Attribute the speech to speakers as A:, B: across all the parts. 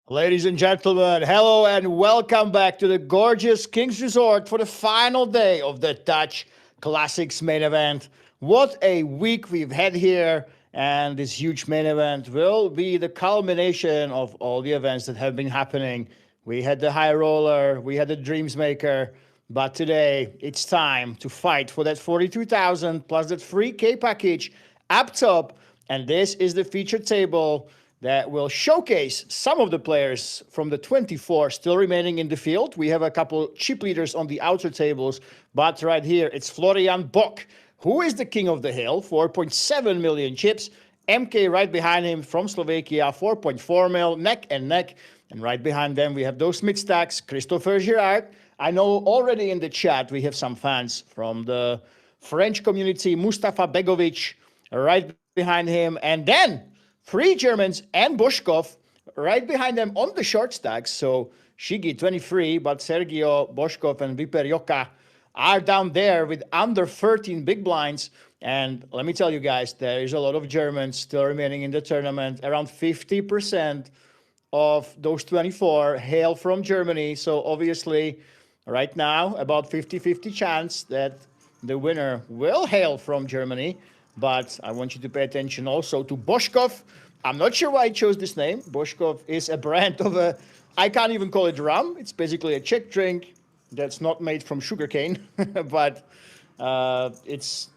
A: Ladies and gentlemen, hello and welcome back to the gorgeous King's Resort for the final day of the Dutch Classics main event. What a week we've had here, and this huge main event will be the culmination of all the events that have been happening. We had the High Roller, we had the Dreams Maker, but today it's time to fight for that 42,000 plus that free K package up top, and this is the featured table that will showcase some of the players from the 24 still remaining in the field. We have a couple chip leaders on the outer tables, but right here it's Florian Bock, who is the king of the hill, 4.7 million chips. MK right behind him from Slovakia, 4.4 mil, neck and neck. And right behind them, we have those mid stacks, Christopher Girard. I know already in the chat we have some fans from the French community, Mustafa Begovic right behind him. And then three Germans and Boshkov right behind them on the short stacks. So Shigi 23, but Sergio, Boshkov, and Viper Joka are down there with under 13 big blinds. And let me tell you guys, there is a lot of Germans still remaining in the tournament. Around 50% of those 24 hail from Germany. So obviously, right now, about 50-50 chance that the winner will hail from Germany. But I want you to pay attention also to Boshkov. I'm not sure why I chose this name. Boshkov is a brand of I can't even call it rum. It's basically a Czech drink that's not made from sugarcane, but it's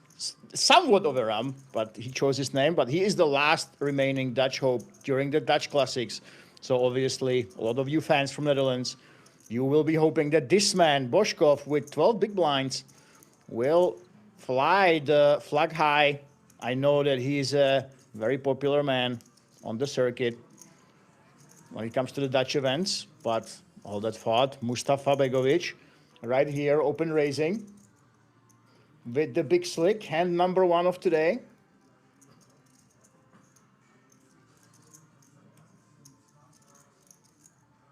A: somewhat of a rum, but he chose his name. But he is the last remaining Dutch hope during the Dutch Classics. So obviously, a lot of you fans from Netherlands, you will be hoping that this man, Boshkov, with 12 big blinds, will fly the flag high. I know that he's a very popular man on the circuit when it comes to the Dutch events, but all that thought, Mustafa Begovic, right here, open raising, with the big slick, hand number one of today.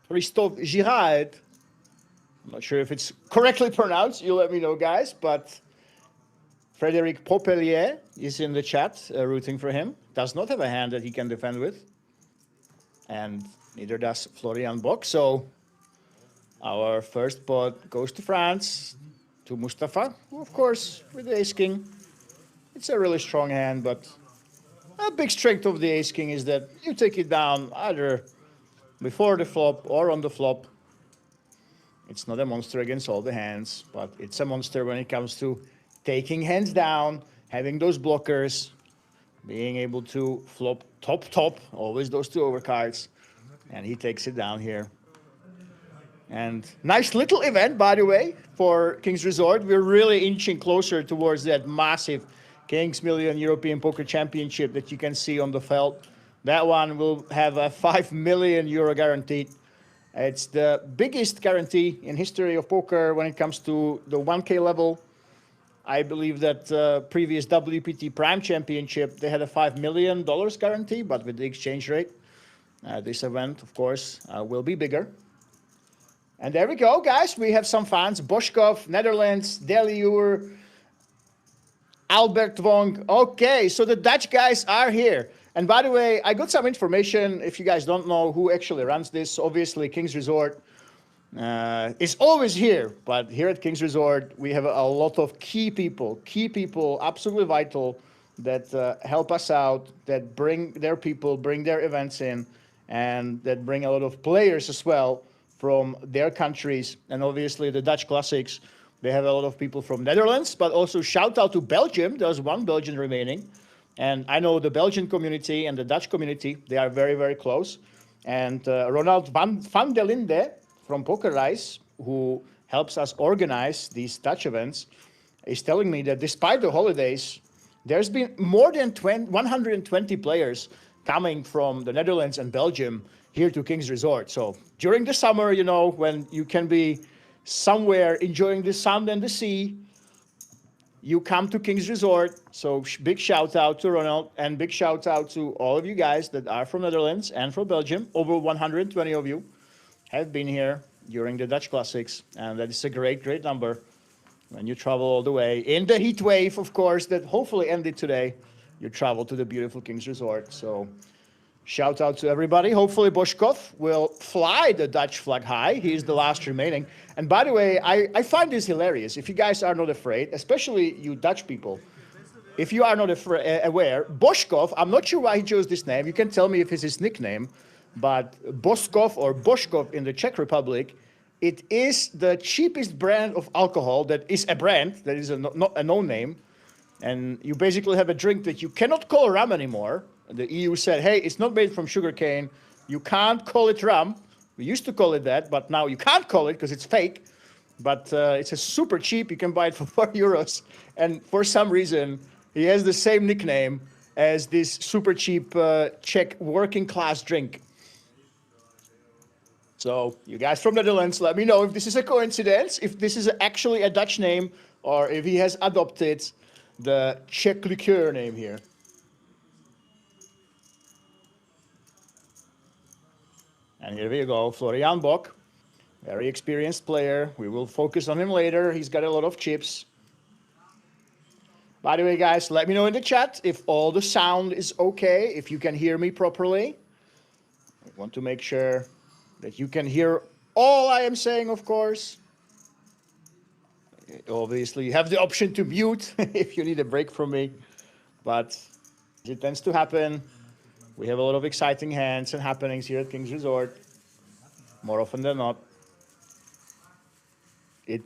A: Christophe Girard. I'm not sure if it's correctly pronounced. You let me know, guys, but Frederic Popelier is in the chat, rooting for him. Does not have a hand that he can defend with. And neither does Florian Bock. So our first pot goes to France, to Mustafa, who, of course, with the ace-king. It's a really strong hand, but a big strength of the ace-king is that you take it down either before the flop or on the flop. It's not a monster against all the hands, but it's a monster when it comes to taking hands down, having those blockers, being able to flop top, always those two overcards, and he takes it down here. And nice little event, by the way, for King's Resort. We're really inching closer towards that massive King's Million European Poker Championship that you can see on the felt. That one will have a 5 million euro guaranteed. It's the biggest guarantee in history of poker when it comes to the 1K level. I believe that previous WPT Prime Championship, they had a $5 million guarantee, but with the exchange rate, this event, of course, will be bigger. And there we go, guys. We have some fans. Boshkov, Netherlands, Deliur, Albert Wong. Okay, so the Dutch guys are here. And by the way, I got some information, if you guys don't know who actually runs this. Obviously, King's Resort is always here, but here at King's Resort, we have a lot of key people, absolutely vital, that help us out, that bring their people, bring their events in, and that bring a lot of players as well from their countries. And obviously the Dutch Classics, they have a lot of people from Netherlands, but also shout out to Belgium. There's one Belgian remaining. And I know the Belgian community and the Dutch community, they are very, very close. And Ronald van der Linde from Poker Rice, who helps us organize these Dutch events, is telling me that despite the holidays, there's been more than 120 players coming from the Netherlands and Belgium here to King's Resort. So during the summer, you know, when you can be somewhere enjoying the sun and the sea, you come to King's Resort. So big shout out to Ronald, and big shout out to all of you guys that are from Netherlands and from Belgium. Over 120 of you have been here during the Dutch Classics, and that is a great, great number. When you travel all the way in the heat wave, of course, that hopefully ended today, you travel to the beautiful King's Resort. So Shout out to everybody. Hopefully Boschkov will fly the Dutch flag high. He is the last remaining. And by the way, I find this hilarious. If you guys are not afraid, especially you Dutch people, if you are not aware, Boschkov, I'm not sure why he chose this name. You can tell me if it's his nickname, but Boskov or Boschkov in the Czech Republic, it is the cheapest brand of alcohol that is a brand, that is not a known name. And you basically have a drink that you cannot call rum anymore. The EU said, hey, it's not made from sugarcane. You can't call it rum. We used to call it that, but now you can't call it because it's fake. But it's a super cheap. You can buy it for 4 euros. And for some reason, he has the same nickname as this super cheap Czech working class drink. So you guys from the Netherlands, let me know if this is a coincidence, if this is actually a Dutch name, or if he has adopted the Czech liqueur name here. And here we go, Florian Bock, very experienced player. We will focus on him later. He's got a lot of chips. By the way, guys, let me know in the chat if all the sound is okay, if you can hear me properly. I want to make sure that you can hear all I am saying, of course. Obviously, you have the option to mute if you need a break from me. But it tends to happen. We have a lot of exciting hands and happenings here at King's Resort. More often than not. It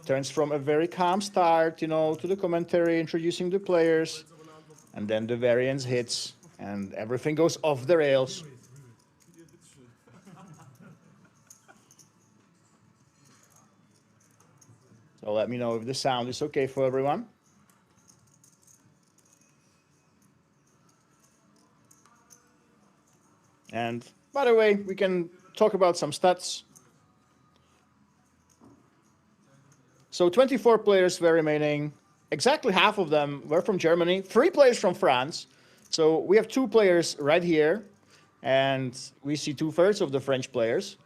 A: turns from a very calm start, you know, to the commentary, introducing the players. And then the variance hits and everything goes off the rails. So let me know if the sound is okay for everyone. And by the way, we can talk about some stats. So 24 players were remaining. Exactly half of them were from Germany, 3 players from France. So we have 2 players right here, and we see 2/3 of the French players.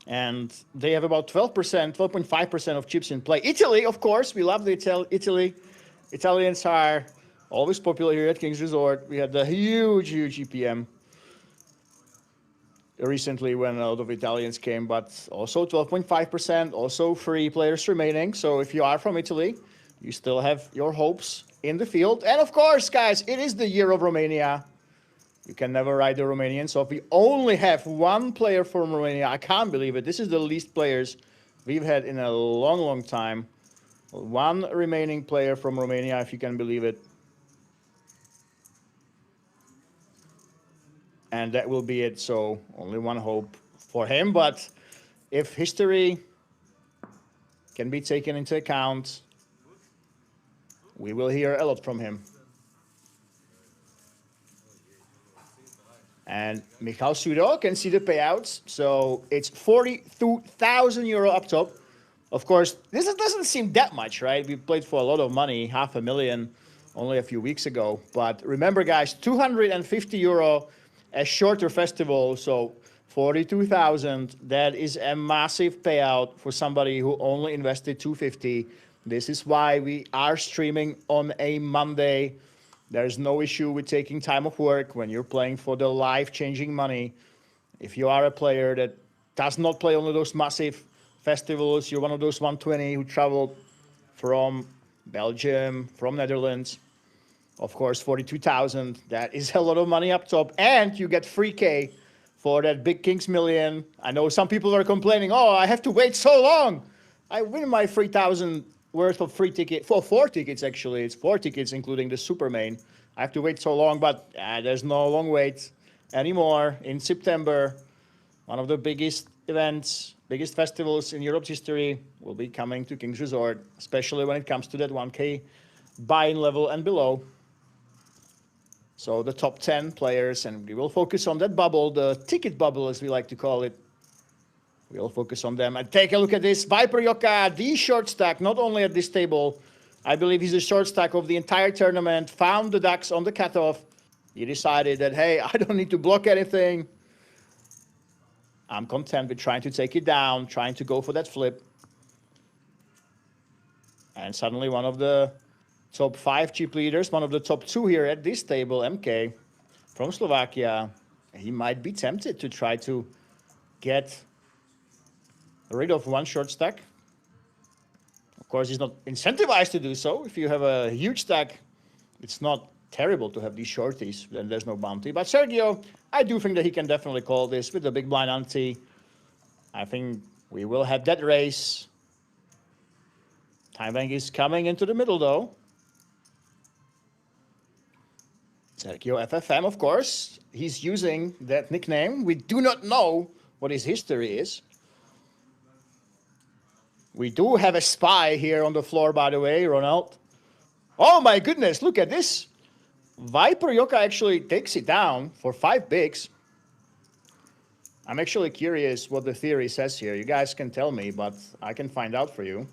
A: And they have about 12%, 12.5% of chips in play. Italy, of course, we love the Italy. Italians are always popular here at King's Resort. We had the huge EPM recently when a lot of Italians came, but also 12.5%, also 3 players remaining. So if you are from Italy, you still have your hopes in the field. And of course, guys, it is the year of Romania. You can never ride the Romanians. So if we only have 1 player from Romania, I can't believe it. This is the least players we've had in a long, long time. 1 remaining player from Romania, if you can believe it. And that will be it. So only 1 hope for him. But if history can be taken into account, we will hear a lot from him. And Michal Sudo can see the payouts. So it's 42,000 euro up top. Of course, this doesn't seem that much, right? We played for a lot of money, 500,000 only a few weeks ago. But remember, guys, 250 euro a shorter festival. So 42,000, that is a massive payout for somebody who only invested 250. This is why we are streaming on a Monday. There's no issue with taking time off work when you're playing for the life-changing money. If you are a player that does not play on those massive festivals, you're one of those 120 who traveled from Belgium, from Netherlands. Of course, 42,000, that is a lot of money up top. And you get 3K for that big Kings Million. I know some people are complaining, oh, I have to wait so long. I win my 3,000 worth of free ticket, for 4 tickets actually. It's 4 tickets including the super main. I have to wait so long, but there's no long wait anymore. In September, one of the biggest events, biggest festivals in Europe's history will be coming to King's Resort, especially when it comes to that 1K buy-in level and below. So the top 10 players, and we will focus on that bubble, the ticket bubble as we like to call it. We'll focus on them. And take a look at this. Viper Yoka, the short stack, not only at this table. I believe he's a short stack of the entire tournament. Found the ducks on the cutoff. He decided that, hey, I don't need to block anything. I'm content with trying to take it down, trying to go for that flip. And suddenly one of the top 5 chip leaders, one of the top 2 here at this table, MK, from Slovakia. He might be tempted to try to get rid of one short stack. Of course, he's not incentivized to do so. If you have a huge stack, it's not terrible to have these shorties, then there's no bounty. But Sergio, I do think that he can definitely call this with the big blind ante. I think we will have that race. Time Bank is coming into the middle, though. Sergio FFM, of course. He's using that nickname. We do not know what his history is. We do have a spy here on the floor, by the way, Ronald. Oh my goodness, look at this. Viper Yoka actually takes it down for 5 bigs. I'm actually curious what the theory says here. You guys can tell me, but I can find out for you.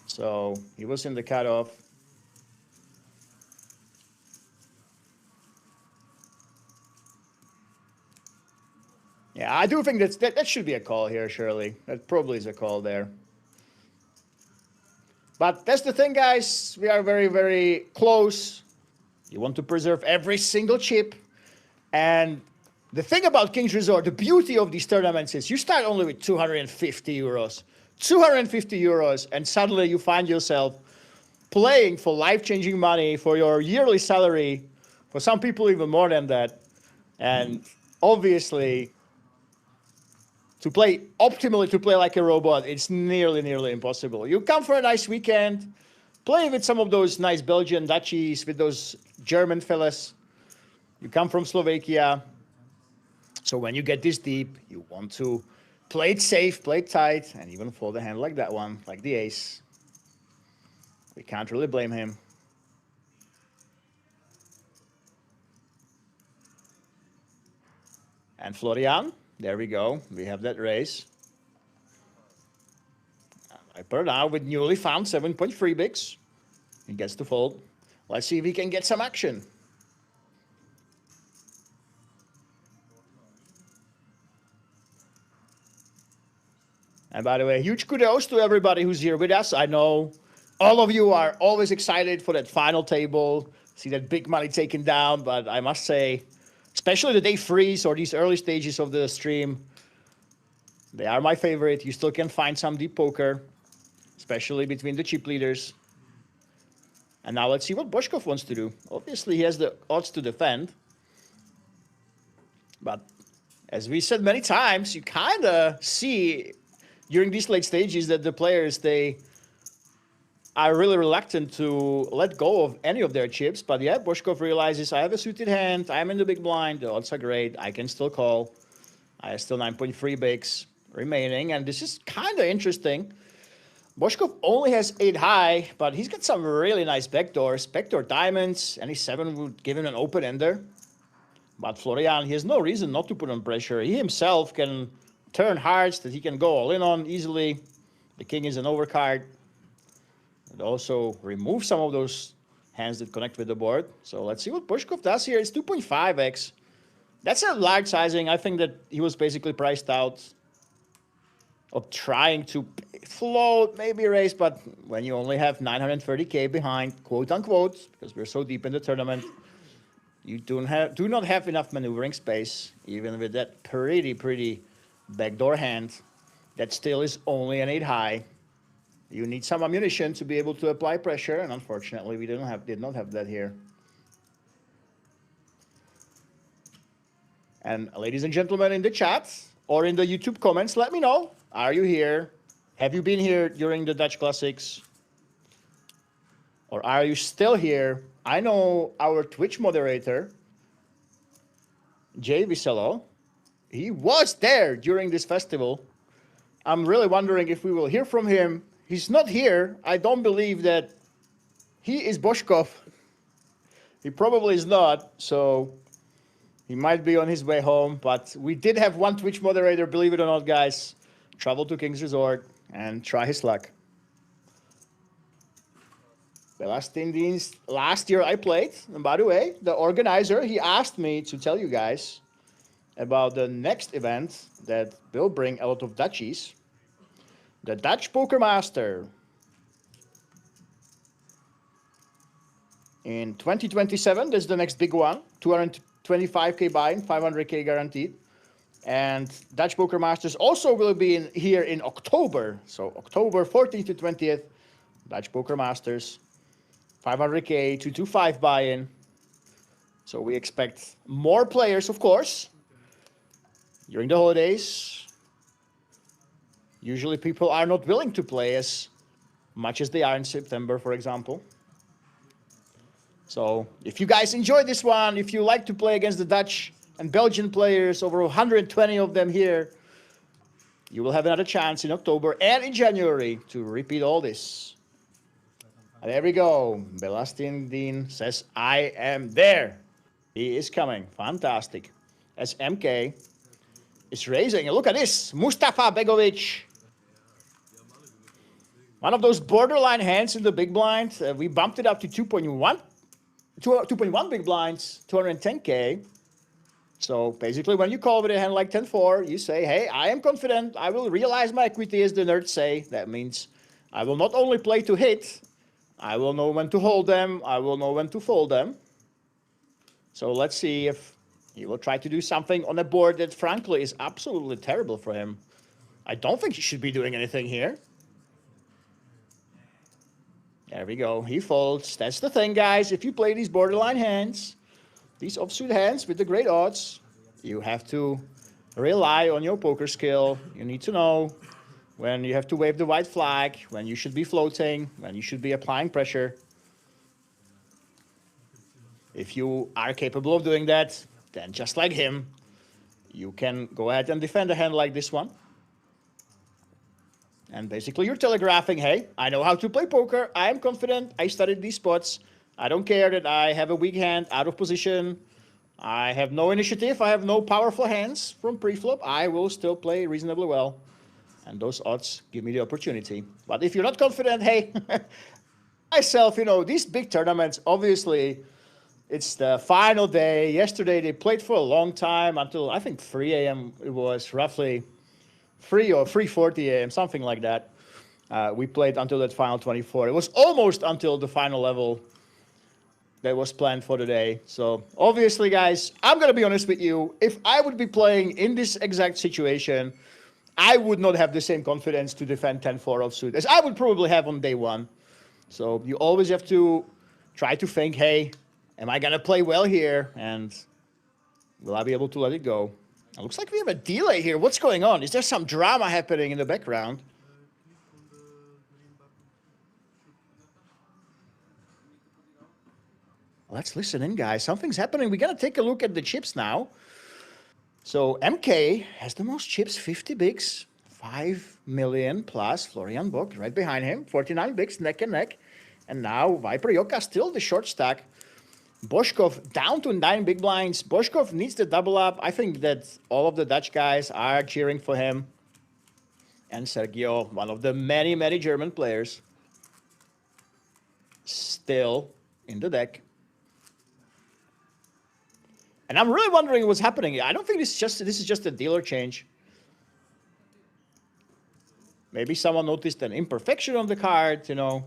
A: So he was in the cutoff. Yeah, I do think that should be a call here, surely. That probably is a call there. But that's the thing, guys. We are very, very close. You want to preserve every single chip. And the thing about King's Resort, the beauty of these tournaments is you start only with 250 euros. 250 euros, and suddenly you find yourself playing for life-changing money, for your yearly salary, for some people even more than that. And obviously, to play optimally, to play like a robot, it's nearly impossible. You come for a nice weekend, play with some of those nice Belgian Dutchies, with those German fellas. You come from Slovakia. So when you get this deep, you want to play it safe, play it tight, and even fold a hand like that one, like the ace. We can't really blame him. And Florian, there we go. We have that raise. Viper now with newly found 7.3 bigs. He gets to fold. Let's see if he can get some action. And by the way, huge kudos to everybody who's here with us. I know all of you are always excited for that final table, see that big money taken down, but I must say, especially the day threes or these early stages of the stream, they are my favorite. You still can find some deep poker, especially between the chip leaders. And now let's see what Boshkov wants to do. Obviously, he has the odds to defend. But as we said many times, you kind of see during these late stages that the players, they are really reluctant to let go of any of their chips. But yeah, Boshkov realizes, I have a suited hand, I'm in the big blind, the odds are great, I can still call. I have still 9.3 bigs remaining, and this is kind of interesting. Boshkov only has 8 high, but he's got some really nice backdoors. Backdoor diamonds, any 7 would give him an open ender. But Florian, he has no reason not to put on pressure. He himself can turn hearts that he can go all in on easily. The king is an overcard. And also remove some of those hands that connect with the board. So let's see what Boshkov does here. It's 2.5x. That's a large sizing. I think that he was basically priced out of trying to float, maybe raise, but when you only have 930k behind, quote unquote, because we're so deep in the tournament, you do not have enough maneuvering space, even with that pretty backdoor hand. That still is only an 8 high. You need some ammunition to be able to apply pressure, and unfortunately we did not have that here. And ladies and gentlemen in the chat or in the YouTube comments, let me know. Are you here? Have you been here during the Dutch Classics? Or are you still here? I know our Twitch moderator, Jay Viselo, he was there during this festival. I'm really wondering if we will hear from him. He's not here. I don't believe that he is Boshkov. He probably is not, so he might be on his way home. But we did have one Twitch moderator, believe it or not, guys, travel to King's Resort and try his luck. The last year I played, and by the way, the organizer, he asked me to tell you guys about the next event that will bring a lot of Dutchies. The Dutch Poker Master. In 2027, that's the next big one. 25K buy-in, 500K guaranteed. And Dutch Poker Masters also will be here in October. So October 14th to 20th, Dutch Poker Masters, 500K, 225 buy-in. So we expect more players, of course, during the holidays. Usually people are not willing to play as much as they are in September, for example. So if you guys enjoyed this one, if you like to play against the Dutch and Belgian players, over 120 of them here, you will have another chance in October and in January to repeat all this. And there we go. Belastin Dean says, I am there. He is coming. Fantastic. As MK is raising. And look at this. Mustafa Begovic. One of those borderline hands in the big blind. We bumped it up to 2.1 big blinds, 210K. So basically, when you call with a hand like 10-4, you say, hey, I am confident. I will realize my equity, as the nerds say. That means I will not only play to hit, I will know when to hold them. I will know when to fold them. So let's see if he will try to do something on a board that, frankly, is absolutely terrible for him. I don't think he should be doing anything here. There we go. He folds. That's the thing, guys. If you play these borderline hands, these offsuit hands with the great odds, you have to rely on your poker skill. You need to know when you have to wave the white flag, when you should be floating, when you should be applying pressure. If you are capable of doing that, then just like him, you can go ahead and defend a hand like this one. And basically you're telegraphing, hey, I know how to play poker. I am confident. I studied these spots. I don't care that I have a weak hand out of position. I have no initiative. I have no powerful hands from pre-flop. I will still play reasonably well. And those odds give me the opportunity. But if you're not confident, hey, myself, you know, these big tournaments, obviously, it's the final day. Yesterday, they played for a long time until, I think, 3 a.m. It was roughly 3 or 3:40 a.m., something like that. We played until that final 24. It was almost until the final level that was planned for the day. So obviously, guys, I'm going to be honest with you. If I would be playing in this exact situation, I would not have the same confidence to defend 10-4 offsuit as I would probably have on day one. So you always have to try to think, hey, am I going to play well here? And will I be able to let it go? It looks like we have a delay here. What's going on? Is there some drama happening in the background? Let's listen in, guys. Something's happening. We're going to take a look at the chips now. So MK has the most chips, 50 bigs, 5 million plus. Florian Bock right behind him, 49 bigs, neck and neck. And now Viper Yoka still the short stack. Boshkov down to 9 big blinds. Boshkov needs the double up. I think that all of the Dutch guys are cheering for him. And Sergio, one of the many, many German players, still in the deck. And I'm really wondering what's happening. I don't think this is just a dealer change. Maybe someone noticed an imperfection on the card, you know.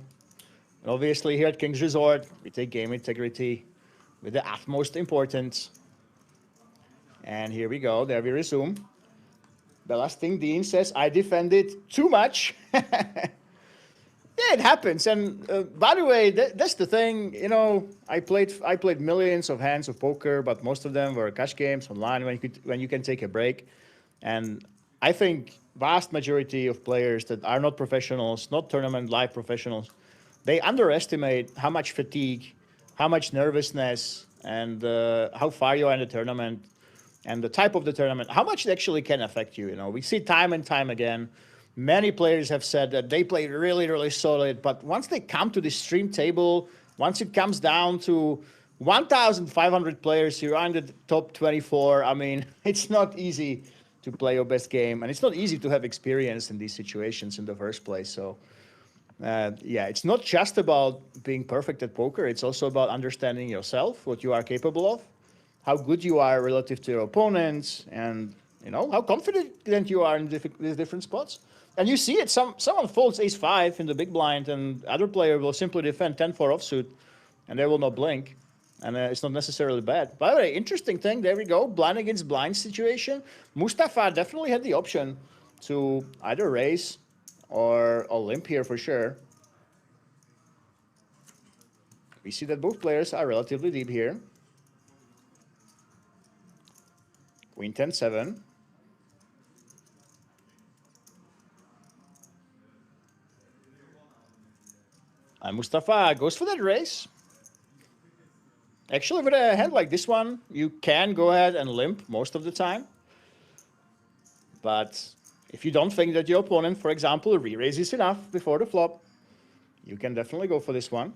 A: And obviously here at King's Resort, we take game integrity with the utmost importance. And here we go. There we resume. Belasting Dean says, I defended too much. Yeah, it happens. And by the way, that's the thing. You know, I played millions of hands of poker, but most of them were cash games online when you can take a break. And I think vast majority of players that are not professionals, not tournament live professionals, they underestimate how much fatigue, how much nervousness, and how far you are in the tournament, and the type of the tournament, how much it actually can affect you. You know, we see time and time again. Many players have said that they play really, really solid, but once they come to the stream table, once it comes down to 1,500 players, you're in the top 24. I mean, it's not easy to play your best game, and it's not easy to have experience in these situations in the first place. So, yeah, it's not just about being perfect at poker. It's also about understanding yourself, what you are capable of, how good you are relative to your opponents, and you know how confident you are in these different spots. And you see it. Someone folds ace-5 in the big blind, and other player will simply defend 10-4 offsuit, and they will not blink. And it's not necessarily bad. By the way, interesting thing, there we go, blind against blind situation. Mustafa definitely had the option to either raise or a limp here for sure. We see that both players are relatively deep here. Queen 10-7. And Mustafa goes for that raise. Actually, with a hand like this one, you can go ahead and limp most of the time. But if you don't think that your opponent, for example, re-raises enough before the flop, you can definitely go for this one.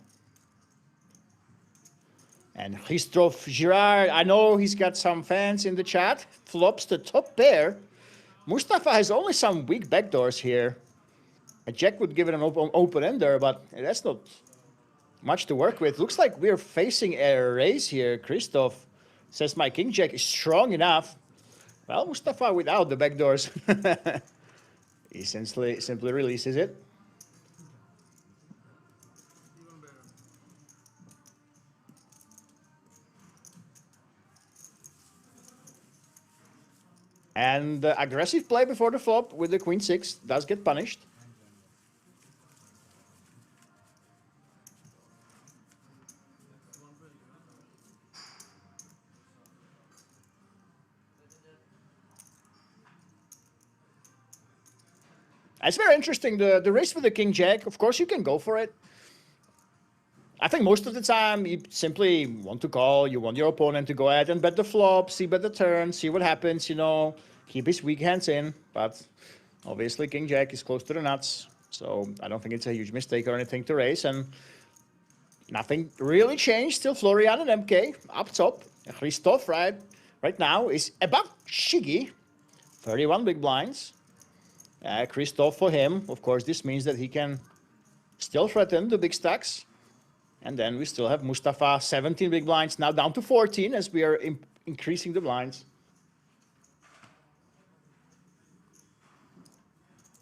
A: And Christophe Girard, I know he's got some fans in the chat, flops the top pair. Mustafa has only some weak backdoors here. A jack would give it an open ender, but that's not much to work with. Looks like we're facing a raise here. Christoph says my king jack is strong enough. Well, Mustafa without the backdoors. He simply releases it. And the aggressive play before the flop with the queen 6 does get punished. It's very interesting, the race with the king jack. Of course, you can go for it. I think most of the time you simply want to call. You want your opponent to go ahead and bet the flop, see bet the turn, see what happens, you know, keep his weak hands in. But obviously king jack is close to the nuts, so I don't think it's a huge mistake or anything to raise. And nothing really changed. Still Florian and MK up top. Christoph right now is above Shiggy, 31 big blinds. Christoph for him, of course, this means that he can still threaten the big stacks. And then we still have Mustafa, 17 big blinds, now down to 14 as we are increasing the blinds.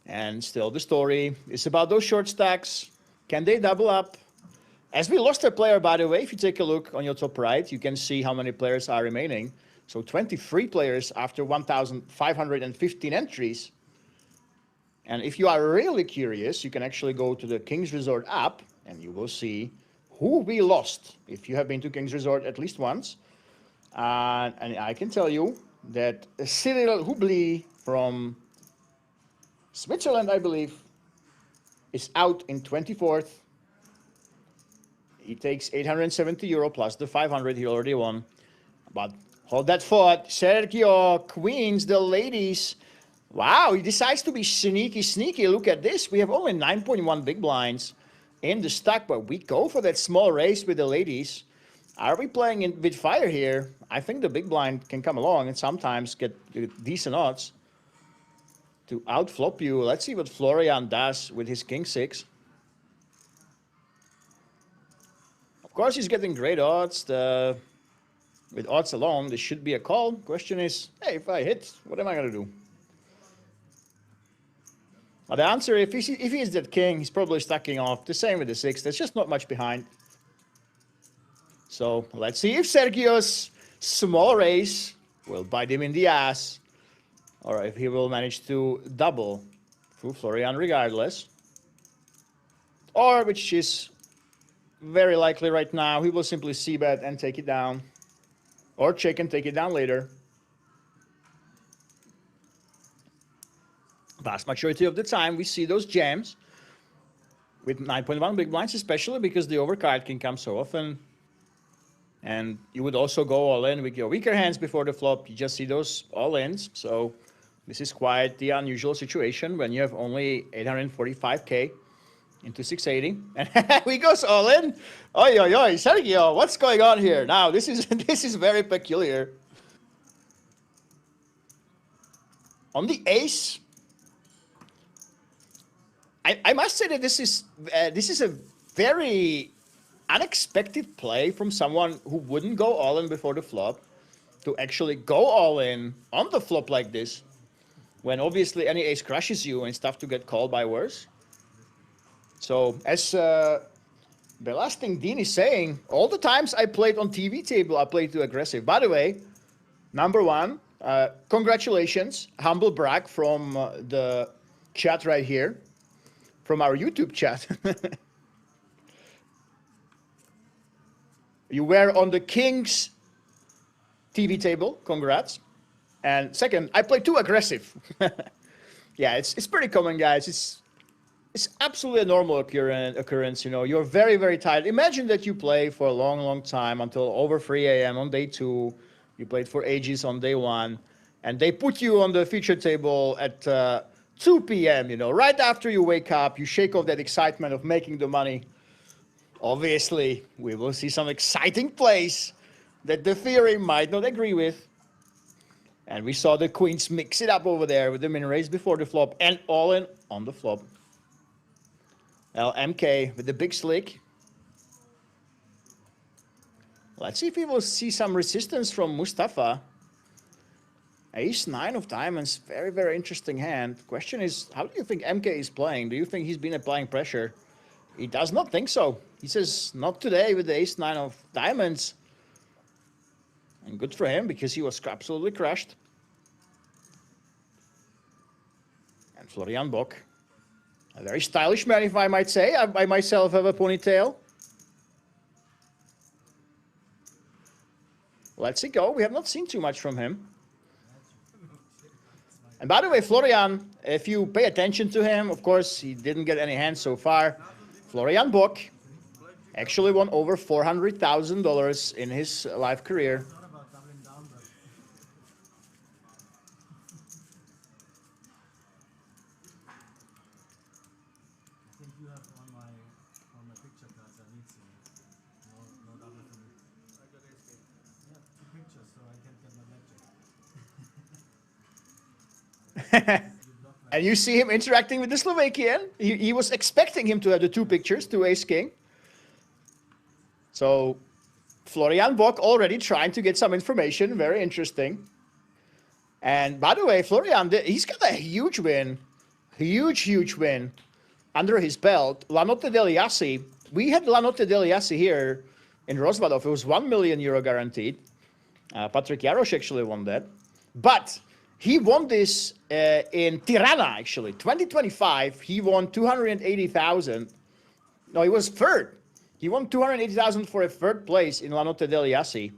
A: And still the story is about those short stacks. Can they double up? As we lost a player, by the way, if you take a look on your top right, you can see how many players are remaining. So 23 players after 1,515 entries. And if you are really curious, you can actually go to the King's Resort app and you will see who we lost if you have been to King's Resort at least once. And I can tell you that Cyril Hubli from Switzerland, I believe, is out in 24th. He takes 870 euro plus the 500 he already won. But hold that thought. Sergio, Queens, the ladies. Wow, he decides to be sneaky. Look at this. We have only 9.1 big blinds in the stack, but we go for that small race with the ladies. Are we playing with fire here? I think the big blind can come along and sometimes get decent odds to outflop you. Let's see what Florian does with his king 6. Of course, he's getting great odds. With odds alone, this should be a call. Question is, hey, if I hit, what am I going to do? Well, the answer, if he is that king, he's probably stacking off. The same with the 6. There's just not much behind. So let's see if Sergio's small raise will bite him in the ass, or if he will manage to double through Florian regardless. Or, which is very likely right now, he will simply c-bet and take it down. Or check and take it down later. Vast majority of the time, we see those jams with 9.1 big blinds, especially because the overcard can come so often. And you would also go all in with your weaker hands before the flop. You just see those all ins. So this is quite the unusual situation when you have only 845k into 680. And he goes all in. Oi, Sergio, what's going on here? Now, this is very peculiar. On the ace, I must say that this is a very unexpected play from someone who wouldn't go all in before the flop to actually go all in on the flop like this, when obviously any ace crushes you and stuff to get called by worse. So as The last thing Dean is saying, all the times I played on TV table, I played too aggressive. By the way, number one, congratulations, humble brag from the chat right here, from our YouTube chat. You were on the King's TV table, congrats. And second, I played too aggressive. Yeah, it's pretty common, guys. It's absolutely a normal occurrence. You know, you're very, very tired. Imagine that you play for a long, long time until over 3 a.m. on day 2. You played for ages on day 1, and they put you on the feature table at 2 p.m. You know, right after you wake up, you shake off that excitement of making the money. Obviously, we will see some exciting plays that the theory might not agree with. And we saw the queens mix it up over there with the min raise before the flop and all in on the flop. LMK with the big slick. Let's see if we will see some resistance from Mustafa. Ace-9 of diamonds, very, very interesting hand. Question is, how do you think MK is playing? Do you think he's been applying pressure? He does not think so. He says, not today with the ace-9 of diamonds. And good for him, because he was absolutely crushed. And Florian Bock, a very stylish man, if I might say. I myself have a ponytail. Let's see go. We have not seen too much from him. And by the way, Florian, if you pay attention to him, of course, he didn't get any hands so far. Florian Bock actually won over $400,000 in his life career. And you see him interacting with the Slovakian. He was expecting him to have the 2 pictures, 2 ace-king. So Florian Bock already trying to get some information. Very interesting. And by the way, Florian, he's got a huge win. Huge win under his belt. La Notte del Yassi. We had La Notte del Yassi here in Rozvadov. It was €1 million guaranteed. Patrick Jarosz actually won that. But he won this in Tirana, actually. 2025, he won 280,000. No, he was third. He won 280,000 for a third place in La Notte del Yassi.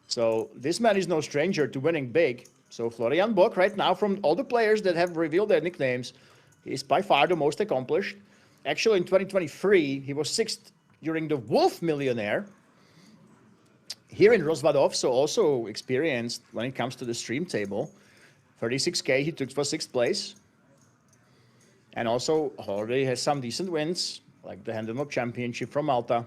A: So this man is no stranger to winning big. So Florian Bock right now, from all the players that have revealed their nicknames, is by far the most accomplished. Actually, in 2023, he was 6th during the Wolf Millionaire here in Rozvadov, so also experienced when it comes to the stream table. 36K he took for 6th place. And also already has some decent wins, like the Handemop Championship from Malta.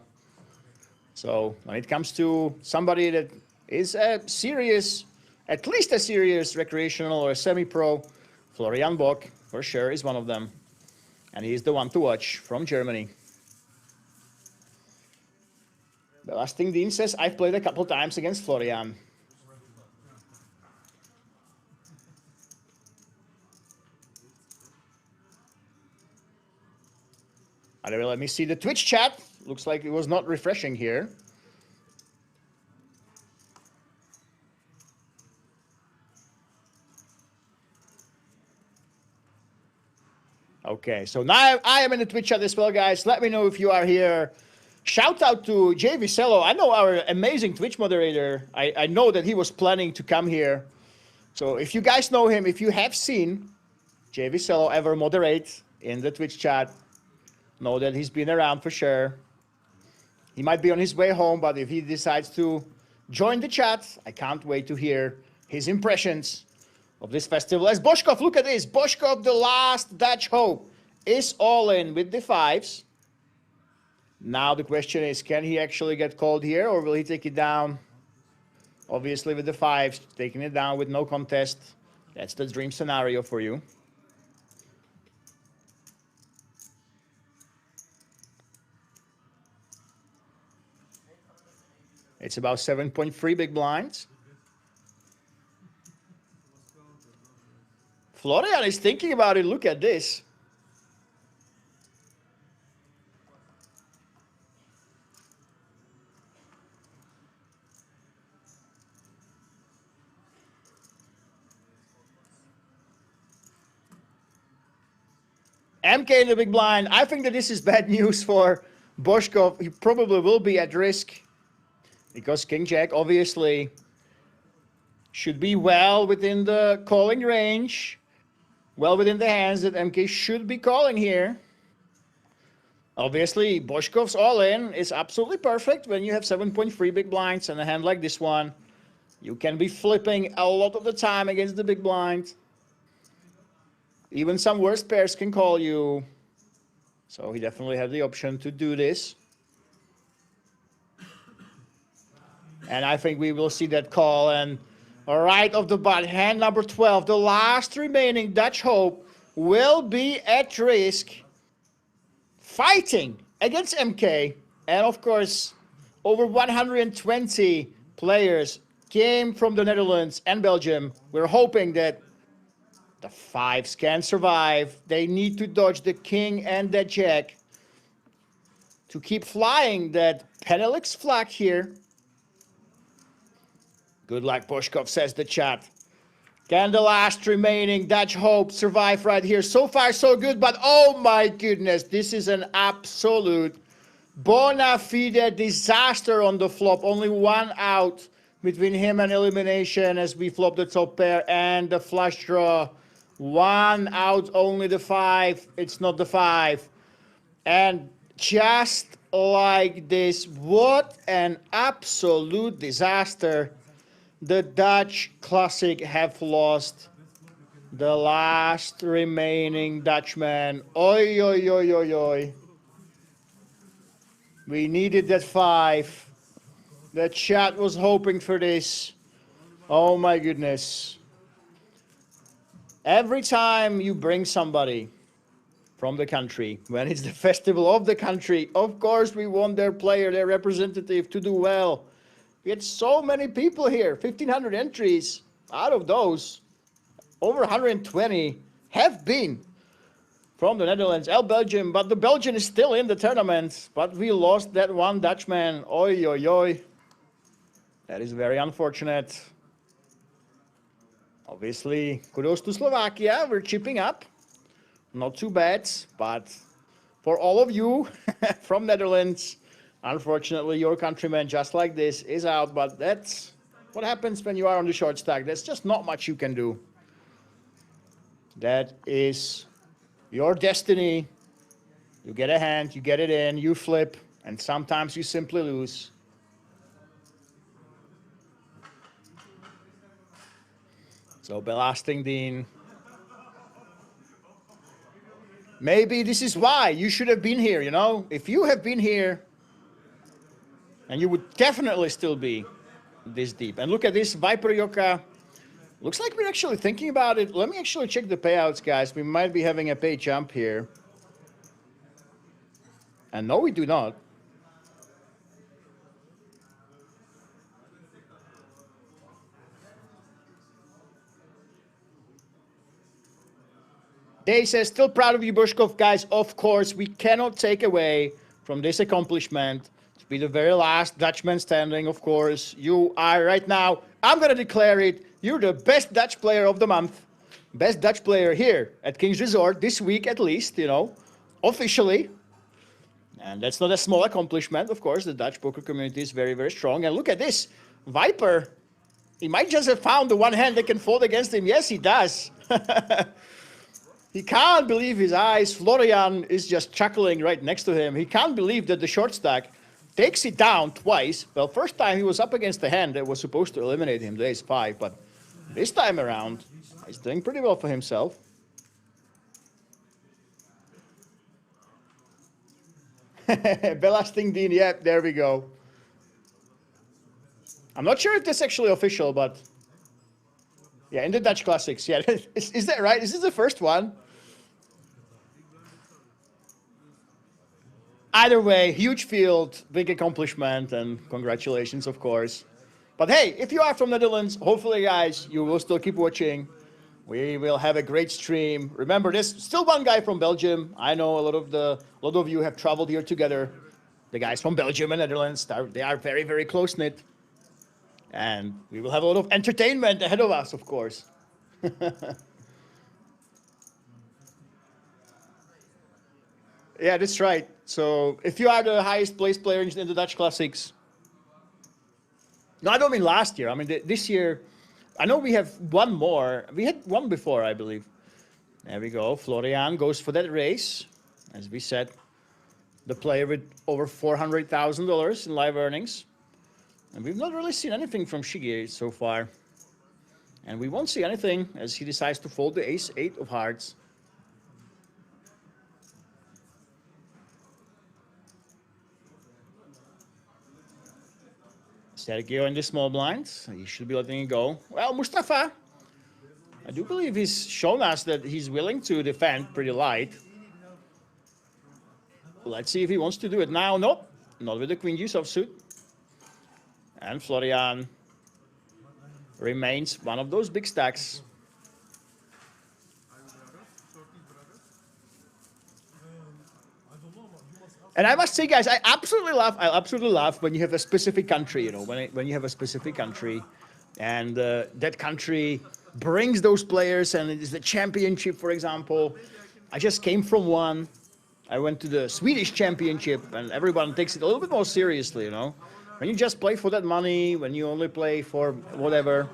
A: So when it comes to somebody that is a serious, at least a serious recreational or a semi-pro, Florian Bock for sure is one of them. And he's the one to watch from Germany. The last thing Dean says, I've played a couple times against Florian. Anyway, let me see the Twitch chat. Looks like it was not refreshing here. Okay, so now I am in the Twitch chat as well, guys. Let me know if you are here. Shout out to Jay Vicello. I know our amazing Twitch moderator. I know that he was planning to come here. So if you guys know him, if you have seen Jay Vicello ever moderate in the Twitch chat, know that he's been around for sure. He might be on his way home, but if he decides to join the chat, I can't wait to hear his impressions of this festival. As Boškov, look at this. Boškov, the last Dutch hope, is all in with the 5s. Now the question is, can he actually get called here, or will he take it down? Obviously with the 5s, taking it down with no contest. That's the dream scenario for you. It's about 7.3 big blinds. Florian is thinking about it. Look at this. MK in the big blind. I think that this is bad news for Boshkov. He probably will be at risk because King Jack obviously should be well within the calling range, well within the hands that MK should be calling here. Obviously, Boshkov's all-in is absolutely perfect when you have 7.3 big blinds and a hand like this one. You can be flipping a lot of the time against the big blind. Even some worse pairs can call you. So he definitely had the option to do this. And I think we will see that call. And right off the bat, hand number 12, the last remaining Dutch hope, will be at risk fighting against MK. And of course, over 120 players came from the Netherlands and Belgium. We're hoping that the fives can survive. They need to dodge the king and the jack to keep flying that Penelix flag here. Good luck, Boshkov, says the chat. Can the last remaining Dutch hope survive right here? So far, so good, but oh my goodness, this is an absolute bona fide disaster on the flop. Only one out between him and elimination as we flop the top pair and the flush draw. One out, only the five. It's not the five. And just like this, what an absolute disaster. The Dutch Classic have lost the last remaining Dutchman. Oi, oi, oi, oi, oi. We needed that five. The chat was hoping for this. Oh my goodness. Every time you bring somebody from the country, when it's the festival of the country, of course we want their player, their representative to do well. We had so many people here, 1,500 entries. Out of those, over 120 have been from the Netherlands and Belgium, but the Belgian is still in the tournament. But we lost that one Dutchman. Oi, oi, oi. That is very unfortunate. Obviously, kudos to Slovakia. We're chipping up. Not too bad, but for all of you from Netherlands, unfortunately, your countryman, just like this, is out. But that's what happens when you are on the short stack. There's just not much you can do. That is your destiny. You get a hand, you get it in, you flip, and sometimes you simply lose. So belasting Dean. Maybe this is why you should have been here, you know? If you have been here, and you would definitely still be this deep. And look at this, Viper Yoka. Looks like we're actually thinking about it. Let me actually check the payouts, guys. We might be having a pay jump here. And no, we do not. Day says, still proud of you, Boshkov, guys. Of course, we cannot take away from this accomplishment to be the very last Dutchman standing, of course. You are right now, I'm going to declare it, you're the best Dutch player of the month. Best Dutch player here at King's Resort, this week at least, you know, officially. And that's not a small accomplishment, of course. The Dutch poker community is very, very strong. And look at this, Viper. He might just have found the one hand that can fold against him. Yes, he does. He can't believe his eyes. Florian is just chuckling right next to him. He can't believe that the short stack takes it down twice. Well, first time he was up against the hand that was supposed to eliminate him, the ace-5. But this time around, he's doing pretty well for himself. Belasting Dean, yep, there we go. I'm not sure if that's actually official, but yeah, in the Dutch Classics, yeah. Is that right? Is this the first one? Either way, huge field, big accomplishment, and congratulations, of course. But hey, if you are from Netherlands, hopefully, guys, you will still keep watching. We will have a great stream. Remember, there's still one guy from Belgium. I know a lot of you have traveled here together. The guys from Belgium and Netherlands, they are very, very close-knit. And we will have a lot of entertainment ahead of us, of course. Yeah, that's right. So if you are the highest placed player in the Dutch Classics, no, I don't mean last year. I mean this year. I know we have one more. We had one before, I believe. There we go. Florian goes for that race. As we said, the player with over $400,000 in live earnings. And we've not really seen anything from Shige so far. And we won't see anything as he decides to fold the ace-8 of hearts. Sergio in the small blind. He should be letting it go. Well, Mustafa, I do believe he's shown us that he's willing to defend pretty light. Let's see if he wants to do it now. Nope, not with the queen deuce offsuit. And Florian remains one of those big stacks. And I must say, guys, I absolutely love when you have a specific country, you know, when you have a specific country and that country brings those players and it is the championship, for example. I just came from one. I went to the Swedish championship and everyone takes it a little bit more seriously, you know. When you just play for that money, when you only play for whatever,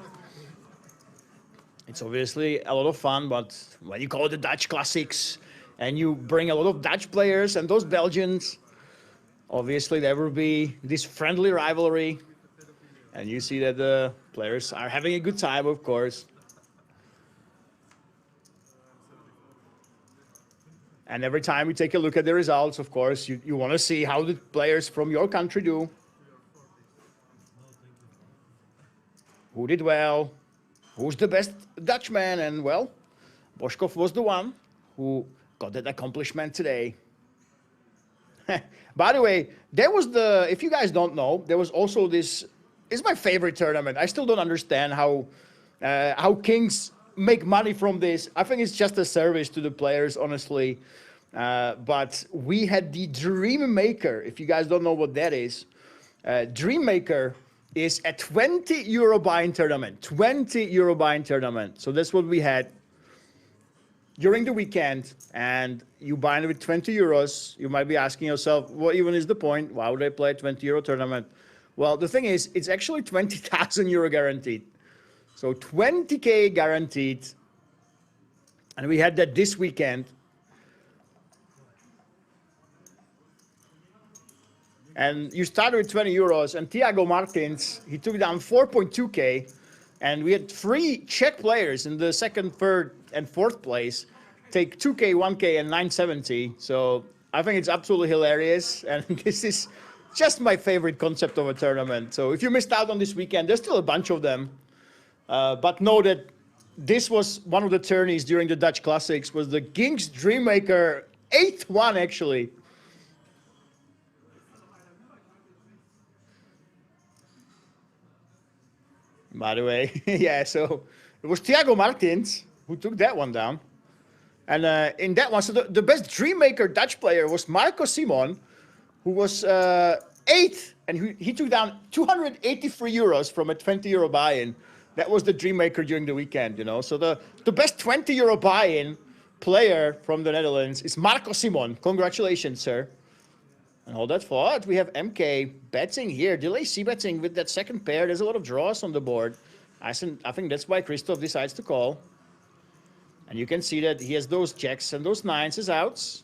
A: it's obviously a lot of fun, but when you call it the Dutch Classics and you bring a lot of Dutch players and those Belgians, obviously there will be this friendly rivalry. And you see that the players are having a good time, of course. And every time we take a look at the results, of course, you want to see how the players from your country do. Who did well? Who's the best Dutchman? And, well, Boškov was the one who got that accomplishment today. By the way, there was if you guys don't know, there was also this, it's my favorite tournament. I still don't understand how Kings make money from this. I think it's just a service to the players, honestly. But we had the Dream Maker. If you guys don't know what that is, Dream Maker is a 20 euro buy-in tournament. 20 euro buy-in tournament. So that's what we had during the weekend. And you buy it with 20 euros. You might be asking yourself, what even is the point? Why would I play a 20 euro tournament? Well, the thing is, it's actually 20,000 euro guaranteed. So 20K guaranteed. And we had that this weekend. And you started with 20 euros, and Thiago Martins, he took down 4.2K. And we had 3 Czech players in the second, third, and fourth place take 2K, 1K, and 970. So I think it's absolutely hilarious. And this is just my favorite concept of a tournament. So if you missed out on this weekend, there's still a bunch of them. But know that this was one of the tourneys during the Dutch Classics, was the Kings Dreammaker 8-1, actually. By the way, yeah, so it was Thiago Martins who took that one down. And in that one, so the best Dreammaker Dutch player was Marco Simon, who was 8th, and he took down 283 euros from a 20 euro buy-in. That was the Dreammaker during the weekend, you know. So the best 20 euro buy-in player from the Netherlands is Marco Simon. Congratulations, sir. And hold that thought. We have MK betting here. Delay C betting with that second pair. There's a lot of draws on the board. I think that's why Christoph decides to call. And you can see that he has those jacks and those nines as outs.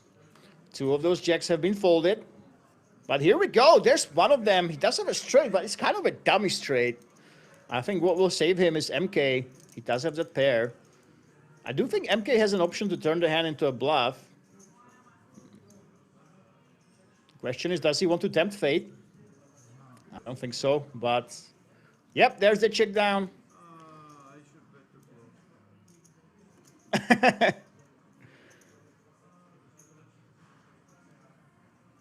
A: 2 of those jacks have been folded. But here we go. There's one of them. He does have a straight, but it's kind of a dummy straight. I think what will save him is MK. He does have that pair. I do think MK has an option to turn the hand into a bluff. Question is, does he want to tempt fate? I don't think so, but yep, there's the check down.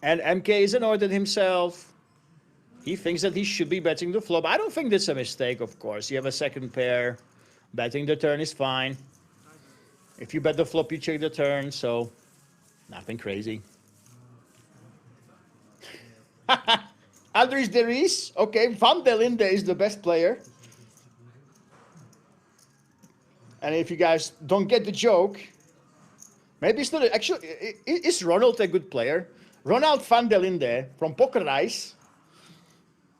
A: And MK is annoyed at himself. He thinks that he should be betting the flop. I don't think that's a mistake, of course. You have a second pair. Betting the turn is fine. If you bet the flop, you check the turn, so nothing crazy. Andries de Ries. Okay, Van der Linde is the best player. And if you guys don't get the joke, Maybe it's not actually. Is Ronald a good player? Ronald van der Linde from Pokerreis.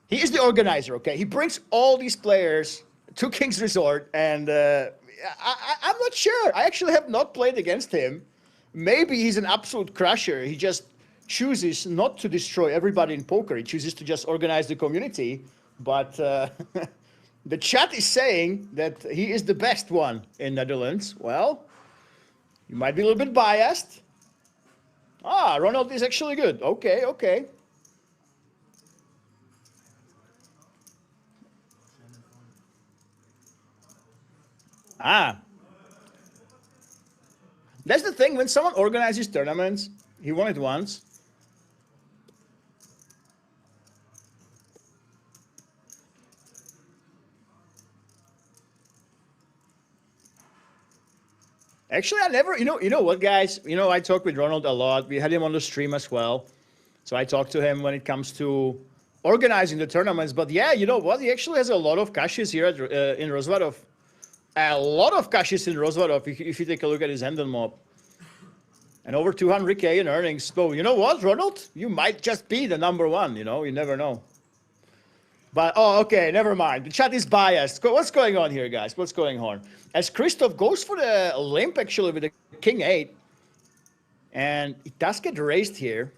A: He is the organizer. Okay, he brings all these players to King's Resort, and I'm not sure. I actually have not played against him. Maybe he's an absolute crusher. He just chooses not to destroy everybody in poker. He chooses to just organize the community. But the chat is saying that he is the best one in Netherlands. Well, you might be a little bit biased. Ah, Ronald is actually good. Okay, okay. Ah, that's the thing. When someone organizes tournaments, he won it once. Actually, I never, you know what, guys? I talk with Ronald a lot. We had him on the stream as well. So I talk to him when it comes to organizing the tournaments. But yeah, you know what? He actually has a lot of cashes here in Rozvadov. A lot of cashes in Rozvadov if you take a look at his Hendon mob. And over 200K in earnings. So you know what, Ronald? You might just be the number one, you never know. But, okay, never mind. The chat is biased. What's going on here, guys? What's going on? As Christoph goes for the limp, actually, with the King 8. And it does get raised here.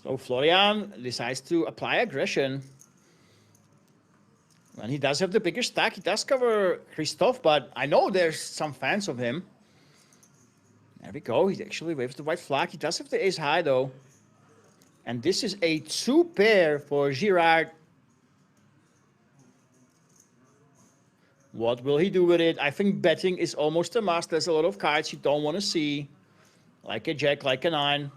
A: So Florian decides to apply aggression. And he does have the bigger stack. He does cover Christoph, but I know there's some fans of him. There we go. He actually waves the white flag. He does have the ace high, though. And this is a 2-pair for Girard. What will he do with it? I think betting is almost a must. There's a lot of cards you don't want to see. Like a jack, like a 9.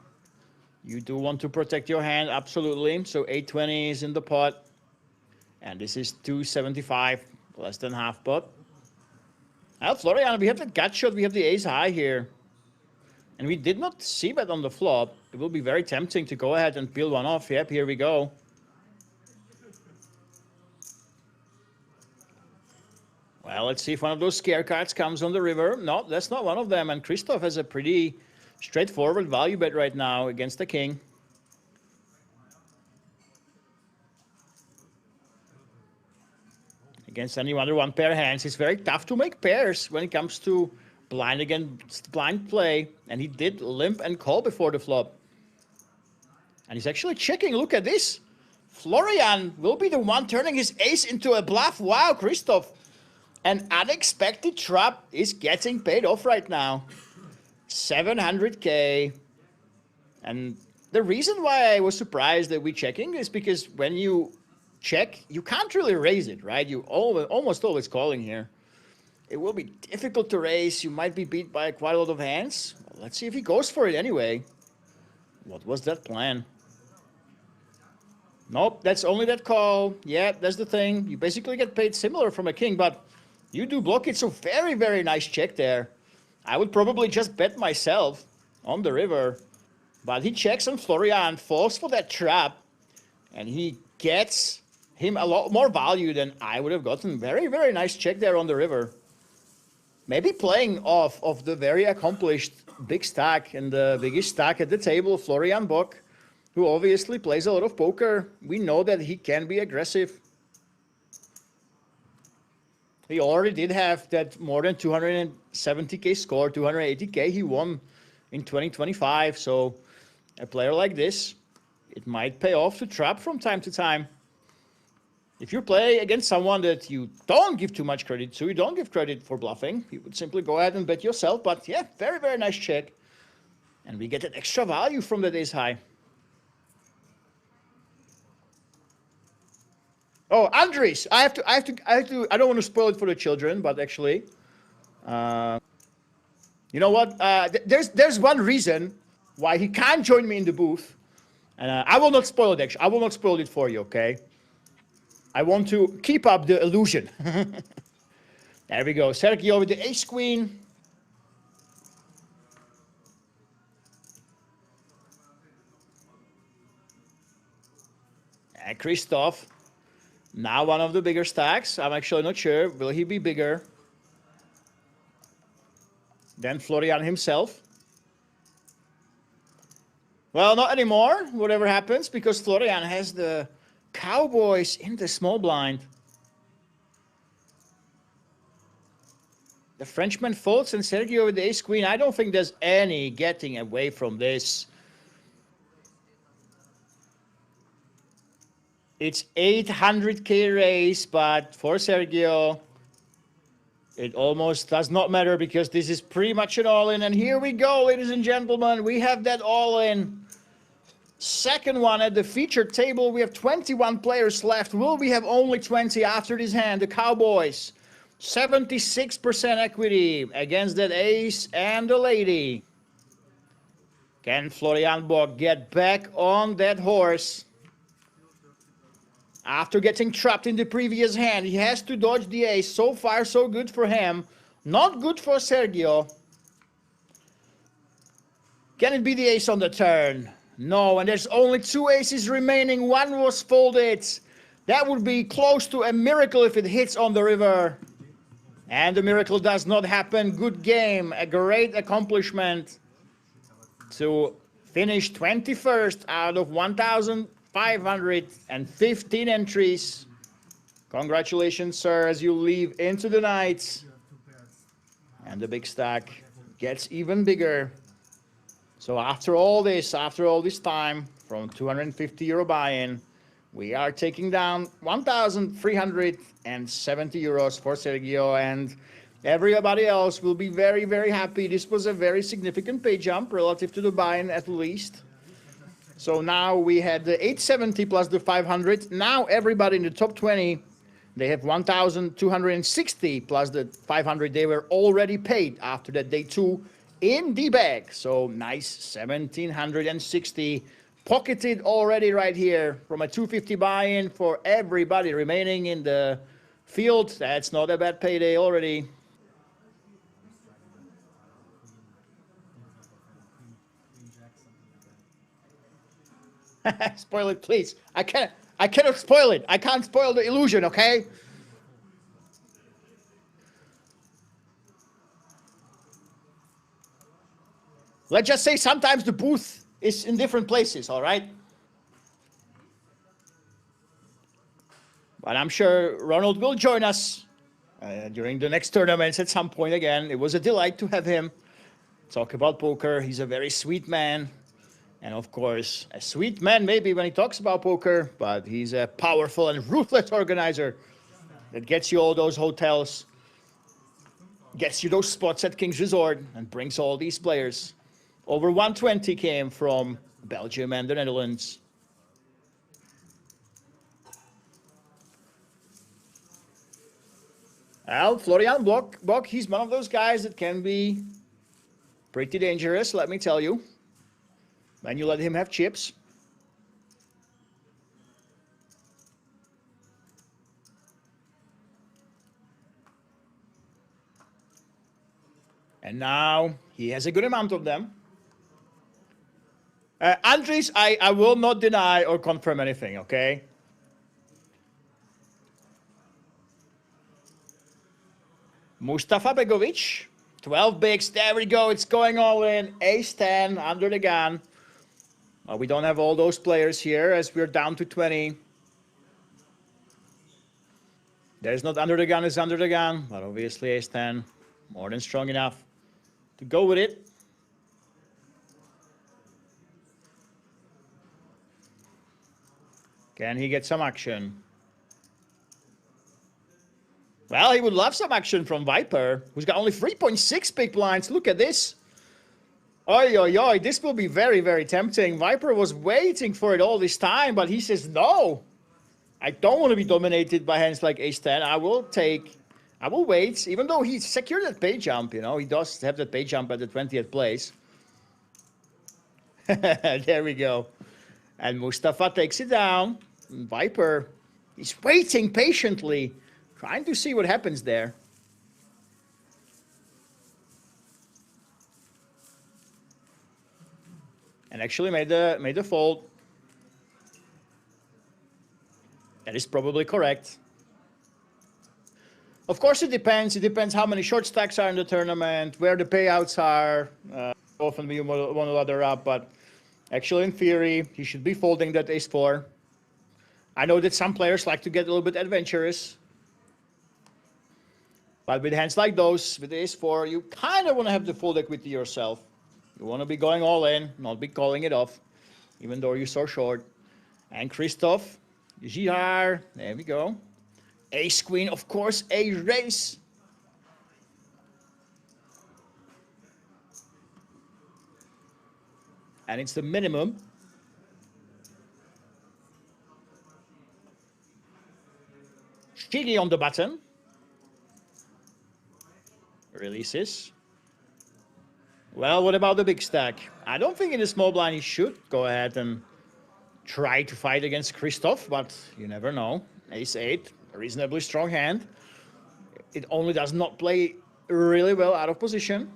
A: You do want to protect your hand, absolutely. So 820 is in the pot. And this is 275, less than half pot. Now, Florian, we have the gut shot. We have the ace high here. And we did not see bet on the flop. It will be very tempting to go ahead and peel one off. Yep, here we go. Well, let's see if one of those scare cards comes on the river. No, that's not one of them. And Christoph has a pretty straightforward value bet right now against the king. Against any other one-pair hands, it's very tough to make pairs when it comes to blind against blind play. And he did limp and call before the flop. And he's actually checking. Look at this. Florian will be the one turning his ace into a bluff. Wow, Christoph. An unexpected trap is getting paid off right now. 700K. And the reason why I was surprised that we're checking is because when you check, you can't really raise it, right? You almost always calling here. It will be difficult to raise. You might be beat by quite a lot of hands. Well, let's see if he goes for it anyway. What was that plan? Nope, that's only that call. Yeah, that's the thing. You basically get paid similar from a king, but you do block it. So very, very nice check there. I would probably just bet myself on the river. But he checks and Florian falls for that trap. And he gets him a lot more value than I would have gotten. Very, very nice check there on the river. Maybe playing off of the very accomplished big stack and the biggest stack at the table, Florian Bock, who obviously plays a lot of poker. We know that he can be aggressive. He already did have that more than 270K score, 280K he won in 2025. So a player like this, it might pay off to trap from time to time. If you play against someone that you don't give too much credit to, you don't give credit for bluffing, you would simply go ahead and bet yourself. But yeah, very, very nice check. And we get that extra value from that ace high. Oh, Andres, I don't want to spoil it for the children, but actually, you know what? There's one reason why he can't join me in the booth. And I will not spoil it, actually. I will not spoil it for you, okay? I want to keep up the illusion. There we go. Sergio with the ace queen. And Christoph. Now one of the bigger stacks. I'm actually not sure. Will he be bigger? Then Florian himself. Well, not anymore, whatever happens, because Florian has the Cowboys in the small blind. The Frenchman folds and Sergio with the ace-queen. I don't think there's any getting away from this. It's 800K raise, but for Sergio, it almost does not matter because this is pretty much an all-in. And here we go, ladies and gentlemen. We have that all-in. Second one at the featured table. We have 21 players left. Will we have only 20 after this hand? The Cowboys, 76% equity against that ace and the lady. Can Florian Bock get back on that horse? After getting trapped in the previous hand, he has to dodge the ace. So far, so good for him. Not good for Sergio. Can it be the ace on the turn? No, and there's only 2 aces remaining. One was folded. That would be close to a miracle if it hits on the river. And the miracle does not happen. Good game. A great accomplishment to finish 21st out of 1,515 entries. Congratulations, sir, as you leave into the night. And the big stack gets even bigger. So after all this time, from 250 euro buy-in, we are taking down 1,370 euros for Sergio, and everybody else will be very, very happy. This was a very significant pay jump relative to the buy-in at least. So now we had the 870 plus the 500. Now everybody in the top 20, they have 1,260 plus the 500. They were already paid after that day 2 in the bag. So nice 1,760 pocketed already right here from a 250 buy-in for everybody remaining in the field. That's not a bad payday already. Spoil it, please. I cannot spoil it. I can't spoil the illusion, okay? Let's just say sometimes the booth is in different places, all right? But I'm sure Ronald will join us during the next tournaments at some point again. It was a delight to have him talk about poker. He's a very sweet man. And of course, a sweet man maybe when he talks about poker, but he's a powerful and ruthless organizer that gets you all those hotels, gets you those spots at King's Resort, and brings all these players. Over 120 came from Belgium and the Netherlands. Well, Florian Bock, he's one of those guys that can be pretty dangerous, let me tell you, when you let him have chips. And now he has a good amount of them. Andres, I will not deny or confirm anything, okay? Mustafa Begovic, 12 bigs, there we go, it's going all in, ace-10 under the gun. Well, we don't have all those players here as we're down to 20. There's not under the gun, it's under the gun, but obviously ace-10, more than strong enough to go with it. Can he get some action? Well, he would love some action from Viper, who's got only 3.6 big blinds. Look at this. Oi, oi, oi, this will be very, very tempting. Viper was waiting for it all this time, but he says, no. I don't want to be dominated by hands like ace-10. I will wait, even though he secured that pay jump, you know. He does have that pay jump at the 20th place. There we go. And Mustafa takes it down. Viper, he's waiting patiently, trying to see what happens there. And actually made the fold. That is probably correct. Of course, it depends. It depends how many short stacks are in the tournament, where the payouts are. Often we want to ladder up, but actually, in theory, he should be folding that ace-4. I know that some players like to get a little bit adventurous. But with hands like those, with the ace-4, you kind of want to have the full equity yourself. You want to be going all in, not be calling it off, even though you're so short. And Christoph, Girard, there we go. Ace-queen, of course, a race. And it's the minimum. Shiggy on the button. Releases. Well, what about the big stack? I don't think in the small blind he should go ahead and try to fight against Christoph, but you never know. Ace-8, a reasonably strong hand. It only does not play really well out of position.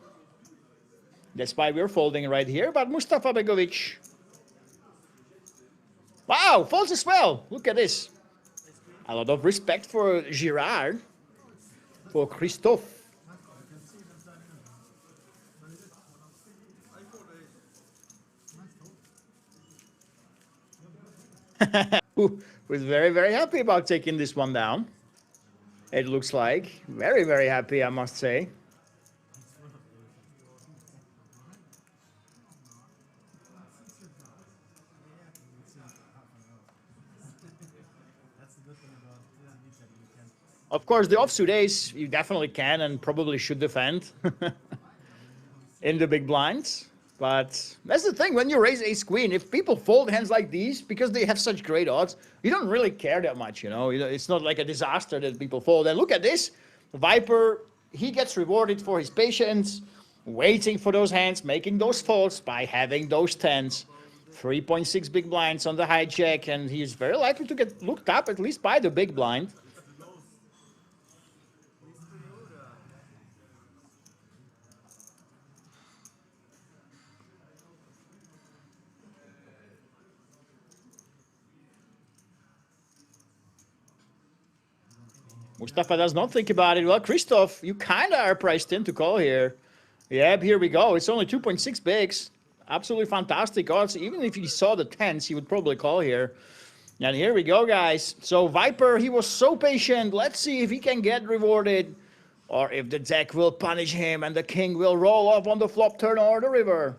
A: That's why we're folding right here, but Mustafa Begovic. Wow, folds as well. Look at this. A lot of respect for Girard, for Christoph. Who was very, very happy about taking this one down. It looks like. Very, very happy, I must say. Of course, the offsuit ace, you definitely can and probably should defend in the big blinds. But that's the thing, when you raise ace-queen, if people fold hands like these, because they have such great odds, you don't really care that much, you know? It's not like a disaster that people fold. And look at this. Viper, he gets rewarded for his patience, waiting for those hands, making those folds by having those tens. 3.6 big blinds on the hijack, and he's very likely to get looked up, at least by the big blind. Mustafa does not think about it. Well, Christoph, you kind of are priced in to call here. Yep, here we go. It's only 2.6 bigs. Absolutely fantastic odds. Even if he saw the tens, he would probably call here. And here we go, guys. So Viper, he was so patient. Let's see if he can get rewarded or if the deck will punish him and the king will roll off on the flop turn or the river.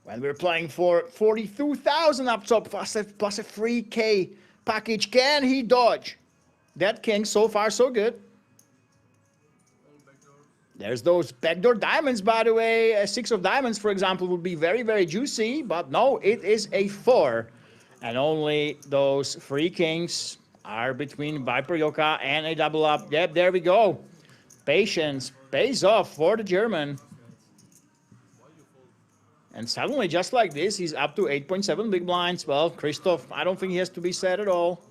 A: When we're playing for 42,000 up top plus a 3K package, can he dodge that king? So far, so good. There's those backdoor diamonds, by the way. A 6 of diamonds, for example, would be very, very juicy. But no, it is a 4. And only those 3 kings are between Viper Yoka and a double up. Yep, there we go. Patience pays off for the German. And suddenly, just like this, he's up to 8.7 big blinds. Well, Christoph, I don't think he has to be sad at all.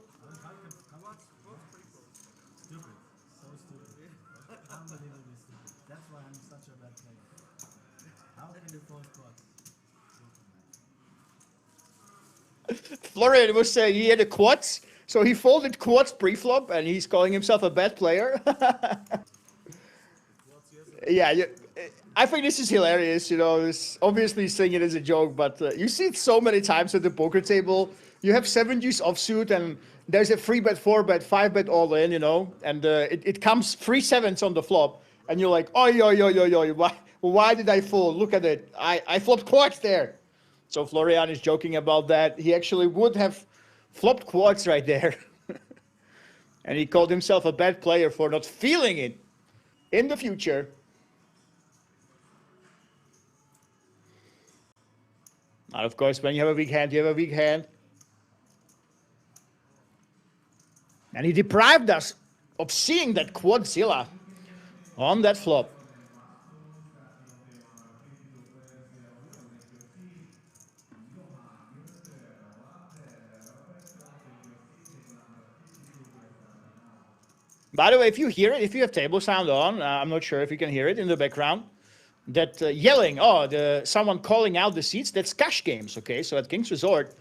A: Florian was saying he had a quads, so he folded quads pre-flop, and he's calling himself a bad player. Yeah, I think this is hilarious, you know. Obviously saying it as a joke, but you see it so many times at the poker table. You have 7 deuce offsuit, and there's a 3-bet, 4-bet, 5-bet all in, you know, and it comes 3 sevens on the flop, and you're like, oh, why did I fold? Look at it. I flopped quads there. So Florian is joking about that. He actually would have flopped quads right there. And he called himself a bad player for not feeling it in the future. And of course, when you have a weak hand, you have a weak hand. And he deprived us of seeing that quadzilla on that flop. By the way, if you hear it, if you have table sound on, I'm not sure if you can hear it in the background. That yelling, someone calling out the seats, that's cash games, okay? So at King's Resort,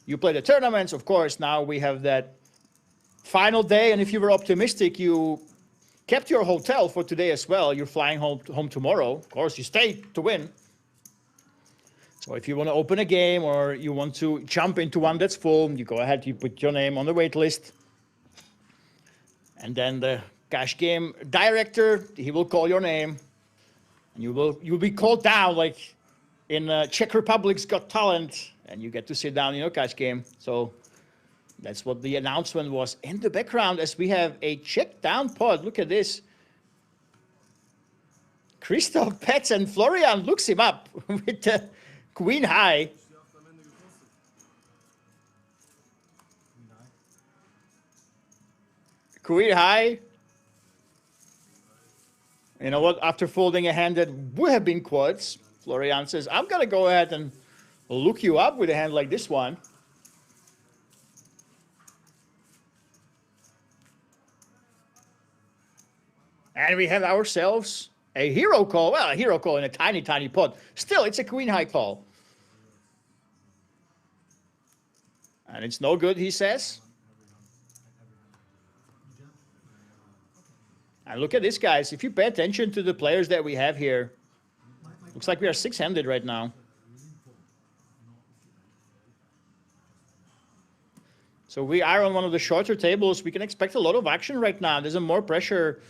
A: you play the tournaments, of course. Now we have that final day, and if you were optimistic, you kept your hotel for today as well. You're flying home tomorrow. Of course, you stay to win. So if you want to open a game or you want to jump into one that's full, you go ahead, you put your name on the wait list. And then the cash game director, he will call your name. And you'll be called down like in Czech Republic's Got Talent. And you get to sit down in your cash game. So that's what the announcement was in the background as we have a check down pod. Look at this. Christoph Petz and Florian looks him up with the Queen High. Queen High. You know what? After folding a hand that would have been quads, Florian says, I'm going to go ahead and look you up with a hand like this one. And we have ourselves a hero call. Well, a hero call in a tiny, tiny pot. Still, it's a Queen High call. And it's no good, he says. And look at this, guys. If you pay attention to the players that we have here, looks like we are six-handed right now. So we are on one of the shorter tables. We can expect a lot of action right now. There's more pressure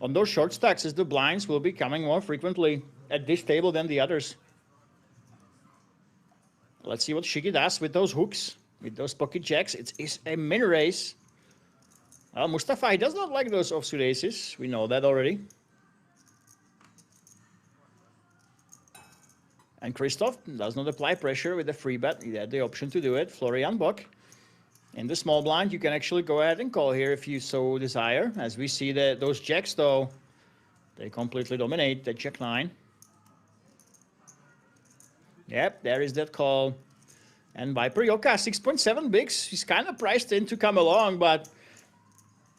A: on those short stacks as the blinds will be coming more frequently at this table than the others. Let's see what Shiki does with those hooks, with those pocket jacks. It is a mini race. Well, Mustafa, he does not like those offsuit aces. We know that already. And Christoph does not apply pressure with a free bet. He had the option to do it. Florian Bock. In the small blind, you can actually go ahead and call here if you so desire. As we see that those jacks, though, they completely dominate the jack nine. Yep, there is that call. And Viper Yoka, 6.7 bigs. He's kind of priced in to come along, but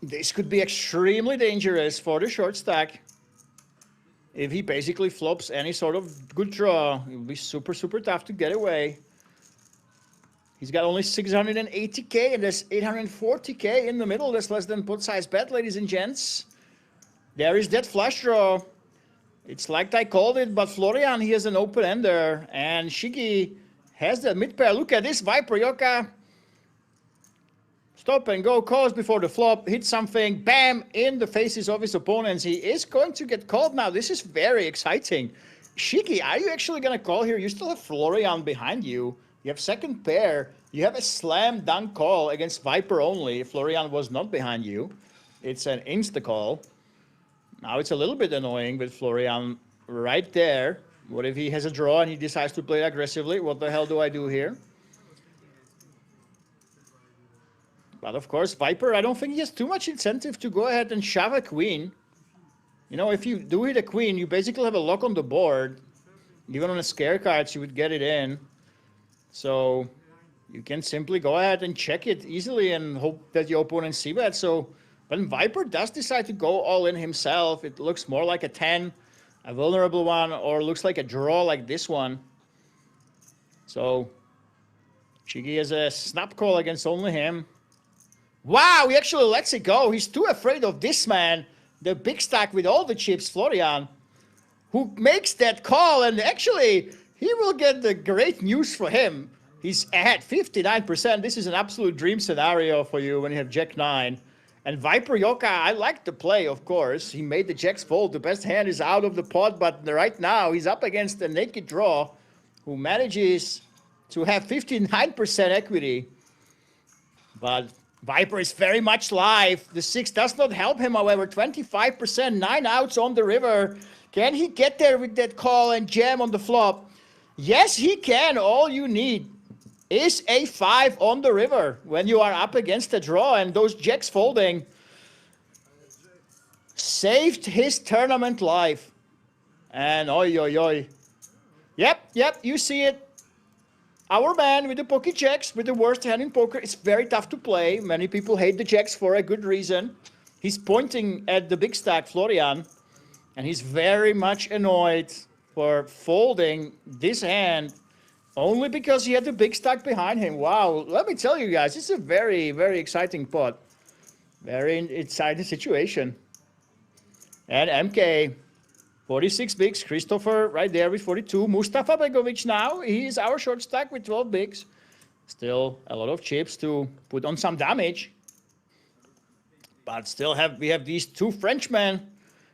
A: this could be extremely dangerous for the short stack. If he basically flops any sort of good draw, it will be super, super tough to get away. He's got only 680K, and there's 840K in the middle. That's less than pot size bet, ladies and gents. There is that flush draw. It's like I called it, but Florian, he has an open ender, and Shiki has the mid pair. Look at this Viper Yoka. Stop and go calls before the flop, hit something, bam, in the faces of his opponents. He is going to get called now. This is very exciting. Shiki, are you actually going to call here? You still have Florian behind you. You have second pair. You have a slam dunk call against Viper only. Florian was not behind you. It's an insta call. Now it's a little bit annoying with Florian right there. What if he has a draw and he decides to play aggressively? What the hell do I do here? But of course, Viper, I don't think he has too much incentive to go ahead and shove a queen. You know, if you do hit a queen, you basically have a lock on the board. Even on a scare cards, you would get it in. So you can simply go ahead and check it easily and hope that your opponent see that. So when Viper does decide to go all in himself, it looks more like a 10, a vulnerable one, or looks like a draw like this one. So Shiki has a snap call against only him. Wow, he actually lets it go. He's too afraid of this man, the big stack with all the chips, Florian, who makes that call, and actually he will get the great news for him. He's at 59%. This is an absolute dream scenario for you when you have Jack 9. And Viper Yoka, I like the play, of course. He made the Jacks fold. The best hand is out of the pot, but right now he's up against a naked draw who manages to have 59% equity. But Viper is very much live. The 6 does not help him, however. 25%, 9 outs on the river. Can he get there with that call and jam on the flop? Yes, he can. All you need is a 5 on the river when you are up against a draw, and those jacks folding saved his tournament life. And oi, oi, oi. Yep, you see it. Our man with the pocket jacks, with the worst hand in poker, it's very tough to play. Many people hate the jacks for a good reason. He's pointing at the big stack, Florian, and he's very much annoyed for folding this hand only because he had the big stack behind him. Wow, let me tell you guys, it's a very, very exciting pot. Very exciting situation. And MK, 46 bigs. Christopher right there with 42. Mustafa Begovic now. He is our short stack with 12 bigs. Still a lot of chips to put on some damage. But still we have these two Frenchmen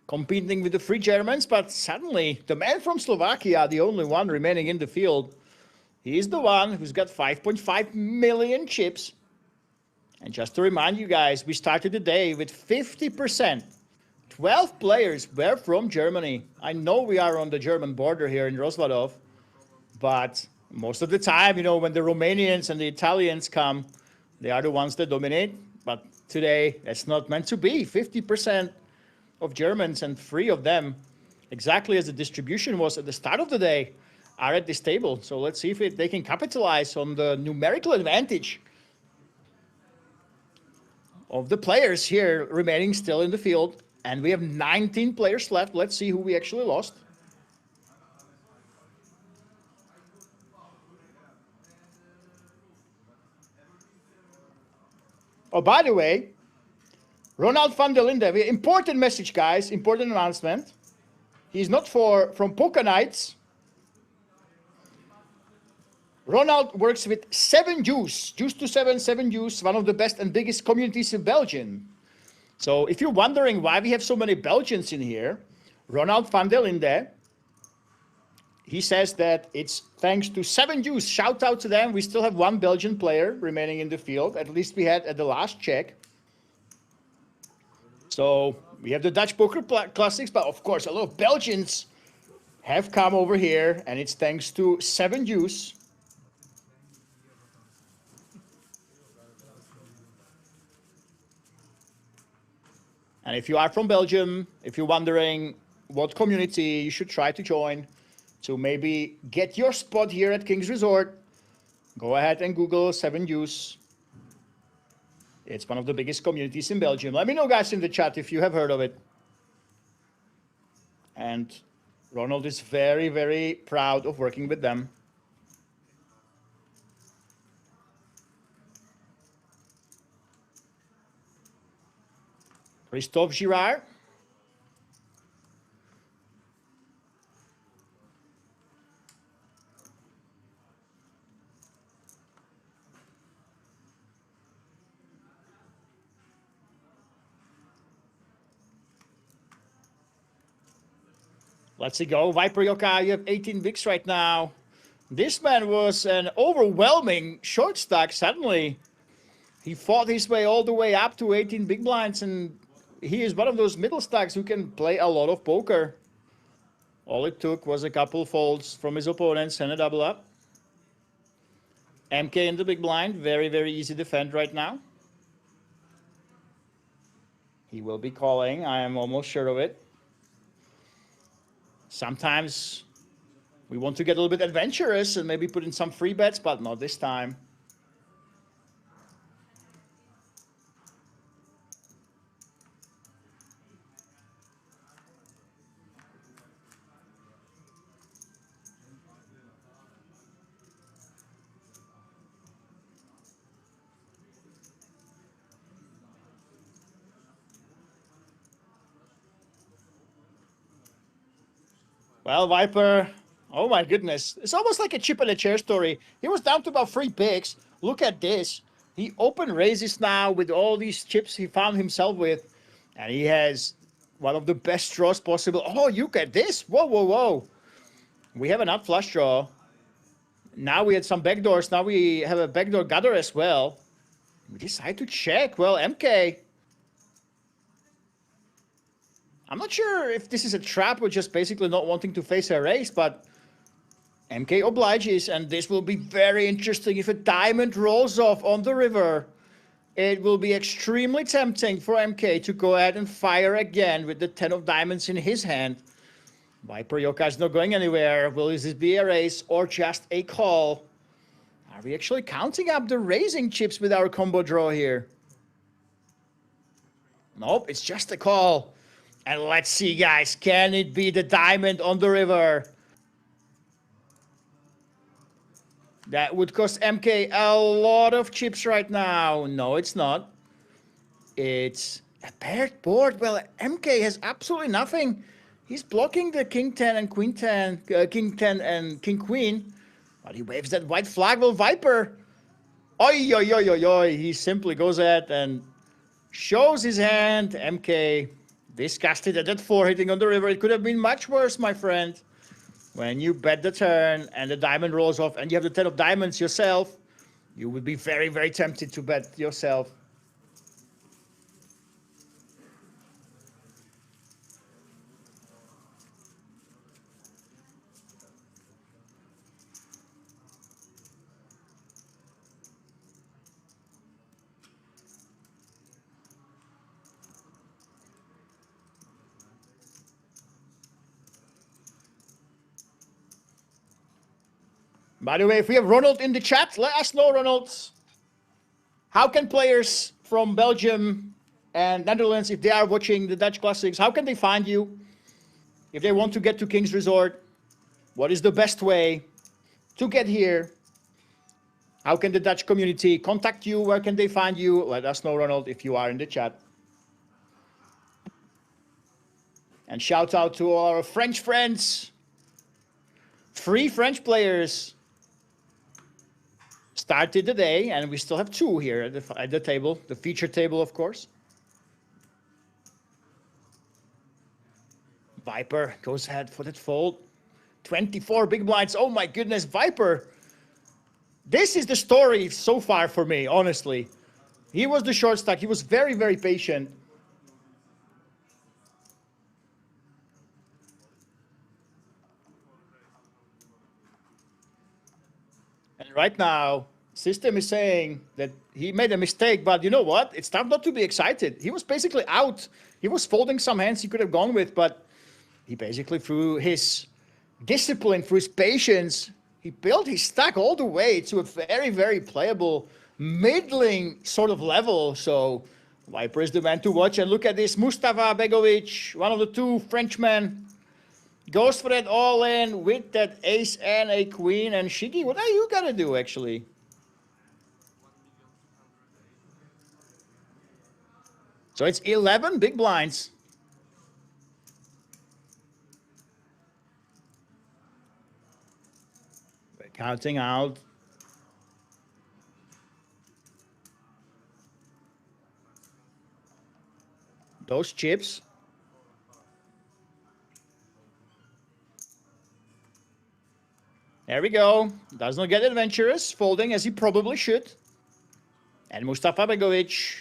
A: competing with the three Germans. But suddenly the man from Slovakia, the only one remaining in the field, he's the one who's got 5.5 million chips. And just to remind you guys, we started the day with 50%. 12 players were from Germany. I know we are on the German border here in Rosvadov, but most of the time, you know, when the Romanians and the Italians come, they are the ones that dominate. But today, that's not meant to be. 50% of Germans and 3 of them, exactly as the distribution was at the start of the day, are at this table. So let's see if they can capitalize on the numerical advantage of the players here remaining still in the field. And we have 19 players left. Let's see who we actually lost. Oh, by the way, Ronald van der Linde, important message, guys, important announcement. He's not from Poker Nights. Ronald works with 7 Juice, Juice to 7, 7 Juice, one of the best and biggest communities in Belgium. So if you're wondering why we have so many Belgians in here, Ronald van der Linde, he says that it's thanks to 7 Juice. Shout out to them. We still have 1 Belgian player remaining in the field. At least we had at the last check. So we have the Dutch Poker Classics, but of course a lot of Belgians have come over here, and it's thanks to 7 Juice. And if you are from Belgium, if you're wondering what community you should try to join to maybe get your spot here at King's Resort, go ahead and Google 7 Juice. It's one of the biggest communities in Belgium. Let me know, guys, in the chat if you have heard of it. And Ronald is very, very proud of working with them. Christophe Girard. Let's go. Viper Yoka, you have 18 bigs right now. This man was an overwhelming short stack. Suddenly, he fought his way all the way up to 18 big blinds, and he is one of those middle stacks who can play a lot of poker. All it took was a couple folds from his opponents and a double up. MK in the big blind. Very, very easy defend right now. He will be calling. I am almost sure of it. Sometimes we want to get a little bit adventurous and maybe put in some free bets, but not this time. Well, Viper, oh my goodness. It's almost like a chip and a chair story. He was down to about 3 picks. Look at this. He open raises now with all these chips he found himself with. And he has one of the best draws possible. Oh, look at this. Whoa, whoa, whoa. We have an out flush draw. Now we had some backdoors. Now we have a backdoor gutter as well. We decide to check. Well, MK. I'm not sure if this is a trap or just basically not wanting to face a raise, but MK obliges, and this will be very interesting. If a diamond rolls off on the river, it will be extremely tempting for MK to go ahead and fire again with the 10 of diamonds in his hand. Viper Yoka is not going anywhere. Will this be a raise or just a call? Are we actually counting up the raising chips with our combo draw here? Nope, it's just a call. And let's see, guys, can it be the diamond on the river? That would cost MK a lot of chips right now. No, it's not. It's a paired board. Well, MK has absolutely nothing. He's blocking the king 10 and queen 10, king 10 and king queen. But he waves that white flag. Well, Viper. Oi, oi, oi, oi, oi. He simply goes ahead and shows his hand. MK disgusted at that 4 hitting on the river. It could have been much worse, my friend. When you bet the turn and the diamond rolls off and you have the 10 of diamonds yourself, you would be very, very tempted to bet yourself. By the way, if we have Ronald in the chat, let us know, Ronald. How can players from Belgium and Netherlands, if they are watching the Dutch Classics, how can they find you? If they want to get to King's Resort, what is the best way to get here? How can the Dutch community contact you? Where can they find you? Let us know, Ronald, if you are in the chat. And shout out to our French friends. 3 French players started the day, and we still have 2 here at the table, the feature table, of course. Viper goes ahead for that fold. 24 big blinds. Oh my goodness, Viper. This is the story so far for me, honestly. He was the short stack. He was very, very patient. And right now, system is saying that he made a mistake, but you know what? It's time not to be excited. He was basically out. He was folding some hands he could have gone with, but he basically, through his discipline, through his patience, he built his stack all the way to a very, very playable, middling sort of level. So Viper is the man to watch. And look at this, Mustafa Begovic, one of the 2 Frenchmen, goes for that all in with that ace and a queen. And Shiggy, what are you gonna do actually? So it's 11 big blinds. We're counting out. Those chips. There we go. Does not get adventurous, folding as he probably should. And Mustafa Begovic,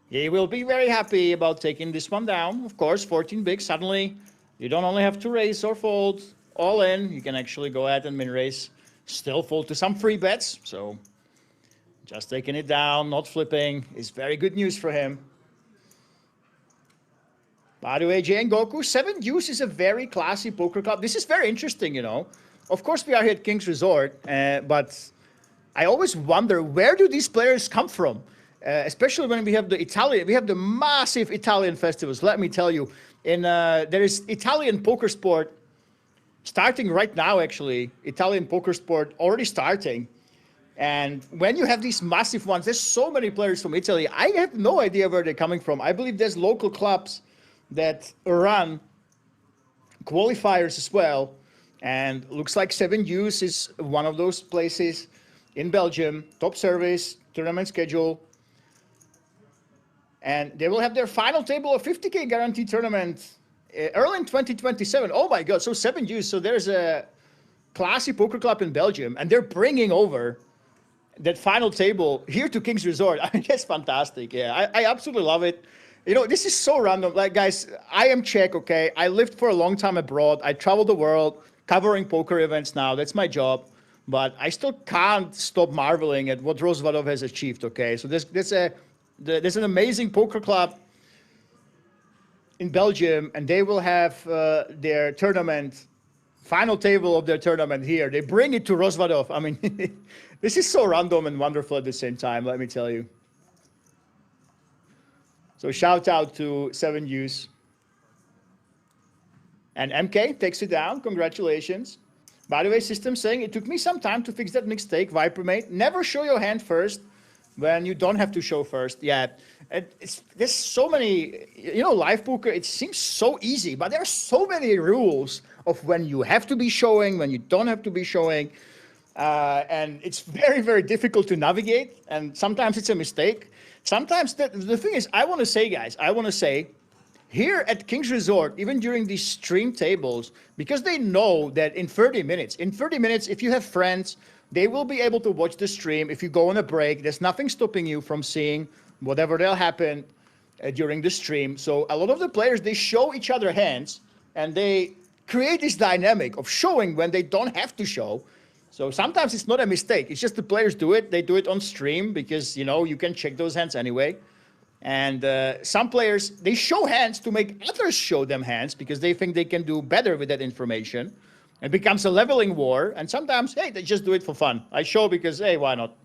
A: he will be very happy about taking this one down. Of course, 14 big. Suddenly, you don't only have to raise or fold all in. You can actually go ahead and min raise. Still fold to some free bets. So just taking it down, not flipping, is very good news for him. By the way, Jay Goku, 7 Deuce is a very classy poker club. This is very interesting, you know. Of course, we are here at King's Resort, but I always wonder, where do these players come from? Especially when we have the massive Italian festivals. Let me tell you, there is Italian poker sport starting right now, actually. Italian poker sport already starting. And when you have these massive ones, there's so many players from Italy. I have no idea where they're coming from. I believe there's local clubs that run qualifiers as well. And looks like 7 Deuce is one of those places in Belgium. Top service, tournament schedule. And they will have their final table of 50K guaranteed tournament early in 2027. Oh my God, so 7 Deuce. So there's a classy poker club in Belgium, and they're bringing over that final table here to King's Resort. I mean, that's fantastic. Yeah, I absolutely love it. You know, this is so random. Like, guys, I am Czech, okay? I lived for a long time abroad. I traveled the world covering poker events now. That's my job. But I still can't stop marveling at what Rozvadov has achieved, okay? So there's an amazing poker club in Belgium, and they will have their tournament, final table of their tournament here. They bring it to Rozvadov. I mean, this is so random and wonderful at the same time, let me tell you. So shout out to 7 Deuce. And MK takes it down. Congratulations. By the way, system saying it took me some time to fix that mistake Viper made. Never show your hand first. when you don't have to show first. Yeah, there's so many, live poker, it seems so easy, but there are so many rules of when you have to be showing, when you don't have to be showing. And it's very, very difficult to navigate. And sometimes it's a mistake. Sometimes the thing is, I want to say, guys, here at King's Resort, even during these stream tables, because they know that in 30 minutes, if you have friends, they will be able to watch the stream. If you go on a break, there's nothing stopping you from seeing whatever will happen during the stream. So a lot of the players, they show each other hands, and they create this dynamic of showing when they don't have to show. So sometimes it's not a mistake. It's just the players do it. They do it on stream because, you can check those hands anyway. And some players, they show hands to make others show them hands because they think they can do better with that information. It becomes a leveling war. And sometimes, hey, they just do it for fun. I show because, hey, why not?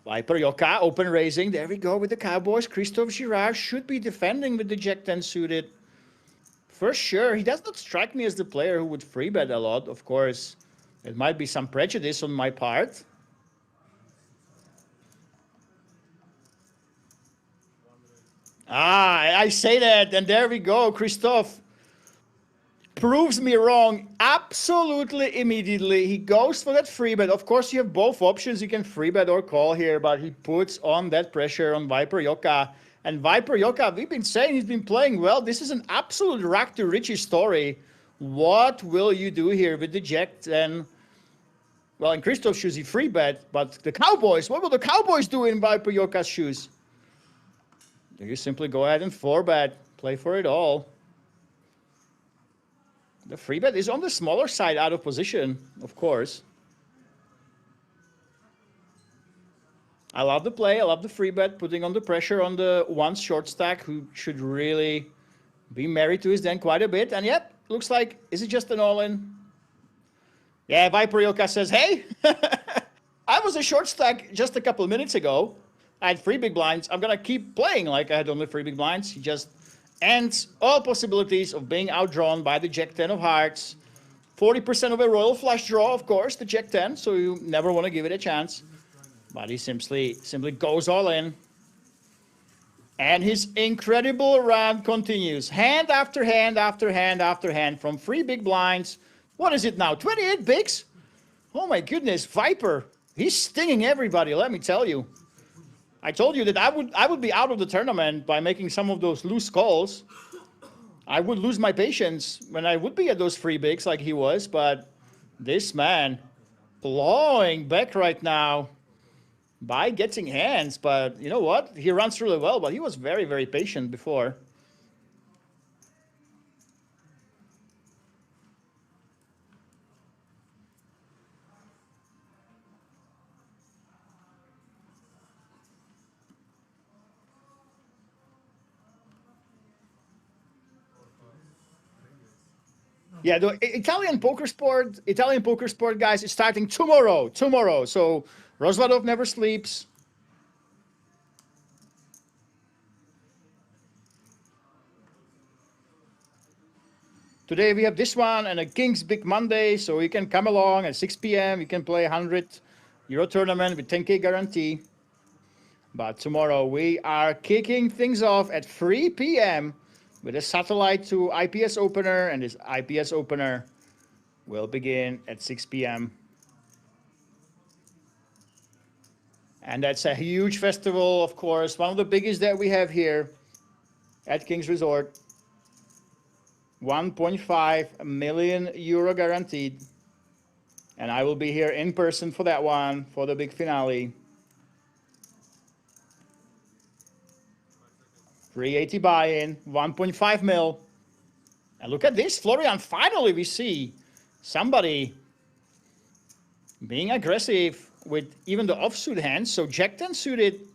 A: Viper Yoka, open raising. There we go with the Cowboys. Christophe Girard should be defending with the Jack 10 suited. For sure. He does not strike me as the player who would free bet a lot. Of course, it might be some prejudice on my part. I say that, and there we go. Christophe proves me wrong absolutely immediately. He goes for that free bet. Of course, you have both options. You can free bet or call here, but he puts on that pressure on Viper Yoka. And Viper Yoka, we've been saying he's been playing well. This is an absolute rack to riches story. What will you do here with the Jack 10? Well, in Christoph's shoes, he free bet, but the Cowboys, what will the Cowboys do in Viper Yoka's shoes? You simply go ahead and 4-bet, play for it all. The free bet is on the smaller side, out of position, of course. I love the play, I love the free bet, putting on the pressure on the one short stack who should really be married to his den quite a bit. And yep, looks like, is it just an all-in? Yeah, Viper Yoka says, hey, I was a short stack just a couple of minutes ago. I had 3 big blinds. I'm going to keep playing like I had only 3 big blinds. He just ends all possibilities of being outdrawn by the Jack 10 of hearts. 40% of a royal flush draw, of course, the Jack 10, so you never want to give it a chance. But he simply goes all in. And his incredible run continues. Hand after hand after hand after hand from 3 big blinds. What is it now? 28 bigs? Oh my goodness, Viper. He's stinging everybody, let me tell you. I told you that I would be out of the tournament by making some of those loose calls. I would lose my patience when I would be at those 3 bigs like he was, but this man clawing back right now by getting hands. But you know what? He runs really well, but he was very, very patient before. Yeah, the Italian poker sport, guys, is starting tomorrow. So Rosladov never sleeps. Today we have this one and a King's Big Monday, so you can come along at 6 p.m. You can play a €100 tournament with 10K guarantee. But tomorrow we are kicking things off at 3 p.m. with a satellite to IPS opener, and this IPS opener will begin at 6 p.m. And that's a huge festival, of course, one of the biggest that we have here at King's Resort. 1.5 million euro guaranteed. And I will be here in person for that one, for the big finale. 380 buy-in, 1.5 mil. And look at this, Florian, finally we see somebody being aggressive with even the offsuit hands. So Jack 10 suited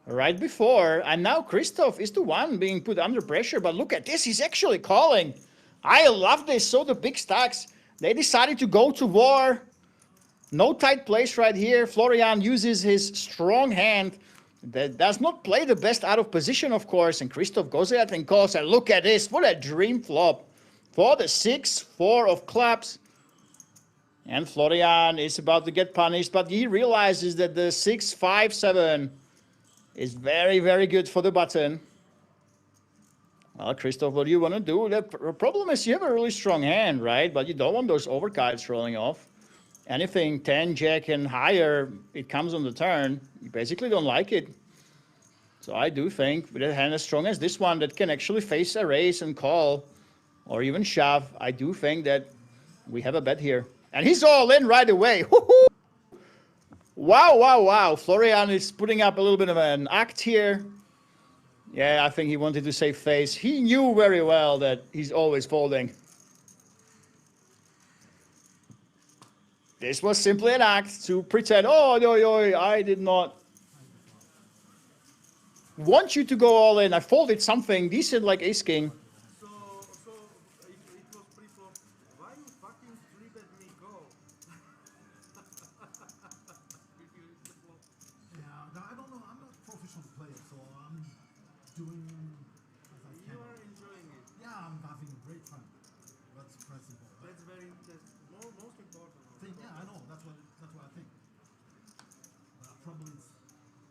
A: right before, and now Christophe is the one being put under pressure. But look at this, he's actually calling. I love this. So the big stacks, they decided to go to war. No tight place right here. Florian uses his strong hand that does not play the best out of position, of course, and Christophe goes ahead and calls, and look at this, what a dream flop for the 6-4 of clubs. And Florian is about to get punished, but he realizes that the 6-5-7 is very, very good for the button. Well, Christoph, what do you want to do? The problem is you have a really strong hand, right? But you don't want those overcards rolling off. Anything 10, jack, and higher, it comes on the turn. You basically don't like it. So I do think with a hand as strong as this one that can actually face a raise and call or even shove, I do think that we have a bet here. And he's all in right away. Woo-hoo! Wow, wow, wow. Florian is putting up a little bit of an act here. Yeah, I think he wanted to save face. He knew very well that he's always folding. This was simply an act to pretend, oh, no, I did not want you to go all in. I folded something decent like ace-king.
B: So it was pre-flop. Why you fucking three-bet me go?
C: Yeah, I don't know. I'm not a professional player, so I'm doing as I can.
B: You are enjoying it.
C: Yeah, I'm having a great fun. That's principle.
B: That's most important.
C: Yeah, I know. That's what I think. But I probably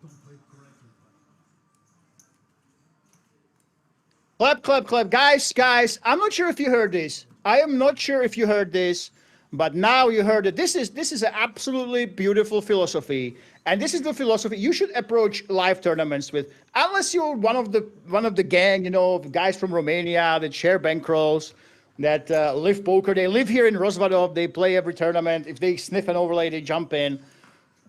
C: don't play it correctly.
A: Clap, clap, clap. Guys, I'm not sure if you heard this. I am not sure if you heard this, but now you heard it. This is an absolutely beautiful philosophy. And this is the philosophy you should approach live tournaments with. Unless you're one of the gang, you know, guys from Romania that share bankrolls, that live poker. They live here in Rozvadov. They play every tournament. If they sniff an overlay, they jump in.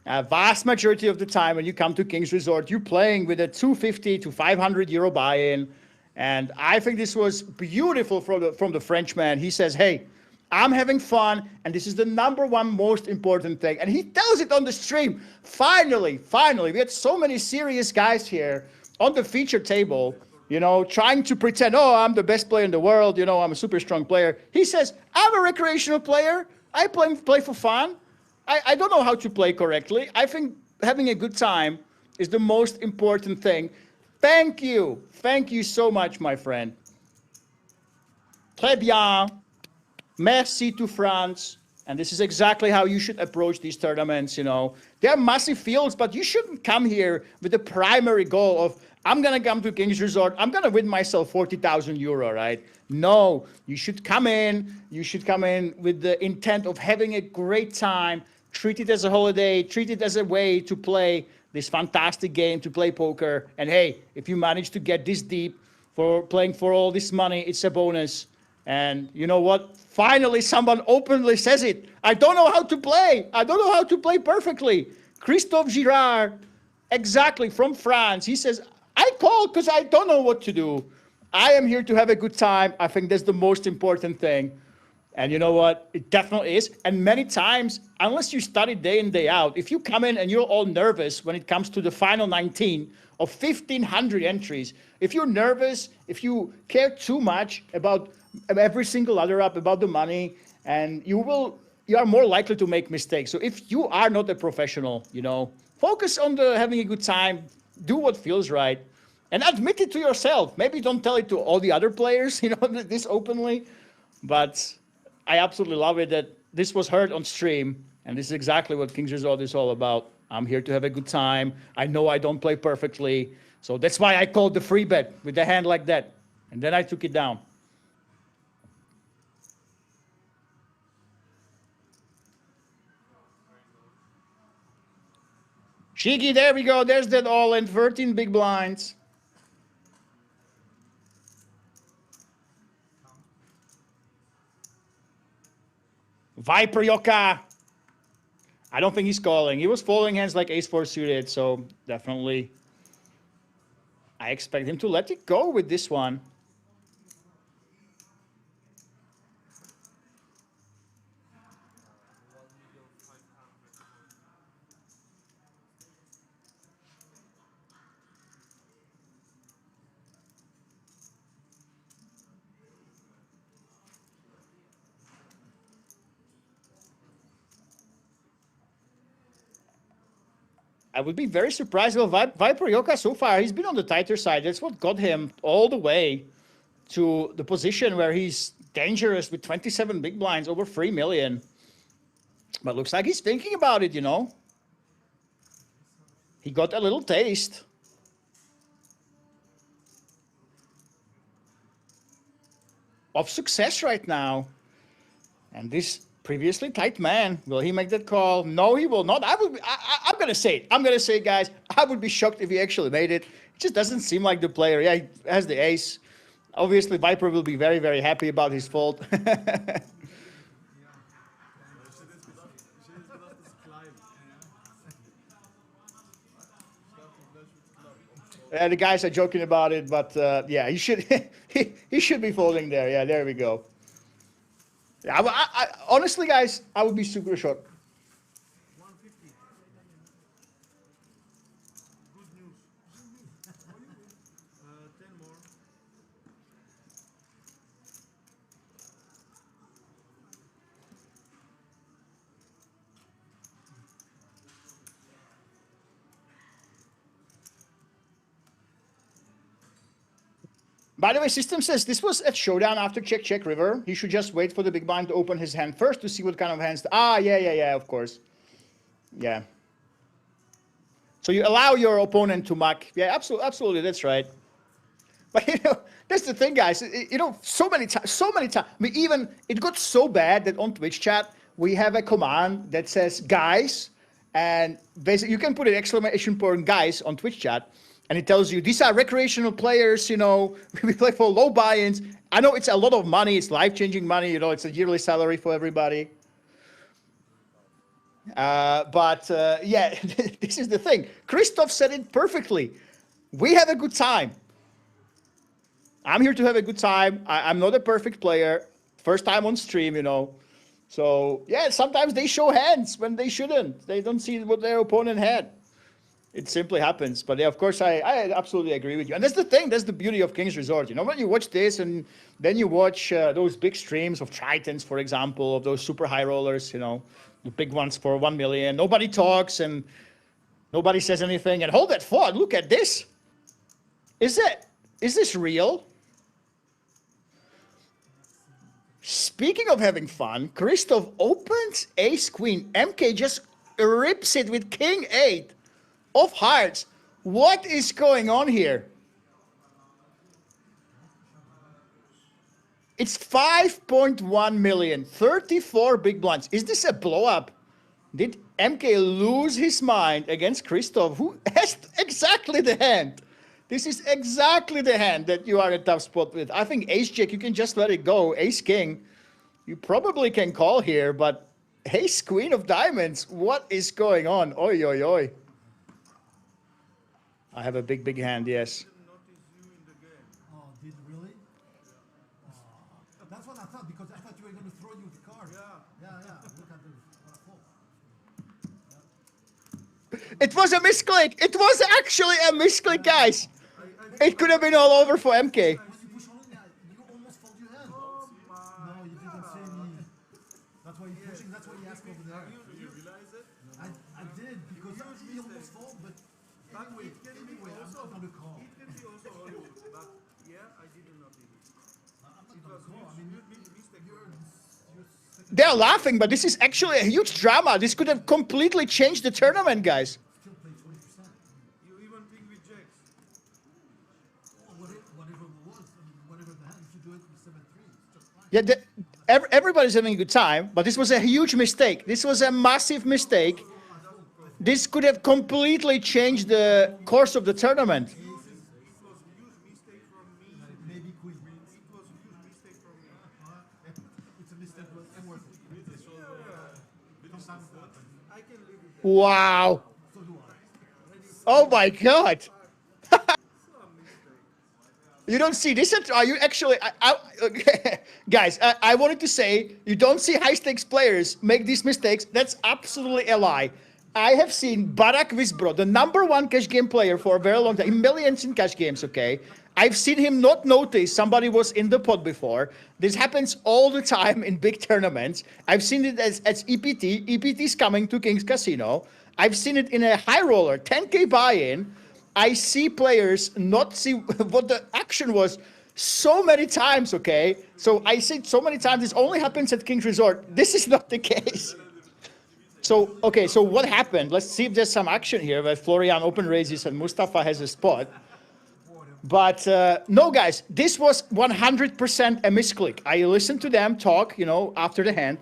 A: Vast majority of the time when you come to King's Resort, you're playing with a 250 to 500 euro buy-in. And I think this was beautiful from the Frenchman. He says, hey, I'm having fun, and this is the number one most important thing. And he tells it on the stream. Finally, we had so many serious guys here on the feature table, you know, trying to pretend, oh, I'm the best player in the world, you know, I'm a super strong player. He says, I'm a recreational player. I play for fun. I don't know how to play correctly. I think having a good time is the most important thing. Thank you. Thank you so much, my friend. Très bien. Merci to France. And this is exactly how you should approach these tournaments, you know. They're massive fields, but you shouldn't come here with the primary goal of, I'm going to come to King's Resort, I'm going to win myself 40,000 euro, right? No, you should come in with the intent of having a great time, treat it as a holiday, treat it as a way to play this fantastic game, to play poker. And hey, if you manage to get this deep for playing for all this money, it's a bonus. And you know what? Finally, someone openly says it. I don't know how to play. I don't know how to play perfectly. Christophe Girard, exactly, from France. He says, I called because I don't know what to do. I am here to have a good time. I think that's the most important thing. And you know what? It definitely is. And many times, unless you study day in, day out, if you come in and you're all nervous when it comes to the final 19 of 1,500 entries, if you're nervous, if you care too much about every single ladder up, about the money, and you are more likely to make mistakes. So if you are not a professional, you know, focus on having a good time, do what feels right, and admit it to yourself. Maybe don't tell it to all the other players, you know, this openly, but I absolutely love it that this was heard on stream, and this is exactly what King's Resort is all about. I'm here to have a good time. I know I don't play perfectly, so that's why I called the free bet with a hand like that, and then I took it down. Shiki, there we go. There's that all in 13 big blinds. Viper Yoka. I don't think he's calling. He was folding hands like ace-4 suited, so definitely I expect him to let it go with this one. I would be very surprised about Viper Yoka so far. He's been on the tighter side. That's what got him all the way to the position where he's dangerous with 27 big blinds, over 3 million. But looks like he's thinking about it, you know. He got a little taste. Of success right now. And this previously tight man, will he make that call? No, he will not. I'm going to say it. I'm going to say, guys, I would be shocked if he actually made it. It just doesn't seem like the player. Yeah, he has the ace. Obviously, Viper will be very, very happy about his fold. The guys are joking about it, but yeah, he should he should be folding there. Yeah, there we go. Yeah, honestly, guys, I would be super shocked.
B: 150. Good news. 10 more.
A: By the way, system says this was at showdown after check, check, river. He should just wait for the big blind to open his hand first to see what kind of hands. Ah, yeah, of course. Yeah. So you allow your opponent to muck. Yeah, absolutely, that's right. But you know, that's the thing, guys. You know, so many times. I mean, even it got so bad that on Twitch chat we have a command that says "guys," and basically you can put an exclamation point "guys" on Twitch chat, and it tells you these are recreational players. You know, we play for low buy-ins. I know it's a lot of money. It's life-changing money. You know, it's a yearly salary for everybody. But yeah, this is the thing. Christoph said it perfectly. We have a good time. I'm here to have a good time. I'm not a perfect player. First time on stream, you know. So yeah, sometimes they show hands when they shouldn't. They don't see what their opponent had. It simply happens. But yeah, of course, I absolutely agree with you. And that's the thing. That's the beauty of King's Resort. You know, when you watch this and then you watch those big streams of Tritons, for example, of those super high rollers, you know, the big ones for 1 million. Nobody talks and nobody says anything. And hold that thought. Look at this. Is this real? Speaking of having fun, Christoph opens ace queen. MK just rips it with king 8 of hearts. What is going on here? It's 5.1 million, 34 big blinds. Is this a blow up? Did MK lose his mind against Christoph, who has exactly the hand? This is exactly the hand that you are in a tough spot with. I think ace-jack, you can just let it go. Ace-king, you probably can call here, but ace-queen of diamonds, what is going on? Oi, oi, oi. I have a big, big hand, yes.
C: Oh, did really? That's what I thought, because I thought you were going to throw you the card. Yeah. Look at this. What a fool.
A: It was a misclick. It was actually a misclick, guys. It could have been all over for MK.
C: When you push on it, you almost fold your hand. No, you didn't say me. That's why you're pushing. That's why you asked over there.
B: You realize it?
C: I did, because you almost fold, but anyway, I'm not going to call.
B: It can be also Hollywood, but yeah, I didn't notice it.
C: I'm not going to call. I mean, you're second.
A: They're laughing, but this is actually a huge drama. This could have completely changed the tournament, guys.
C: Still play 20%.
B: You even think with jacks.
C: Whatever it was, I mean, whatever the hand, if you do it with 7-3, it's just fine.
A: Yeah, everybody's having a good time, but this was a huge mistake. This was a massive mistake. This could have completely changed the course of the tournament.
B: It was a huge mistake from me.
C: Maybe queen.
B: It was a huge mistake from me.
C: It's a mistake, but it's worth it. Sometimes it happens.
B: I can live with that.
A: Wow.
C: So do I.
A: Oh my God. You don't see this? Are you actually? Guys, I wanted to say you don't see high stakes players make these mistakes. That's absolutely a lie. I have seen Barak Visbro, the #1 cash game player for a very long time, millions in cash games, okay? I've seen him not notice somebody was in the pot before. This happens all the time in big tournaments. I've seen it as EPT. EPT is coming to King's Casino. I've seen it in a high roller, 10K buy-in. I see players not see what the action was so many times, okay? So I see it so many times. This only happens at King's Resort. This is not the case. So, okay, so what happened? Let's see if there's some action here where Florian open raises and Mustafa has a spot. But no, guys, this was 100% a misclick. I listened to them talk, you know, after the hand.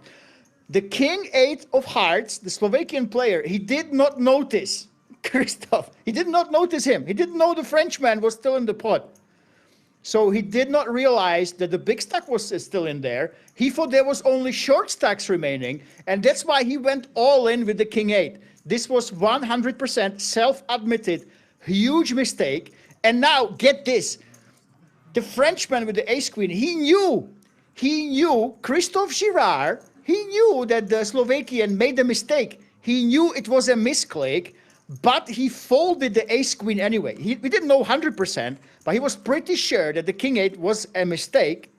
A: The king 8 of hearts, the Slovakian player, he did not notice Christoph. He did not notice him. He didn't know the Frenchman was still in the pot. So he did not realize that the big stack was still in there. He thought there was only short stacks remaining, and that's why he went all in with the king 8. This was 100% self-admitted huge mistake. And now get this, the Frenchman with the ace queen, he knew Christophe Girard, he knew that the Slovakian made a mistake. He knew it was a misclick, but he folded the ace queen anyway. We didn't know 100%, but he was pretty sure that the king 8 was a mistake,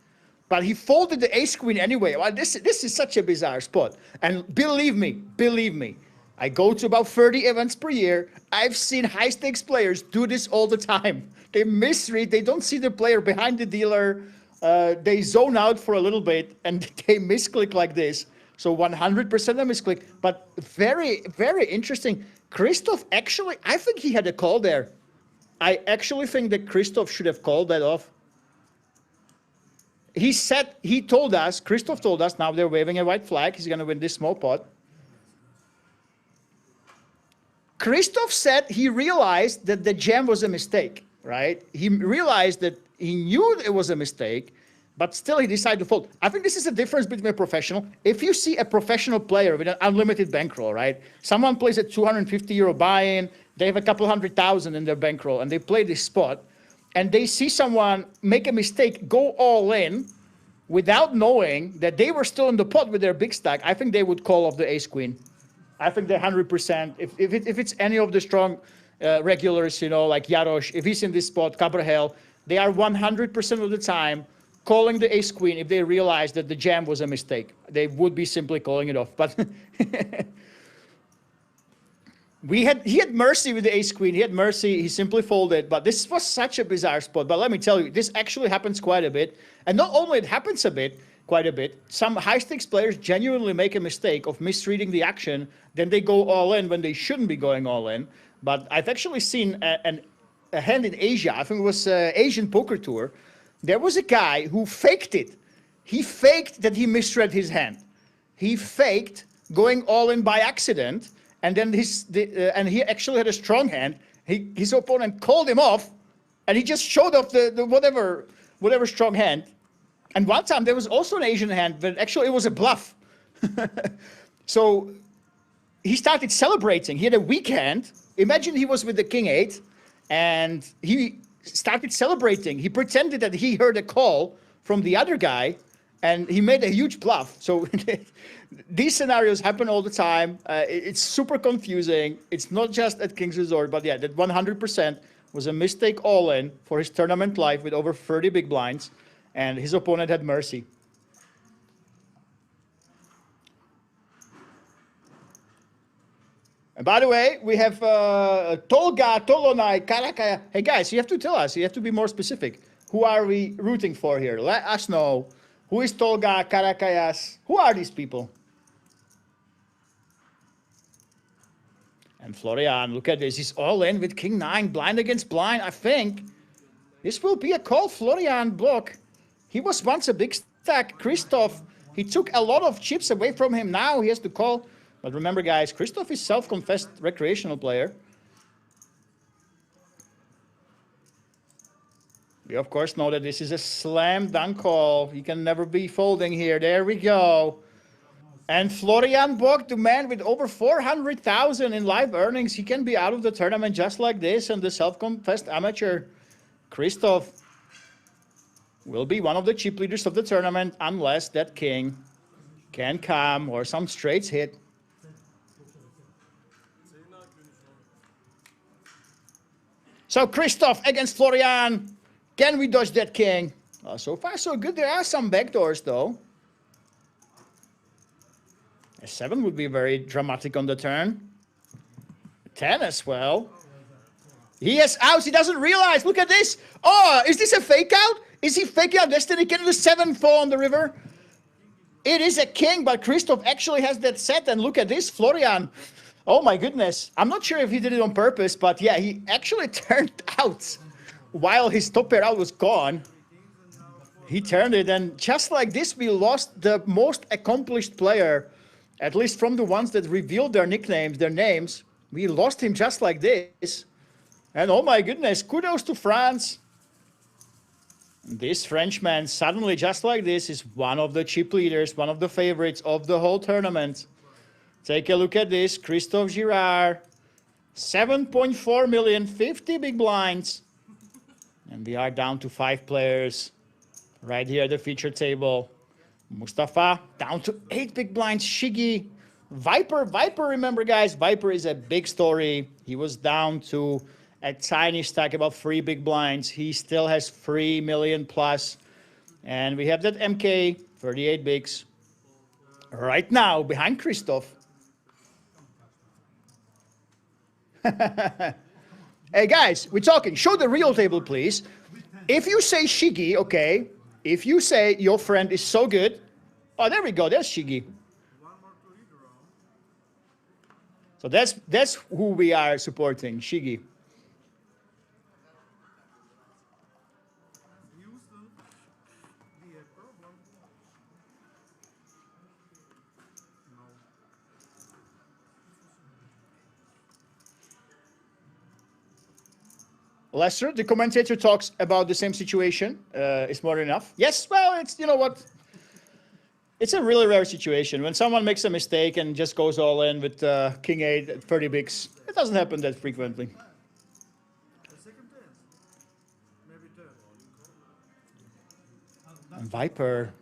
A: but he folded the ace queen anyway. Well, this is such a bizarre spot. And believe me, I go to about 30 events per year. I've seen high stakes players do this all the time. They misread, they don't see the player behind the dealer. They zone out for a little bit and they misclick like this. So 100% a misclick, but very, very interesting. Christoph actually, I think he had a call there. I actually think that Christoph should have called that off. Christoph told us, now they're waving a white flag. He's going to win this small pot. Christoph said he realized that the jam was a mistake, right? He realized that he knew it was a mistake, but still he decided to fold. I think this is the difference between a professional. If you see a professional player with an unlimited bankroll, right? Someone plays a 250 euro buy-in, they have a couple 100,000 in their bankroll, and they play this spot, and they see someone make a mistake, go all in, without knowing that they were still in the pot with their big stack, I think they would call off the ace queen. I think they're 100%. If it's any of the strong regulars, you know, like Jarosz, if he's in this spot, Cabrahel, they are 100% of the time calling the ace queen if they realize that the jam was a mistake. They would be simply calling it off. But he had mercy with the ace queen. He had mercy. He simply folded. But this was such a bizarre spot. But let me tell you, this actually happens quite a bit. And not only it happens quite a bit, some high stakes players genuinely make a mistake of misreading the action. Then they go all in when they shouldn't be going all in. But I've actually seen a hand in Asia. I think it was Asian Poker Tour. There was a guy who faked it. He faked that he misread his hand. He faked going all in by accident. And then and he actually had a strong hand. His opponent called him off, and he just showed off the whatever strong hand. And one time there was also an Asian hand, but actually it was a bluff. So he started celebrating. He had a weak hand. Imagine he was with the king 8, and he started celebrating. He pretended that he heard a call from the other guy, and he made a huge bluff. So these scenarios happen all the time. It's super confusing. It's not just at King's Resort, but yeah, that 100% was a mistake all in for his tournament life with over 30 big blinds, and his opponent had mercy. And by the way, we have Tolga, Tolonai, Karakaya. Hey guys, you have to tell us. You have to be more specific. Who are we rooting for here? Let us know. Who is Tolga, Karakayas? Who are these people? And Florian, look at this. He's all in with King 9, blind against blind. I think this will be a call. Florian block. He was once a big stack. Christoph, he took a lot of chips away from him. Now he has to call. But remember, guys, Christoph is self-confessed recreational player. We, of course, know that this is a slam dunk call. You can never be folding here. There we go. And Florian Bock, the man with over 400,000 in live earnings, he can be out of the tournament just like this. And the self-confessed amateur, Christoph, will be one of the chip leaders of the tournament unless that king can come or some straights hit. So Christoph against Florian. Can we dodge that king? So far, so good. There are some backdoors, though. A 7 would be very dramatic on the turn. 10 as well. He has outs. He doesn't realize. Look at this. Oh, is this a fake out? Is he faking out destiny? Can the 7 fall on the river? It is a king, but Christoph actually has that set. And look at this, Florian. Oh my goodness. I'm not sure if he did it on purpose, but yeah, he actually turned out while his top pair out was gone. He turned it, and just like this, we lost the most accomplished player, at least from the ones that revealed their nicknames, their names. We lost him just like this. And oh my goodness, kudos to France. This Frenchman, suddenly, just like this, is one of the chip leaders, one of the favorites of the whole tournament. Take a look at this. Christophe Girard, 7.4 million, 50 big blinds. And we are down to 5 players right here at the feature table. Mustafa down to 8 big blinds. Shiggy, Viper, remember guys, Viper is a big story. He was down to a tiny stack, about 3 big blinds. He still has 3 million plus. And we have that MK, 38 bigs. Right now, behind Christoph. Hey guys, we're talking. Show the real table, please. If you say Shiggy, okay, if you say your friend is so good, oh, there we go, there's Shiggy. So that's who we are supporting, Shiggy.
B: Houston, the problem. No.
A: Lester, the commentator talks about the same situation. It's more than enough. Yes, well, it's, you know what? It's a really rare situation. When someone makes a mistake and just goes all in with King 8 at 30 bigs, it doesn't happen that frequently.
B: The second chance. Maybe third.
A: And Viper.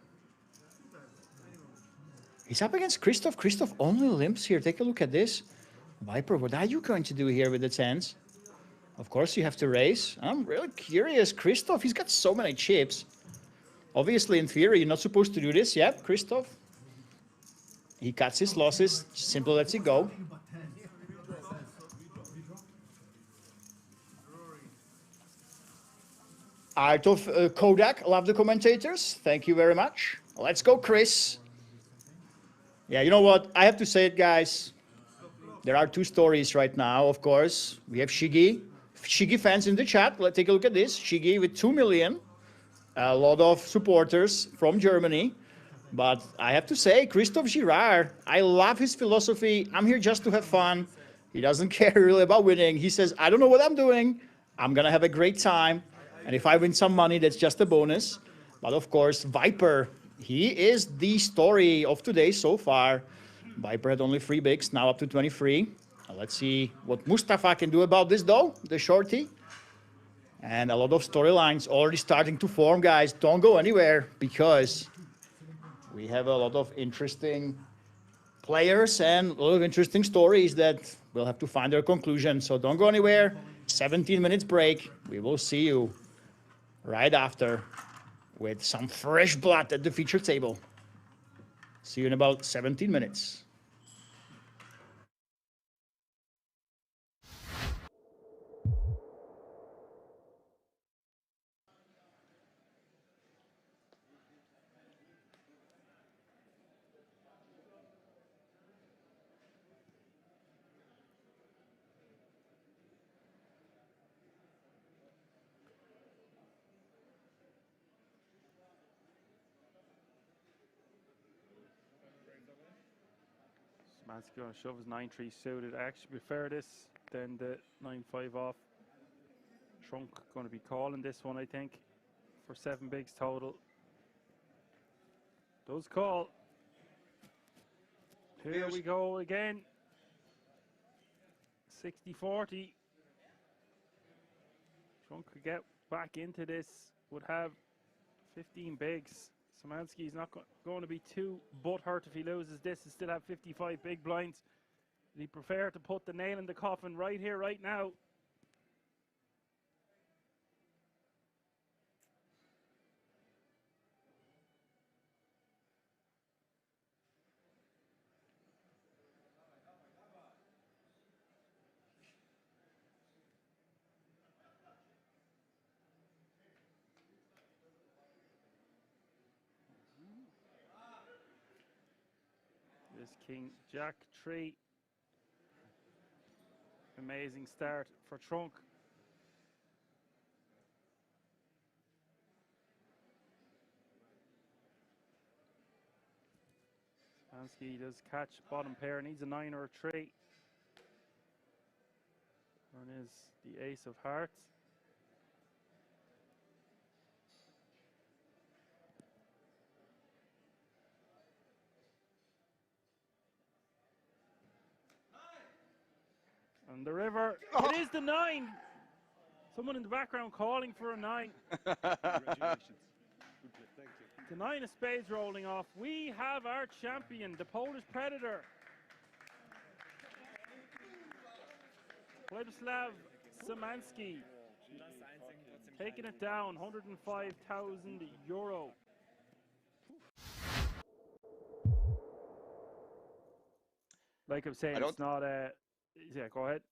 A: He's up against Christoph. Christoph only limps here. Take a look at this. Viper, what are you going to do here with the tens? Of course, you have to raise. I'm really curious. Christoph, he's got so many chips. Obviously, in theory, you're not supposed to do this. Yep, Christoph. He cuts his losses. Simply lets it go. Art of Kodak. Love the commentators. Thank you very much. Let's go, Chris. Yeah, you know what? I have to say it, guys. There are 2 stories right now, of course. We have Shiggy. Shiggy fans in the chat. Let's take a look at this. Shiggy with 2 million. A lot of supporters from Germany. But I have to say, Christophe Girard, I love his philosophy. I'm here just to have fun. He doesn't care really about winning. He says, I don't know what I'm doing. I'm going to have a great time. And if I win some money, that's just a bonus. But of course, Viper, he is the story of today so far. Viper had only 3 bigs, now up to 23. Let's see what Mustafa can do about this, though, the shorty. And a lot of storylines already starting to form, guys. Don't go anywhere, because we have a lot of interesting players and a lot of interesting stories that will have to find their conclusion. So don't go anywhere. 17 minutes break. We will see you right after with some fresh blood at the feature table. See you in about 17 minutes.
D: Szymanski going to shove his 9-3 suited. I actually prefer this than the 9-5 off. Trunk going to be calling this one, I think, for 7 bigs total. Does call. Here we go again. 60-40. Trunk could get back into this, would have 15 bigs. Szymanski's not going to be too butthurt if he loses this and still have 55 big blinds. He'd prefer to put the nail in the coffin right here, right now. This king, Jack 3. Amazing start for Trunk. Szymanski does catch bottom pair, needs a 9 or a 3. Turn is the ace of hearts. And the river, it is the 9. Someone in the background calling for a 9.
E: Congratulations. Good play. Thank you.
D: The 9 of spades rolling off. We have our champion, the Polish Predator. Władysław Szymanski. Taking it down, €105,000. Like I'm saying, it's not a... Yeah, go ahead.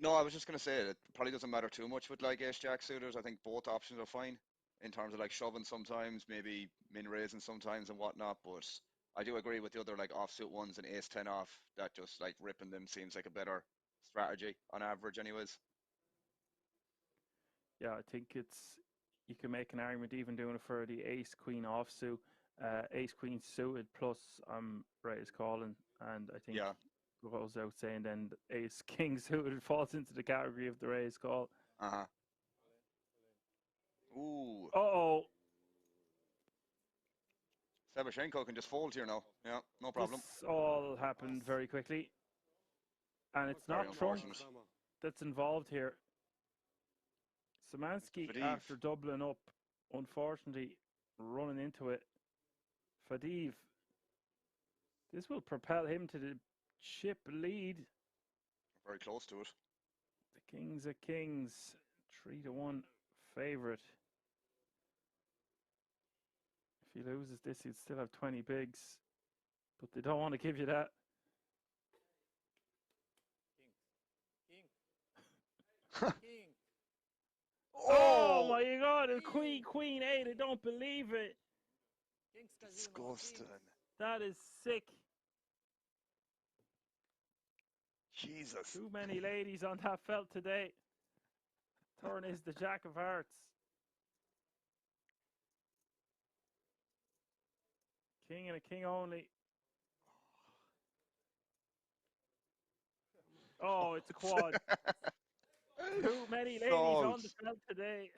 F: No, I was just going to say it probably doesn't matter too much with like ace jack suitors. I think both options are fine in terms of like shoving sometimes, maybe min raising sometimes and whatnot. But I do agree with the other like offsuit ones and ace 10 off that just like ripping them seems like a better strategy on average, anyways.
D: Yeah, I think you can make an argument even doing it for the ace queen offsuit, ace queen suited plus raise calling, and I think goes out saying then ace king suited falls into the category of the raise call.
F: Ooh.
D: Uh-oh.
F: Sebashenko can just fold here now. Yeah, no problem.
D: This all happened very quickly. And it's not Trump that's involved here. Szymanski, after doubling up, unfortunately running into it. Fadiv. This will propel him to the chip lead.
F: Very close to it.
D: The Kings of Kings, 3-1 favorite. If he loses this, he'd still have 20 bigs, but they don't want to give you that.
E: King.
D: Oh my God! A queen 8. I don't believe it.
F: Disgusting.
D: That is sick.
F: Jesus.
D: Too many ladies on that felt today. Turn is the Jack of Hearts. King and a king only. Oh, it's a quad. Too many ladies on the felt today.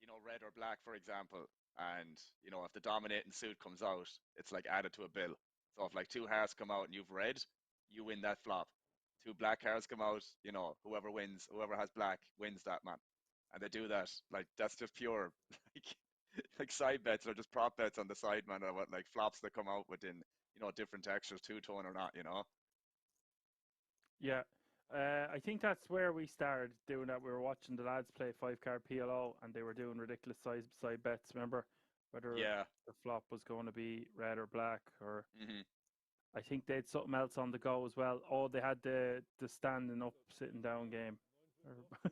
F: You know, red or black, for example, and you know, if the dominating suit comes out, it's like added to a bill. So if like 2 hearts come out and you've red, you win that flop. 2 black hearts come out, you know, whoever wins, whoever has black wins that, man. And they do that, like that's just pure, like side bets or just prop bets on the side, man. Or what like flops that come out within, you know, different textures, 2-tone or not, you know.
D: Yeah, I think that's where we started doing that. We were watching the lads play 5-card PLO, and they were doing ridiculous side bets. Remember, whether the flop was going to be red or black, or I think they had something else on the go as well. Oh, they had the standing up, sitting down game.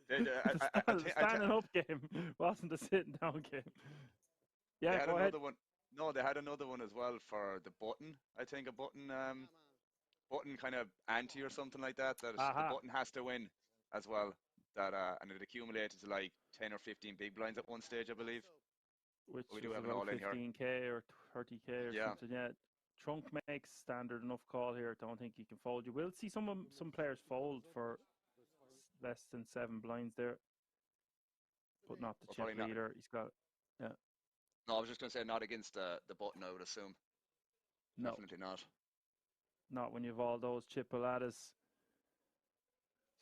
D: The standing up game wasn't the sitting down game. Yeah,
F: they had
D: go
F: another
D: ahead.
F: one. No, they had another one as well for the button. I think a button kind of ante or something like that. That the button has to win as well. That and it accumulated to like 10 or 15 big blinds at one stage, I believe.
D: Which
F: we do
D: was
F: have an
D: about
F: all in here.
D: 15k or 30k or something. Yeah, Trunk makes standard enough call here. Don't think he can fold. You will see some players fold for less than 7 blinds there, but not the chip leader. He's got
F: No, I was just going to say not against the button, I would assume.
D: No.
F: Definitely not.
D: Not when you've all those chipoladas.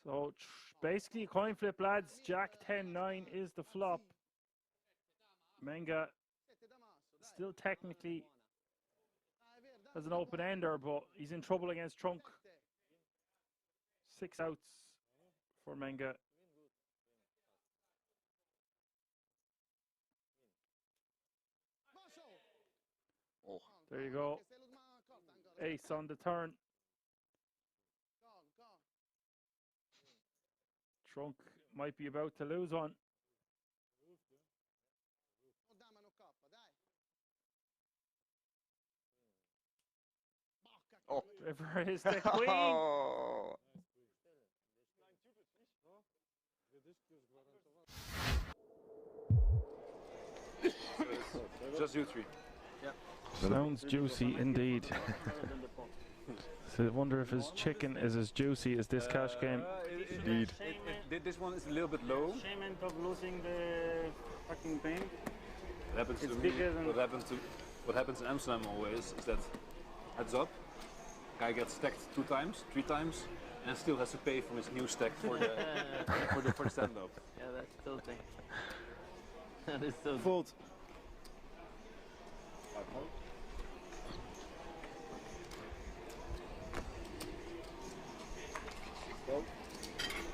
D: So basically, coin flip, lads. Jack 10-9 is the flop. Menga still technically has an open ender, but he's in trouble against Trunk. 6 outs for Menga.
F: Oh.
D: There you go. Ace on the turn. Trunk might be about to lose one.
F: Oh.
D: River is the queen.
F: Oh.
E: Just you three.
D: Sounds juicy indeed. So I wonder if his chicken is as juicy as this cash game.
E: Indeed. This one is a little bit low.
G: Shame of losing the fucking pain.
E: What happens
G: It's
E: to me?
G: bigger than-
E: What happens in Amsterdam always is that heads up, guy gets stacked 2 times, 3 times, and still has to pay for his new stack for the for the stand up.
G: Yeah, that's tilting. That is so
E: Fold.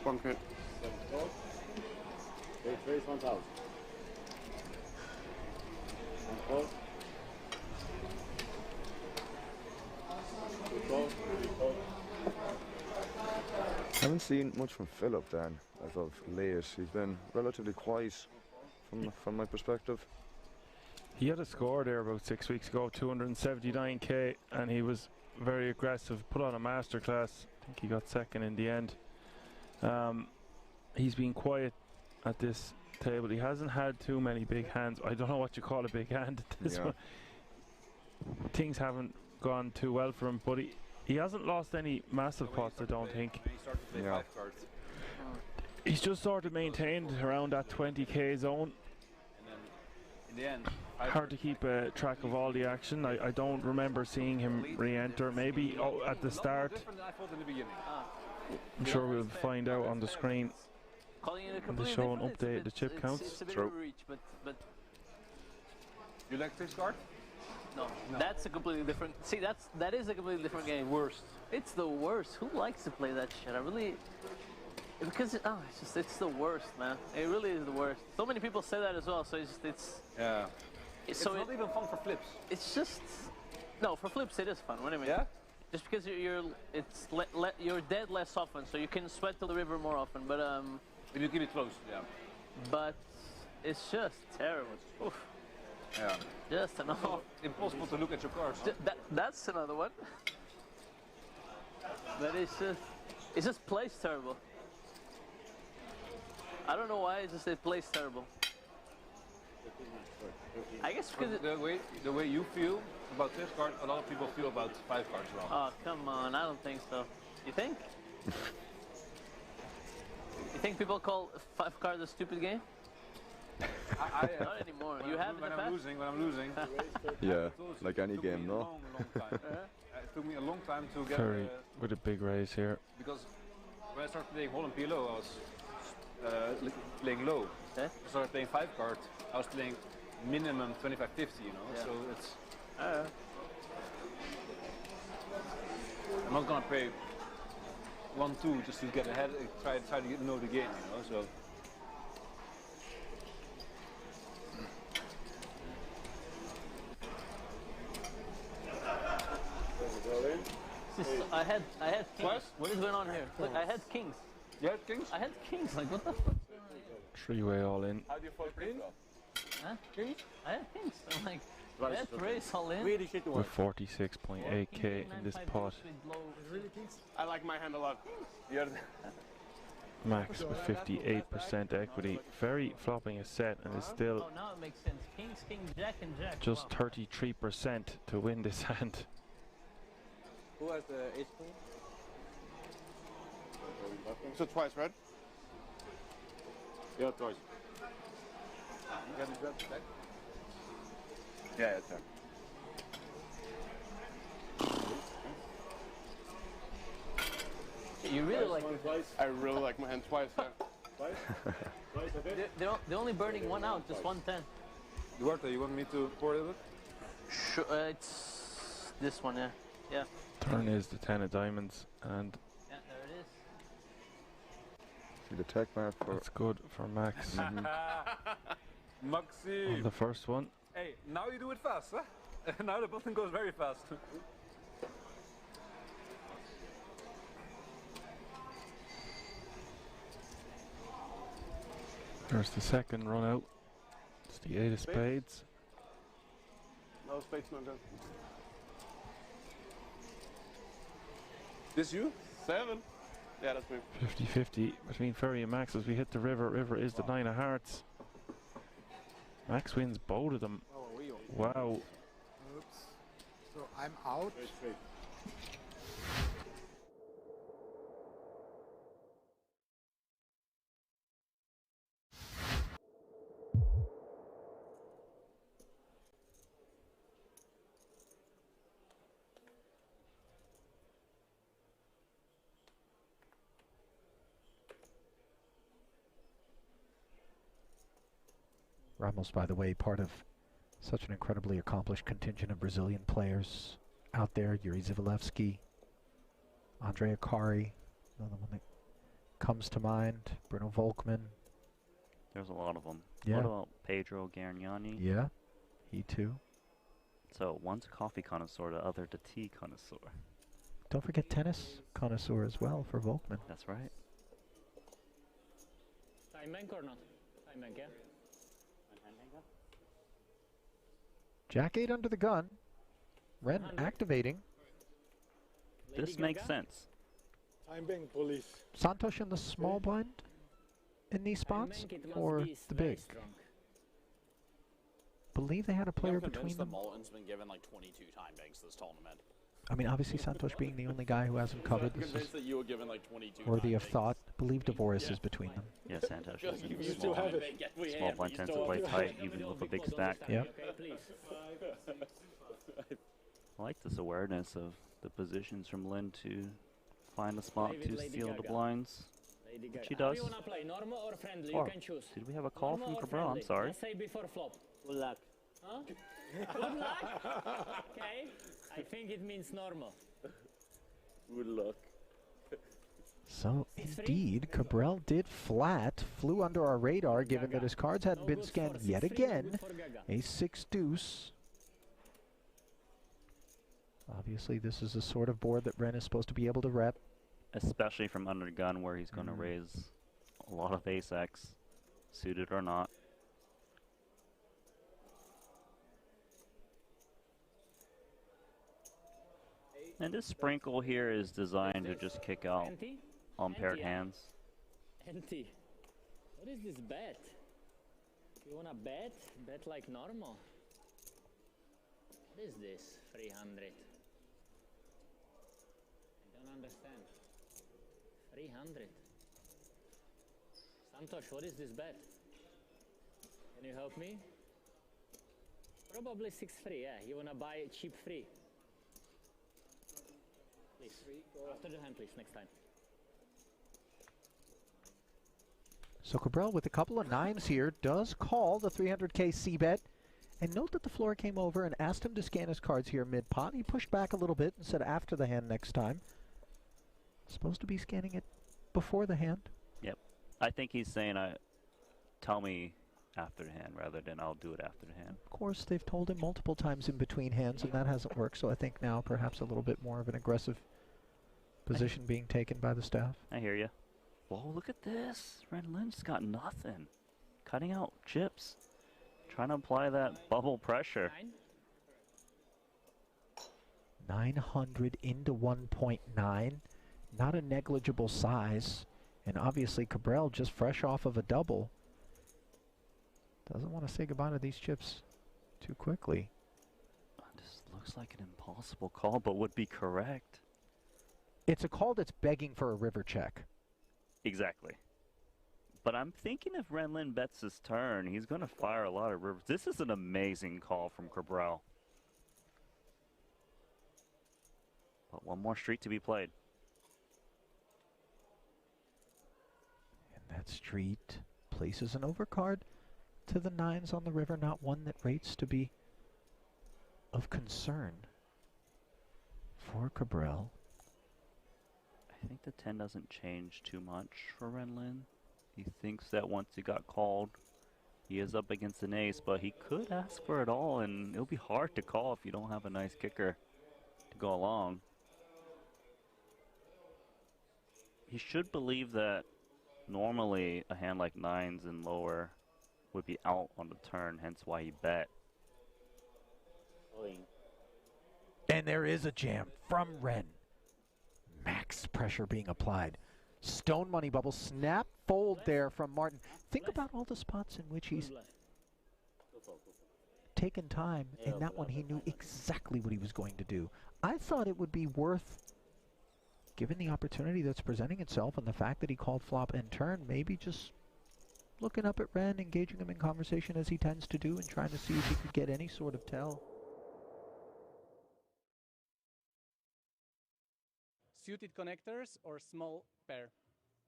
B: Bunker.
H: Raise 1000.
I: Haven't seen much from Philip then, as of late. He's been relatively quiet from my perspective.
D: He had a score there about 6 weeks ago, 279k, and he was very aggressive, put on a masterclass. I think he got second in the end. He's been quiet at this table. He hasn't had too many big hands. I don't know what you call a big hand at this one. Things haven't gone too well for him, but he hasn't lost any massive pots, I don't think.
E: When he started to play 5 cards,
D: He's just sort of maintained around that 20k zone.
E: and then in the end,
D: Hard to keep track of all the action. I don't remember seeing him re-enter. Maybe at the start.
E: different than I thought in the beginning.
D: I'm sure we'll find out on the screen.
G: calling it a
D: They
G: completely
D: show an
G: different- it's a
D: update,
G: bit-
D: the chip
G: it's-
D: counts.
G: It's a bit
I: True.
G: of a reach, but
E: You like this card?
G: no, that's a completely different. See, that is a completely different game.
E: Worst.
G: It's the worst. Who likes to play that shit? I really. Because it's the worst, man. It really is the worst. So many people say that as well. So
E: Yeah.
G: it's
E: So
G: so
E: it's not even fun for flips.
G: it's just no for flips. It is fun. What do you mean?
E: Yeah?
G: Just because you're dead less often, so you can sweat to the river more often.
E: If you keep it close, yeah.
G: But it's just terrible. Oof.
E: Yeah.
G: Just another.
E: Impossible to look at your cards.
G: That's another one. That is just. It just plays terrible. I don't know why. It plays terrible. I guess because.
E: The way you feel about this card, a lot of people feel about 5 cards wrong.
G: Oh come on! I don't think so. You think? You think people call 5 cards a stupid game? Not anymore. You have it in
E: when
G: the
E: I'm
G: past.
E: losing.
I: Yeah,
E: It was-
I: like
E: it
I: any
E: took me
I: game,
E: a
I: no?
E: long time. It took me a long time to get
D: Very with a big raise here.
E: because when I started playing Holland PLO, I was playing low.
G: Okay.
E: I started playing 5 cards. I was playing minimum 25-50, you know.
G: Yeah.
E: So it's. I'm not gonna pay 1-2 just to get ahead. Try to know the game, you know. So.
G: I had kings.
E: What?
G: What is going on here? Look, I had kings.
E: You had kings?
G: I had kings. Like what the fuck?
D: Three-way all in.
E: How do you fold queen?
G: Huh? I had kings. I'm like, I had race all in.
H: Really shitty one.
D: With 46.8k in this pot.
H: I like my hand a lot.
D: Max with 58% equity. Very flopping a set and is still
G: Oh, now it makes sense. Kings, king, jack, and jack.
D: just
G: Wow.
D: 33% to win this hand.
H: Who has the ace queen?
B: So twice, right?
H: Yeah, twice.
E: Yeah, it's there.
G: You really like.
B: I really like my hand twice. Yeah.
G: They're only burning one out, just 110.
E: Duarte, you want me to pour it?
G: Sure, it's this one, yeah. Yeah.
D: Turn is the 10 of diamonds, and
G: Yeah, there it is.
I: See the tech mark for
D: that's good for Max on
E: Maxi!
D: the first one.
E: Hey, now you do it fast, huh? Now the button goes very fast.
D: There's the second run out. It's the 8 of spades.
B: No, spade's not good.
H: This you? 7. Yeah, that's me.
D: 50-50 between Ferry and Max as we hit the river. River is the 9 of hearts. Max wins both of them. Wow.
J: Oops. So I'm out.
K: Ramos, by the way, part of such an incredibly accomplished contingent of Brazilian players out there. Yuri Zivalevski, Andrea Kari, another one that comes to mind. Bruno Volkmann.
L: There's a lot of them.
K: Yeah.
L: What about Pedro Gargnani?
K: Yeah, he too.
L: So one's a coffee connoisseur, the other the tea connoisseur.
K: Don't forget tennis connoisseur as well for Volkmann.
L: That's right.
M: Time bank or not? Time bank, yeah?
K: Jack 8 under the gun. Ren activating.
L: This makes sense.
J: Time bank police.
K: Santos in the small blind in these spots or the big? Believe they had a player between them.
N: Molten's been given like 22 time banks this tournament.
K: I mean, obviously Santos being the only guy who hasn't covered. This is
N: that you were given like 22
K: worthy of thought. Believe Devoris is between them.
L: Yeah, Santos is in the
J: You still have it.
L: small blind tends to play tight, even with a big stack.
K: Yeah.
L: I like this awareness of the positions from Lynn to find a spot to steal the blinds. Which he does. Oh, did we have a call from Cabral? I'm sorry.
M: Say before flop. Good luck. Huh? Good luck? Okay. I think it means normal.
H: Good luck.
K: So, indeed, Cabral did flat, flew under our radar, given that his cards hadn't been scanned yet again. A 6 deuce. Obviously, this is the sort of board that Ren is supposed to be able to rep.
L: Especially from under the gun, where he's going to raise a lot of ace-x, suited or not. And this sprinkle here is designed to just kick out unpaired hands.
M: Empty. What is this bet? You wanna bet? Bet like normal. What is this? 300. I don't understand. 300. Santosh, what is this bet? Can you help me? Probably 6-3, yeah. You wanna buy cheap free? Please. After the hand, please, next time.
K: So Cabral with a couple of 9s here does call the 300k c-bet. And note that the floor came over and asked him to scan his cards here mid-pot. He pushed back a little bit and said after the hand next time. Supposed to be scanning it before the hand.
L: Yep. I think he's saying, tell me after the hand rather than I'll do it after the hand.
K: Of course, they've told him multiple times in between hands, and that hasn't worked. So I think now perhaps a little bit more of an aggressive position being taken by the staff.
L: I hear you. Whoa, look at this. Red Lynch's got nothing. Cutting out chips. Trying to apply that bubble pressure.
K: 900 into 1.9. Not a negligible size. And obviously Cabral just fresh off of a double. Doesn't want to say goodbye to these chips too quickly.
L: This looks like an impossible call, but would be correct.
K: It's a call that's begging for a river check.
L: Exactly. But I'm thinking if Renlin bets his turn, he's going to fire a lot of rivers. This is an amazing call from Cabral. But one more street to be played.
K: And that street places an overcard to the 9s on the river, not one that rates to be of concern for Cabral.
L: I think the 10 doesn't change too much for Renlin. He thinks that once he got called, he is up against an ace, but he could ask for it all, and it'll be hard to call if you don't have a nice kicker to go along. He should believe that normally a hand like 9s and lower would be out on the turn, hence why he bet.
K: And there is a jam from Ren. Max max pressure being applied. Stone money bubble, snap fold there from Martin. Think about all the spots in which he's taken time. In that one, he knew exactly what he was going to do. I thought it would be worth, given the opportunity that's presenting itself and the fact that he called flop and turn, maybe just looking up at Ren, engaging him in conversation as he tends to do, and trying to see if he could get any sort of tell.
O: Suited connectors or small pair?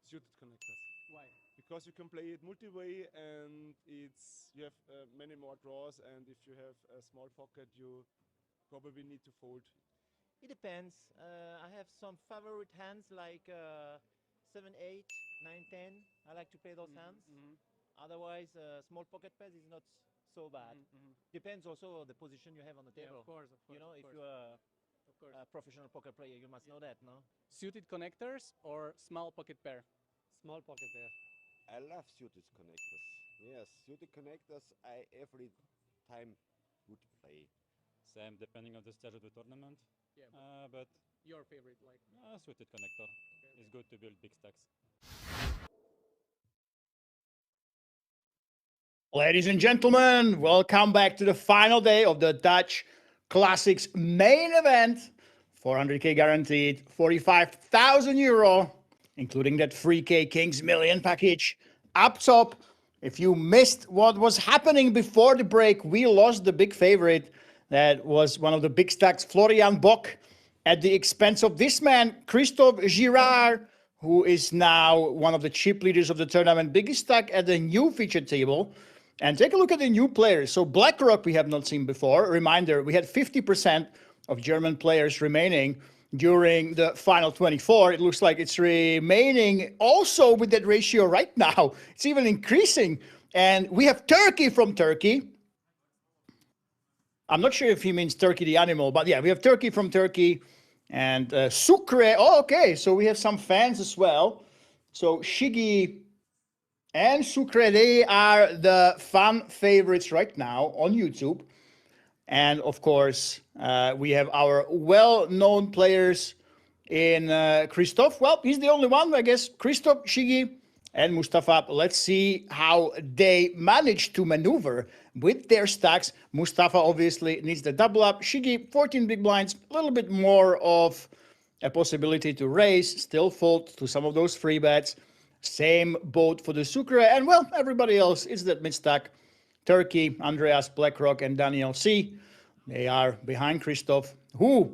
B: Suited connectors.
O: Why?
B: Because you can play it multi-way and you have many more draws, and if you have a small pocket you probably need to fold.
P: It depends. I have some favorite hands like 7, 8, 9, 10. I like to play those hands. Otherwise, small pocket pairs is not so bad. Depends also on the position you have on the table.
O: Of course.
P: You know, if you're a professional poker player, you must know that, no?
O: Suited connectors or small pocket pair?
Q: Small pocket pair. I love suited connectors. Yes, suited connectors I every time would play.
R: Same, depending on the stage of the tournament.
O: Yeah,
R: but
O: your favorite, like?
R: Suited connector. It's good to build big stacks.
A: Ladies and gentlemen, welcome back to the final day of the Dutch Classics main event. 400k guaranteed, 45,000 euro, including that 3k Kings Million package. Up top, if you missed what was happening before the break, we lost the big favorite. That was one of the big stacks, Florian Bock, at the expense of this man, Christophe Girard, who is now one of the chip leaders of the tournament, biggest stack at the new featured table. And take a look at the new players. So BlackRock we have not seen before. Reminder, we had 50% of German players remaining during the final 24. It looks like it's remaining also with that ratio right now. It's even increasing. And we have Turkey from Turkey. I'm not sure if he means Turkey the animal, but yeah, we have Turkey from Turkey. And Sucre. Oh, okay. So we have some fans as well. So Shiggy and Sucre, they are the fan favorites right now on YouTube. And of course, we have our well-known players in Christophe. Well, he's the only one, I guess. Christophe, Shiggy, and Mustafa. Let's see how they manage to maneuver with their stacks. Mustafa obviously needs the double up. Shiggy, 14 big blinds, a little bit more of a possibility to raise, still fold to some of those free bets. Same boat for the Sucre, and well, everybody else is that mid-stack. Turkey, Andreas, BlackRock, and Daniel C. They are behind Christophe, who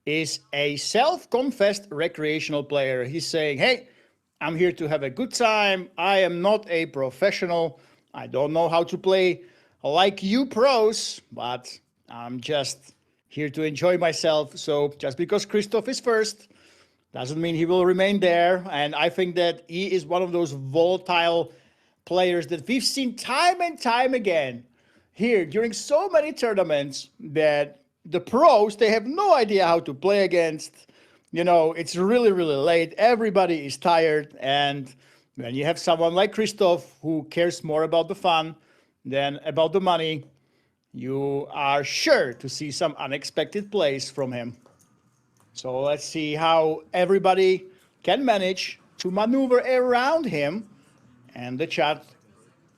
A: is a self-confessed recreational player. He's saying, hey, I'm here to have a good time. I am not a professional. I don't know how to play like you pros, but I'm just here to enjoy myself. So just because Christophe is first, doesn't mean he will remain there. And I think that he is one of those volatile players that we've seen time and time again here during so many tournaments that the pros, they have no idea how to play against. You know, it's really, really late. Everybody is tired. And when you have someone like Christophe who cares more about the fun than about the money, you are sure to see some unexpected plays from him. So let's see how everybody can manage to maneuver around him. And the chat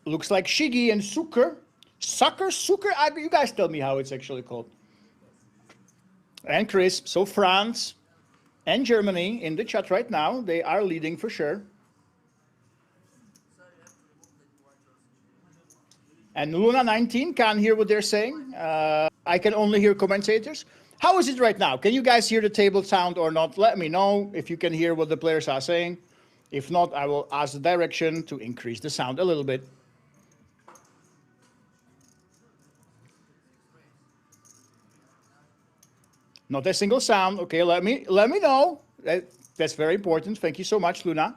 A: looks like Shiggy and Sucre. Sucker? You guys tell me how it's actually called. And Chris. So France and Germany in the chat right now. They are leading for sure. And Luna19 can't hear what they're saying. I can only hear commentators. How is it right now? Can you guys hear the table sound or not? Let me know if you can hear what the players are saying. If not, I will ask the direction to increase the sound a little bit. Not a single sound. Okay, let me know. That's very important. Thank you so much, Luna,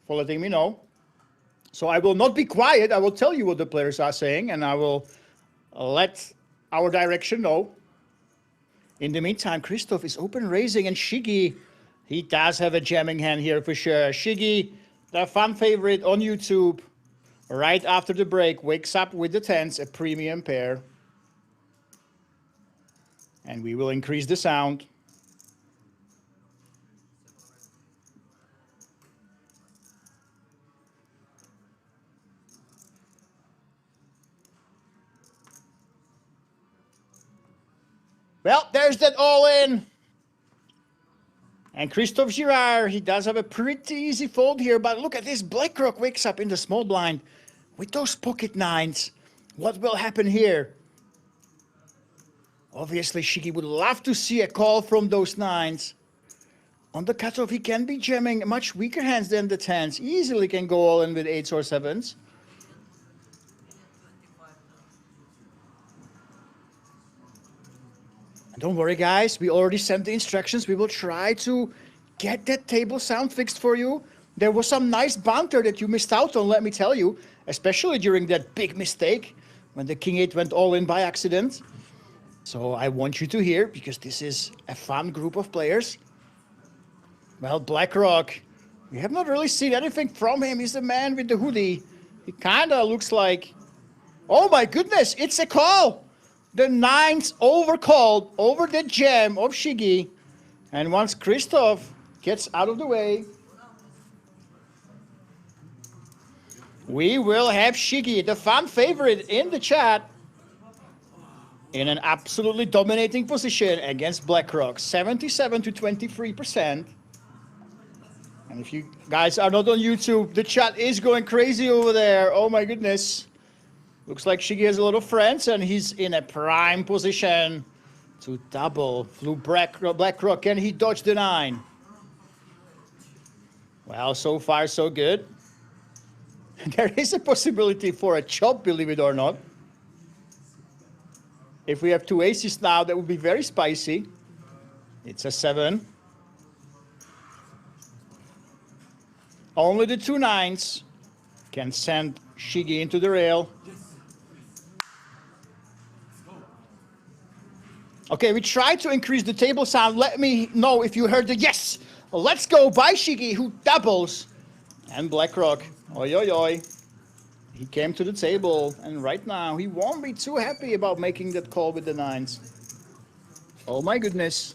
A: for letting me know. So I will not be quiet. I will tell you what the players are saying, and I will let our direction know. In the meantime, Christophe is open raising, and Shiggy, he does have a jamming hand here for sure. Shiggy, the fan favorite on YouTube, right after the break, wakes up with the tens, a premium pair. And we will increase the sound. Well, there's that all-in. And Christophe Girard, he does have a pretty easy fold here, but look at this. BlackRock wakes up in the small blind with those pocket nines. What will happen here? Obviously, Shiggy would love to see a call from those nines. On the cutoff, he can be jamming much weaker hands than the tens. Easily can go all in with eights or sevens. And don't worry, guys. We already sent the instructions. We will try to get that table sound fixed for you. There was some nice banter that you missed out on, let me tell you. Especially during that big mistake when the King 8 went all in by accident. So I want you to hear, because this is a fun group of players. Well, BlackRock, we have not really seen anything from him. He's the man with the hoodie. He kind of looks like... Oh my goodness, it's a call! The nines overcalled over the jam of Shiggy. And once Christoph gets out of the way, we will have Shiggy, the fan favorite in the chat, in an absolutely dominating position against BlackRock. 77 to 23%. And if you guys are not on YouTube, the chat is going crazy over there. Oh my goodness. Looks like Shiggy has a lot of friends, and he's in a prime position to double. Flew BlackRock, and he dodged the 9. Well, so far so good. There is a possibility for a chop, believe it or not. If we have 2 aces now, that would be very spicy. It's a 7. Only the 2 nines can send Shiggy into the rail. Okay, we tried to increase the table sound. Let me know if you heard the yes. Let's go by Shiggy, who doubles. And BlackRock, oi, oi, oi. He came to the table, and right now he won't be too happy about making that call with the 9s. Oh my goodness.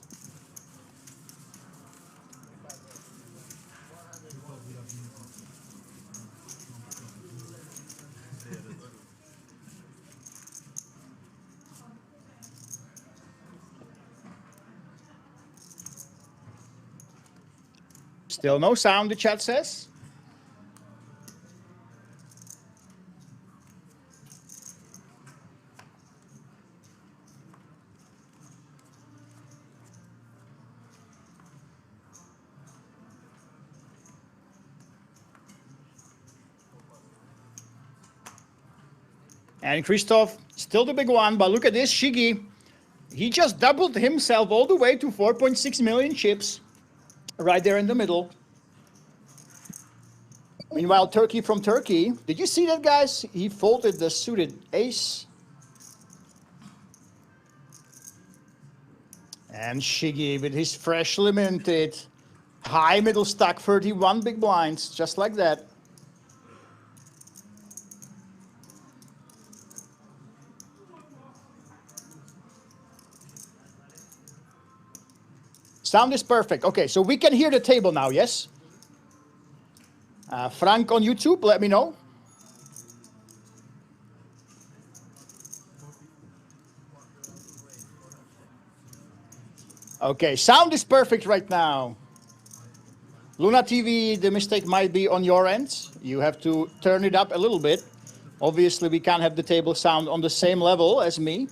A: Still no sound, the chat says. And Christoph, still the big one, but look at this, Shiggy. He just doubled himself all the way to 4.6 million chips. Right there in the middle. Meanwhile, Turkey from Turkey. Did you see that, guys? He folded the suited ace. And Shiggy with his freshly minted high middle stack 31 big blinds, just like that. Sound is perfect. Okay, so we can hear the table now, yes? Frank on YouTube, let me know. Okay, sound is perfect right now. Luna TV, the mistake might be on your end. You have to turn it up a little bit. Obviously, we can't have the table sound on the same level as me.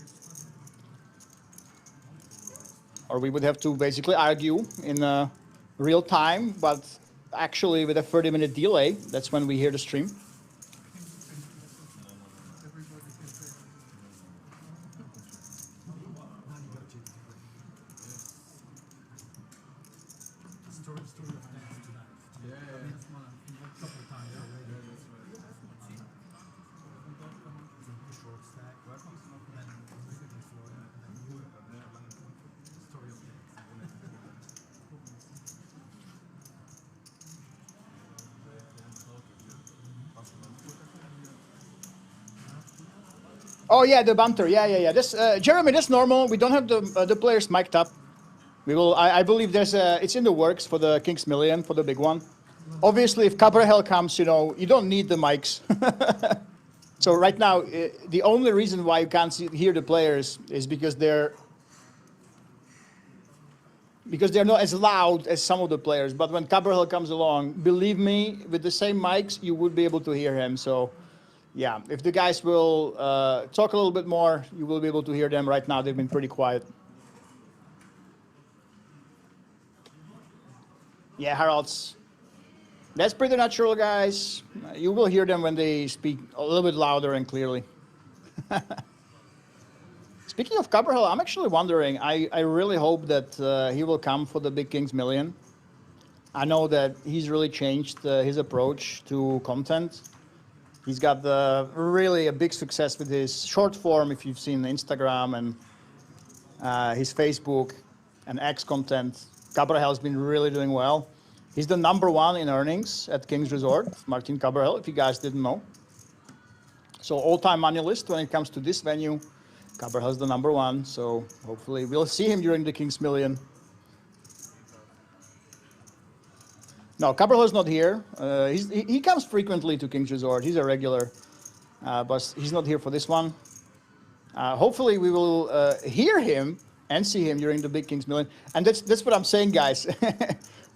A: Or we would have to basically argue in real time, but actually with a 30-minute delay, that's when we hear the stream. Oh yeah, the banter. Yeah. This Jeremy, that's normal. We don't have the players mic'd up. We will. I believe there's it's in the works for the King's Million, for the big one. Obviously, if Cabrahel comes, you know, you don't need the mics. So right now, the only reason why you can't hear the players is because they're because they're not as loud as some of the players. But when Cabral comes along, believe me, with the same mics, you would be able to hear him. So, yeah, if the guys will talk a little bit more, you will be able to hear them. Right now, they've been pretty quiet. Yeah, Harald's. That's pretty natural, guys. You will hear them when they speak a little bit louder and clearly. Speaking of Cabral, I'm actually wondering, I really hope that he will come for the Big Kings Million. I know that he's really changed his approach to content. He's got really a big success with his short form, if you've seen Instagram and his Facebook and X content. Cabral has been really doing well. He's the #1 in earnings at Kings Resort, Martin Cabral, if you guys didn't know. So all-time money list when it comes to this venue, Cabral is the #1. So hopefully we'll see him during the Kings Million. No, Cabral is not here. He comes frequently to Kings Resort. He's a regular, but he's not here for this one. Hopefully we will hear him and see him during the Big Kings Million. And that's what I'm saying, guys.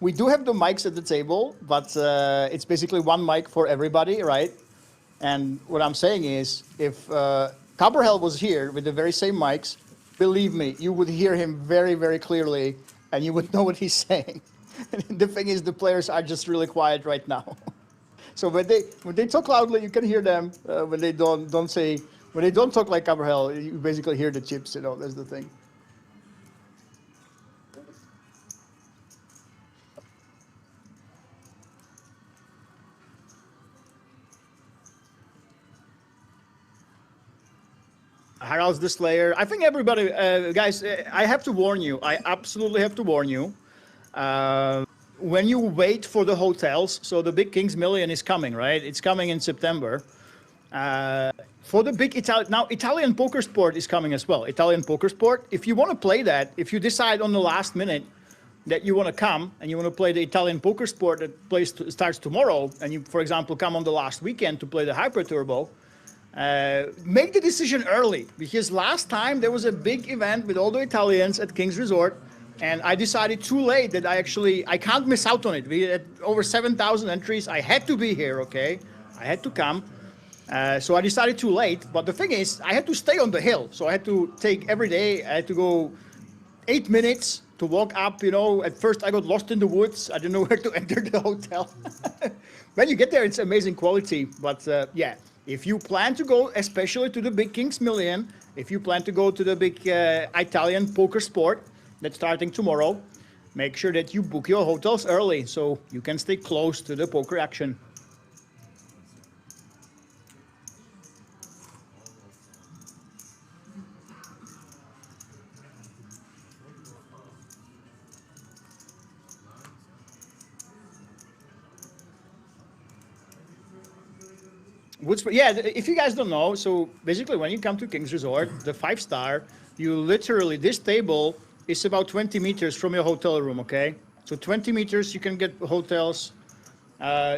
A: We do have the mics at the table, but it's basically one mic for everybody, right? And what I'm saying is, if Cabral was here with the very same mics, believe me, you would hear him very, very clearly, and you would know what he's saying. And the thing is, the players are just really quiet right now. So when they talk loudly, you can hear them. When they don't talk like Cabral, you basically hear the chips. You know, that's the thing. Harald's the Slayer. I think everybody, guys, I have to warn you. I absolutely have to warn you. When you wait for the hotels, so the Big Kings Million is coming, right? It's coming in September. For the big Italian Poker Sport is coming as well. Italian Poker Sport. If you want to play that, if you decide on the last minute that you want to come and you want to play the Italian Poker Sport that starts tomorrow, and you, for example, come on the last weekend to play the Hyper Turbo, make the decision early, because last time there was a big event with all the Italians at Kings Resort, and I decided too late that I can't miss out on it. We had over 7,000 entries. I had to be here, okay? I had to come. So I decided too late. But the thing is, I had to stay on the hill. So I had to take every day, I had to go 8 minutes to walk up, you know. At first I got lost in the woods. I didn't know where to enter the hotel. When you get there, it's amazing quality. But yeah, if you plan to go, especially to the Big Kings Million, if you plan to go to the big Italian Poker Sport that's starting tomorrow, make sure that you book your hotels early so you can stay close to the poker action. Yeah, if you guys don't know, so basically when you come to Kings Resort, the 5-star, you literally, this table is about 20 meters from your hotel room, okay? So 20 meters, you can get hotels.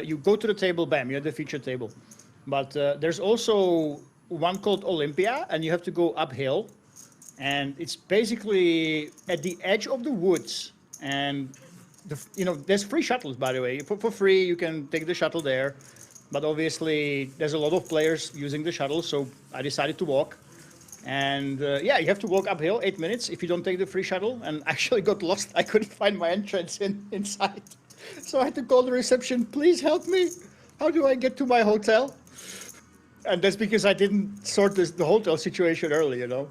A: You go to the table, bam, you have the feature table. But there's also one called Olympia, and you have to go uphill. And it's basically at the edge of the woods. And, there's free shuttles, by the way. For free, you can take the shuttle there. But obviously, there's a lot of players using the shuttle, so I decided to walk. And yeah, you have to walk uphill 8 minutes if you don't take the free shuttle. And I actually got lost. I couldn't find my entrance inside. So I had to call the reception, please help me. How do I get to my hotel? And that's because I didn't sort the hotel situation early, you know.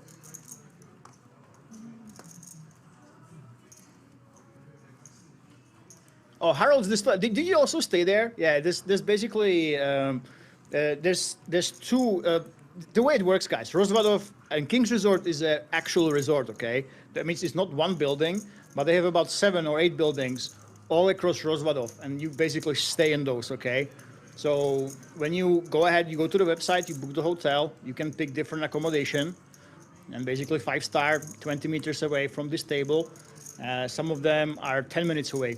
A: Oh, Harold's this. Did you also stay there? Yeah, this basically there's two. The way it works, guys. Rozvadov and Kings Resort is an actual resort. Okay, that means it's not one building, but they have about 7 or 8 buildings all across Rozvadov, and you basically stay in those. Okay, so when you go ahead, you go to the website, you book the hotel, you can pick different accommodation, and basically 5-star, 20 meters away from this table. Some of them are 10 minutes away.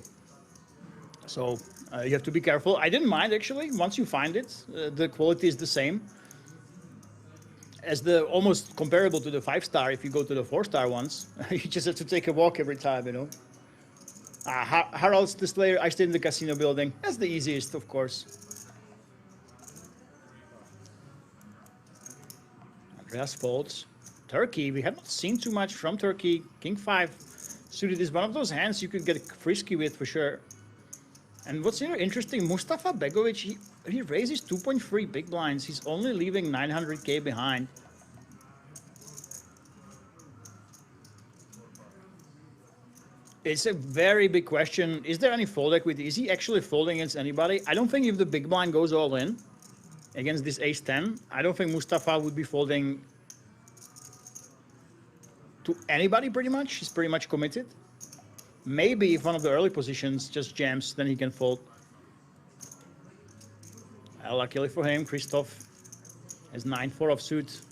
A: So you have to be careful. I didn't mind, actually. Once you find it, the quality is the same as almost comparable to the 5-star if you go to the 4-star ones. You just have to take a walk every time, you know. Harald's the Slayer. I stayed in the casino building. That's the easiest, of course. Andreas folds. Turkey. We have not seen too much from Turkey. King 5 suited is one of those hands you could get frisky with for sure. And what's interesting, Mustafa Begovic, he raises 2.3 big blinds. He's only leaving 900K behind. It's a very big question. Is there any fold equity? Is he actually folding against anybody? I don't think if the big blind goes all in against this ace-10, I don't think Mustafa would be folding to anybody pretty much. He's pretty much committed. Maybe if one of the early positions just jams, then he can fold. Luckily for him, Christoph has 9-4 offsuit.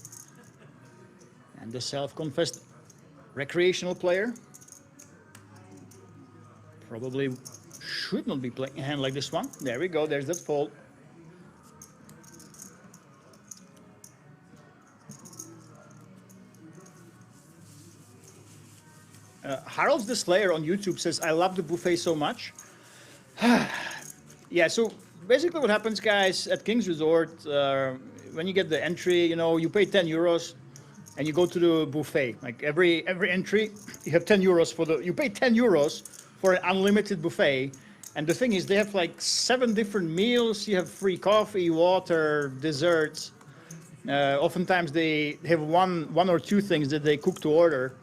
A: And the self-confessed recreational player probably should not be playing a hand like this one. There we go, there's that fold. Harold's the Slayer on YouTube says, I love the buffet so much. Yeah, so basically what happens, guys, at King's Resort, when you get the entry, you know, you pay 10 euros and you go to the buffet. Like every entry, you have 10 euros for the, you pay 10 euros for an unlimited buffet. And the thing is, they have like 7 different meals. You have free coffee, water, desserts. Oftentimes they have one or two things that they cook to order.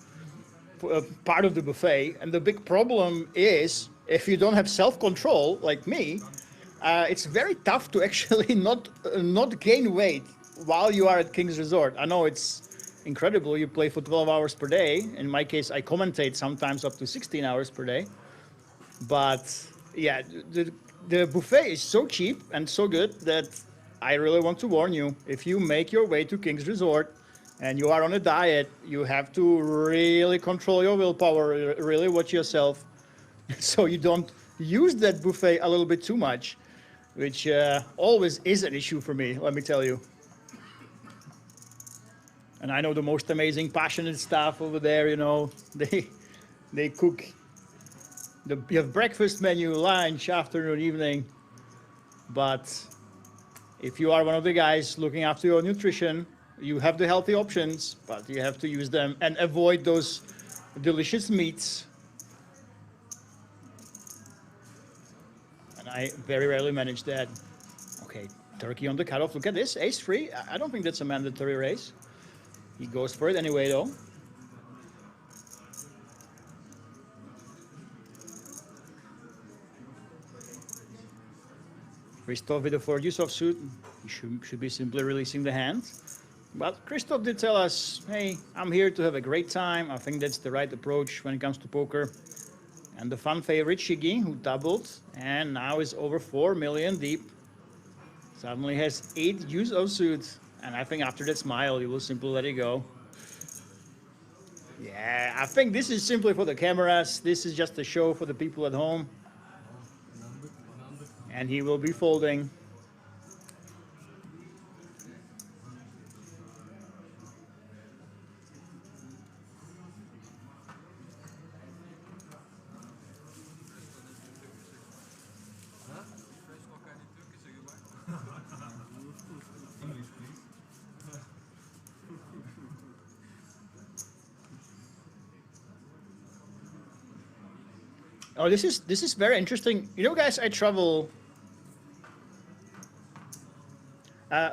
A: Part of the buffet, and the big problem is if you don't have self-control like me, it's very tough to actually not gain weight while you are at King's Resort. I know it's incredible, you play for 12 hours per day. In my case, I commentate sometimes up to 16 hours per day, but yeah, the buffet is so cheap and so good that I really want to warn you, if you make your way to King's Resort and you are on a diet, you have to really control your willpower, really watch yourself, so you don't use that buffet a little bit too much, which always is an issue for me, let me tell you. And I know the most amazing, passionate staff over there, you know, they cook. You have breakfast menu, lunch, afternoon, evening, but if you are one of the guys looking after your nutrition, you have the healthy options, but you have to use them and avoid those delicious meats. And I very rarely manage that. Okay, Turkey on the cutoff. Look at this, ace-3. I don't think that's a mandatory raise. He goes for it anyway, though. Christoph with the 4 deuce offsuit. He should be simply releasing the hand. But Christoph did tell us, hey, I'm here to have a great time. I think that's the right approach when it comes to poker. And the fun favorite, Shiggy, who doubled and now is over 4 million deep, suddenly has 8 deuce offsuit. And I think after that smile, you will simply let it go. Yeah, I think this is simply for the cameras. This is just a show for the people at home. And he will be folding. Oh, this is very interesting. You know, guys, I travel.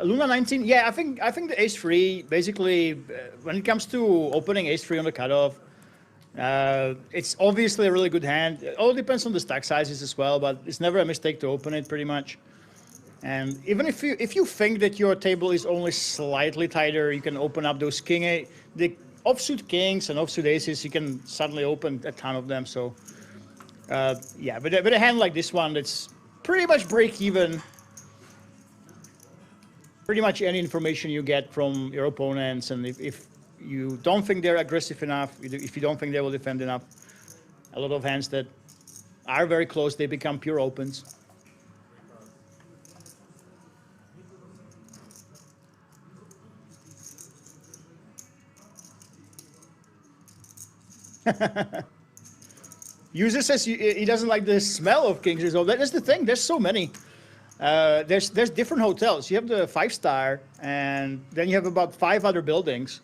A: Luna 19. Yeah, I think the ace-3 basically when it comes to opening ace-3 on the cutoff, it's obviously a really good hand. It all depends on the stack sizes as well, but it's never a mistake to open it pretty much. And even if you think that your table is only slightly tighter, you can open up those the offsuit kings and offsuit aces. You can suddenly open a ton of them. So. Yeah, but a hand like this one, that's pretty much break even. Pretty much any information you get from your opponents, and if you don't think they're aggressive enough, if you don't think they will defend enough, a lot of hands that are very close, they become pure opens. User says he doesn't like the smell of King's Resort. That is the thing. There's so many. There's different hotels. You have the 5-star, and then you have about 5 other buildings.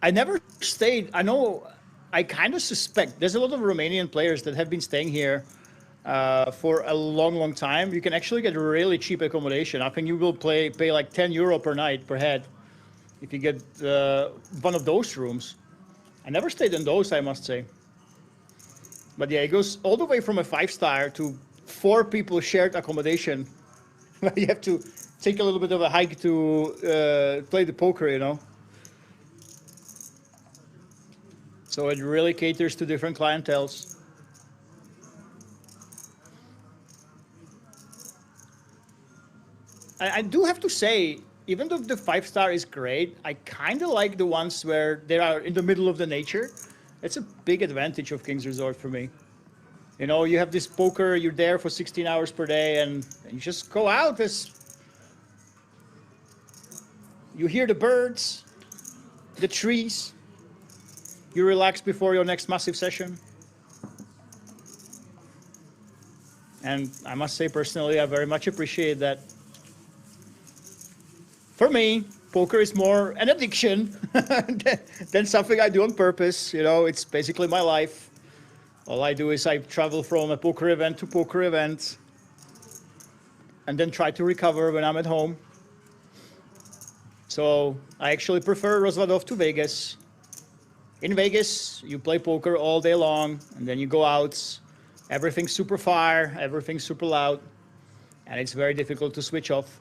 A: I never stayed. I know. I kind of suspect there's a lot of Romanian players that have been staying here for a long time. You can actually get really cheap accommodation. I think you will pay like €10 per night per head if you get one of those rooms. I never stayed in those, I must say. But yeah, it goes all the way from a 5-star to 4 people shared accommodation. You have to take a little bit of a hike to play the poker, you know. So it really caters to different clienteles. I do have to say, even though the 5-star is great, I kind of like the ones where they are in the middle of the nature. It's a big advantage of King's Resort for me. You know, you have this poker, you're there for 16 hours per day, and you just go out. You hear the birds, the trees. You relax before your next massive session. And I must say, personally, I very much appreciate that. For me, poker is more an addiction than something I do on purpose. You know, it's basically my life. All I do is I travel from a poker event to poker event and then try to recover when I'm at home. So I actually prefer Rozvadov to Vegas. In Vegas, you play poker all day long, and then you go out. Everything's super fire, everything's super loud, and it's very difficult to switch off.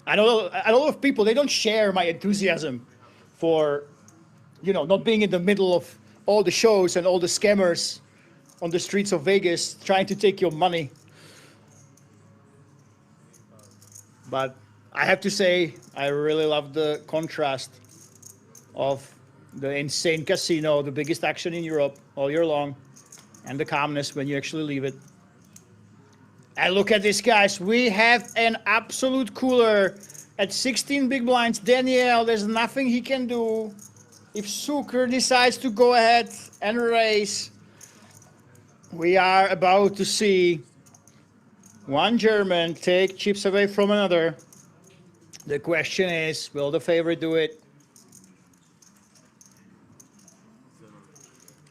A: I know a lot of people, they don't share my enthusiasm for, you know, not being in the middle of all the shows and all the scammers on the streets of Vegas trying to take your money. But I have to say, I really love the contrast of the insane casino, the biggest action in Europe all year long, and the calmness when you actually leave it. And look at this, guys. We have an absolute cooler at 16 big blinds. Daniel, there's nothing he can do. If Zucker decides to go ahead and raise, we are about to see one German take chips away from another. The question is, will the favorite do it?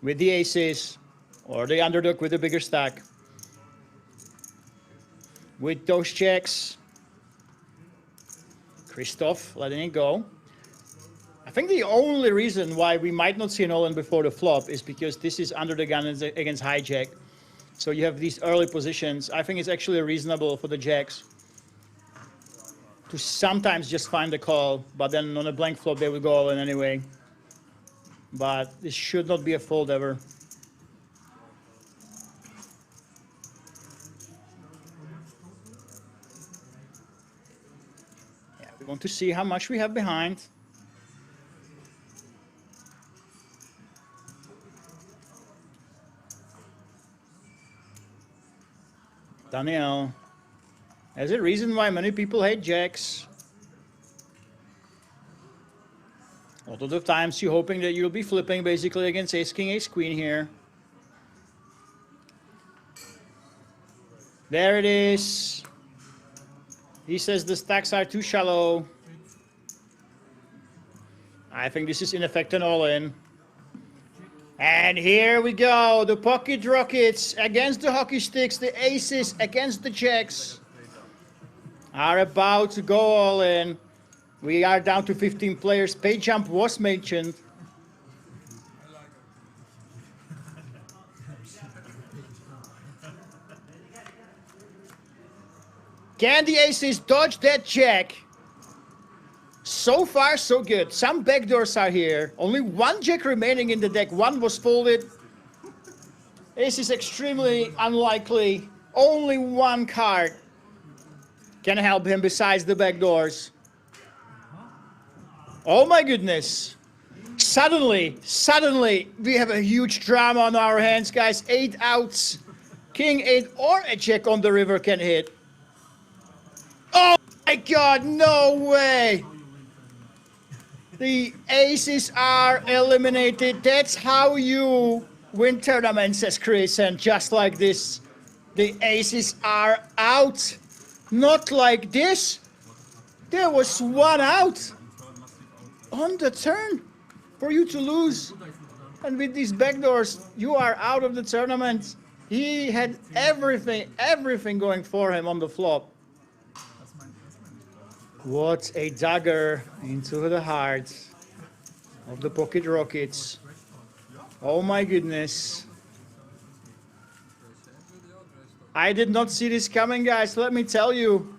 A: With the aces, or the underdog with the bigger stack? With those checks, Christoph letting it go. I think the only reason why we might not see an all-in before the flop is because this is under the gun against hijack. So you have these early positions. I think it's actually reasonable for the jacks to sometimes just find the call, but then on a blank flop they will go all in anyway. But this should not be a fold ever. Yeah, we want to see how much we have behind. Daniel, there's a reason why many people hate jacks. A lot of the times you're hoping that you'll be flipping basically against ace king, ace queen here. There it is. He says the stacks are too shallow. I think this is in effect an all-in. And here we go, the pocket rockets against the hockey sticks, the aces against the jacks are about to go all in. We are down to 15 players. Pay jump was mentioned. Can the aces dodge that jack? So far, so good. Some backdoors are here. Only one jack remaining in the deck. One was folded. This is extremely unlikely. Only one card can help him besides the backdoors. Oh my goodness. Suddenly, we have a huge drama on our hands, guys. 8 outs. King 8 or a jack on the river can hit. Oh! my God, no way! The aces are eliminated. That's how you win tournaments, says Chris, and just like this, the aces are out. Not like this. There was one out on the turn for you to lose. And with these backdoors, you are out of the tournament. He had everything going for him on the flop. What a dagger into the heart of the Pocket Rockets. Oh my goodness. I did not see this coming, guys, let me tell you.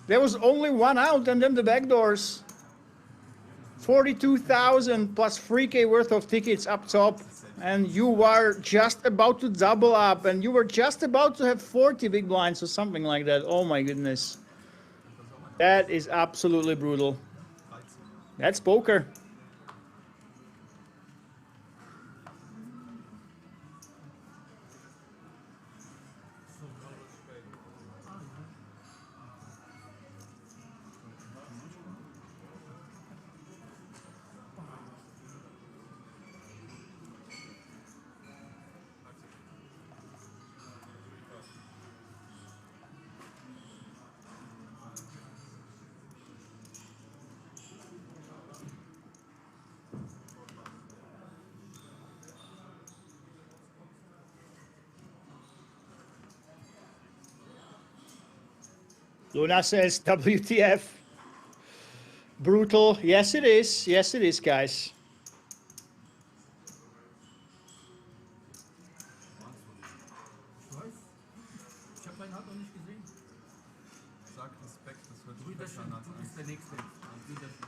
A: There was only one out and then the backdoors. 42,000 plus 3K worth of tickets up top. And you were just about to double up and you were just about to have 40 big blinds or something like that. Oh my goodness. That is absolutely brutal. That's poker. Luna says, WTF. Brutal. Yes, it is. Yes, it is, guys.
C: Ich habe meinen Hand noch nicht gesehen. Sag Respekt, das wird gut besser. Du bist der Nächste.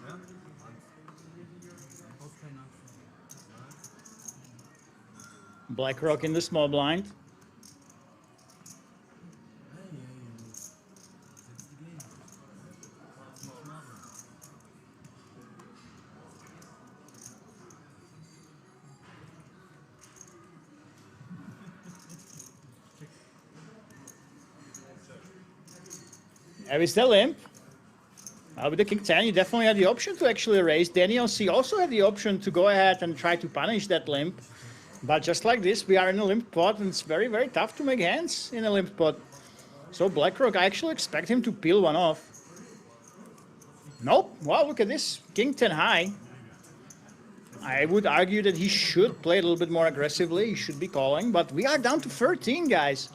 C: Ja? Brauchst keine Angst.
A: BlackRock in the small blind. With the limp, with the king 10, you definitely had the option to actually raise. Daniel C also had the option to go ahead and try to punish that limp. But just like this, we are in a limp pot, and it's very, very tough to make hands in a limp pot. So BlackRock, I actually expect him to peel one off. Nope. Wow, look at this. King 10 high. I would argue that he should play a little bit more aggressively. He should be calling, but we are down to 13, guys.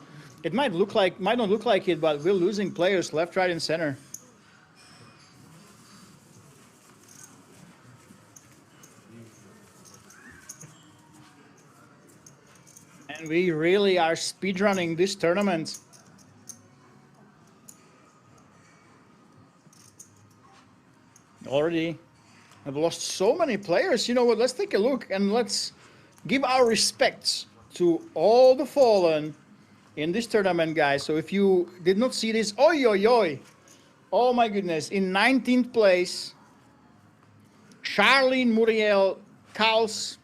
A: It might not look like it, but we're losing players left, right, and center. And we really are speedrunning this tournament. Already have lost so many players. You know what? Let's take a look and let's give our respects to all the fallen in this tournament, guys. So if you did not see this, oi, oi, oi. Oh my goodness. In 19th place, Charlene Muriel Kals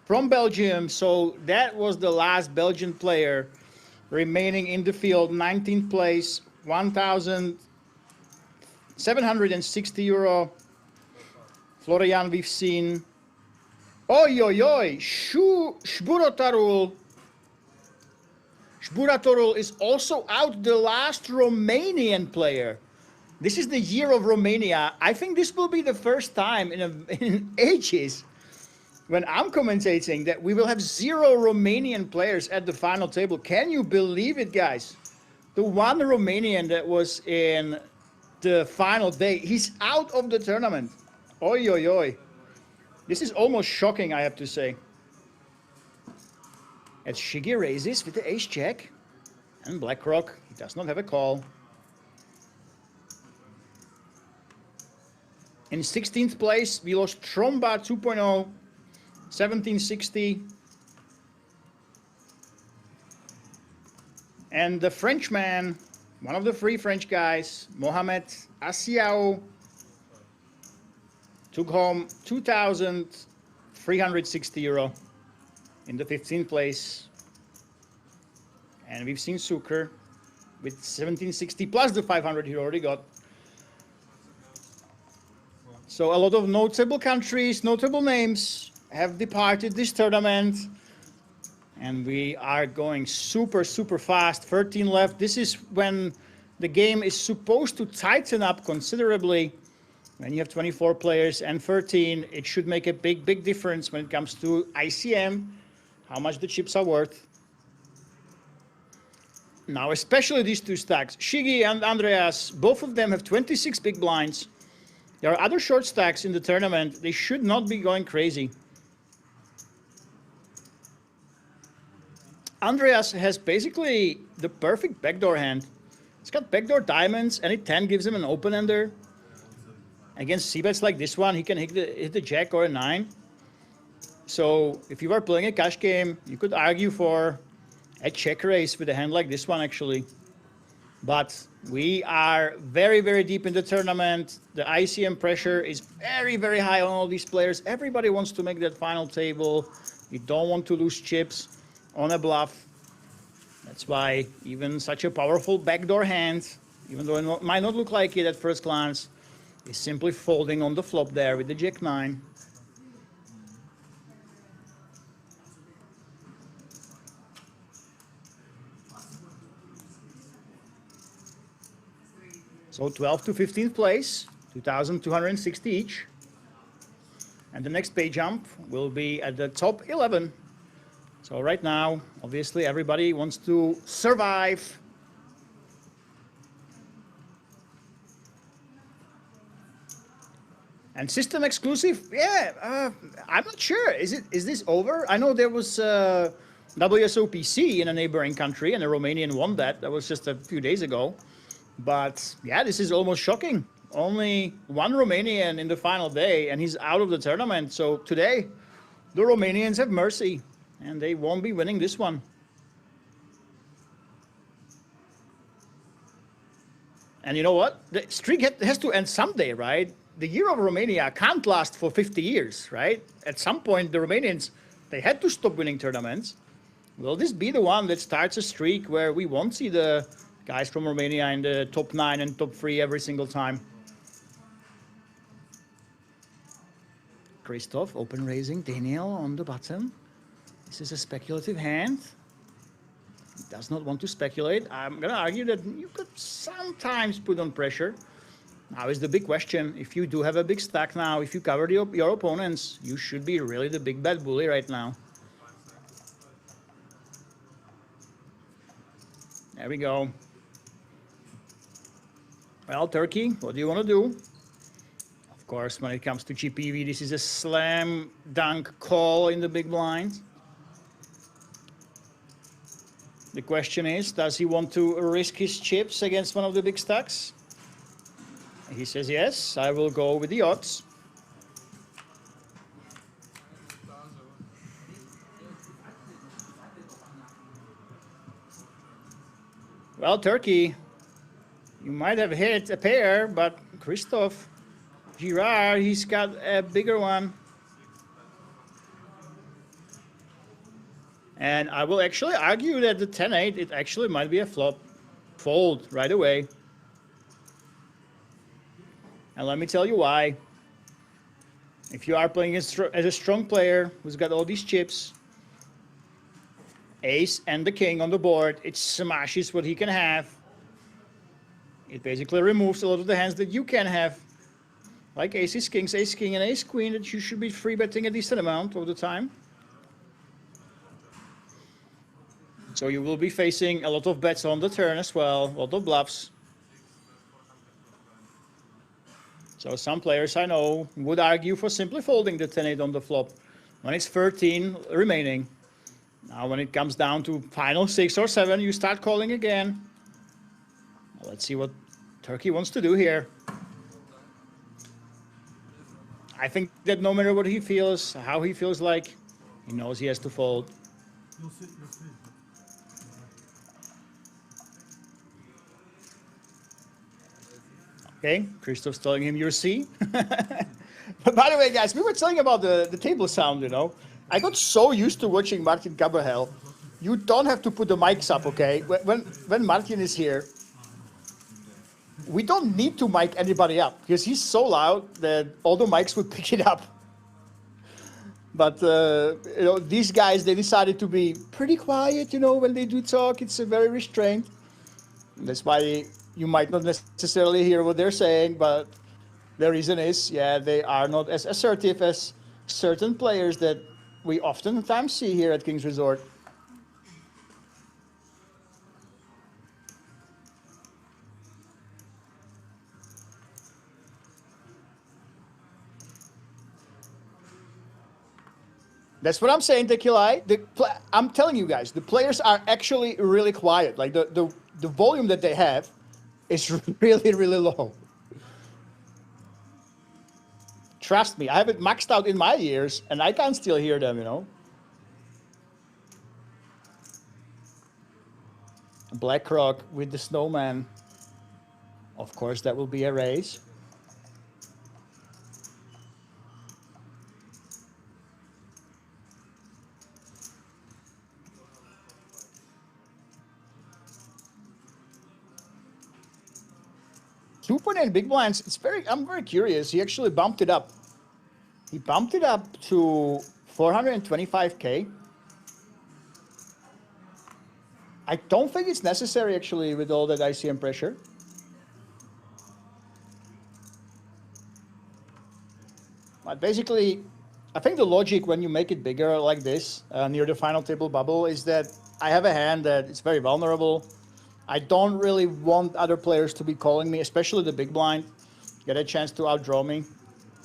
A: from Belgium. So that was the last Belgian player remaining in the field. 19th place, 1,760 euro. Florian, we've seen. Oi, oi, oi. Shburotarul. Shburotarul is also out, the last Romanian player. This is the year of Romania. I think this will be the first time in ages when I'm commentating that we will have 0 Romanian players at the final table. Can you believe it, guys? The one Romanian that was in the final day, he's out of the tournament. Oi, oi, oi. This is almost shocking, I have to say. As Shigi raises with the ace-jack. And BlackRock does not have a call. In 16th place, we lost Tromba 2.0, 1760. And the Frenchman, one of the three French guys, Mohamed Asiao, took home 2,360 euro in the 15th place. And we've seen Suker with 1760 plus the 500 he already got. So a lot of notable countries, notable names have departed this tournament. And we are going super, super fast. 13 left. This is when the game is supposed to tighten up considerably. When you have 24 players and 13, it should make a big, big difference when it comes to ICM, how much the chips are worth. Now, especially these two stacks, Shigi and Andreas, both of them have 26 big blinds. There are other short stacks in the tournament. They should not be going crazy. Andreas has basically the perfect backdoor hand. He's got backdoor diamonds, any 10 gives him an open-ender. Against c-bets like this one, he can hit the jack or a 9. So if you are playing a cash game, you could argue for a check raise with a hand like this one, actually. But we are very, very deep in the tournament. The ICM pressure is very, very high on all these players. Everybody wants to make that final table. You don't want to lose chips on a bluff. That's why even such a powerful backdoor hand, even though it might not look like it at first glance, is simply folding on the flop there with the jack-9. So 12th to 15th place, 2,260 each. And the next pay jump will be at the top 11. So right now, obviously, everybody wants to survive. And system exclusive, yeah, I'm not sure. Is this over? I know there was WSOP in a neighboring country, and a Romanian won that. That was just a few days ago. But yeah, this is almost shocking. Only one Romanian in the final day, and he's out of the tournament. So today, the Romanians have mercy, and they won't be winning this one. And you know what? The streak has to end someday, right? The year of Romania can't last for 50 years, right? At some point, the Romanians, they had to stop winning tournaments. Will this be the one that starts a streak where we won't see the guys from Romania in the top 9 and top 3 every single time? Christoph, open raising, Daniel on the button. This is a speculative hand. He does not want to speculate. I'm going to argue that you could sometimes put on pressure. Now is the big question. If you do have a big stack now, if you cover your opponents, you should be really the big bad bully right now. There we go. Well, Turkey, what do you want to do? Of course, when it comes to GPV, this is a slam dunk call in the big blind. The question is, does he want to risk his chips against one of the big stacks? He says, yes, I will go with the odds. Well, Turkey, you might have hit a pair, but Christoph Girard, he's got a bigger one. And I will actually argue that the 10-8, it actually might be a flop. Fold right away. And let me tell you why. If you are playing as a strong player who's got all these chips, ace and the king on the board, it smashes what he can have. It basically removes a lot of the hands that you can have. Like aces, kings, ace, king, and ace, queen, that you should be free betting a decent amount of the time. So you will be facing a lot of bets on the turn as well, a lot of bluffs. So some players I know would argue for simply folding the 10-8 on the flop when it's 13 remaining. Now when it comes down to final 6 or 7, you start calling again. Let's see what Turkey wants to do here. I think that no matter what he feels, how he feels like, he knows he has to fold. Okay, Christoph's telling him you're C. But by the way, guys, we were telling about the table sound, you know. I got so used to watching Martin Cabral. You don't have to put the mics up, okay? When Martin is here, we don't need to mic anybody up because he's so loud that all the mics would pick it up. But you know, these guys, they decided to be pretty quiet. You know, when they do talk, it's very restrained. That's why you might not necessarily hear what they're saying, but the reason is, yeah, they are not as assertive as certain players that we oftentimes see here at King's Resort. That's what I'm saying, Tequila. I'm telling you guys, the players are actually really quiet. Like the volume that they have is really, really low. Trust me, I have it maxed out in my ears, and I can still hear them, you know. BlackRock with the snowman. Of course, that will be a raise. $2.8 big blinds. I'm very curious. He actually bumped it up. He bumped it up to 425K. I don't think it's necessary actually with all that ICM pressure. But basically, I think the logic when you make it bigger like this near the final table bubble is that I have a hand that is very vulnerable. I don't really want other players to be calling me, especially the big blind, get a chance to outdraw me.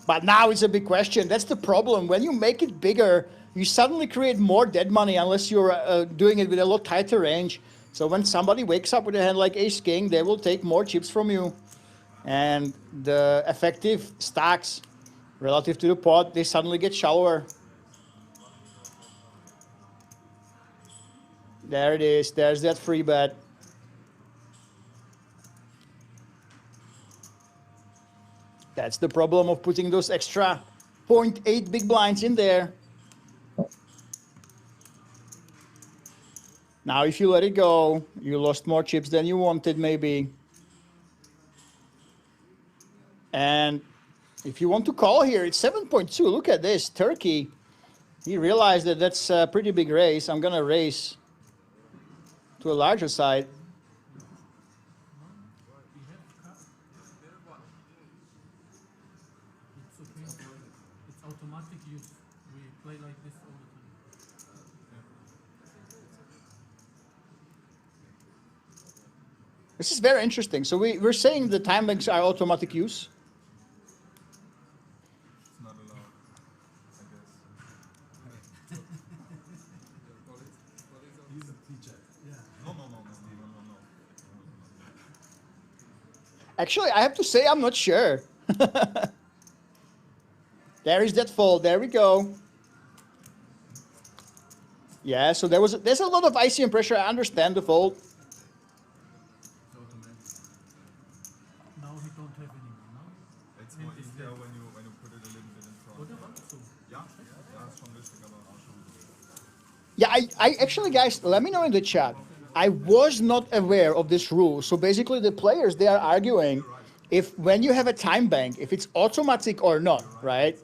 A: But now it's a big question. That's the problem. When you make it bigger, you suddenly create more dead money unless you're doing it with a lot tighter range. So when somebody wakes up with a hand like Ace King, they will take more chips from you. And the effective stacks relative to the pot, they suddenly get shallower. There it is. There's that free bet. That's the problem of putting those extra 0.8 big blinds in there. Now, if you let it go, you lost more chips than you wanted, maybe. And if you want to call here, it's 7.2. Look at this. Turkey, he realized that that's a pretty big raise. I'm going to raise to a larger side.
C: It's automatic use. We play like this all the time.
A: This is very interesting. So we're saying the time banks are automatic use.
C: It's not allowed, I guess. He's a teacher. Yeah. No.
A: Actually, I have to say I'm not sure. There is that fold. There we go. Yeah, so there's a lot of ICM pressure. I understand the fold.
C: Now we don't have any more, no? It's more easier when you put it a little bit in front. Oder was? So. Ja, ist schon richtig, aber auch schon.
A: Yeah, I actually, guys, let me know in the chat. I was not aware of this rule. So basically the players, they are arguing if when you have a time bank, if it's automatic or not, right?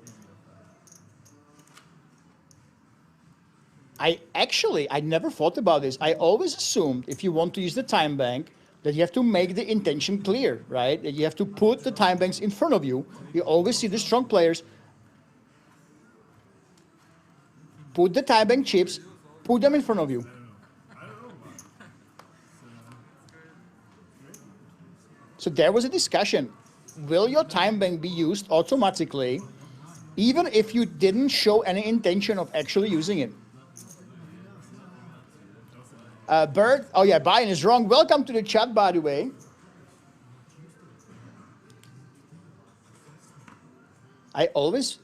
A: I never thought about this. I always assumed if you want to use the time bank, that you have to make the intention clear, right? That you have to put the time banks in front of you. You always see the strong players put the time bank chips, put them in front of you. So there was a discussion. Will your time bank be used automatically, even if you didn't show any intention of actually using it? Bert, oh yeah, Brian is wrong. Welcome to the chat, by the way. I always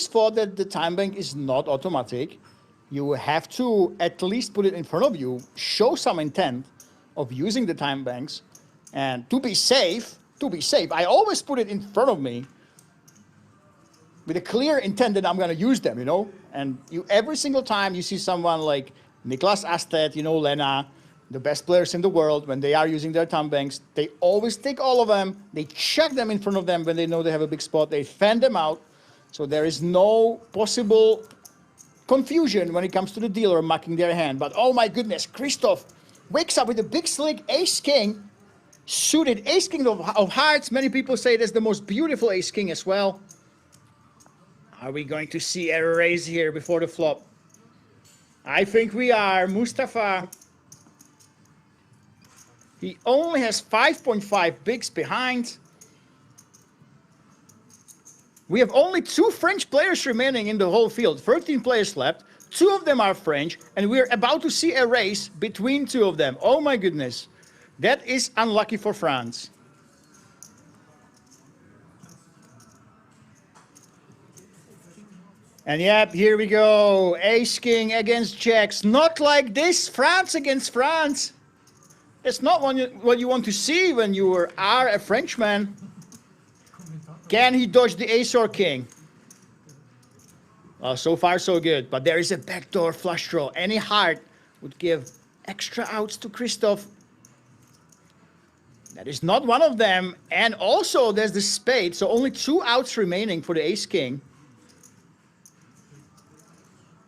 A: thought that the time bank is not automatic. You have to at least put it in front of you, show some intent of using the time banks, and to be safe, I always put it in front of me with a clear intent that I'm going to use them, you know. And every single time you see someone like Niklas Astet, you know, Lena, the best players in the world, when they are using their time banks, they always take all of them. They check them in front of them when they know they have a big spot. They fan them out. So there is no possible confusion when it comes to the dealer mucking their hand. But oh my goodness, Christoph wakes up with a big slick ace-king, suited ace-king of hearts. Many people say that's the most beautiful ace-king as well. Are we going to see a raise here before the flop? I think we are. Mustafa, he only has 5.5 bigs behind. We have only 2 French players remaining in the whole field. 13 players left. 2 of them are French, and we're about to see a race between 2 of them. Oh my goodness. That is unlucky for France. And yep, here we go. Ace-king against jacks. Not like this. France against France. It's not what you want to see when you are a Frenchman. Can he dodge the ace or king? Well, so far so good. But there is a backdoor flush draw. Any heart would give extra outs to Christoph. That is not one of them. And also there's the spade. So only 2 outs remaining for the ace-king.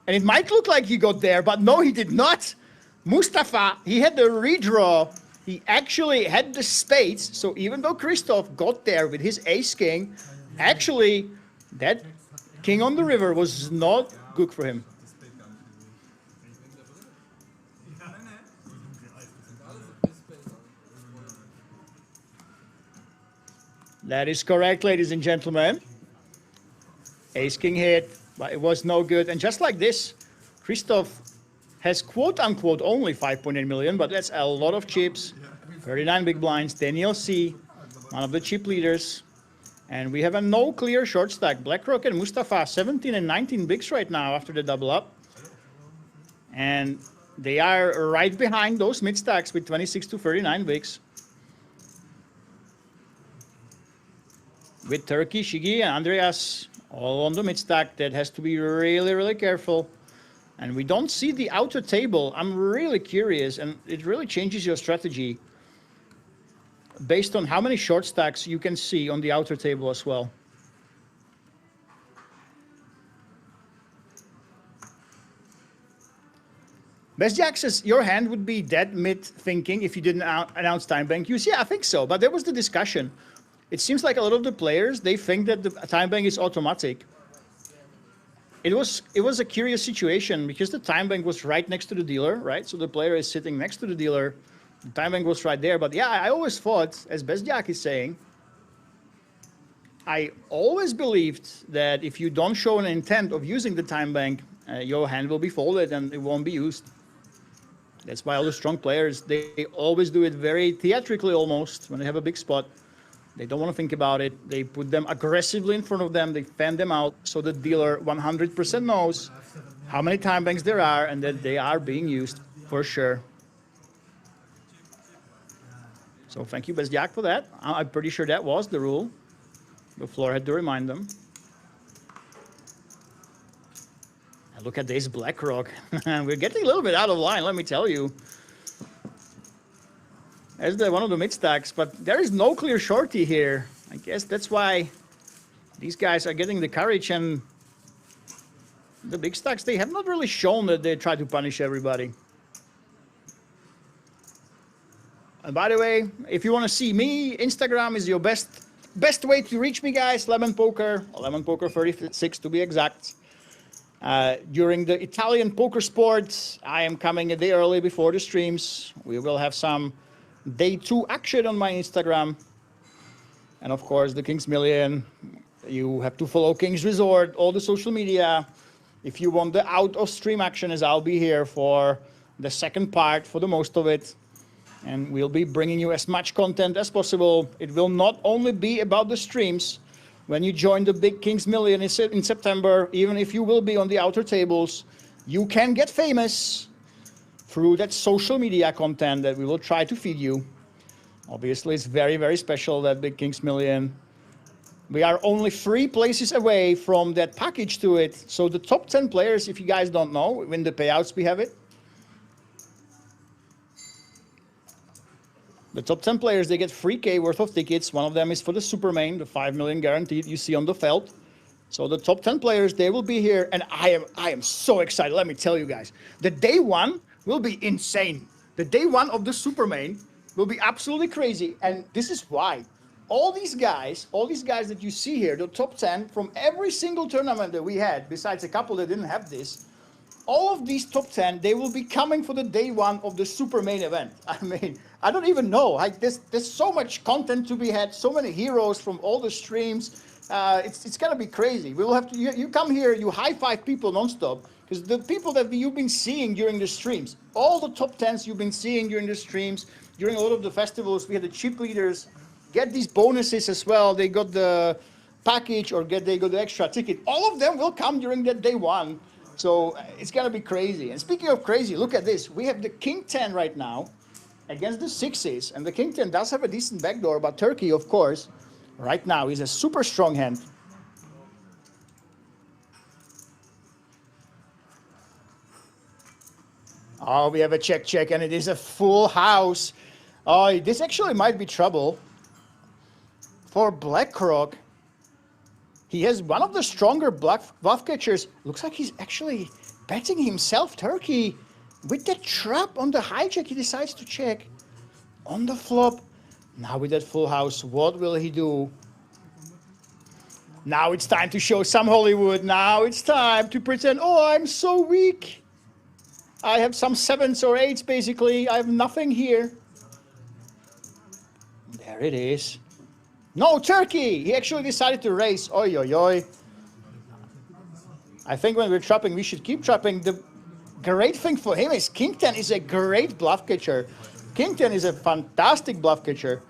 A: And it might look like he got there, but no, he did not. Mustafa, he had the redraw. He actually had the spades. So even though Christoph got there with his ace-king, actually, that king on the river was not good for him. That is correct, ladies and gentlemen. Ace-king hit, but it was no good. And just like this, Christoph has quote-unquote only 5.8 million, but that's a lot of chips. 39 big blinds. Daniel C., one of the chip leaders. And we have a no clear short stack. BlackRock and Mustafa, 17 and 19 bigs right now after the double up. And they are right behind those mid stacks with 26 to 39 bigs. With Turkey, Shigi, and Andreas all on the mid stack. That has to be really, really careful. And we don't see the outer table. I'm really curious, and it really changes your strategy based on how many short stacks you can see on the outer table as well. Best Jack says your hand would be dead mid thinking if you didn't announce time bank use. Yeah, I think so, but there was the discussion. It seems like a lot of the players, they think that the time bank is automatic. It was a curious situation because the time bank was right next to the dealer, right? So the player is sitting next to the dealer. The time bank was right there. But yeah, I always thought, as Best Jack is saying, I always believed that if you don't show an intent of using the time bank, your hand will be folded and it won't be used. That's why all the strong players, they always do it very theatrically almost when they have a big spot. They don't want to think about it. They put them aggressively in front of them. They fan them out so the dealer 100% knows how many time banks there are and that they are being used for sure. So thank you, Best Jack, for that. I'm pretty sure that was the rule. The floor had to remind them. And look at this BlackRock. We're getting a little bit out of line, let me tell you. There's one of the mid stacks, but there is no clear shorty here. I guess that's why these guys are getting the courage, and the big stacks, they have not really shown that they try to punish everybody. And by the way, if you want to see me, Instagram is your best way to reach me, guys. Lemon Poker 36 to be exact. During the Italian poker sports, I am coming a day early before the streams. We will have some day 2 action on my Instagram. And of course, the King's Million. You have to follow King's Resort, all the social media. If you want the out of stream action, as I'll be here for the second part for the most of it. And we'll be bringing you as much content as possible. It will not only be about the streams. When you join the big King's Million in September, even if you will be on the outer tables, you can get famous through that social media content that we will try to feed you. Obviously, it's very, very special, that big King's Million. We are only 3 places away from that package to it. So the top 10 players, if you guys don't know, win the payouts, we have it. The top 10 players, they get 3K worth of tickets. One of them is for the Super Main, the 5 million guaranteed you see on the felt. So the top 10 players, they will be here, and I am so excited. Let me tell you guys, the day one will be insane. The day one of the Super Main will be absolutely crazy, and this is why. All these guys that you see here, the top 10 from every single tournament that we had, besides a couple that didn't have this, all of these top 10, they will be coming for the day one of the Super Main event. I mean, I don't even know. Like, there's so much content to be had, so many heroes from all the streams. It's gonna be crazy. We will have to. You come here, you high five people nonstop, because the people that you've been seeing during the streams, all the top 10s you've been seeing during the streams, during a lot of the festivals, we had the chip leaders get these bonuses as well. They got the package or they got the extra ticket. All of them will come during that day one. So it's gonna be crazy. And speaking of crazy, look at this. We have the King 10 right now against the 6s, and the King 10 does have a decent backdoor, but Turkey, of course, right now is a super strong hand. Oh, we have a check, and it is a full house. Oh, this actually might be trouble for BlackRock. He has one of the stronger bluff catchers. Looks like he's actually betting himself, Turkey. With that trap on the hijack, he decides to check. On the flop, now with that full house, what will he do? Now it's time to show some Hollywood. Now it's time to pretend, oh, I'm so weak. I have some 7s or 8s, basically. I have nothing here. There it is. No, Turkey! He actually decided to raise. Oi, oi, oi. I think when we're trapping, we should keep trapping. The great thing for him is King 10 is a great bluff catcher. King 10 is a fantastic bluff catcher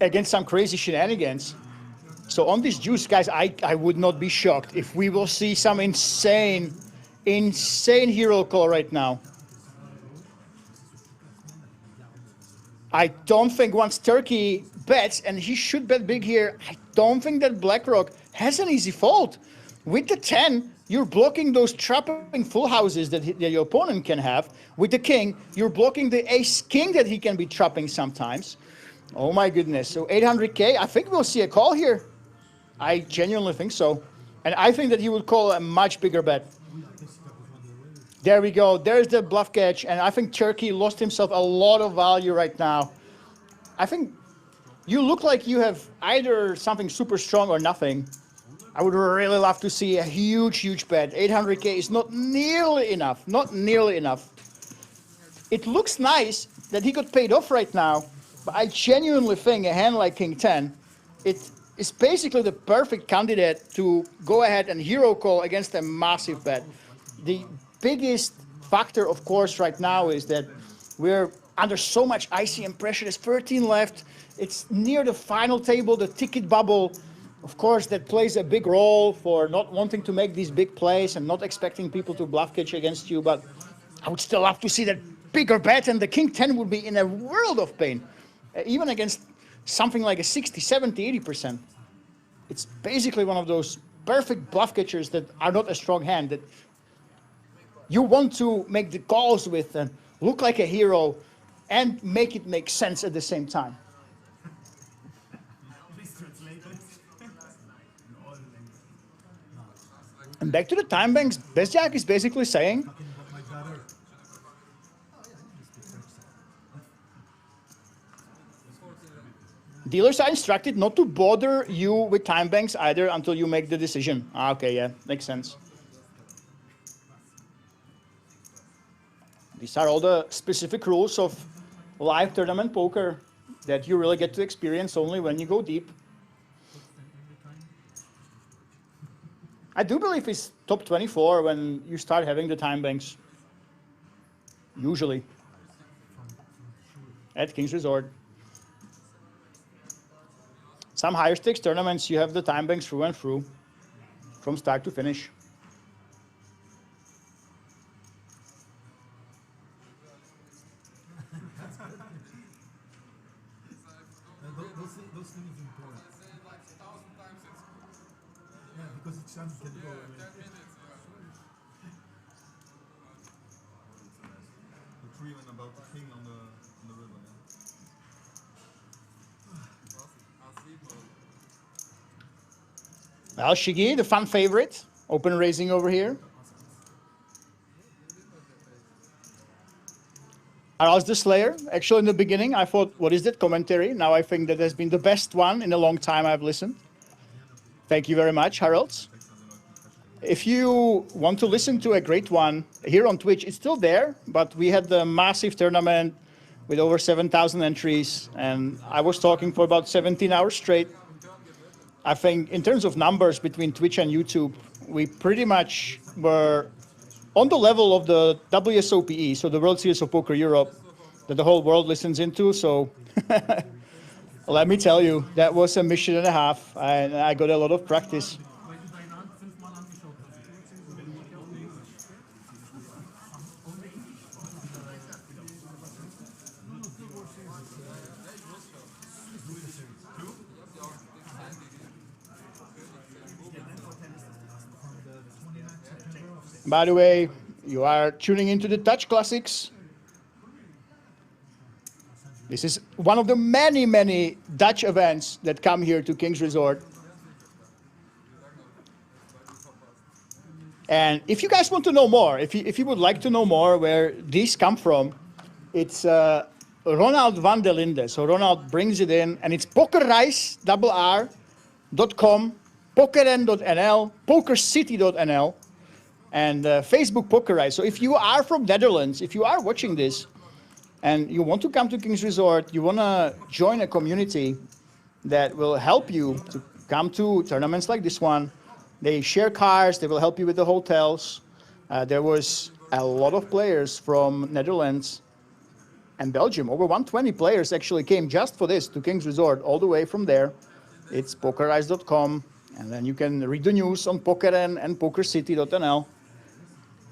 A: against some crazy shenanigans. So on this juice, guys, I would not be shocked if we will see some insane hero call right now. I don't think once Turkey bets, and he should bet big here, I don't think that BlackRock has an easy fold. With the 10, you're blocking those trapping full houses that your opponent can have. With the king, you're blocking the ace-king that he can be trapping sometimes. Oh my goodness. So 800K, I think we'll see a call here. I genuinely think so. And I think that he would call a much bigger bet. There we go. There's the bluff catch. And I think Turkey lost himself a lot of value right now. I think you look like you have either something super strong or nothing. I would really love to see a huge bet. 800K is not nearly enough. Not nearly enough. It looks nice that he got paid off right now. But I genuinely think a hand like King 10, it is basically the perfect candidate to go ahead and hero call against a massive bet. The biggest factor, of course, right now is that we're under so much ICM pressure. There's 13 left. It's near the final table, the ticket bubble. Of course, that plays a big role for not wanting to make these big plays and not expecting people to bluff catch against you. But I would still love to see that bigger bet, and the King 10 would be in a world of pain, even against something like a 60, 70, 80%. It's basically one of those perfect bluff catchers that are not a strong hand, that you want to make the calls with and look like a hero and make it make sense at the same time. And back to the time banks, Bezjak is basically saying, dealers are instructed not to bother you with time banks either until you make the decision. Okay, yeah, makes sense. These are all the specific rules of live tournament poker that you really get to experience only when you go deep. I do believe it's top 24 when you start having the time banks, usually, at King's Resort. Some higher stakes tournaments, you have the time banks through and through, from start to finish.
C: Those things are important. Yeah, because each time can go away. The tree went about the king on the river. Yeah.
A: Well, Shigi, the fan favorite, open raising over here. Aras the Slayer. Actually, in the beginning, I thought, what is that commentary? Now I think that has been the best one in a long time I've listened. Thank you very much, Harald. If you want to listen to a great one here on Twitch, it's still there, but we had the massive tournament with over 7,000 entries, and I was talking for about 17 hours straight. I think in terms of numbers between Twitch and YouTube, we pretty much were on the level of the WSOP, so the World Series of Poker Europe, that the whole world listens into. So let me tell you, that was a mission and a half, and I got a lot of practice. By the way, you are tuning into the Touch Classics. This is one of the many, many Dutch events that come here to King's Resort. And if you guys want to know more, if you would like to know more where these come from, it's Ronald van der Linde. So Ronald brings it in, and it's pokerreis.com, pokeren.nl, pokercity.nl. and Facebook Poker Rise. So if you are from Netherlands, if you are watching this and you want to come to King's Resort, you want to join a community that will help you to come to tournaments like this one. They share cars, they will help you with the hotels. There was a lot of players from Netherlands and Belgium. Over 120 players actually came just for this to King's Resort, all the way from there. It's pokerrise.com, and then you can read the news on Pokeren and pokercity.nl.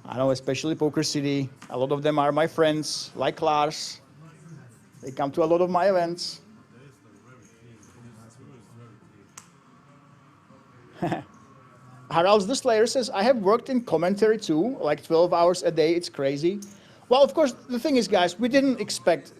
A: I know, especially Poker City. A lot of them are my friends, like Lars. They come to a lot of my events. Harald the Slayer says, I have worked in commentary too, like 12 hours a day. It's crazy. Well, of course, the thing is, guys, we didn't expect,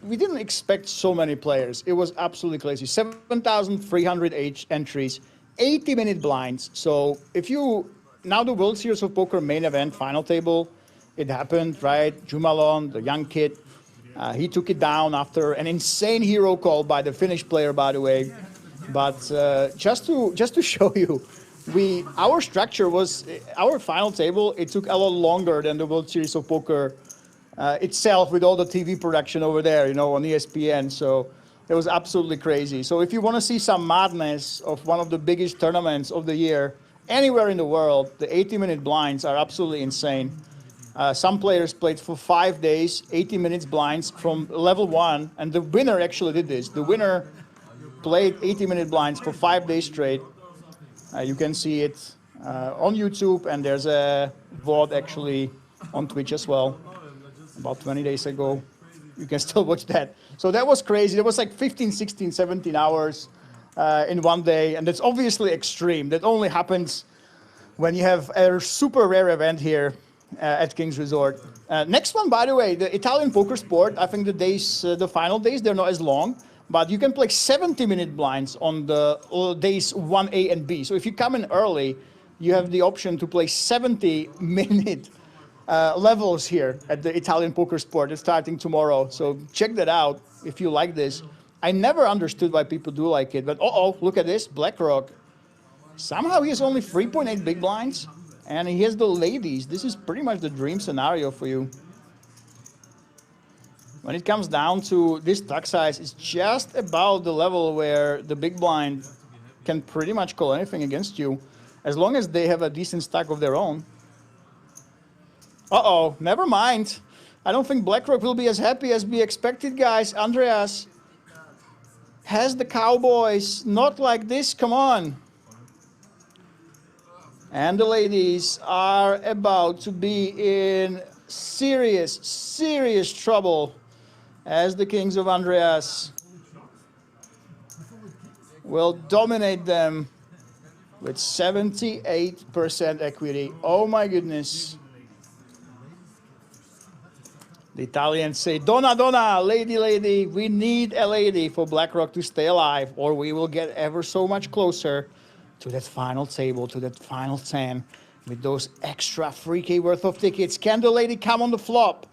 A: we didn't expect so many players. It was absolutely crazy. 7,300 entries, 80-minute blinds. So if you, now the World Series of Poker main event, final table, it happened, right? Jumalon, the young kid, he took it down after an insane hero call by the Finnish player, by the way. But just to show you, our structure was, our final table, it took a lot longer than the World Series of Poker itself, with all the TV production over there, on ESPN. So it was absolutely crazy. So if you want to see some madness of one of the biggest tournaments of the year, anywhere in the world, the 80-minute blinds are absolutely insane. Some players played for 5 days, 80 minutes blinds from level 1, and the winner actually did this. The winner played 80-minute blinds for 5 days straight. You can see it on YouTube, and there's a VOD actually on Twitch as well, about 20 days ago. You can still watch that. So that was crazy. It was like 15, 16, 17 hours in one day, and that's obviously extreme. That only happens when you have a super rare event here at King's Resort. Next one, by the way, the Italian poker sport, I think the final days, they're not as long, but you can play 70-minute blinds on the days 1A and B. So if you come in early, you have the option to play 70-minute levels here at the Italian poker sport. It's starting tomorrow. So check that out if you like this. I never understood why people do like it, but look at this, BlackRock. Somehow he has only 3.8 big blinds, and he has the ladies. This is pretty much the dream scenario for you. When it comes down to this stack size, it's just about the level where the big blind can pretty much call anything against you, as long as they have a decent stack of their own. Never mind. I don't think BlackRock will be as happy as we expected, guys. Andreas has the Cowboys. Not like this, come on. And the ladies are about to be in serious, serious trouble, as the Kings of Andreas will dominate them with 78% equity. Oh my goodness. The Italians say, Donna, Donna, lady, lady, we need a lady for BlackRock to stay alive, or we will get ever so much closer to that final table, to that final 10 with those extra 3K worth of tickets. Can the lady come on the flop?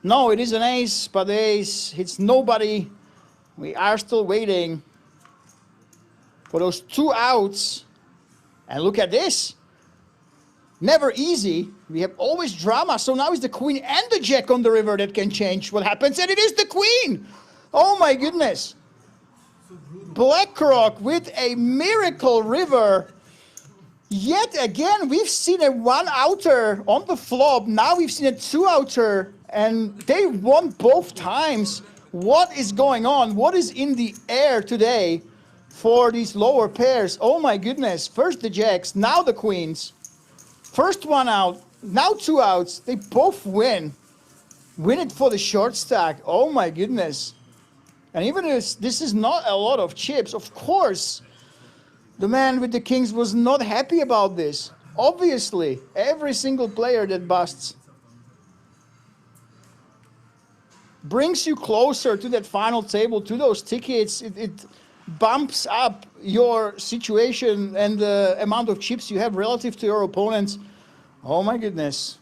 A: No, it is an ace, but the ace hits nobody. We are still waiting for those 2 outs. And look at this. Never easy. We have always drama. So now it's the queen and the jack on the river that can change what happens. And it is the queen. Oh my goodness. BlackRock with a miracle river. Yet again, we've seen a 1-outer on the flop. Now we've seen a 2-outer. And they won both times. What is going on? What is in the air today for these lower pairs? Oh my goodness. First the jacks, now the queens. First 1 out, now 2 outs. They both win. Win it for the short stack. Oh my goodness. And even if this is not a lot of chips, of course, the man with the kings was not happy about this. Obviously, every single player that busts brings you closer to that final table, to those tickets. It bumps up your situation and the amount of chips you have relative to your opponents. Oh my goodness.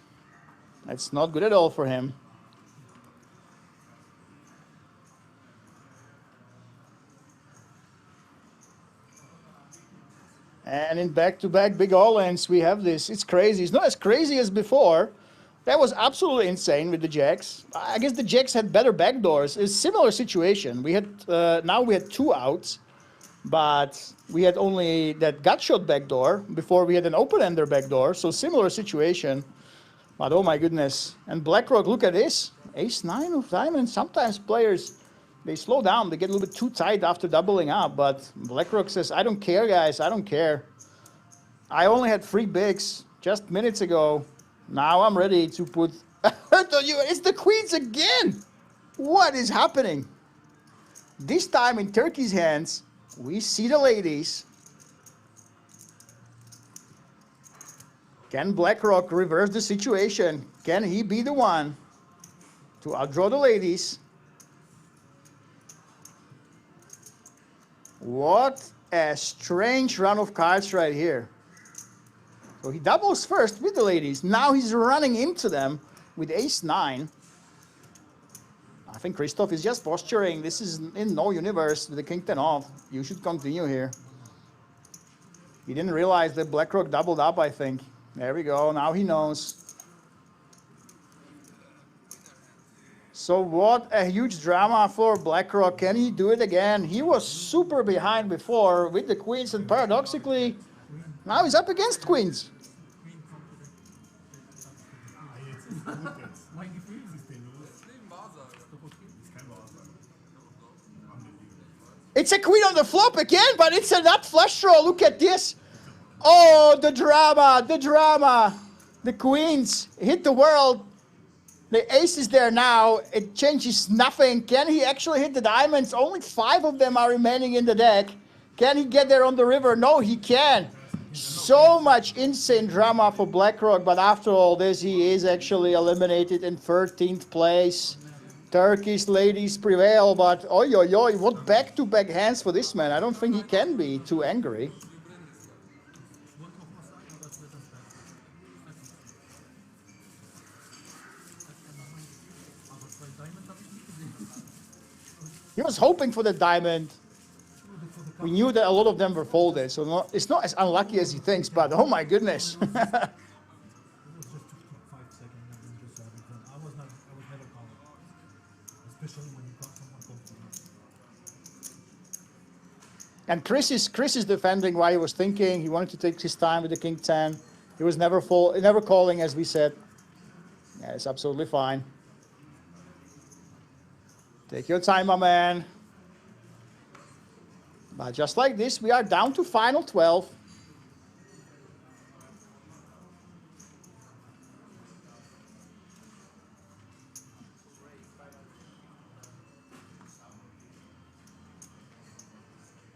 A: That's not good at all for him. And in back-to-back big all-ins, we have this. It's crazy. It's not as crazy as before. That was absolutely insane with the jacks. I guess the jacks had better backdoors. It's a similar situation. We had now we had 2 outs, but we had only that gut shot backdoor. Before we had an open-ender backdoor, so similar situation. But oh my goodness. And BlackRock, look at this. Ace-9 of diamonds. Sometimes players, they slow down. They get a little bit too tight after doubling up. But BlackRock says, I don't care, guys. I don't care. I only had 3 bigs just minutes ago. Now I'm ready to put it's the queens again. What is happening? This time in Turkey's hands, we see the ladies. Can BlackRock reverse the situation? Can he be the one to outdraw the ladies? What a strange run of cards right here. So he doubles first with the ladies. Now he's running into them with ace-9. I think Christoph is just posturing. This is in no universe with the king 10 off. You should continue here. He didn't realize that BlackRock doubled up, I think. There we go. Now he knows. So what a huge drama for BlackRock. Can he do it again? He was super behind before with the queens, and paradoxically, now he's up against queens. It's a queen on the flop again, but it's a nut flush draw. Look at this. Oh, the drama, the drama. The queens hit the world. The ace is there now. It changes nothing. Can he actually hit the diamonds? Only 5 of them are remaining in the deck. Can he get there on the river? No, he can. So much insane drama for BlackRock, but after all this, he is actually eliminated in 13th place. Turkish ladies prevail, but oi, oi, oi, what back-to-back hands for this man. I don't think he can be too angry. He was hoping for the diamond. We knew that a lot of them were folded, so it's not as unlucky as he thinks, but oh my goodness. And Chris is defending why he was thinking. He wanted to take his time with the king 10. He was never calling, as we said. Yeah, it's absolutely fine. Take your time, my man. But just like this, we are down to final 12.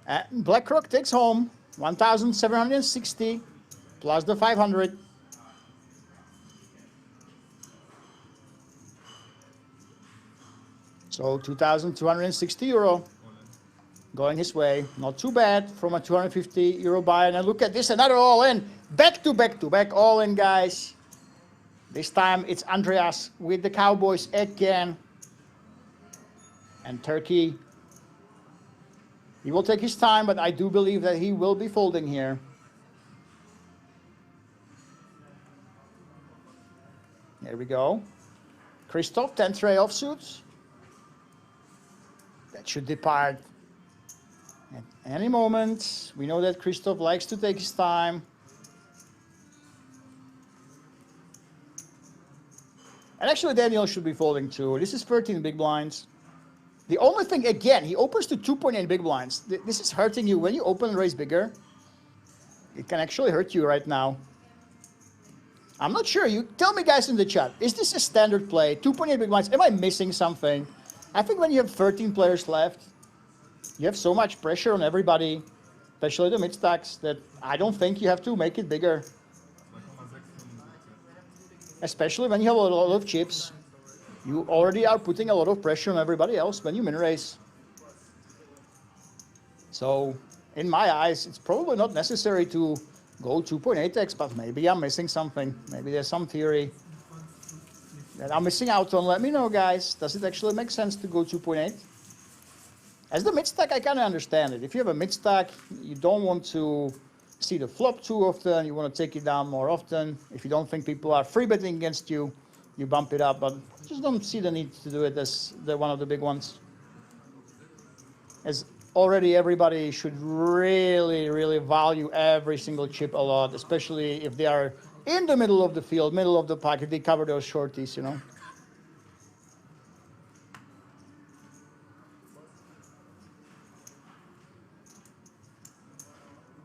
A: And BlackRock takes home 1,760 plus the 500. So 2,260 euro. going his way. Not too bad from a 250 euro buy. And look at this, another all-in. Back to back all-in, guys. This time it's Andreas with the Cowboys again. And Turkey, he will take his time, but I do believe that he will be folding here. There we go. Christoph, 10 tray offsuits. That should depart at any moment. We know that Christoph likes to take his time. And actually Daniel should be folding too. This is 13 big blinds. The only thing, again, he opens to 2.8 big blinds. This is hurting you. When you open and raise bigger, it can actually hurt you right now. I'm not sure. You tell me, guys, in the chat. Is this a standard play? 2.8 big blinds. Am I missing something? I think when you have 13 players left, you have so much pressure on everybody, especially the mid stacks, that I don't think you have to make it bigger. Especially when you have a lot of chips. You already are putting a lot of pressure on everybody else when you min raise. So, in my eyes, it's probably not necessary to go 2.8x, but maybe I'm missing something. Maybe there's some theory that I'm missing out on. Let me know, guys. Does it actually make sense to go 2.8? As the mid stack, I kind of understand it. If you have a mid stack, you don't want to see the flop too often. You want to take it down more often. If you don't think people are free betting against you, you bump it up. But just don't see the need to do it as one of the big ones. As already everybody should really value every single chip a lot, especially if they are in the middle of the field, middle of the pocket. They cover those shorties, you know.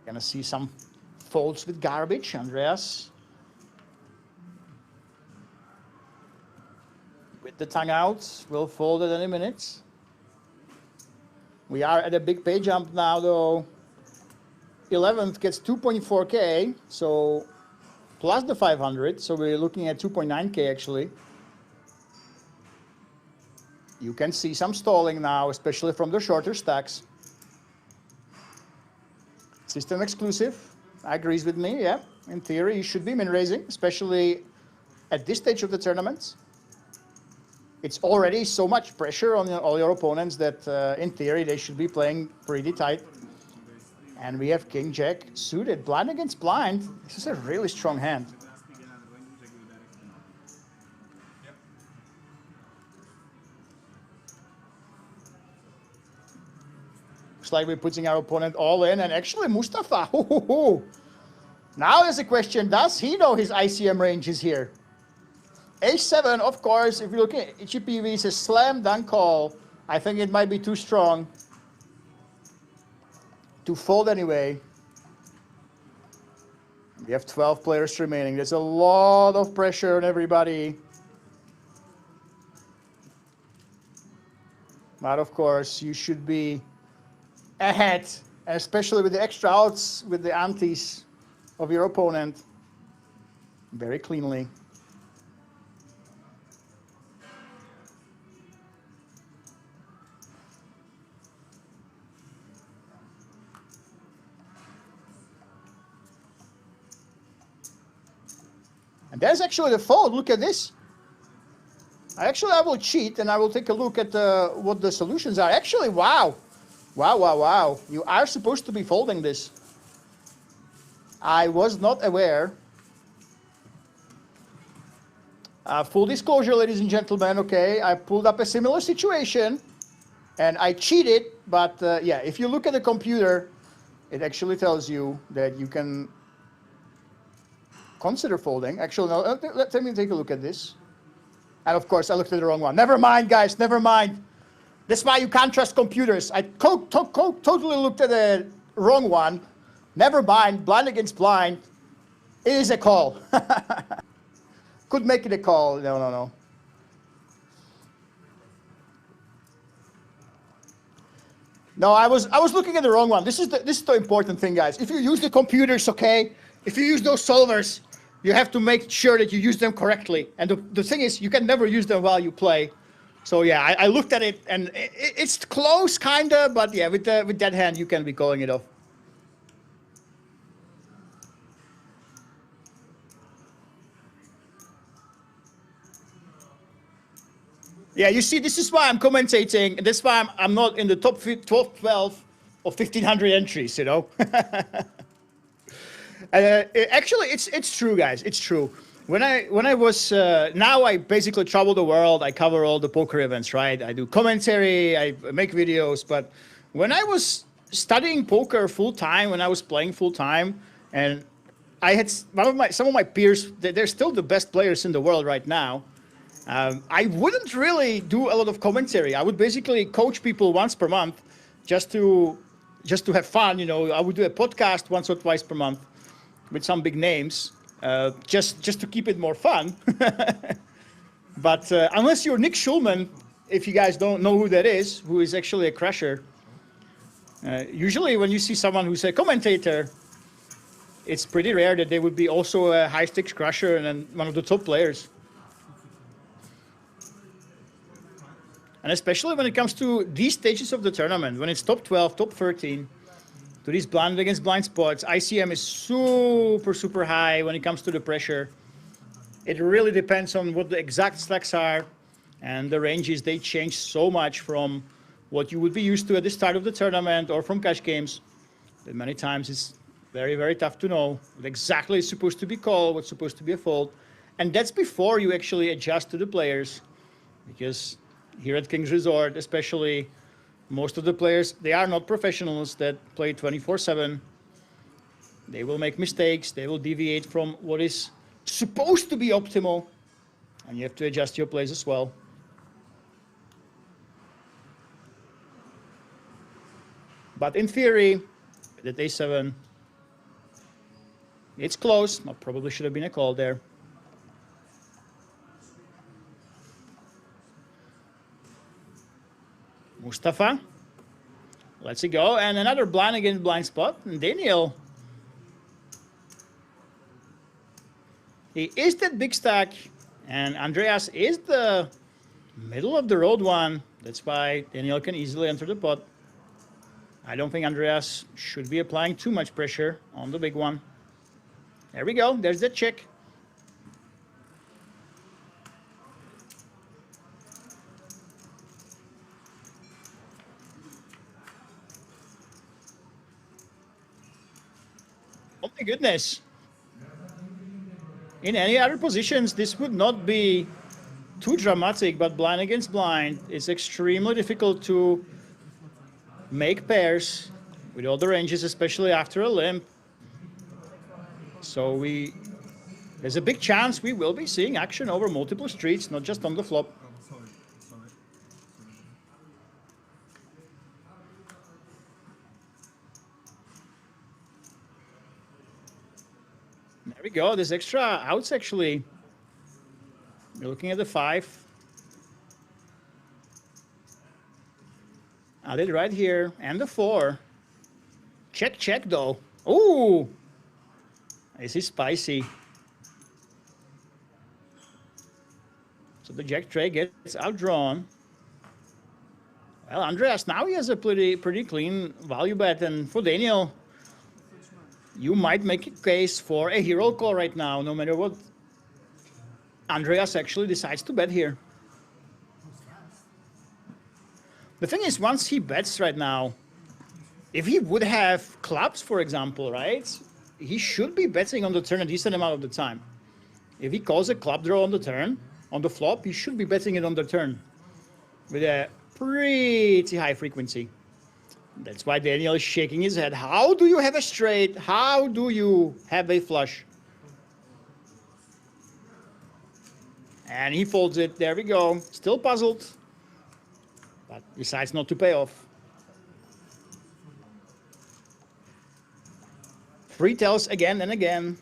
A: Gonna see some folds with garbage, Andreas. With the tongue out, we'll fold at any minute. We are at a big pay jump now, though. 11th gets 2.4K, so plus the 500, so we're looking at 2.9K actually. You can see some stalling now, especially from the shorter stacks. System exclusive, agrees with me, yeah. In theory, you should be min raising, especially at this stage of the tournament. It's already so much pressure on all your opponents that in theory they should be playing pretty tight. And we have King Jack suited, blind against blind. This is a really strong hand. Looks like we're putting our opponent all in, and actually Mustafa. Now there's a question, does he know his ICM range is here? H7, of course, if you're looking at HPV, it's a slam dunk call. I think it might be too strong to fold anyway. We have 12 players remaining. There's a lot of pressure on everybody. But of course, you should be ahead, especially with the extra outs, with the antes of your opponent, very cleanly. And there's actually the fold. Look at this. I will cheat and I will take a look at what the solutions are. Actually, wow. Wow. You are supposed to be folding this. I was not aware. Full disclosure, ladies and gentlemen, okay, I pulled up a similar situation and I cheated, but yeah, if you look at the computer, it actually tells you that you can consider folding. Actually, no, let me take a look at this. And of course, I looked at the wrong one. Never mind, guys, never mind. That's why you can't trust computers. I totally looked at the wrong one. Never mind, blind against blind. It is a call. Could make it a call. No. No, I was looking at the wrong one. This is the important thing, guys. If you use the computers, okay, if you use those solvers, you have to make sure that you use them correctly. And the thing is, you can never use them while you play. So yeah, I looked at it and it's close, kinda, but yeah, with that hand, you can be calling it off. Yeah, you see, this is why I'm commentating. This is why I'm not in the top 12 of 1,500 entries, you know. Actually, it's true, guys. It's true. When I was now I basically travel the world. I cover all the poker events, right? I do commentary. I make videos. But when I was studying poker full time, when I was playing full time, and I had some of my peers. They're still the best players in the world right now. I wouldn't really do a lot of commentary. I would basically coach people once per month, just to have fun. You know, I would do a podcast once or twice per month with some big names, just to keep it more fun. But unless you're Nick Schulman, if you guys don't know who that is, who is actually a crasher, usually when you see someone who's a commentator, it's pretty rare that they would be also a high-stakes crasher and then one of the top players. And especially when it comes to these stages of the tournament, when it's top 12, top 13, to these blind against blind spots, ICM is super, super high when it comes to the pressure. It really depends on what the exact stacks are, and the ranges, they change so much from what you would be used to at the start of the tournament or from cash games, that many times it's very, very tough to know what exactly is supposed to be called, what's supposed to be a fold. And that's before you actually adjust to the players, because here at King's Resort, especially, most of the players, they are not professionals that play 24/7. They will make mistakes. They will deviate from what is supposed to be optimal, and you have to adjust your plays as well. But in theory, at A7, it's close. Well, probably should have been a call there. Mustafa lets it go, and another blind against blind spot. And Daniel, he is that big stack, and Andreas is the middle of the road one. That's why Daniel can easily enter the pot. I don't think Andreas should be applying too much pressure on the big one. There we go. There's the check. Oh my goodness. In any other positions, this would not be too dramatic, but blind against blind, it's extremely difficult to make pairs with all the ranges, especially after a limp. So there's a big chance we will be seeing action over multiple streets, not just on the flop. There we go. There's extra outs, actually. You're looking at the 5. Added right here. And the 4. Check, check, though. Ooh! This is spicy. So the jack tray gets outdrawn. Well, Andreas, now he has a pretty clean value bet. And for Daniel, you might make a case for a hero call right now, no matter what Andreas actually decides to bet here. The thing is, once he bets right now, if he would have clubs, for example, right, he should be betting on the turn a decent amount of the time. If he calls a club draw on the turn, on the flop, he should be betting it on the turn with a pretty high frequency. That's why Daniel is shaking his head. How do you have a straight? How do you have a flush? And he folds it. There we go. Still puzzled, but decides not to pay off. 3 tells again and again.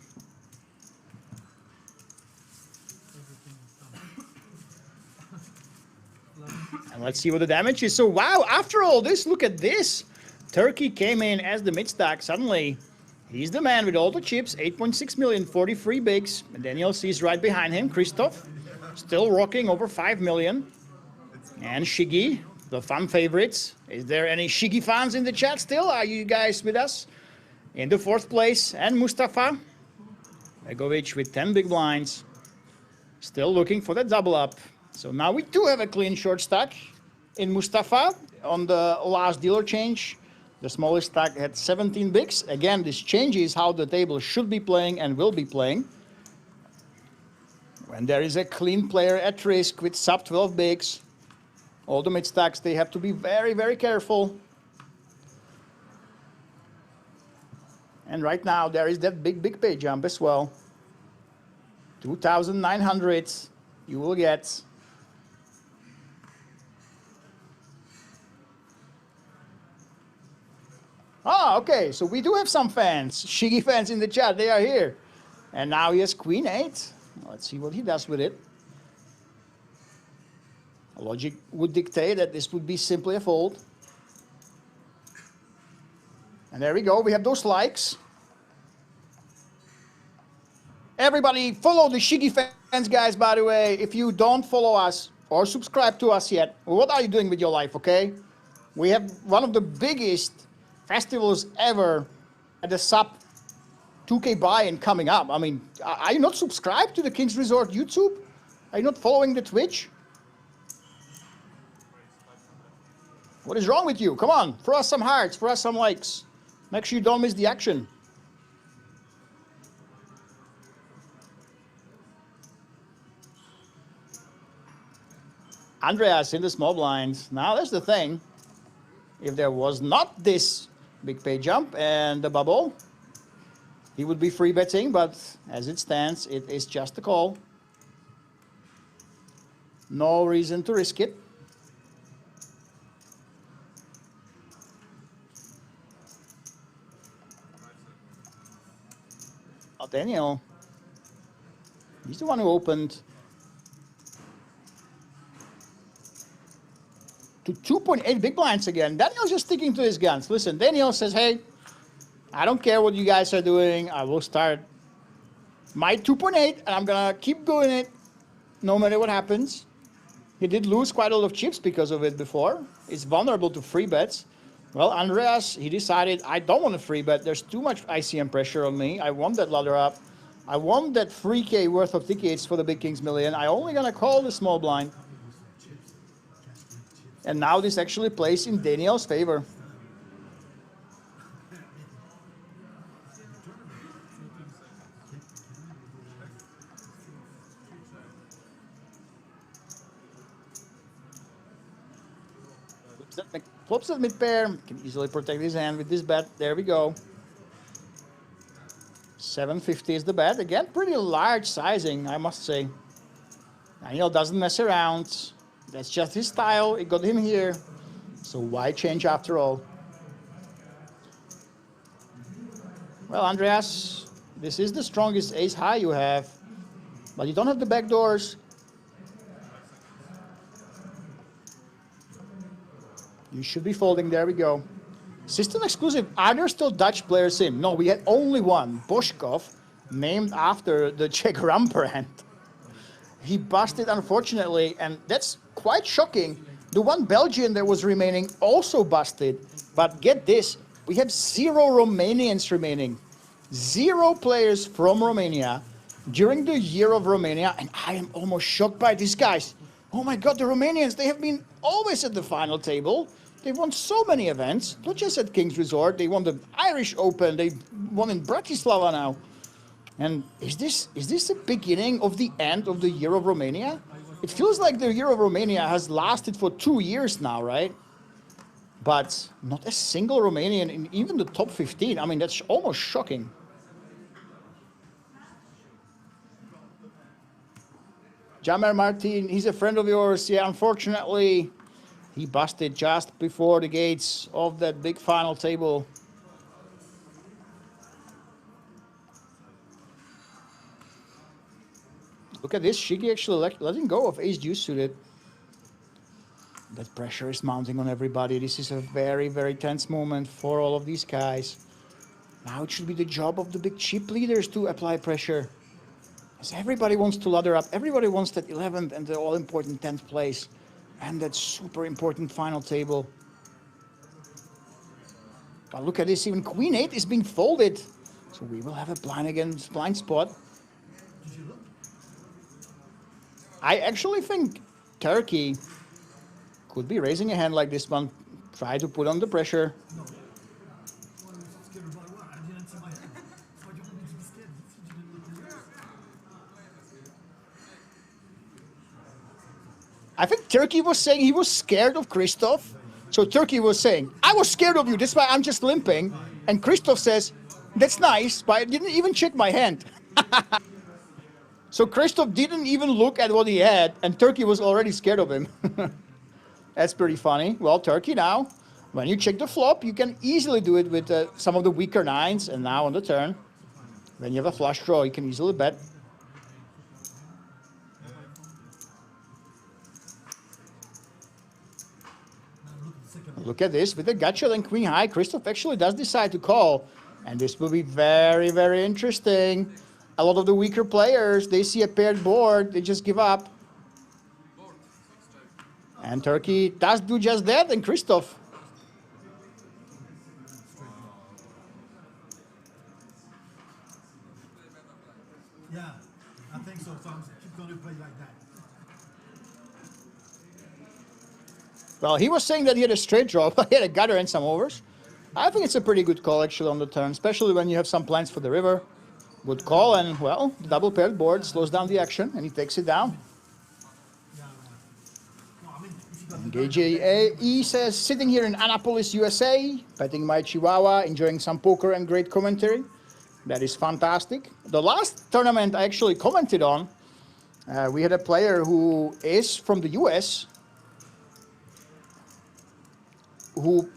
A: And let's see what the damage is. So, wow, after all this, look at this. Turkey came in as the mid-stack. Suddenly, he's the man with all the chips. 8.6 million, 43 bigs. And Daniel sees right behind him. Christoph, still rocking over 5 million. And Shiggy, the fun favorites. Is there any Shiggy fans in the chat still? Are you guys with us? In the 4th place, and Mustafa Begovic with 10 big blinds. Still looking for the double up. So now we do have a clean short stack in Mustafa on the last dealer change. The smallest stack had 17 bigs. Again, this changes how the table should be playing and will be playing. When there is a clean player at risk with sub 12 bigs, all the mid stacks, they have to be very, very careful. And right now there is that big pay jump as well. 2,900 you will get. Ah, okay, so we do have some fans, Shiggy fans in the chat, they are here. And now he has Queen 8. Let's see what he does with it. Logic would dictate that this would be simply a fold. And there we go, we have those likes. Everybody follow the Shiggy fans, guys, by the way. If you don't follow us or subscribe to us yet, what are you doing with your life, okay? We have one of the biggest festivals ever at the sub 2K buy-in coming up. I mean, are you not subscribed to the Kings Resort YouTube? Are you not following the Twitch? What is wrong with you? Come on, throw us some hearts, throw us some likes. Make sure you don't miss the action. Andreas in the small blinds. Now that's the thing. If there was not this big pay jump and the bubble, he would be free betting, but as it stands, it is just a call. No reason to risk it. Oh, Daniel. He's the one who opened to 2.8 big blinds again. Daniel's just sticking to his guns. Listen, Daniel says, hey, I don't care what you guys are doing. I will start my 2.8 and I'm gonna keep doing it no matter what happens. He did lose quite a lot of chips because of it before. It's vulnerable to free bets. Well, Andreas, he decided, I don't want to free bet. There's too much ICM pressure on me. I want that ladder up. I want that 3K worth of tickets for the Big Kings Million. I only gonna call the small blind. And now this actually plays in Daniel's favor. Flops at mid pair, can easily protect his hand with this bet. There we go. 750 is the bet. Again, pretty large sizing, I must say. Daniel doesn't mess around. That's just his style. It got him here. So why change after all? Well, Andreas, this is the strongest ace high you have, but you don't have the back doors. You should be folding. There we go. System exclusive. Are there still Dutch players in? No, we had only one, Boschkov, named after the Czech rum brand. He busted, unfortunately, and that's quite shocking. The one Belgian that was remaining also busted. But get this, we have 0 Romanians remaining. 0 players from Romania during the year of Romania, and I am almost shocked by these guys. Oh my God, the Romanians, they have been always at the final table. They've won so many events, not just at Kings Resort. They won the Irish Open. They won in Bratislava now. And is this the beginning of the end of the year of Romania? It feels like the year of Romania has lasted for 2 years now, right? But not a single Romanian in even the top 15. I mean, that's almost shocking. Jamer Martin, he's a friend of yours. Yeah, unfortunately, he busted just before the gates of that big final table. Look at this, Shiggy actually letting go of ace deuce suited. That pressure is mounting on everybody. This is a very, very tense moment for all of these guys. Now it should be the job of the big chip leaders to apply pressure. As everybody wants to ladder up, everybody wants that 11th and the all-important 10th place. And that super important final table. But look at this, even Queen 8 is being folded. So we will have a blind against blind spot. I actually think Turkey could be raising a hand like this one. Try to put on the pressure. I think Turkey was saying he was scared of Christoph. So Turkey was saying, I was scared of you, that's why I'm just limping. And Christoph says, that's nice, but I didn't even check my hand. So Christoph didn't even look at what he had, and Turkey was already scared of him. That's pretty funny. Well, Turkey now, when you check the flop, you can easily do it with some of the weaker nines, and now on the turn, when you have a flush draw, you can easily bet. Look at this, with the gut shot and queen high, Christoph actually does decide to call, and this will be very, very interesting. A lot of the weaker players, they see a paired board, they just give up. And Turkey does do just that, and Christoph.
S: Yeah, I think so. So I'm keep going to play like that.
A: Well, he was saying that he had a straight draw, but he had a gutter and some overs. I think it's a pretty good call actually on the turn, especially when you have some plans for the river. Good call, and well, the double paired board slows down the action, and he takes it down. And GJE says, sitting here in Annapolis, USA, petting my Chihuahua, enjoying some poker and great commentary. That is fantastic. The last tournament I actually commented on, we had a player who is from the US, who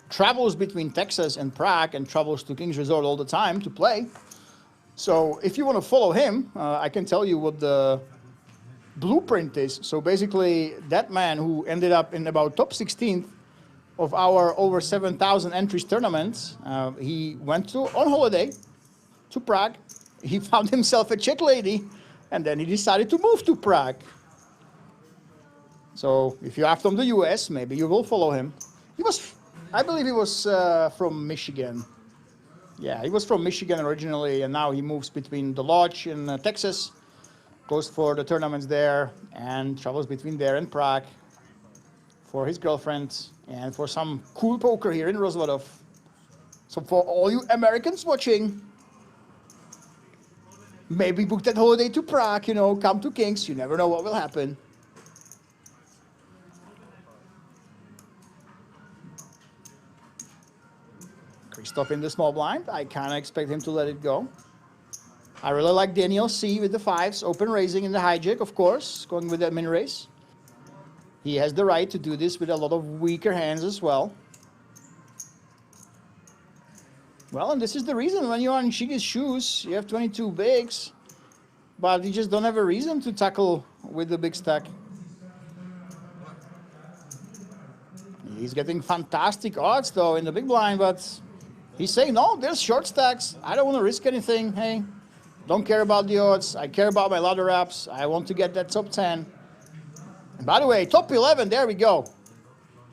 A: travels between Texas and Prague and travels to King's Resort all the time to play. So if you want to follow him, I can tell you what the blueprint is. So basically, that man who ended up in about top 16th of our over 7,000 entries tournaments, he went on holiday to Prague. He found himself a Czech lady, and then he decided to move to Prague. So if you are from the US, maybe you will follow him. He was, I believe he was from Michigan. Yeah, he was from Michigan originally, and now he moves between the lodge in Texas, goes for the tournaments there, and travels between there and Prague for his girlfriend and for some cool poker here in Rozvadov. So for all you Americans watching, maybe book that holiday to Prague, you know, come to Kings, you never know what will happen. Christoph in the small blind. I kind of expect him to let it go. I really like Daniel C with the fives, open raising in the hijack, of course, going with that min raise. He has the right to do this with a lot of weaker hands as well. Well, and this is the reason when you're on Shige's shoes, you have 22 bigs, but you just don't have a reason to tackle with the big stack. He's getting fantastic odds, though, in the big blind, but he's saying, no, there's short stacks. I don't want to risk anything. Hey, don't care about the odds. I care about my ladder wraps. I want to get that top 10. And by the way, top 11, there we go.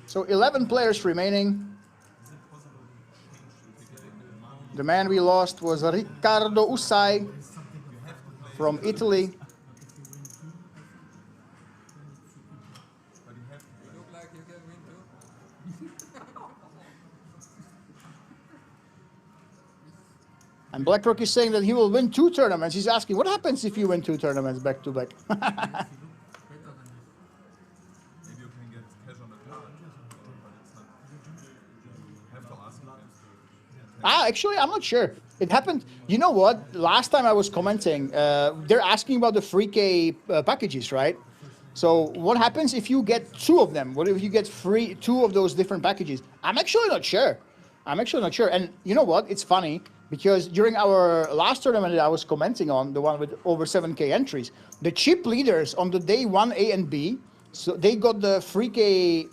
A: So 11 players remaining. The man we lost was Riccardo Usai from Italy. And BlackRock is saying that he will win 2 tournaments. He's asking, what happens if you win 2 tournaments back to back? Actually, I'm not sure. It happened, you know what? Last time I was commenting, they're asking about the free K packages, right? So what happens if you get 2 of them? What if you get free 2 of those different packages? I'm actually not sure. And you know what? It's funny, because during our last tournament that I was commenting on, the one with over 7K entries, the chip leaders on the day 1, A and B, so they got the free K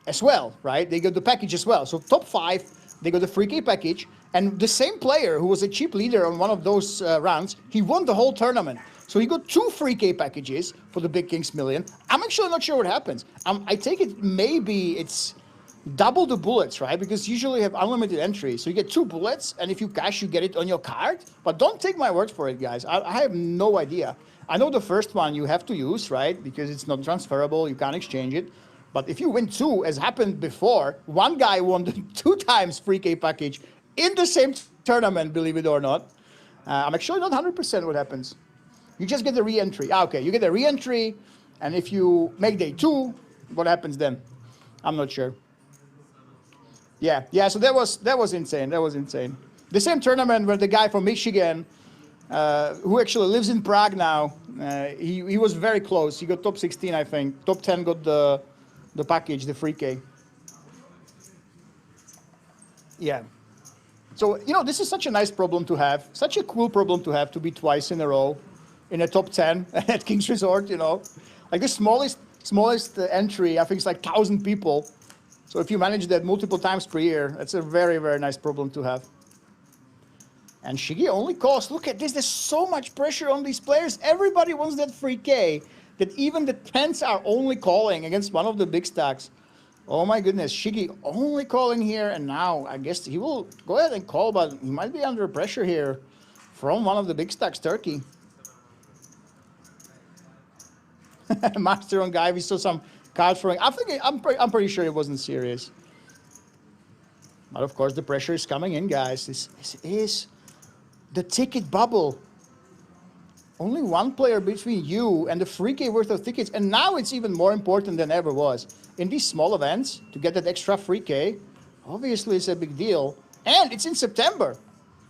A: as well, right? They got the package as well. So top 5, they got the free K package, and the same player who was a chip leader on one of those rounds, he won the whole tournament. So he got 2 free K packages for the Big Kings Million. I'm actually not sure what happens. I take it maybe it's double the bullets, right? Because usually you have unlimited entry. So you get 2 bullets, and if you cash, you get it on your card. But don't take my word for it, guys. I have no idea. I know the first one you have to use, right? Because it's not transferable. You can't exchange it. But if you win 2, as happened before, one guy won the 2 times free K package in the same tournament, believe it or not. I'm actually not 100% what happens. You just get the re-entry. Okay, you get a re-entry, and if you make day 2, what happens then? I'm not sure. Yeah. So that was insane. That was insane. The same tournament where the guy from Michigan, who actually lives in Prague now, he was very close. He got top 16, I think. Top 10 got the package, the free K. Yeah. So, this is such a nice problem to have, such a cool problem to have, to be twice in a row in a top 10 at King's Resort, Like the smallest entry, I think it's like 1,000 people. So if you manage that multiple times per year, that's a very, very nice problem to have. And Shigi only costs, look at this, there's so much pressure on these players. Everybody wants that free K, that even the 10s are only calling against one of the big stacks. Oh my goodness, Shigi only calling here, and now I guess he will go ahead and call, but he might be under pressure here from one of the big stacks, Turkey. Master on guy, we saw some card throwing. I'm pretty sure it wasn't serious. But of course the pressure is coming in, guys. This is the ticket bubble. Only one player between you and the free K worth of tickets, and now it's even more important than ever was. In these small events, to get that extra free K, obviously it's a big deal. And it's in September.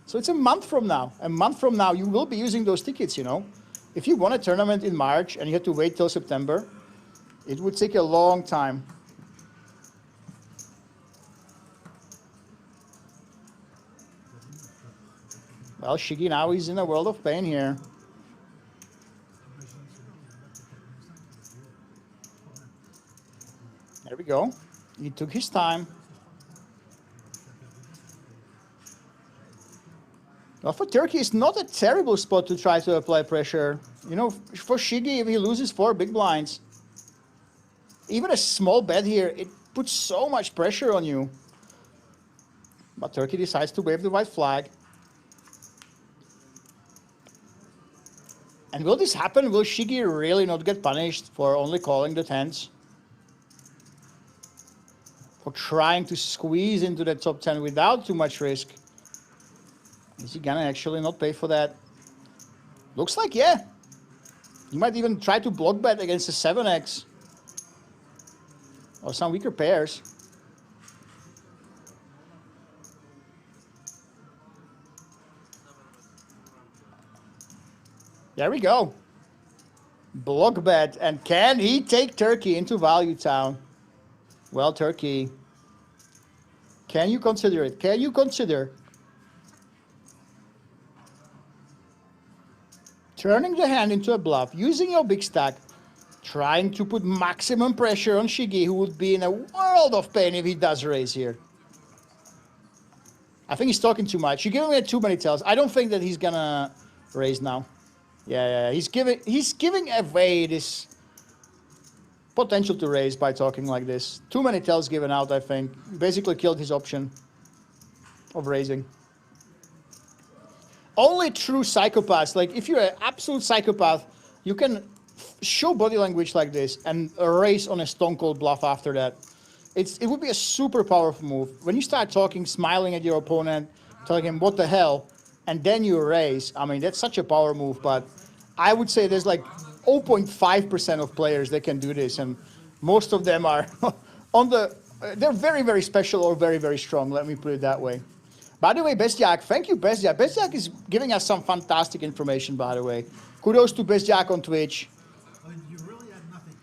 A: So it's a month from now. A month from now, you will be using those tickets, If you won a tournament in March and you had to wait till September, it would take a long time. Well, Shigi now is in a world of pain here. There we go. He took his time. Well, for Turkey, it's not a terrible spot to try to apply pressure. For Shigi, if he loses 4 big blinds, even a small bet here, it puts so much pressure on you. But Turkey decides to wave the white flag. And will this happen? Will Shigi really not get punished for only calling the 10s? For trying to squeeze into the top 10 without too much risk? Is he gonna actually not pay for that? Looks like, yeah. You might even try to block bet against the 7x. Or some weaker pairs. There we go. Block bet. And can he take Turkey into Value Town? Well, Turkey, can you consider it? Can you consider turning the hand into a bluff, using your big stack, trying to put maximum pressure on Shigi, who would be in a world of pain if he does raise here? I think he's talking too much. You're giving me too many tells. I don't think that he's gonna raise now. Yeah. He's giving away this potential to raise by talking like this. Too many tells given out, I think. Basically killed his option of raising. Only true psychopaths, like if you're an absolute psychopath, you can show body language like this and raise on a stone cold bluff after that. It would be a super powerful move. When you start talking, smiling at your opponent, telling him what the hell, and then you raise, I mean, that's such a power move, but I would say there's like 0.5% of players that can do this, and most of them are they're very, very special or very, very strong, let me put it that way. By the way, Bestjak, thank you, Bestjak. Bestjak is giving us some fantastic information, by the way. Kudos to Bestjak on Twitch.
S: I mean, you really had nothing.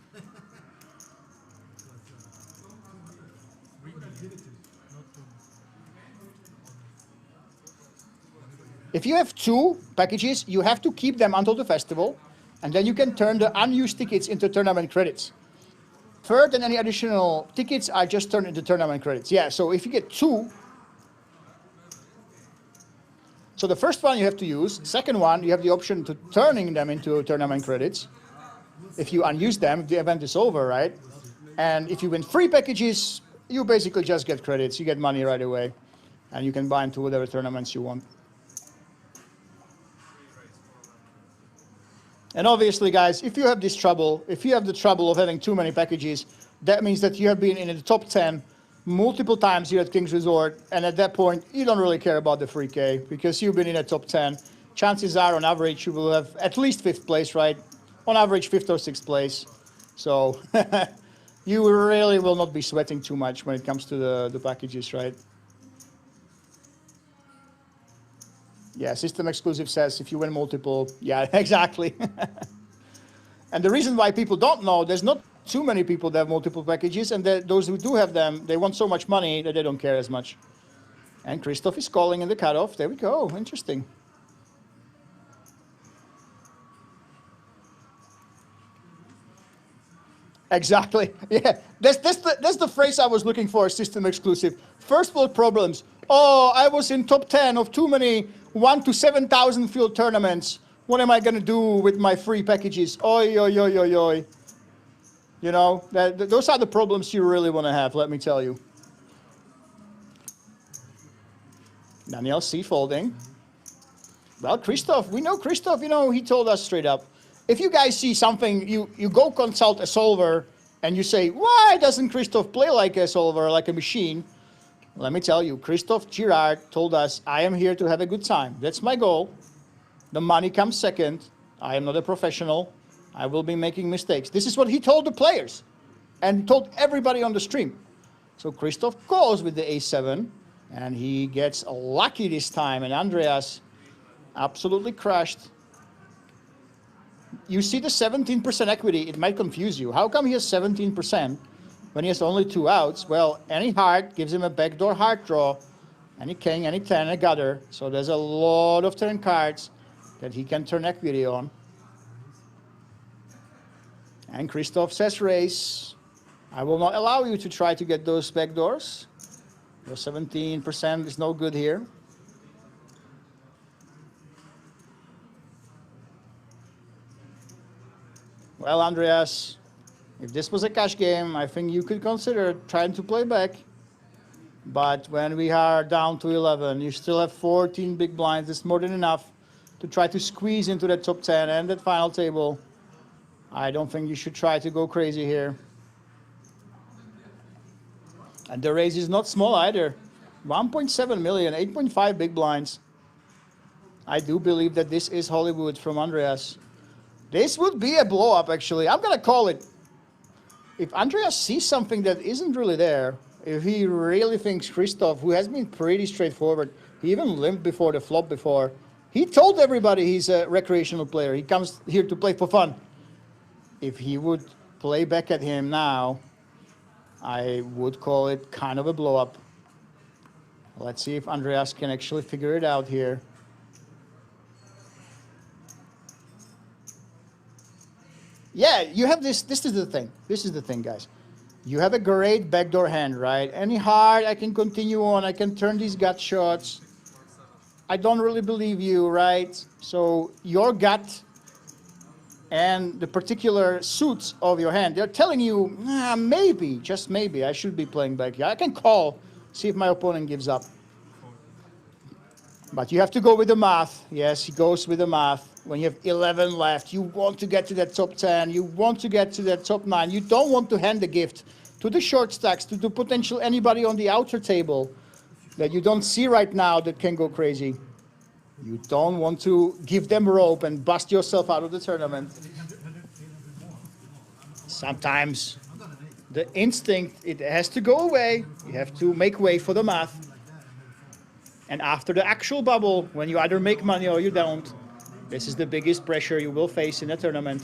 A: If you have 2 packages, you have to keep them until the festival, and then you can turn the unused tickets into tournament credits. Third, and any additional tickets are just turned into tournament credits. Yeah, so if you get 2, So the first one you have to use. Second one, you have the option to turning them into tournament credits. If you unuse them, the event is over, right? And if you win free packages, you basically just get credits. You get money right away. And you can buy into whatever tournaments you want. And obviously, guys, if you have this trouble, if you have the trouble of having too many packages, that means that you have been in the top 10 multiple times here at King's Resort, and at that point, you don't really care about the free K, because you've been in the top 10. Chances are, on average, you will have at least 5th place, right? On average, 5th or 6th place. So you really will not be sweating too much when it comes to the packages, right? Yeah, system exclusive says if you win multiple, yeah, exactly. And the reason why people don't know, there's not too many people that have multiple packages, and those who do have them, they want so much money that they don't care as much. And Christoph is calling in the cutoff. There we go. Interesting. Exactly. Yeah, that's the phrase I was looking for, system exclusive. First world problems. Oh, I was in top 10 of too many 1 to 7,000 field tournaments. What am I going to do with my free packages? Oi, oi, oi, oi, oi. You know, those are the problems you really want to have, let me tell you. Daniel C. folding. Well, Christoph, we know Christoph, you know, he told us straight up. If you guys see something, you go consult a solver and you say, why doesn't Christoph play like a solver, like a machine? Let me tell you, Christoph Girard told us, I am here to have a good time. That's my goal. The money comes second. I am not a professional. I will be making mistakes. This is what he told the players and told everybody on the stream. So Christoph goes with the A7 and he gets lucky this time, and Andreas absolutely crushed. You see the 17% equity, it might confuse you. How come he has 17% when he has only 2 outs? Well, any heart gives him a backdoor heart draw, any king, any 10, a gutter. So there's a lot of turn cards that he can turn equity on. And Christoph says raise. I will not allow you to try to get those backdoors. Your 17% is no good here. Well, Andreas, if this was a cash game, I think you could consider trying to play back. But when we are down to 11, you still have 14 big blinds. It's more than enough to try to squeeze into that top 10 and that final table. I don't think you should try to go crazy here. And the raise is not small either. 1.7 million, 8.5 big blinds. I do believe that this is Hollywood from Andreas. This would be a blow-up, actually. I'm going to call it. If Andreas sees something that isn't really there, if he really thinks Christoph, who has been pretty straightforward, he even limped before the flop before. He told everybody he's a recreational player. He comes here to play for fun. If he would play back at him now, I would call it kind of a blow-up. Let's see if Andreas can actually figure it out here. Yeah, you have this. This is the thing. This is the thing, guys. You have a great backdoor hand, right? Any heart, I can continue on. I can turn these gut shots. I don't really believe you, right? So your gut and the particular suits of your hand, they're telling you, maybe, just maybe, I should be playing back here. I can call, see if my opponent gives up. But you have to go with the math. Yes, he goes with the math. When you have 11 left, you want to get to that top 10. You want to get to that top 9. You don't want to hand the gift to the short stacks, to the potential anybody on the outer table that you don't see right now that can go crazy. You don't want to give them rope and bust yourself out of the tournament. Sometimes the instinct, it has to go away. You have to make way for the math. And after the actual bubble, when you either make money or you don't, this is the biggest pressure you will face in a tournament.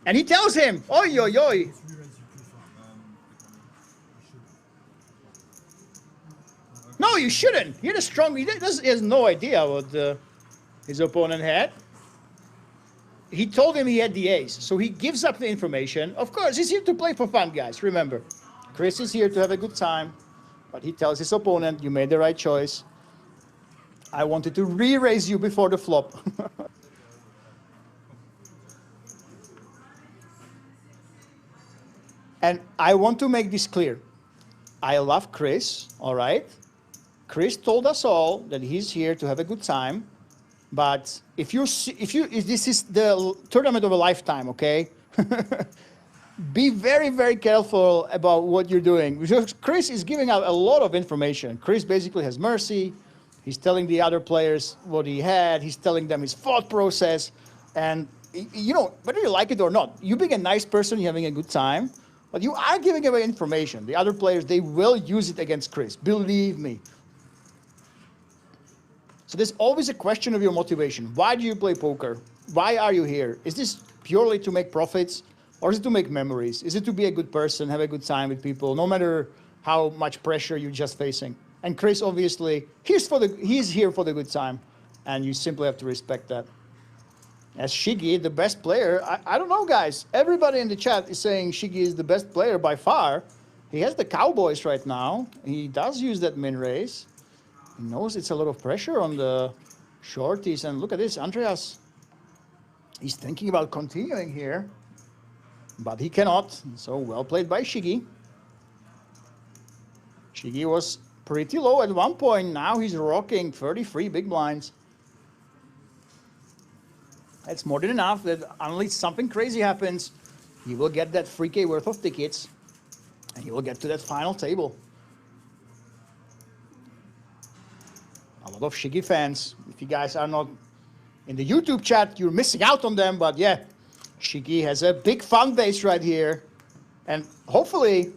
A: And he tells him, oi, oi, oi. No, you shouldn't. You're the strong. He has no idea what his opponent had. He told him he had the ace, so he gives up the information. Of course, he's here to play for fun, guys. Remember, Chris is here to have a good time. But he tells his opponent, you made the right choice. I wanted to re-raise you before the flop. And I want to make this clear. I love Chris, all right? Chris told us all that he's here to have a good time. But if this is the tournament of a lifetime, okay? Be very, very careful about what you're doing. Because Chris is giving out a lot of information. Chris basically has mercy. He's telling the other players what he had. He's telling them his thought process. And, you know, whether you like it or not, you being a nice person, you're having a good time, but you are giving away information. The other players, they will use it against Chris. Believe me. So there's always a question of your motivation. Why do you play poker? Why are you here? Is this purely to make profits? Or is it to make memories? Is it to be a good person, have a good time with people, no matter how much pressure you're just facing? And Chris, obviously, he's here for the good time. And you simply have to respect that. As Shiggy, the best player, I don't know, guys. Everybody in the chat is saying Shiggy is the best player by far. He has the Cowboys right now. He does use that min raise. He knows it's a lot of pressure on the shorties. And look at this, Andreas. He's thinking about continuing here, but he cannot. So well played by Shiggy. Shiggy was pretty low at one point. Now he's rocking 33 big blinds. That's more than enough that unless something crazy happens, he will get that 3K worth of tickets and he will get to that final table. A lot of Shiggy fans. If you guys are not in the YouTube chat, you're missing out on them. But yeah, Shiggy has a big fan base right here. And hopefully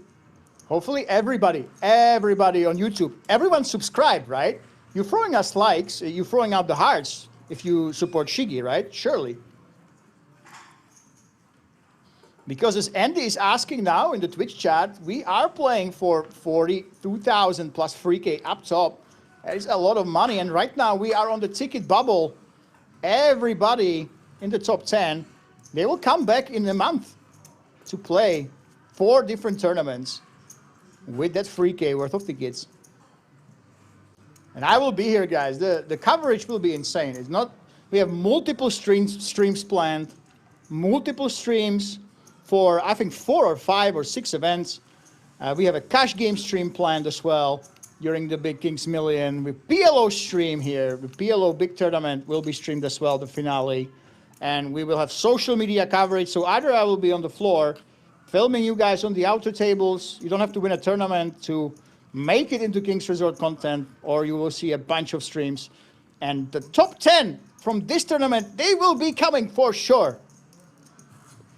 A: everybody on YouTube, everyone subscribed, right? You're throwing us likes, you're throwing out the hearts if you support Shiggy, right? Surely. Because as Andy is asking now in the Twitch chat, we are playing for 42,000 plus 3K up top. That is a lot of money, and right now we are on the ticket bubble. Everybody in the top 10, they will come back in a month to play 4 different tournaments with that 3K worth of tickets. And I will be here, guys. The coverage will be insane. It's not. We have multiple streams planned, multiple streams for I think 4 or 5 or 6 events. We have a cash game stream planned as well during the Big Kings Million. With PLO stream here, the PLO big tournament will be streamed as well, the finale. And we will have social media coverage. So either I will be on the floor filming you guys on the outer tables. You don't have to win a tournament to make it into Kings Resort content, or you will see a bunch of streams. And the top 10 from this tournament, they will be coming for sure.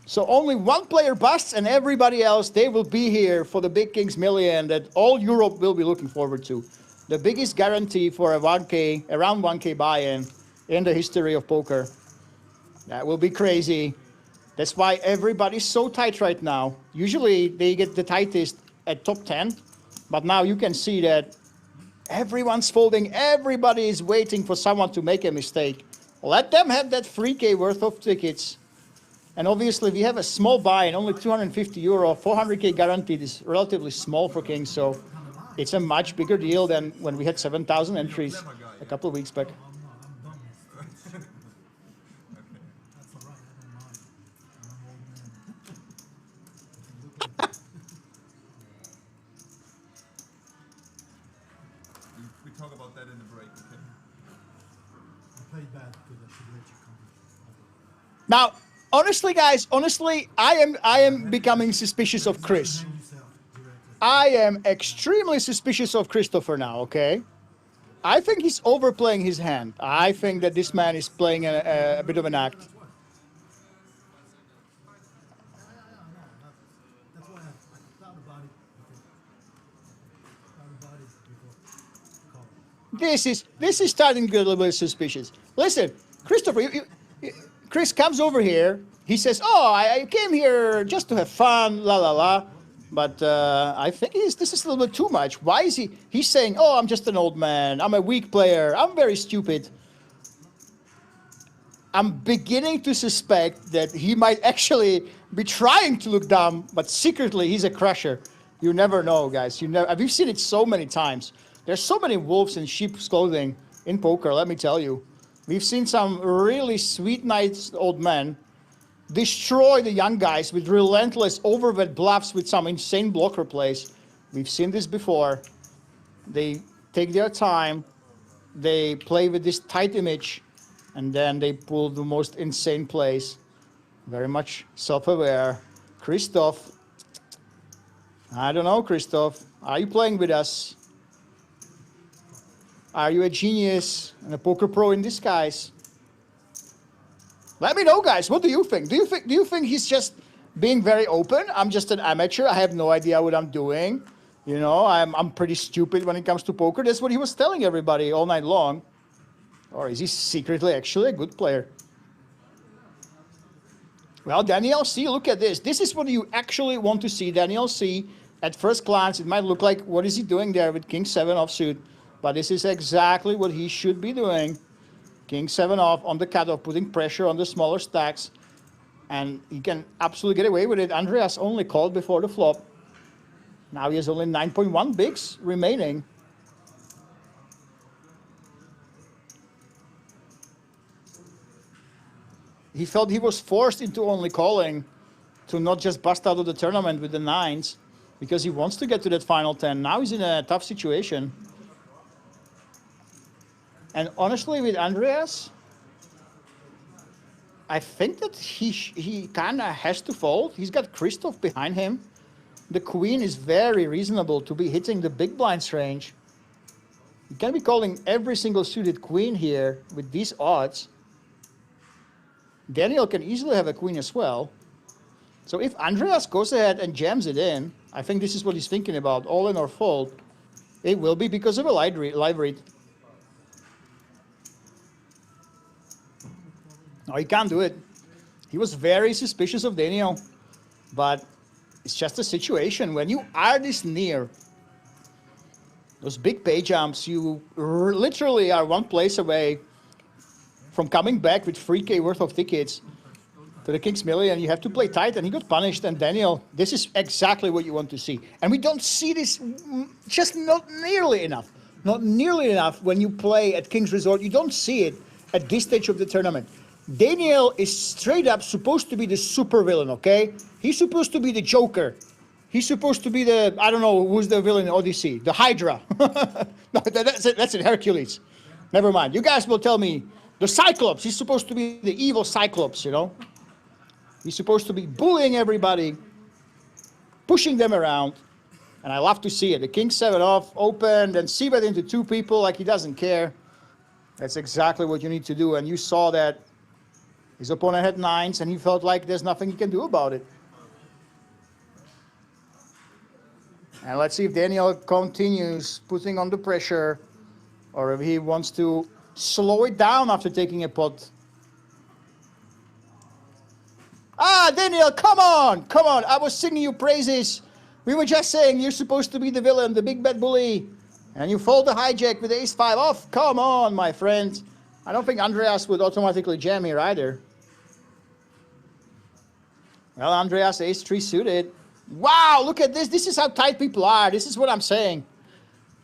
A: So only one player busts and everybody else, they will be here for the Big Kings Million that all Europe will be looking forward to. The biggest guarantee for a 1K, around 1K buy-in in the history of poker. That will be crazy. That's why everybody's so tight right now. Usually they get the tightest at top 10, but now you can see that everyone's folding. Everybody is waiting for someone to make a mistake. Let them have that 3K worth of tickets. And obviously, we have a small buy-in, only 250 euro, 400K guaranteed is relatively small for Kings, so it's a much bigger deal than when we had 7,000 entries a couple of weeks back.
C: We talk about that in the break, okay?
S: I played bad because I should let you come.
A: Now, honestly, guys, I am becoming suspicious of Chris. I am extremely suspicious of Christopher now, okay? I think he's overplaying his hand. I think that this man is playing a bit of an act.
S: That's why I thought about it.
A: This is starting to get a little bit suspicious. Listen, Christopher, Chris comes over here. He says, "Oh, I came here just to have fun, la la la." But I think this is a little bit too much. Why is he's saying, "Oh, I'm just an old man. I'm a weak player. I'm very stupid." I'm beginning to suspect that he might actually be trying to look dumb, but secretly he's a crusher. You never know, guys. We've seen it so many times. There's so many wolves in sheep's clothing in poker, let me tell you. We've seen some really sweet, nice old men destroy the young guys with relentless overbet bluffs with some insane blocker plays. We've seen this before. They take their time, they play with this tight image, and then they pull the most insane plays. Very much self-aware. Christoph. I don't know, Christoph. Are you playing with us? Are you a genius and a poker pro in disguise? Let me know, guys. What do you think? Do you think he's just being very open? I'm just an amateur. I have no idea what I'm doing. You know, I'm pretty stupid when it comes to poker. That's what he was telling everybody all night long. Or is he secretly actually a good player? Well, Daniel C, look at this. This is what you actually want to see. Daniel C, at first glance, it might look like, what is he doing there with King 7 offsuit? But this is exactly what he should be doing. King 7 off on the cutoff, putting pressure on the smaller stacks. And he can absolutely get away with it. Andreas only called before the flop. Now he has only 9.1 bigs remaining. He felt he was forced into only calling to not just bust out of the tournament with the 9s because he wants to get to that final 10. Now he's in a tough situation. And honestly, with Andreas, I think that he kind of has to fold. He's got Christoph behind him. The queen is very reasonable to be hitting the big blinds range. You can be calling every single suited queen here with these odds. Daniel can easily have a queen as well. So if Andreas goes ahead and jams it in, I think this is what he's thinking about, all in or fold. It will be because of a live read. No, he can't do it. He was very suspicious of Daniel, but it's just a situation when you are this near those big pay jumps, you literally are one place away from coming back with 3K worth of tickets to the King's Million. You have to play tight, and he got punished. And Daniel, this is exactly what you want to see. And we don't see this, just not nearly enough. Not nearly enough when you play at King's Resort. You don't see it at this stage of the tournament. Daniel is straight up supposed to be the super villain, okay? He's supposed to be the Joker. He's supposed to be the, I don't know who's the villain in Odyssey, the Hydra. No, that's it, Hercules. Never mind. You guys will tell me. The Cyclops, he's supposed to be the evil Cyclops, you know? He's supposed to be bullying everybody, pushing them around, and I love to see it. The King 7 off, open, then c-bet into 2 people like he doesn't care. That's exactly what you need to do, and you saw that his opponent had 9s, and he felt like there's nothing he can do about it. And let's see if Daniel continues putting on the pressure, or if he wants to slow it down after taking a pot. Ah, Daniel, come on, come on. I was singing you praises. We were just saying you're supposed to be the villain, the big bad bully. And you fold the hijack with ace 5 off. Come on, my friend. I don't think Andreas would automatically jam here either. Well, Andreas, ace 3 suited. Wow, look at this. This is how tight people are. This is what I'm saying.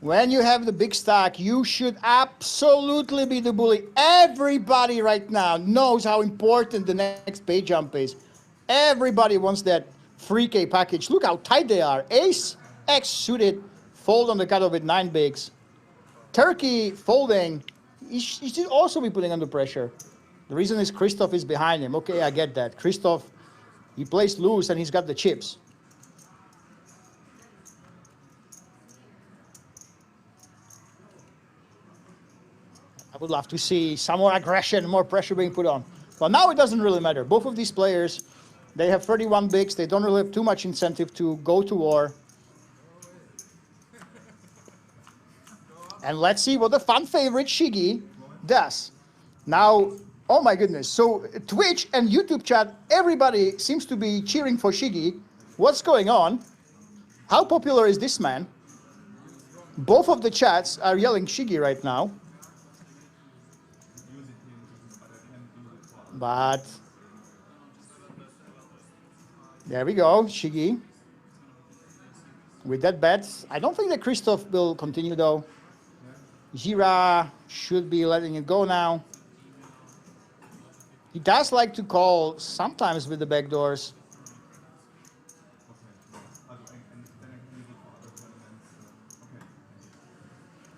A: When you have the big stack, you should absolutely be the bully. Everybody right now knows how important the next pay jump is. Everybody wants that 3K package. Look how tight they are. Ace X suited, fold on the cutoff with 9 bigs. Turkey folding. He should also be putting under pressure. The reason is Christoph is behind him. Okay, I get that. Christoph, he plays loose and he's got the chips. I would love to see some more aggression, more pressure being put on. Well, now it doesn't really matter. Both of these players, they have 31 bigs. They don't really have too much incentive to go to war. And let's see what the fan favorite Shiggy does. Now, oh my goodness. So Twitch and YouTube chat, everybody seems to be cheering for Shiggy. What's going on? How popular is this man? Both of the chats are yelling Shiggy right now. But there we go, Shiggy. with that bet. I don't think that Christoph will continue though. Gira should be letting it go now. He does like to call sometimes with the back doors.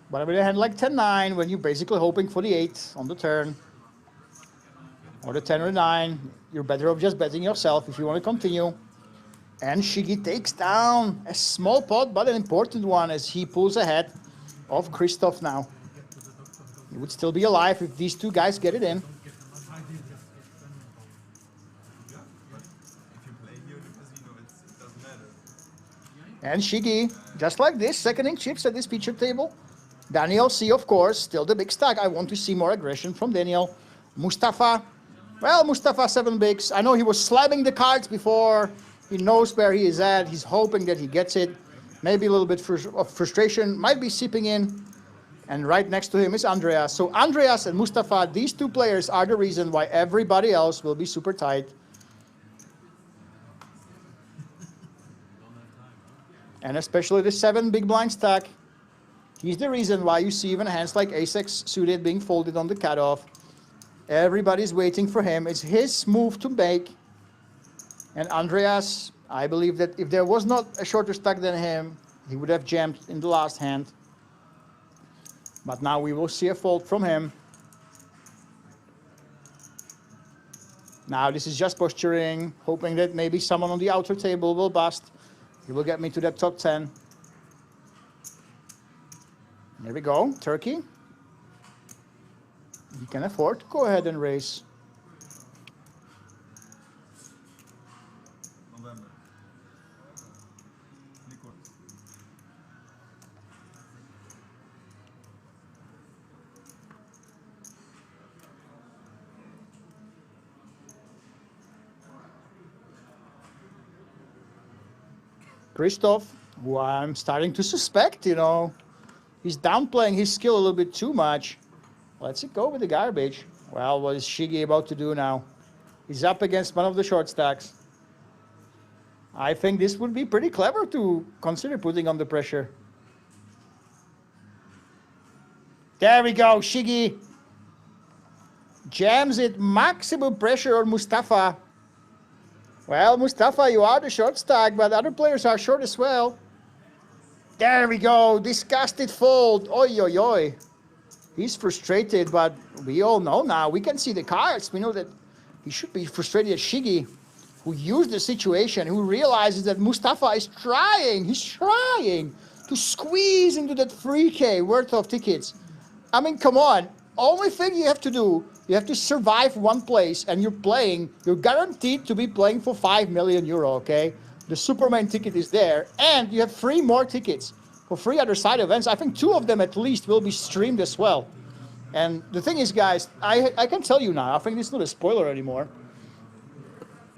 A: But with a hand like 10-9, when you're basically hoping for the 8 on the turn, or the 10 or 9, you're better off just betting yourself if you want to continue. And Shigi takes down a small pot, but an important one as he pulls ahead of Christoph now. He would still be alive if these two guys get it in. And Shigi, just like this, seconding chips at this feature table. Daniel C, of course, still the big stack. I want to see more aggression from Daniel. Mustafa, well, Mustafa 7 bigs. I know he was slamming the cards before. He knows where he is at. He's hoping that he gets it. Maybe a little bit of frustration might be seeping in. And right next to him is Andreas. So Andreas and Mustafa, these two players are the reason why everybody else will be super tight. And especially the 7 big blind stack. He's the reason why you see even hands like Ace-X suited being folded on the cutoff. Everybody's waiting for him. It's his move to make. And Andreas, I believe that if there was not a shorter stack than him, he would have jammed in the last hand. But now we will see a fold from him. Now this is just posturing, hoping that maybe someone on the outer table will bust. He will get me to that top 10. There we go, Turkey. He can afford to go ahead and raise. Christoph, who I'm starting to suspect, you know, he's downplaying his skill a little bit too much. Let's go with the garbage. Well, what is Shigi about to do now? He's up against one of the short stacks. I think this would be pretty clever to consider putting on the pressure. There we go, Shigi. Jams it, maximum pressure on Mustafa. Well, Mustafa, you are the short stack, but other players are short as well. There we go, disgusted fold. Oi, oi, oi. He's frustrated, but we all know now. We can see the cards. We know that he should be frustrated at Shigi, who used the situation, who realizes that Mustafa is trying. He's trying to squeeze into that 3K worth of tickets. I mean, come on. Only thing you have to do, you have to survive one place, and you're guaranteed to be playing for 5 million euro, okay? The Superman ticket is there, and you have 3 more tickets for 3 other side events. I think 2 of them at least will be streamed as well. And the thing is, guys, I can tell you now, I think this is not a spoiler anymore.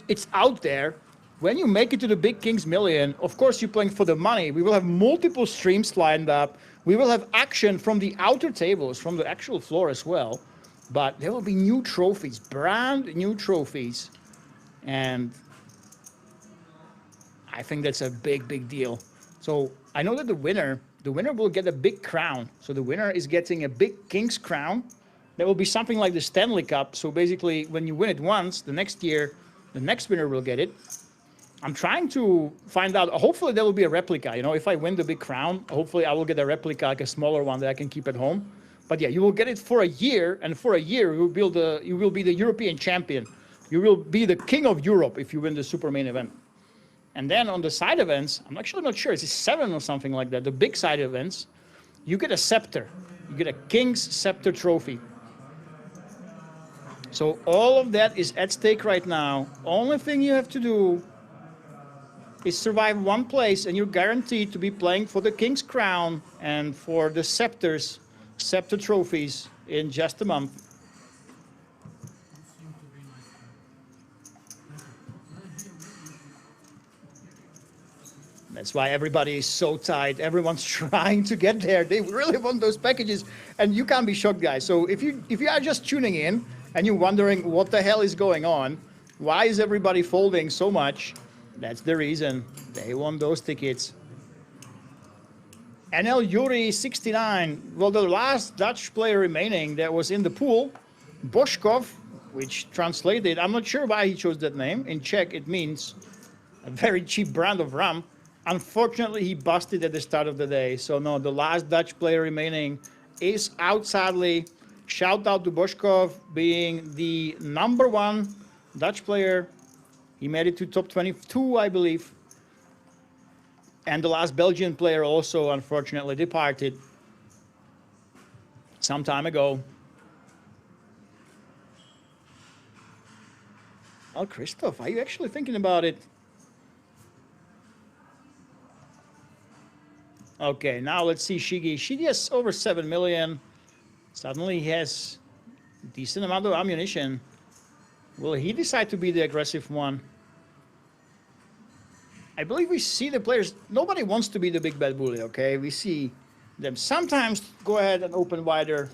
A: It's out there. When you make it to the Big Kings Million, of course you're playing for the money. We will have multiple streams lined up. We will have action from the outer tables, from the actual floor as well. But there will be new trophies, brand new trophies. And I think that's a big, big deal. So I know that the winner will get a big crown. So the winner is getting a big King's crown. That will be something like the Stanley Cup. So basically, when you win it once, the next year, the next winner will get it. I'm trying to find out. Hopefully, there will be a replica. You know, if I win the big crown, hopefully I will get a replica, like a smaller one that I can keep at home. But yeah, you will get it for a year, and for a year you will be the European champion. You will be the king of Europe if you win the super main event. And then on the side events, I'm actually not sure, it's 7 or something like that. The big side events, you get a scepter. You get a King's Scepter trophy. So all of that is at stake right now. Only thing you have to do is survive one place, and you're guaranteed to be playing for the King's Crown and for the Scepter trophies in just a month. That's why everybody is so tight. Everyone's trying to get there. They really want those packages, and you can't be shocked, guys. So if you are just tuning in and you're wondering what the hell is going on, why is everybody folding so much? That's the reason. They want those tickets. NL 69. Well, the last Dutch player remaining that was in the pool, Boškov, which translated, I'm not sure why he chose that name. In Czech, it means a very cheap brand of rum. Unfortunately, he busted at the start of the day. So no, the last Dutch player remaining is out, sadly. Shout out to Boškov being the #1 Dutch player. He made it to top 22, I believe. And the last Belgian player also unfortunately departed some time ago. Oh, Christoph, are you actually thinking about it? Okay, now let's see Shigi. Shigi has over 7 million. Suddenly he has a decent amount of ammunition. Will he decide to be the aggressive one? I believe we see the players, nobody wants to be the big bad bully, okay? We see them sometimes go ahead and open wider,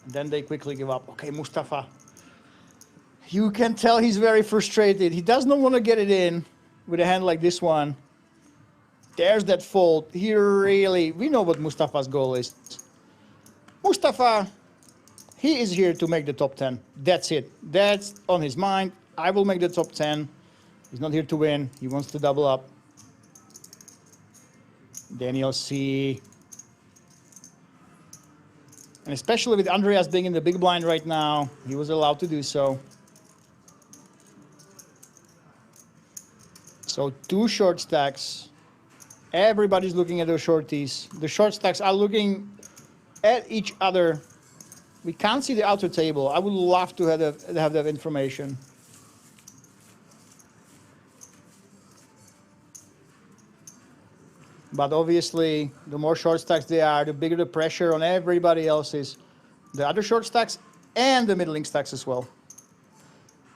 A: and then they quickly give up. Okay, Mustafa. You can tell he's very frustrated. He does not want to get it in with a hand like this one. There's that fold. He really, we know what Mustafa's goal is. Mustafa, he is here to make the top 10. That's it. That's on his mind. I will make the top 10. He's not here to win. He wants to double up. Daniel C. And especially with Andreas being in the big blind right now, he was allowed to do so. So 2 short stacks. Everybody's looking at those shorties. The short stacks are looking at each other. We can't see the outer table. I would love to have that information. But obviously, the more short stacks they are, the bigger the pressure on everybody else is. The other short stacks and the middling stacks as well.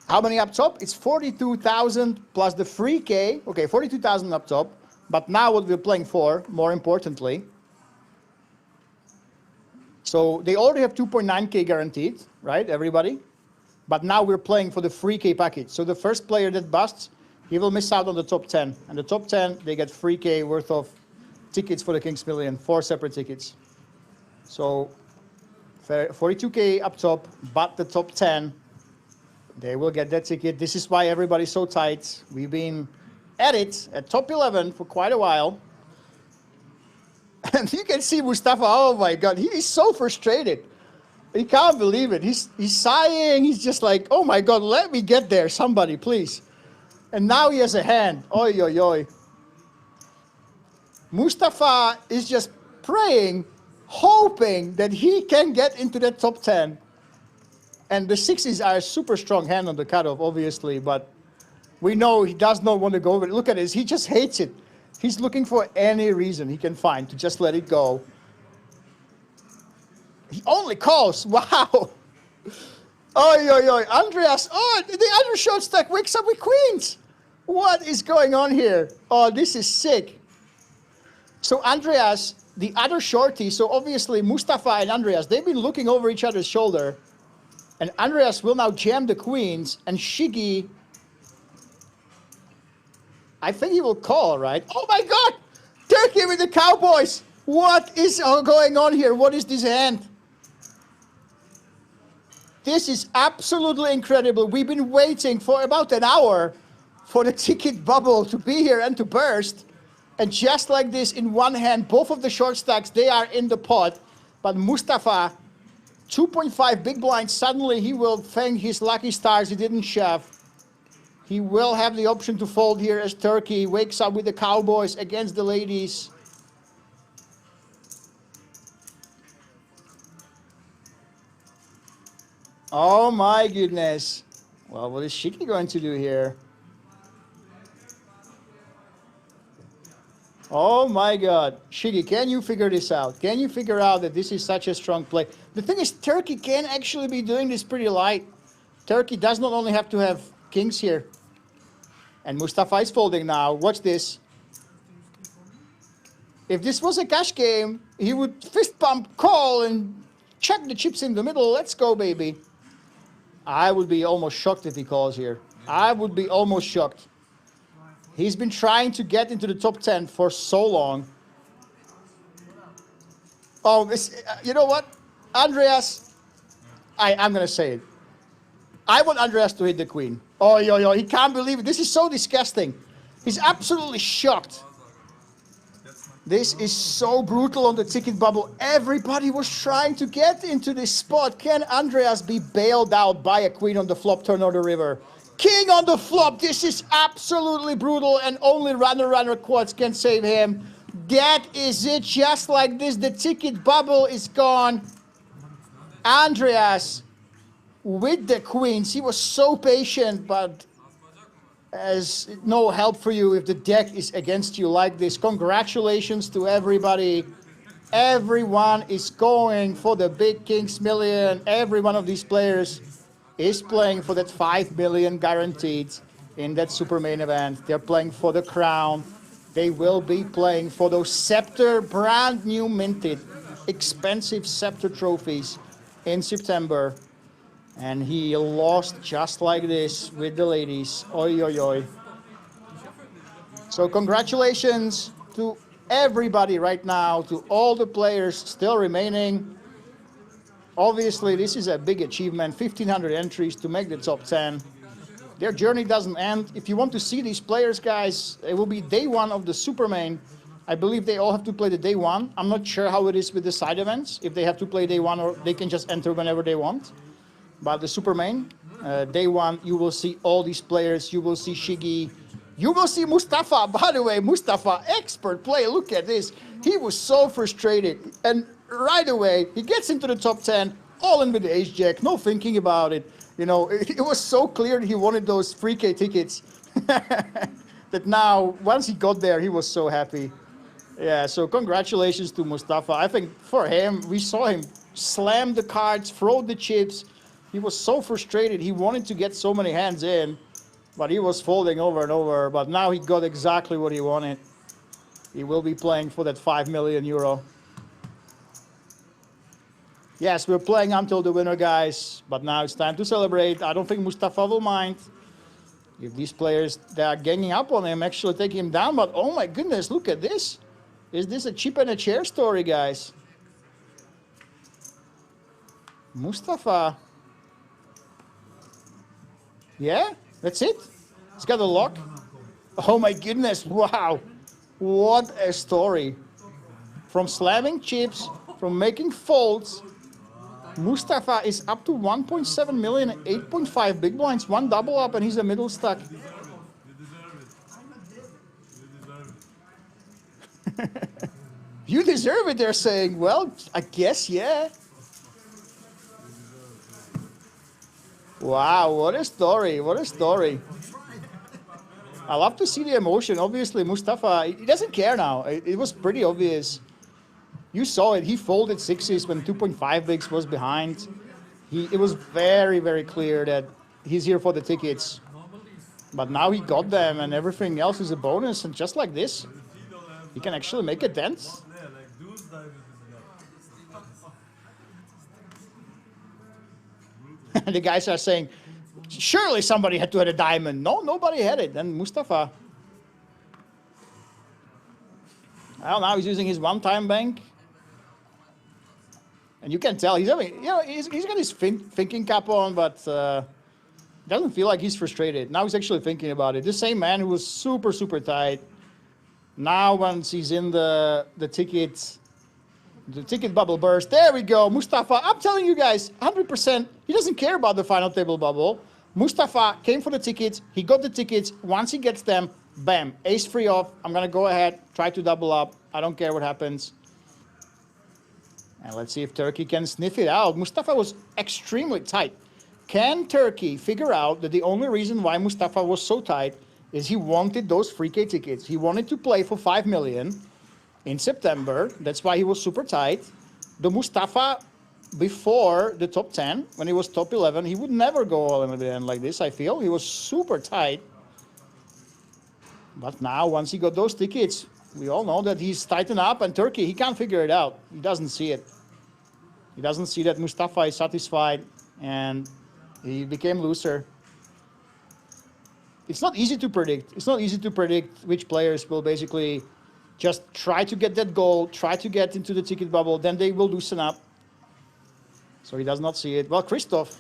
A: How many up top? It's 42,000 plus the free K. Okay, 42,000 up top. But now what we're playing for, more importantly. So they already have 2.9K guaranteed, right, everybody? But now we're playing for the free K package. So the first player that busts, he will miss out on the top 10. And the top 10, they get free K worth of tickets for the Kings Million, 4 separate tickets. So 42K up top, but the top 10, they will get that ticket. This is why everybody's so tight. We've been at it at top 11 for quite a while. And you can see Mustafa, oh my God, he is so frustrated. He can't believe it. He's sighing. He's just like, oh my God, let me get there, somebody, please. And now he has a hand. Oi, oi, oi. Mustafa is just praying, hoping that he can get into the top 10. And the 6s are a super strong hand on the cutoff, obviously, but we know he does not want to go over it. Look at this. He just hates it. He's looking for any reason he can find to just let it go. He only calls. Wow. Oi, oi, oi. Andreas. Oh, the other short stack wakes up with queens. What is going on here? Oh, this is sick. So Andreas, the other shorty, so obviously Mustafa and Andreas, they've been looking over each other's shoulder. And Andreas will now jam the queens, and Shigi, I think he will call, right? Oh my God! Turkey with the Cowboys! What is going on here? What is this hand? This is absolutely incredible. We've been waiting for about an hour for the ticket bubble to be here and to burst. And just like this, in one hand, both of the short stacks, they are in the pot. But Mustafa, 2.5 big blinds, suddenly he will thank his lucky stars he didn't shove. He will have the option to fold here as Turkey wakes up with the Cowboys against the ladies. Oh my goodness. Well, what is Shiki going to do here? Oh my God. Shiki, can you figure this out? Can you figure out that this is such a strong play? The thing is, Turkey can actually be doing this pretty light. Turkey does not only have to have kings here. And Mustafa is folding now. Watch this. If this was a cash game, he would fist pump, call, and chuck the chips in the middle. Let's go, baby. I would be almost shocked if he calls here. I would be almost shocked. He's been trying to get into the top 10 for so long. Oh, this, you know what? Andreas, I'm going to say it. I want Andreas to hit the queen. Oh, yo, he can't believe it. This is so disgusting. He's absolutely shocked. This is so brutal on the ticket bubble. Everybody was trying to get into this spot. Can Andreas be bailed out by a queen on the flop turn of the river? King on the flop. This is absolutely brutal, and only runner quads can save him. That is it. Just like this, the ticket bubble is gone. Andreas with the queens. He was so patient, but as no help for you if the deck is against you like this. Congratulations to everybody. Everyone is going for the big Kings million. Every one of these players is playing for that 5 million guaranteed in that super main event. They're playing for the crown. They will be playing for those Scepter, brand new minted, expensive Scepter trophies in September. And he lost just like this with the ladies. Oi, oi, oi. So congratulations to everybody right now, to all the players still remaining. Obviously, this is a big achievement, 1,500 entries to make the top 10. Their journey doesn't end. If you want to see these players, guys, it will be day one of the super main. I believe they all have to play the day one. I'm not sure how it is with the side events, if they have to play day one or they can just enter whenever they want. But the super main, day one, you will see all these players. You will see Shiggy. You will see Mustafa. By the way, Mustafa, expert play. Look at this. He was so frustrated. And right away, he gets into the top 10, all in with the ace jack. No thinking about it. You know, it was so clear that he wanted those 3K tickets. That now, once he got there, he was so happy. Yeah, so congratulations to Mustafa. I think for him, we saw him slam the cards, throw the chips. He was so frustrated. He wanted to get so many hands in, but he was folding over and over. But now he got exactly what he wanted. He will be playing for that 5 million euro. Yes, we're playing until the winner, guys. But now it's time to celebrate. I don't think Mustafa will mind if these players, they are ganging up on him, actually taking him down. But oh my goodness, look at this. Is this a chip and a chair story, guys? Mustafa. Yeah, that's it. He's got a lock. Oh my goodness, wow. What a story. From slamming chips, from making folds, Mustafa is up to 1.7 million, 8.5 big blinds, one double up, and he's a middle stack. You deserve it, they're saying. Well, I guess, yeah. Wow, what a story, what a story. I love to see the emotion. Obviously, Mustafa, he doesn't care now. It was pretty obvious. You saw it. He folded sixes when 2.5 bigs was behind. It was very, very clear that he's here for the tickets. But now he got them, and everything else is a bonus. And just like this, he can actually make a dent. The guys are saying, surely somebody had to have a diamond. No, nobody had it. And Mustafa. Well, now he's using his one-time bank. And you can tell he's having, you know, he's got his thinking cap on, but doesn't feel like he's frustrated. Now he's actually thinking about it. The same man who was super, super tight. Now once he's in the ticket bubble burst. There we go. Mustafa, I'm telling you guys, 100%, he doesn't care about the final table bubble. Mustafa came for the tickets. He got the tickets. Once he gets them, bam, ace free off. I'm going to go ahead, try to double up. I don't care what happens. And let's see if Turkey can sniff it out. Mustafa was extremely tight. Can Turkey figure out that the only reason why Mustafa was so tight is he wanted those 3K tickets. He wanted to play for 5 million. In September, that's why he was super tight. The Mustafa, before the top 10, when he was top 11, he would never go all in at the end like this, I feel. He was super tight. But now, once he got those tickets, we all know that he's tightened up, and Turkey, he can't figure it out. He doesn't see it. He doesn't see that Mustafa is satisfied, and he became loser. It's not easy to predict. It's not easy to predict which players will basically Just try to get that goal, try to get into the ticket bubble, then they will loosen up. So he does not see it. Well, Christoph.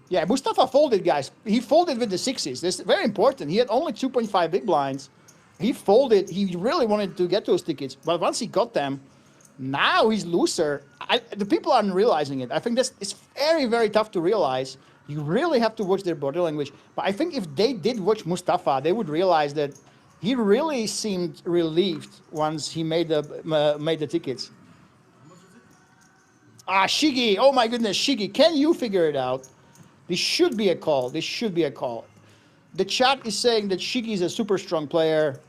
A: Yeah, Mustafa folded, guys. He folded with the sixes. This is very important. He had only 2.5 big blinds. He folded. He really wanted to get those tickets. But once he got them, now he's looser. The people aren't realizing it. I think it's very, very tough to realize. You really have to watch their body language. But I think if they did watch Mustafa, they would realize that he really seemed relieved once he made the tickets. Ah, Shigi. Oh, my goodness, Shigi. Can you figure it out? This should be a call. This should be a call. The chat is saying that Shigi is a super strong player.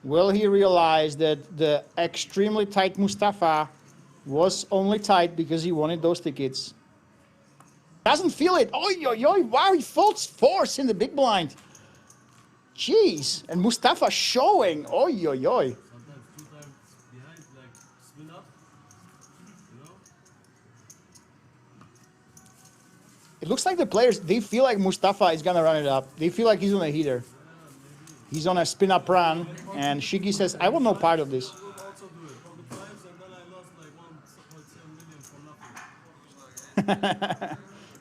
A: Will he realize that the extremely tight Mustafa was only tight because he wanted those tickets? Doesn't feel it. Oh, wow, he folds fours in the big blind. Jeez. And Mustafa showing. Oh, yo. It looks like the players, they feel like Mustafa is going to run it up. They feel like he's on a heater. He's on a spin-up run, and Shigi says, I want no part of this.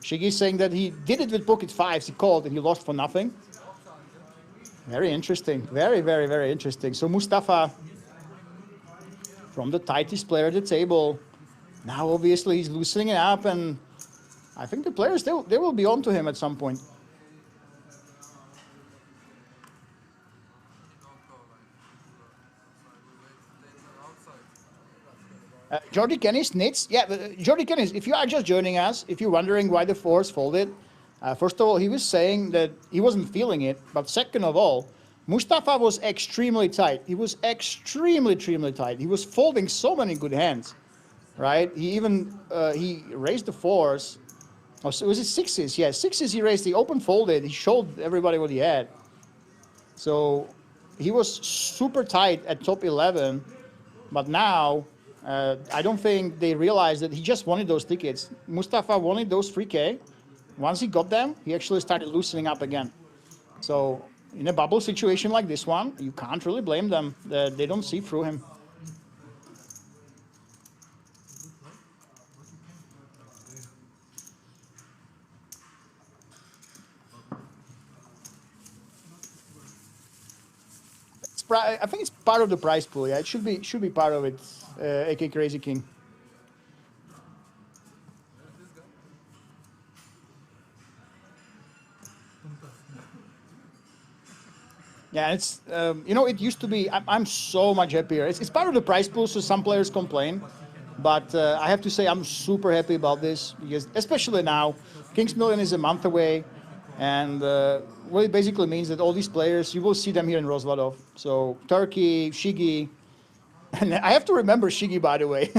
A: Shigi's saying that he did it with pocket fives. He called, and he lost for nothing. Very interesting. Very, very, very interesting. So Mustafa, from the tightest player at the table, now obviously he's loosening it up, and I think the players, they will be on to him at some point. Jordy Kennis, Nits. Yeah, Jordy Kennis, if you are just joining us, if you're wondering why the fours folded, first of all, he was saying that he wasn't feeling it. But second of all, Mustafa was extremely tight. He was extremely tight. He was folding so many good hands, right? He even, he raised the fours. Oh, so was it sixes? Yeah, sixes he raised, he open folded, he showed everybody what he had. So he was super tight at top 11, but now I don't think they realized that he just wanted those tickets. Mustafa wanted those 3K. Once he got them, he actually started loosening up again. So in a bubble situation like this one, you can't really blame them. They don't see through him. I think it's part of the prize pool. Yeah, it should be part of it. AK Crazy King. Yeah, it's you know, it used to be. I'm so much happier. It's part of the prize pool, so some players complain, but I have to say I'm super happy about this because, especially now, Kings Million is a month away. And what it basically means that all these players, you will see them here in Rozvadov. So Turkey, Shigi, and I have to remember Shigi, by the way.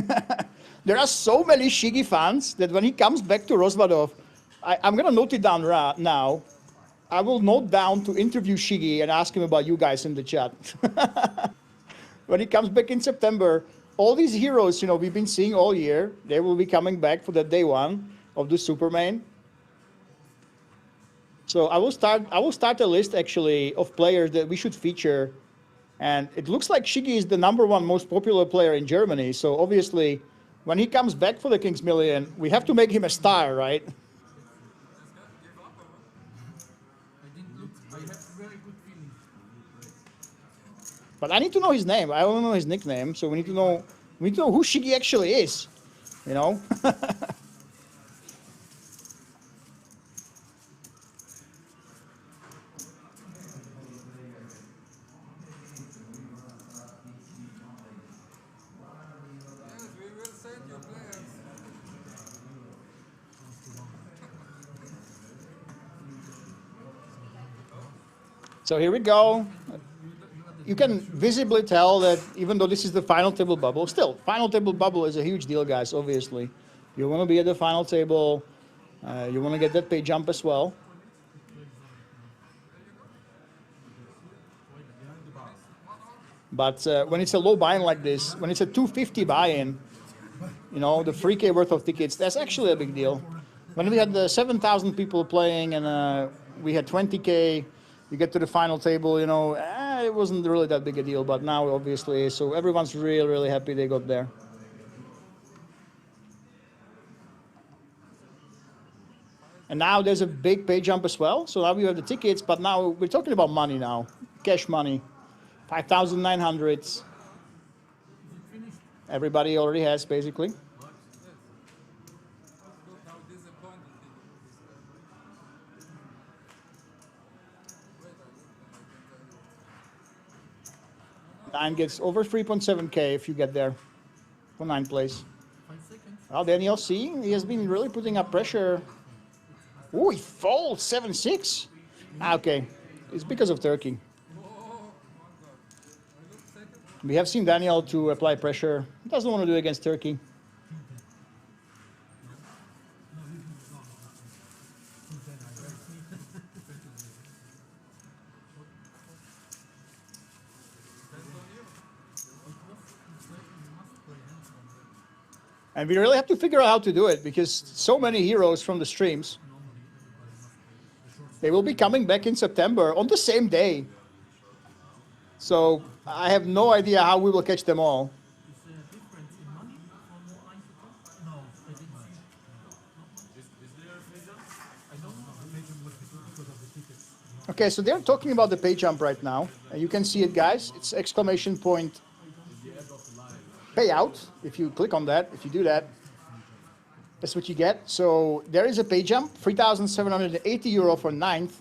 A: There are so many Shigi fans that when he comes back to Rozvadov, I'm going to note it down now. I will note down to interview Shigi and ask him about you guys in the chat. When he comes back in September, all these heroes, you know, we've been seeing all year, they will be coming back for the day one of the Supermain. So I will start a list actually of players that we should feature, and it looks like Shigi is the #1 most popular player in Germany. So obviously, when he comes back for the Kings Million, we have to make him a star, right? But I need to know his name. I don't know his nickname, so we need to know who Shigi actually is, you know. So here we go. You can visibly tell that even though this is the final table bubble, still, final table bubble is a huge deal, guys, obviously. You want to be at the final table. You want to get that pay jump as well. But when it's a low buy-in like this, when it's a 250 buy-in, you know, the 3K worth of tickets, that's actually a big deal. When we had the 7,000 people playing and we had 20K, you get to the final table, you know, it wasn't really that big a deal, but now obviously, so everyone's really, really happy they got there. And now there's a big pay jump as well. So now we have the tickets, but now we're talking about money now, cash money, 5,900. Everybody already has, basically. Nine gets over 3.7K if you get there for 9th place. Well, Daniel, see, he has been really putting up pressure. Oh, he folds 7-6. Okay, it's because of Turkey. We have seen Daniel to apply pressure. He doesn't want to do it against Turkey. And we really have to figure out how to do it because so many heroes from the streams, they will be coming back in September on the same day. So I have no idea how we will catch them all. Okay, so they're talking about the pay jump right now. You can see it, guys. It's exclamation point payout. If you click on that, if you do that, that's what you get. So there is a pay jump, 3,780 euro for 9th.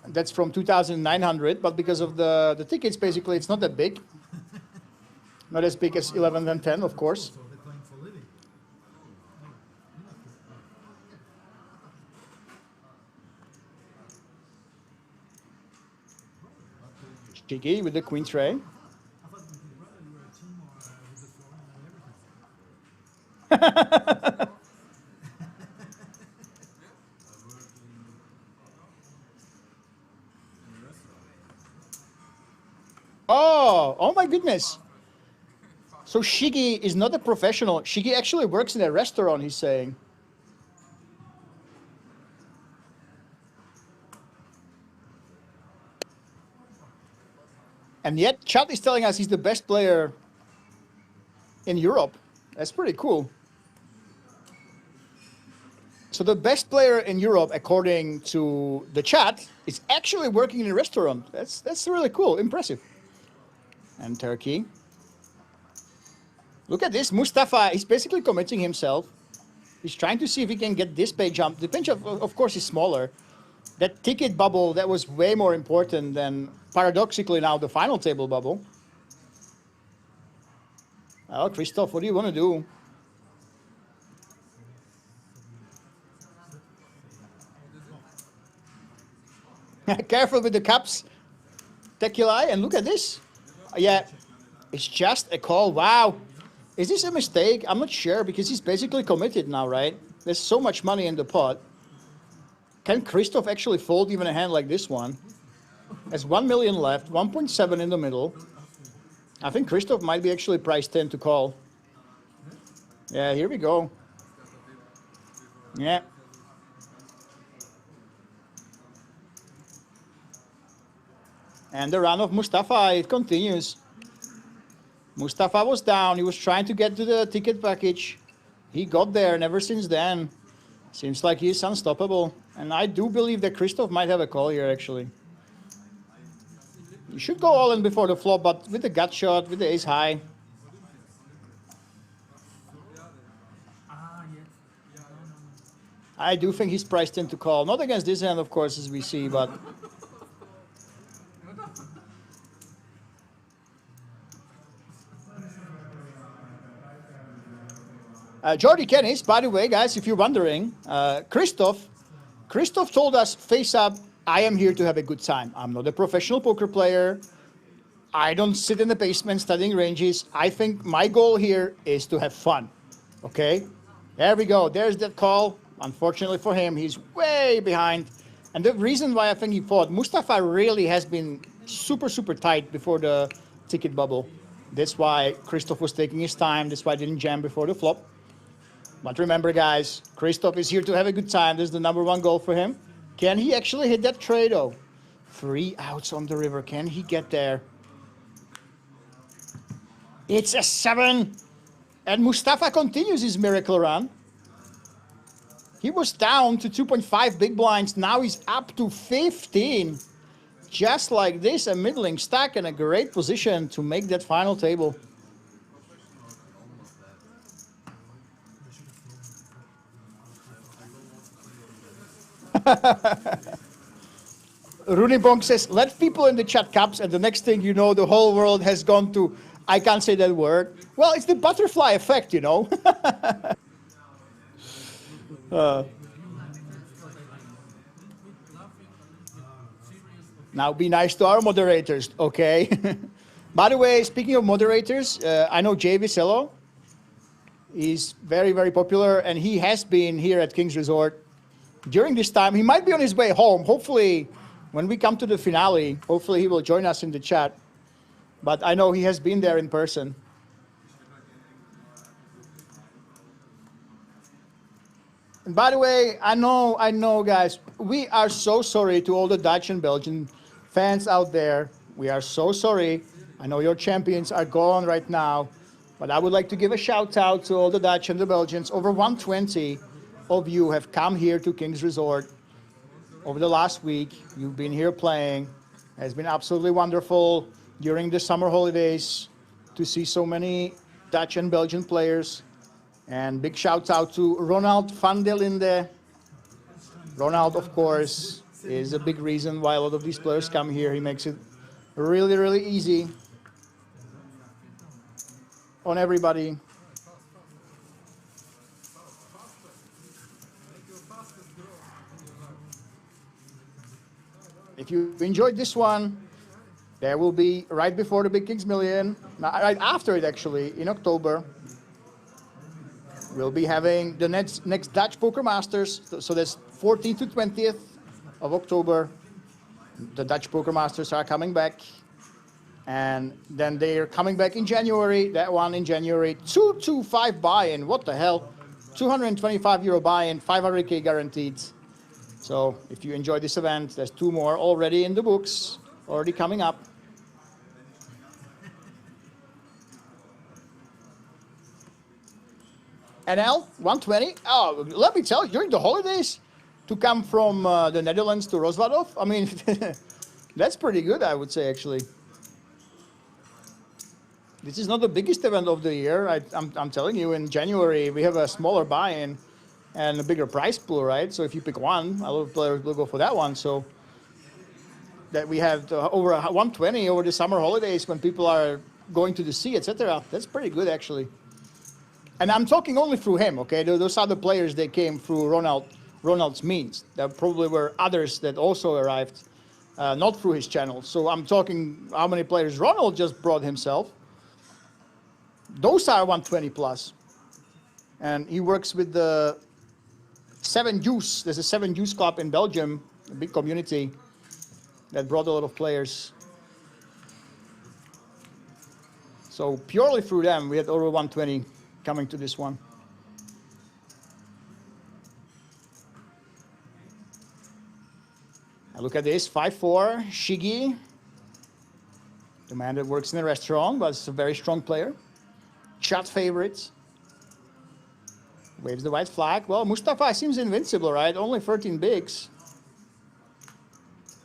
A: That's from 2,900, but because of the tickets, basically, it's not that big. Not as big as 11 and 10, of course. Cheeky with the queen tray. Oh my goodness. So Shiggy is not a professional. Shiggy actually works in a restaurant, he's saying. And yet Chad is telling us he's the best player in Europe. That's pretty cool. So the best player in Europe, according to the chat, is actually working in a restaurant. That's really cool, impressive. And Turkey. Look at this, Mustafa, he's basically committing himself. He's trying to see if he can get this pay jump. The pay jump, of course, is smaller. That ticket bubble, that was way more important than, paradoxically now, the final table bubble. Well, Christoph, what do you want to do? Careful with the cups, Tequila, and look at this. Yeah, it's just a call. Wow. Is this a mistake? I'm not sure because he's basically committed now, right? There's so much money in the pot. Can Christoph actually fold even a hand like this one? There's 1 million left, 1.7 in the middle. I think Christoph might be actually price 10 to call. Yeah, here we go. Yeah. And the run of Mustafa, it continues. Mustafa was down. He was trying to get to the ticket package. He got there, and ever since then, seems like he's unstoppable. And I do believe that Christoph might have a call here, actually. You should go all in before the flop, but with the gut shot, with the ace high. I do think he's priced in to call. Not against this hand, of course, as we see, but... Jordy Kennis, by the way, guys, if you're wondering, Christoph told us, face up, I am here to have a good time. I'm not a professional poker player. I don't sit in the basement studying ranges. I think my goal here is to have fun. Okay? There we go. There's that call. Unfortunately for him, he's way behind. And the reason why I think he fought, Mustafa really has been super, super tight before the ticket bubble. That's why Christoph was taking his time. That's why I didn't jam before the flop. But remember, guys, Christoph is here to have a good time. This is the #1 goal for him. Can he actually hit that tray, though? 3 outs on the river. Can he get there? It's a 7. And Mustafa continues his miracle run. He was down to 2.5 big blinds. Now he's up to 15. Just like this, a middling stack and a great position to make that final table. Runibong says, let people in the chat caps, and the next thing you know, the whole world has gone to, I can't say that word. Well, it's the butterfly effect, you know. Now be nice to our moderators, okay? By the way, speaking of moderators, I know Jay Vicello. He's very, very popular, and he has been here at King's Resort during this time. He might be on his way home. Hopefully, when we come to the finale, hopefully he will join us in the chat. But I know he has been there in person. And by the way, I know, guys, we are so sorry to all the Dutch and Belgian fans out there. We are so sorry. I know your champions are gone right now, but I would like to give a shout out to all the Dutch and the Belgians. Over 120 of you have come here to King's Resort over the last week. You've been here playing. It has been absolutely wonderful during the summer holidays to see so many Dutch and Belgian players. And big shout out to Ronald van der Linde. Ronald, of course, is a big reason why a lot of these players come here. He makes it really, really easy on everybody. If you enjoyed this one, there will be right before the Big Kings Million, right after it actually, in October, we'll be having the next Dutch Poker Masters. So that's 14th to 20th of October. The Dutch Poker Masters are coming back. And then they're coming back in January. That one in January. 225 buy-in. What the hell? €225 buy-in, 500K guaranteed. So if you enjoy this event, there's 2 more already in the books, already coming up. NL 120. Oh, let me tell you, during the holidays, to come from the Netherlands to Rosvadov, I mean, that's pretty good, I would say, actually. This is not the biggest event of the year. I'm telling you, in January, we have a smaller buy-in and a bigger prize pool, right? So if you pick one, a lot of players will go for that one. So that we have over 120 over the summer holidays when people are going to the sea, etc. That's pretty good, actually. And I'm talking only through him, okay? Those other players, they came through Ronald's means. There probably were others that also arrived, not through his channel. So I'm talking how many players Ronald just brought himself. Those are 120 plus. And he works with the 7 Juice. There's a 7 Juice club in Belgium, a big community that brought a lot of players. So purely through them, we had over 120 coming to this one. Now look at this, 5-4, Shigi. The man that works in a restaurant, but is a very strong player. Chat favorite. Waves the white flag. Well, Mustafa seems invincible, right? Only 13 bigs.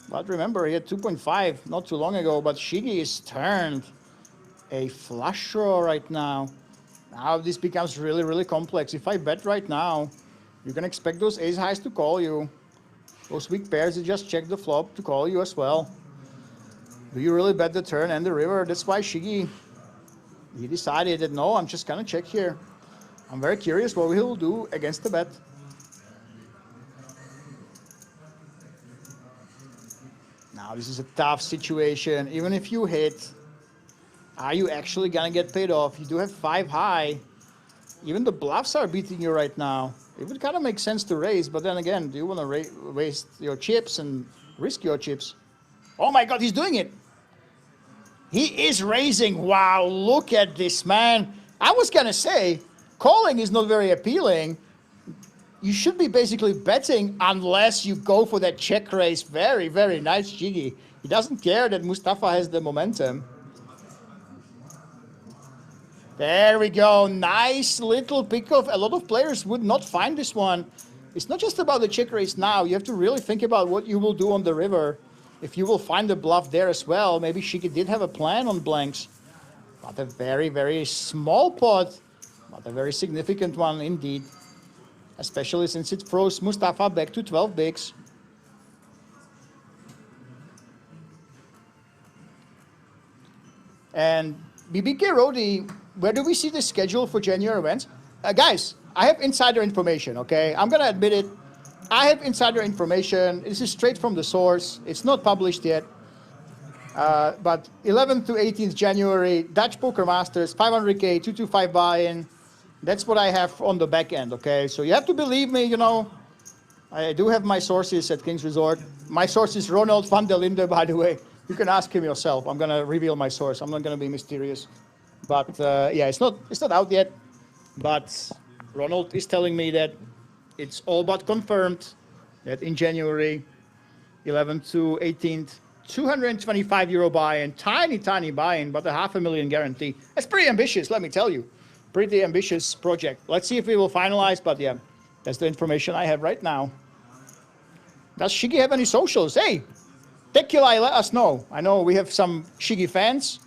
A: But remember, he had 2.5 not too long ago, but Shigi is turned a flush draw right now. Now this becomes really, really complex. If I bet right now, you can expect those ace highs to call you. Those weak pairs, you just check the flop to call you as well. Do you really bet the turn and the river? That's why Shigi, he decided that no, I'm just gonna check here. I'm very curious what he'll do against the bet. Now this is a tough situation. Even if you hit, are you actually gonna get paid off? You do have 5 high. Even the bluffs are beating you right now. It would kind of make sense to raise, but then again, do you want to waste your chips and risk your chips? Oh my God, he's doing it. He is raising. Wow, look at this, man. I was gonna say, calling is not very appealing. You should be basically betting unless you go for that check raise. Very, very nice Shigi. He doesn't care that Mustafa has the momentum. There we go. Nice little pickoff. A lot of players would not find this one. It's not just about the check raise now. You have to really think about what you will do on the river. If you will find the bluff there as well. Maybe Shigi did have a plan on blanks. But a very, very small pot. But a very significant one indeed. Especially since it throws Mustafa back to 12 bigs. And BBK Rodi, where do we see the schedule for January events? Guys, I have insider information, okay? I'm going to admit it. I have insider information. This is straight from the source. It's not published yet. But 11th to 18th January, Dutch Poker Masters, 500K, 225 buy-in. That's what I have on the back end, okay? So you have to believe me, you know. I do have my sources at King's Resort. My source is Ronald van der Linde, by the way. You can ask him yourself. I'm going to reveal my source. I'm not going to be mysterious. But yeah, it's not out yet. But Ronald is telling me that it's all but confirmed that in January 11th to 18th, 225 euro buy-in, tiny buy-in, but a $500,000 guarantee. That's pretty ambitious, let me tell you. Pretty ambitious project. Let's see if we will finalize, but yeah, that's the information I have right now. Does Shigi have any socials? Hey, Tequila, let us know. I know we have some Shigi fans.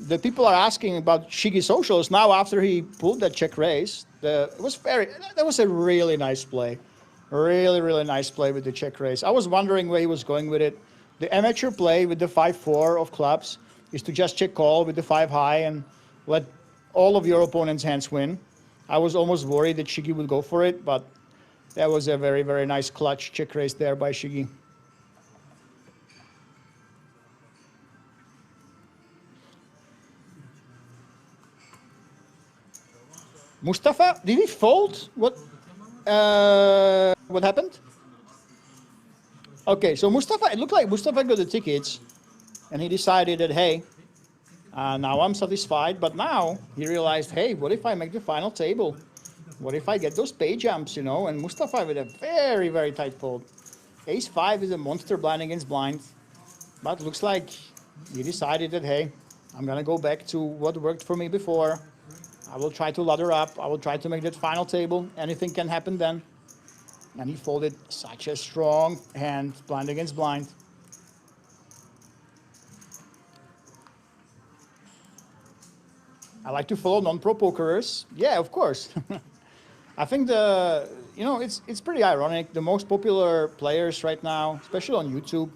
A: The people are asking about Shigi socials now after he pulled that check raise. That was a really nice play. Really nice play with the check raise. I was wondering where he was going with it. The amateur play with the 5-4 of clubs is to just check call with the 5 high and let all of your opponent's hands win. I was almost worried that Shigi would go for it, but that was a very nice clutch check raise there by Shigi. Mustafa, did he fold? What happened? Okay, so Mustafa, it looked like Mustafa got the tickets, and he decided that, hey, now I'm satisfied, but now he realized, hey, what if I make the final table? What if I get those pay jumps, you know? And Mustafa with a very tight fold. Ace-5 is a monster blind against blind, but looks like he decided that, hey, I'm gonna go back to what worked for me before. I will try to ladder up. I will try to make that final table. Anything can happen then. And he folded such a strong hand, blind against blind. I like to follow non-pro pokerers. Yeah, of course. I think it's pretty ironic. The most popular players right now, especially on YouTube,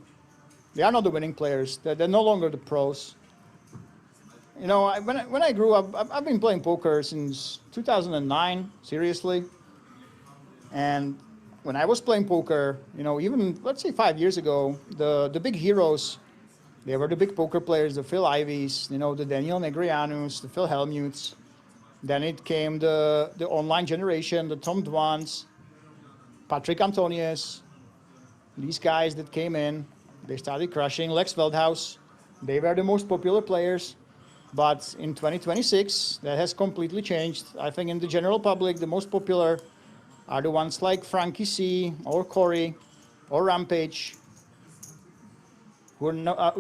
A: they are not the winning players. They're no longer the pros. You know, when I grew up, I've been playing poker since 2009, seriously. And when I was playing poker, you know, even, let's say 5 years ago, the big heroes, they were the big poker players, the Phil Ivies, you know, the Daniel Negreanus, the Phil Hellmuths. Then it came the online generation, the Tom Dwans, Patrick Antonius. These guys that came in, they started crushing. Lex Veldhuis, they were the most popular players. But in 2026, that has completely changed. I think in the general public, the most popular are the ones like Frankie C, or Corey, or Rampage, who are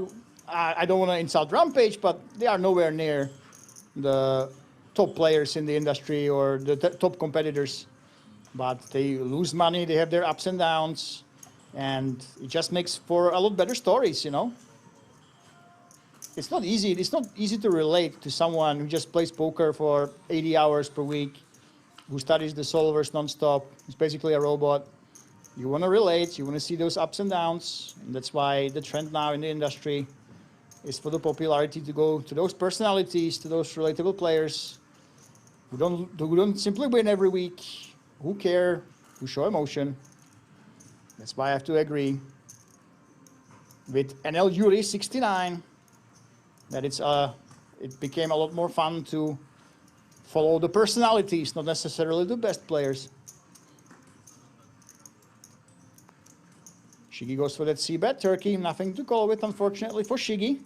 A: I don't want to insult Rampage, but they are nowhere near the top players in the industry or the top competitors. But they lose money, they have their ups and downs, and it just makes for a lot better stories, you know? It's not easy to relate to someone who just plays poker for 80 hours per week, who studies the solvers nonstop. He's basically a robot. You want to relate, you want to see those ups and downs, and that's why the trend now in the industry is for the popularity to go to those personalities, to those relatable players who don't simply win every week, who care, who show emotion. That's why I have to agree with NL Yuri 69 that it became a lot more fun to follow the personalities, not necessarily the best players. Shigi goes for that C-bet turkey, nothing to call with, unfortunately, for Shigi.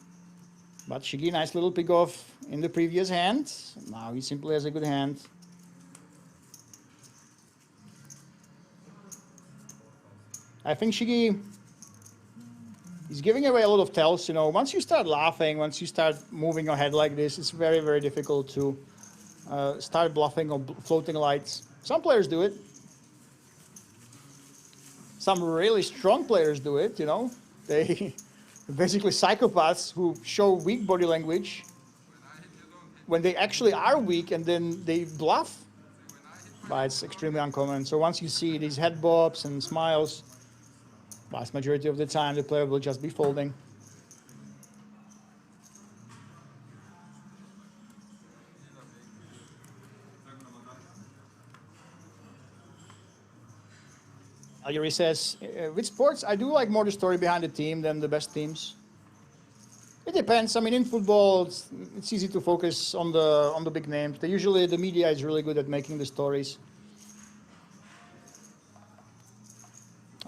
A: But Shigi, nice little pick off in the previous hand. Now he simply has a good hand. I think he's giving away a lot of tells. You know, once you start laughing, once you start moving your head like this, it's very, very difficult to start bluffing or floating lights. Some players do it. Some really strong players do it, you know. They basically psychopaths who show weak body language when they actually are weak, and then they bluff. But it's extremely uncommon. So once you see these head bobs and smiles, vast majority of the time the player will just be folding. Yuri says, with sports, I do like more the story behind the team than the best teams. It depends. I mean, in football, it's easy to focus on the big names. Usually, the media is really good at making the stories.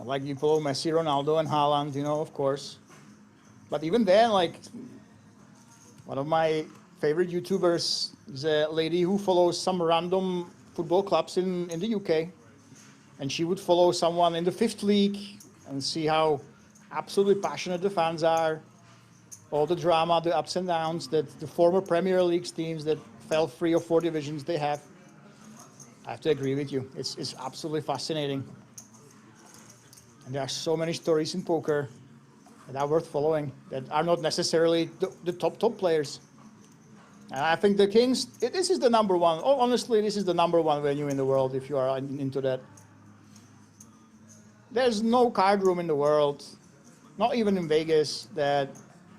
A: Like you follow Messi, Ronaldo, and Haaland, you know, of course. But even then, like one of my favorite YouTubers is a lady who follows some random football clubs in the UK. And she would follow someone in the 5th league and see how absolutely passionate the fans are. All the drama, the ups and downs that the former Premier League teams that fell 3 or 4 divisions they have. I have to agree with you. It's absolutely fascinating. And there are so many stories in poker that are worth following that are not necessarily the top players. And I think the Kings, this is the number one. Oh, honestly, this is the number one venue in the world if you are into that. There's no card room in the world, not even in Vegas, that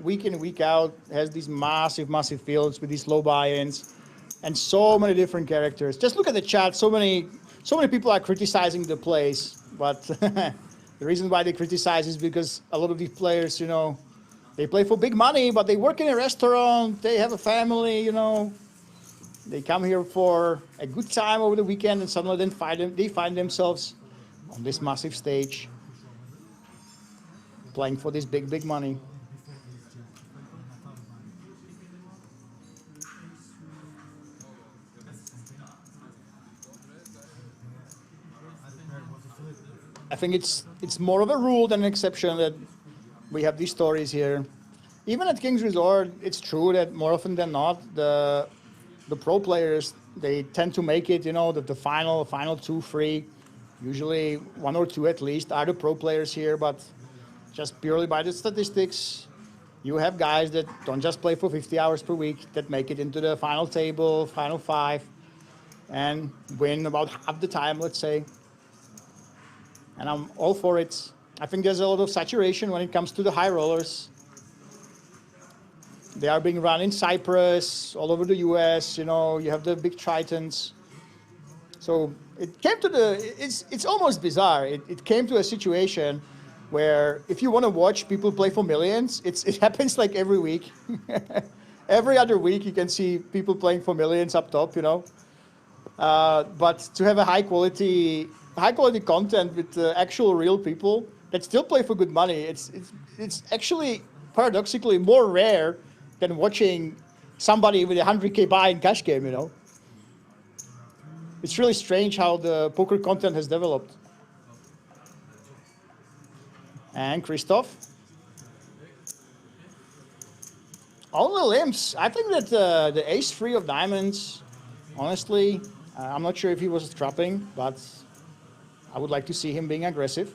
A: week in, week out has these massive, massive fields with these low buy-ins and so many different characters. Just look at the chat. So many people are criticizing the place, but the reason why they criticize is because a lot of these players, you know, they play for big money, but they work in a restaurant, they have a family, you know. They come here for a good time over the weekend, and suddenly they find themselves on this massive stage, playing for this big, big money. I think it's more of a rule than an exception that we have these stories here. Even at King's Resort, it's true that more often than not, the pro players, they tend to make it, you know, the final 2, 3, usually 1 or 2 at least are the pro players here, but just purely by the statistics, you have guys that don't just play for 50 hours per week, that make it into the final table, final 5, and win about half the time, let's say. And I'm all for it. I think there's a lot of saturation when it comes to the high rollers. They are being run in Cyprus, all over the US, you know, you have the big Tritons. So it came to it's almost bizarre. It came to a situation where if you want to watch people play for millions, it happens like every week. Every other week you can see people playing for millions up top, you know. But to have a high quality content with actual real people that still play for good money, it's actually paradoxically more rare than watching somebody with a 100K buy in cash game, you know. It's really strange how the poker content has developed. And Christoph. All the limps. I think that the ace-3 of diamonds, honestly, I'm not sure if he was trapping, but I would like to see him being aggressive.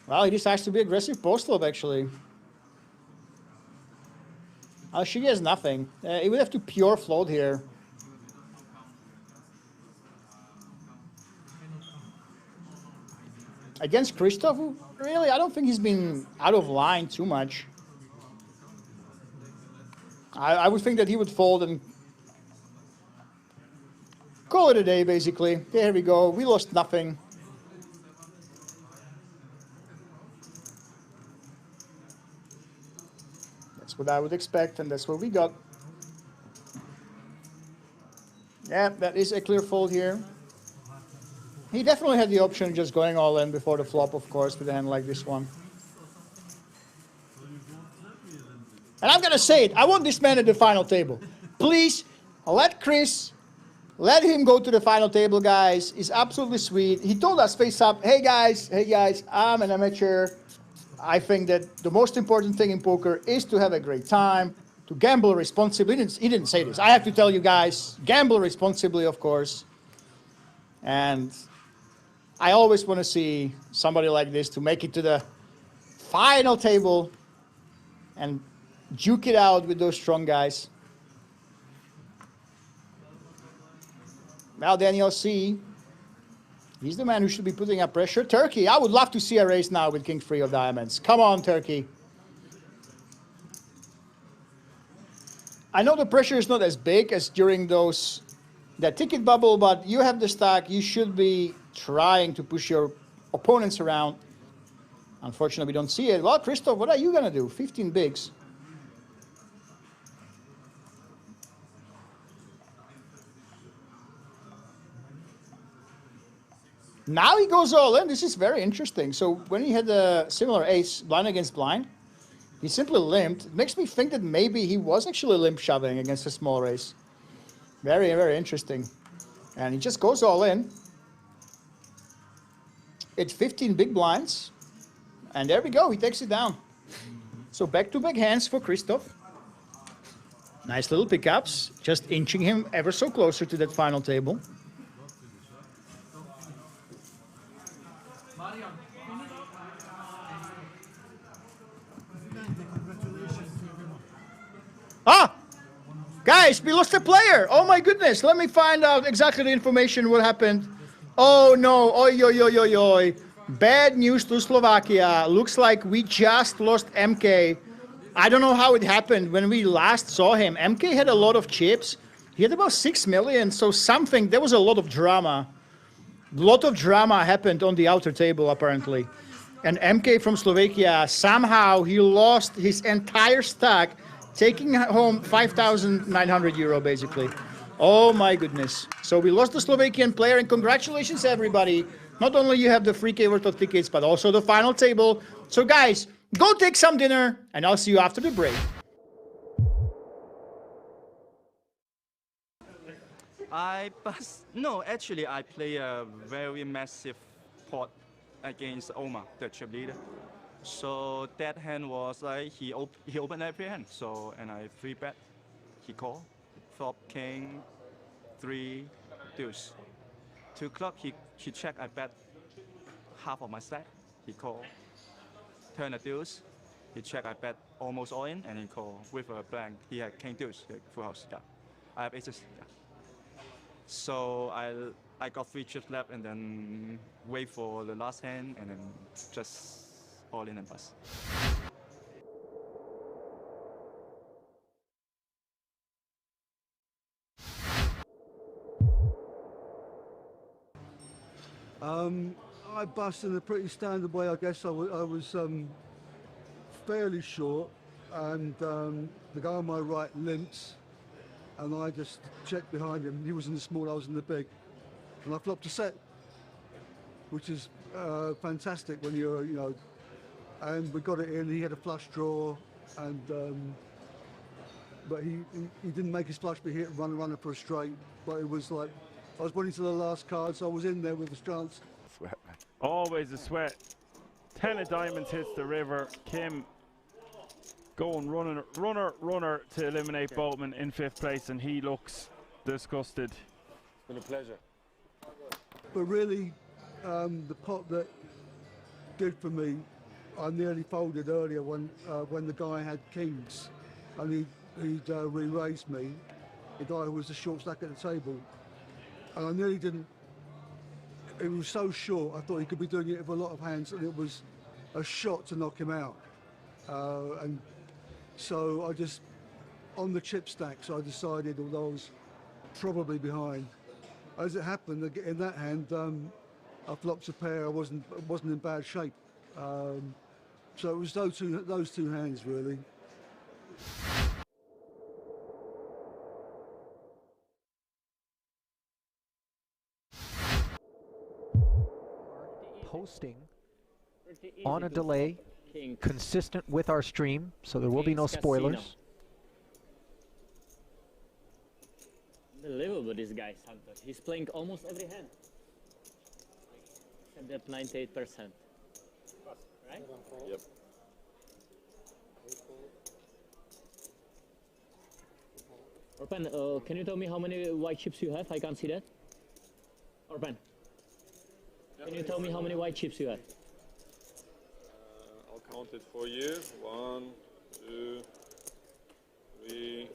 A: Well, he decides to be aggressive post-flop, actually. She has nothing. He would have to pure float here. Against Christoph, really, I don't think he's been out of line too much. I would think that he would fold and call it a day, basically. There we go. We lost nothing. That's what I would expect, and that's what we got. Yeah, that is a clear fold here. He definitely had the option of just going all in before the flop, of course, with a hand like this one. And I'm going to say it. I want this man at the final table. Please, let Chris, let him go to the final table, guys. He's absolutely sweet. He told us face up, hey, guys, I'm an amateur. I think that the most important thing in poker is to have a great time, to gamble responsibly. He didn't say this. I have to tell you guys, gamble responsibly, of course. And I always want to see somebody like this to make it to the final table and duke it out with those strong guys. Now Daniel C. He's the man who should be putting up pressure. Turkey, I would love to see a race now with King 3 of Diamonds. Come on, Turkey. I know the pressure is not as big as during that ticket bubble, but you have the stack. You should be trying to push your opponents around. Unfortunately, we don't see it. Well, Christoph, what are you going to do? 15 bigs. Now he goes all in. This is very interesting. So when he had a similar ace, blind against blind, he simply limped. It makes me think that maybe he was actually limp shoving against a small race. Very, very interesting. And he just goes all in. It's 15 big blinds. And there we go. He takes it down. So back-to-back hands for Christoph. Nice little pickups. Just inching him ever so closer to that final table. Ah! Guys, we lost a player. Oh my goodness. Let me find out exactly the information what happened. Oh no. Oi, oi, oi, oi, oi. Bad news to Slovakia. Looks like we just lost MK. I don't know how it happened. When we last saw him, MK had a lot of chips. He had about 6 million. So there was a lot of drama. A lot of drama happened on the outer table, apparently. And MK from Slovakia, somehow he lost his entire stack, taking home 5,900 euro, basically. Oh, my goodness. So we lost the Slovakian player, and congratulations, everybody. Not only you have the free K worth of tickets, but also the final table. So, guys, go take some dinner, and I'll see you after the break.
T: No, actually, I play a very massive pot against Omar, the chip leader. So that hand was like he opened every hand. So and I 3-bet, he called, flop king, 3 deuce. 2 o'clock he checked. I bet half of my stack. He called, turn a deuce. He checked. I bet almost all in, and he called with a blank. He had king deuce, full house. Yeah, I have aces. Yeah. So I got 3 chips left, and then wait for the last hand, and then just all in and bust.
U: I bust in a pretty standard way, I guess. I was fairly short, and the guy on my right limped, and I just checked behind him. He was in the small, I was in the big, and I flopped a set, which is fantastic when you're, and we got it in. He had a flush draw, and but he didn't make his flush, but he hit a runner for a straight. But it was like I was winning to the last card, so I was in there with a chance.
D: Sweat, man. Always a sweat. 10 of diamonds hits the river. Kim going runner to eliminate Boatman in 5th place, and he looks disgusted.
H: It's been a pleasure.
U: But really, the pot that did for me, I nearly folded earlier when the guy had kings, and he'd re-raised me, the guy who was the short stack at the table, and I nearly didn't. It was so short, I thought he could be doing it with a lot of hands, and it was a shot to knock him out. And so I just, on the chip stacks, I decided, although I was probably behind, as it happened, in that hand, I flopped a pair. I wasn't in bad shape. So it was those two hands, really.
K: posting
M: Pretty easy
K: on a
M: to
K: delay,
M: spot kings.
K: consistent with our stream, so there will be no
M: Kings
K: spoilers.
M: Casino. Unbelievable, this guy, Santos. He's playing almost every hand. Except that 98%. Right?
H: Yep.
M: Orpan, can you tell me how many white chips you have? I can't see that. Orpan, can you tell me how many white chips you have?
H: I'll count it for you. 1, 2, 3,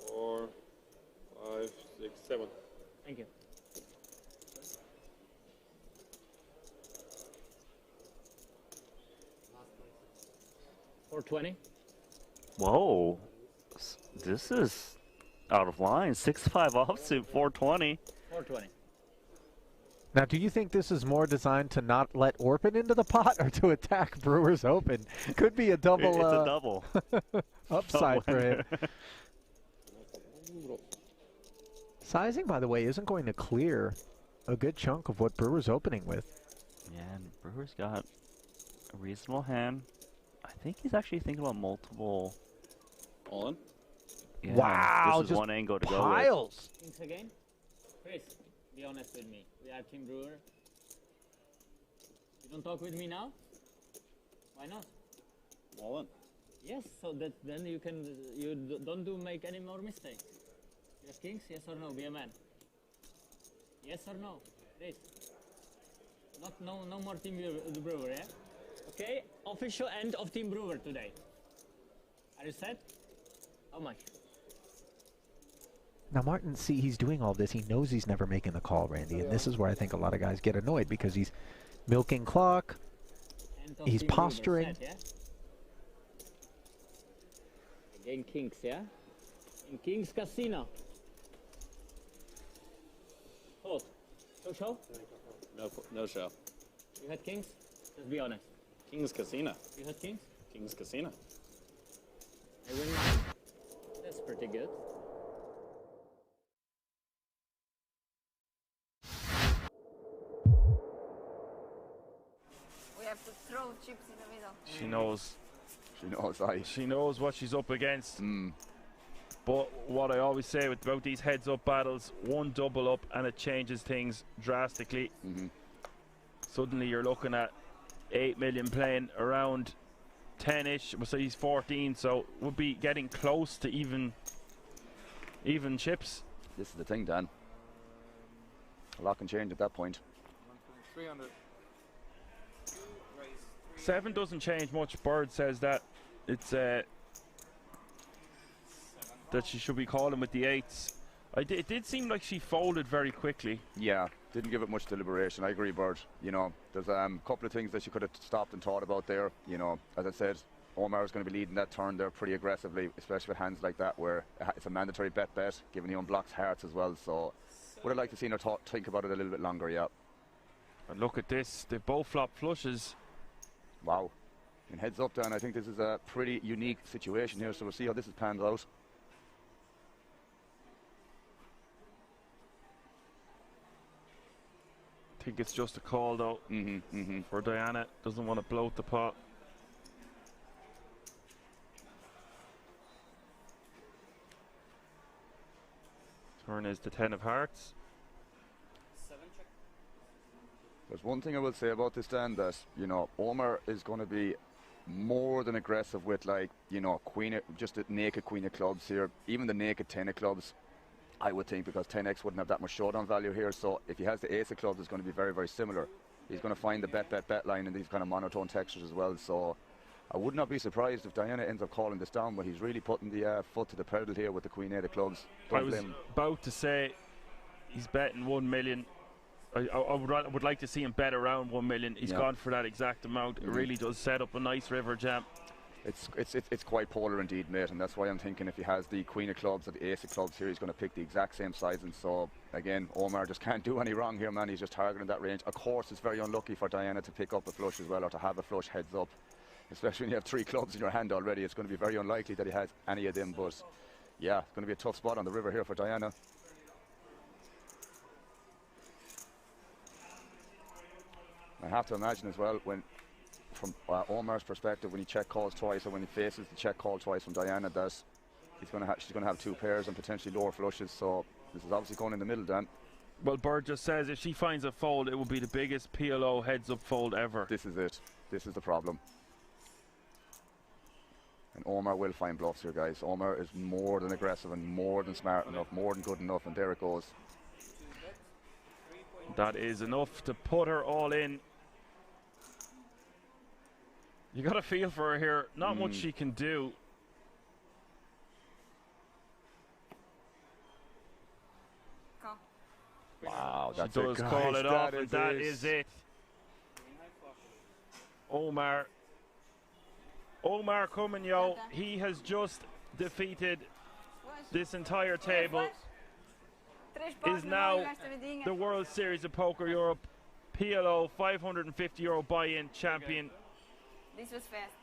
H: 4, 5, 6, 7.
M: Thank you. $4.20.
L: Whoa. This is out of line. 6-5 offsuit, 420.
M: $4.20.
K: Now, do you think this is more designed to not let Orpin into the pot or to attack Brewers Open? Could be a double.
L: It's a double.
K: Upside for him. Sizing, by the way, isn't going to clear a good chunk of what Brewers opening with.
L: Yeah, and Brewers got a reasonable hand. I think he's actually thinking about multiple.
H: All in?
L: Yeah,
K: Wow,
L: this is
K: just
L: one angle to
K: piles.
M: Kings again? Chris, be honest with me. We are Team Brewer. You don't talk with me now? Why not?
H: All in.
M: Yes, so that then you can don't make any more mistakes. You have kings, yes or no? Be a man. Yes or no? Chris. No more Team Brewer, yeah? Okay, official end of Team Brewer today. Are you set? How much?
K: Now, Martin, see, he's doing all this. He knows he's never making the call, Randy, and this is where I think a lot of guys get annoyed because he's milking clock, he's
M: Team
K: posturing.
M: Brewer, set, yeah? Again, kings, yeah? In Kings Casino. Hold. Show?
H: No show.
M: You had kings? Just be honest.
H: Kings Casino.
M: You had kings?
H: Kings Casino.
M: I win mine. That's pretty good.
F: We have to throw chips in the middle.
V: She knows.
I: She
V: knows what she's up against. But what I always say about these heads-up battles, one double up and it changes things drastically. Suddenly you're looking at 8 million playing around 10-ish. So he's 14, so we'll be getting close to even chips.
I: This is the thing, Dan. A lot can change at that point.
C: 300.
V: 7 doesn't change much. Bird says that it's that she should be calling with the 8s. It did seem like she folded very quickly.
I: Yeah, didn't give it much deliberation. I agree, Bird. You know, there's a couple of things that she could have stopped and thought about there. You know, as I said, Omar is going to be leading that turn there pretty aggressively, especially with hands like that where it's a mandatory bet, given he unblocks hearts as well. So would have liked to see her think about it a little bit longer, yeah.
V: And look at this, they both flop flushes.
I: Wow. And heads up, Dan, I think this is a pretty unique situation here, so we'll see how this is panned out.
V: I think it's just a call though for Diana. Doesn't want to bloat the pot. Turn is the 10 of hearts.
I: There's one thing I will say about this, Dan, that, you know, Omar is going to be more than aggressive with, like, you know, just a naked queen of clubs here, even the naked 10 of clubs, I would think, because 10x wouldn't have that much showdown value here. So if he has the ace of clubs, it's going to be very, very similar. He's going to find the bet line in these kind of monotone textures as well. So I would not be surprised if Diana ends up calling this down, but he's really putting the foot to the pedal here with the queen 8 of clubs.
V: I was about to say he's betting 1 million. I would like to see him bet around 1 million. He's gone for that exact amount. It really does set up a nice river jam.
I: It's quite polar indeed, mate, and that's why I'm thinking if he has the queen of clubs or the ace of clubs here, he's going to pick the exact same size. And so again, Omar just can't do any wrong here, man. He's just targeting that range. Of course, it's very unlucky for Diana to pick up a flush as well, or to have a flush heads up, especially when you have 3 clubs in your hand already. It's going to be very unlikely that he has any of them. But yeah, it's going to be a tough spot on the river here for Diana. I have to imagine as well, when from Omar's perspective, when he check calls twice, or when he faces the check call twice from Diana, that she's going to have two pairs and potentially lower flushes. So this is obviously going in the middle, Dan.
V: Well, Bird just says if she finds a fold, it will be the biggest PLO heads-up fold ever.
I: This is it. This is the problem. And Omar will find bluffs here, guys. Omar is more than aggressive and more than smart enough, more than good enough, and there it goes.
V: That is enough to put her all in. You got a feel for her here. Not much she can do.
I: Wow,
V: she
I: that's
V: does
I: it, guys.
V: call it off, and that
I: it.
V: is it. Omar Cummino, he has just defeated this entire table. Is now the World Series of Poker Europe PLO €550 buy-in champion.
F: This was fast.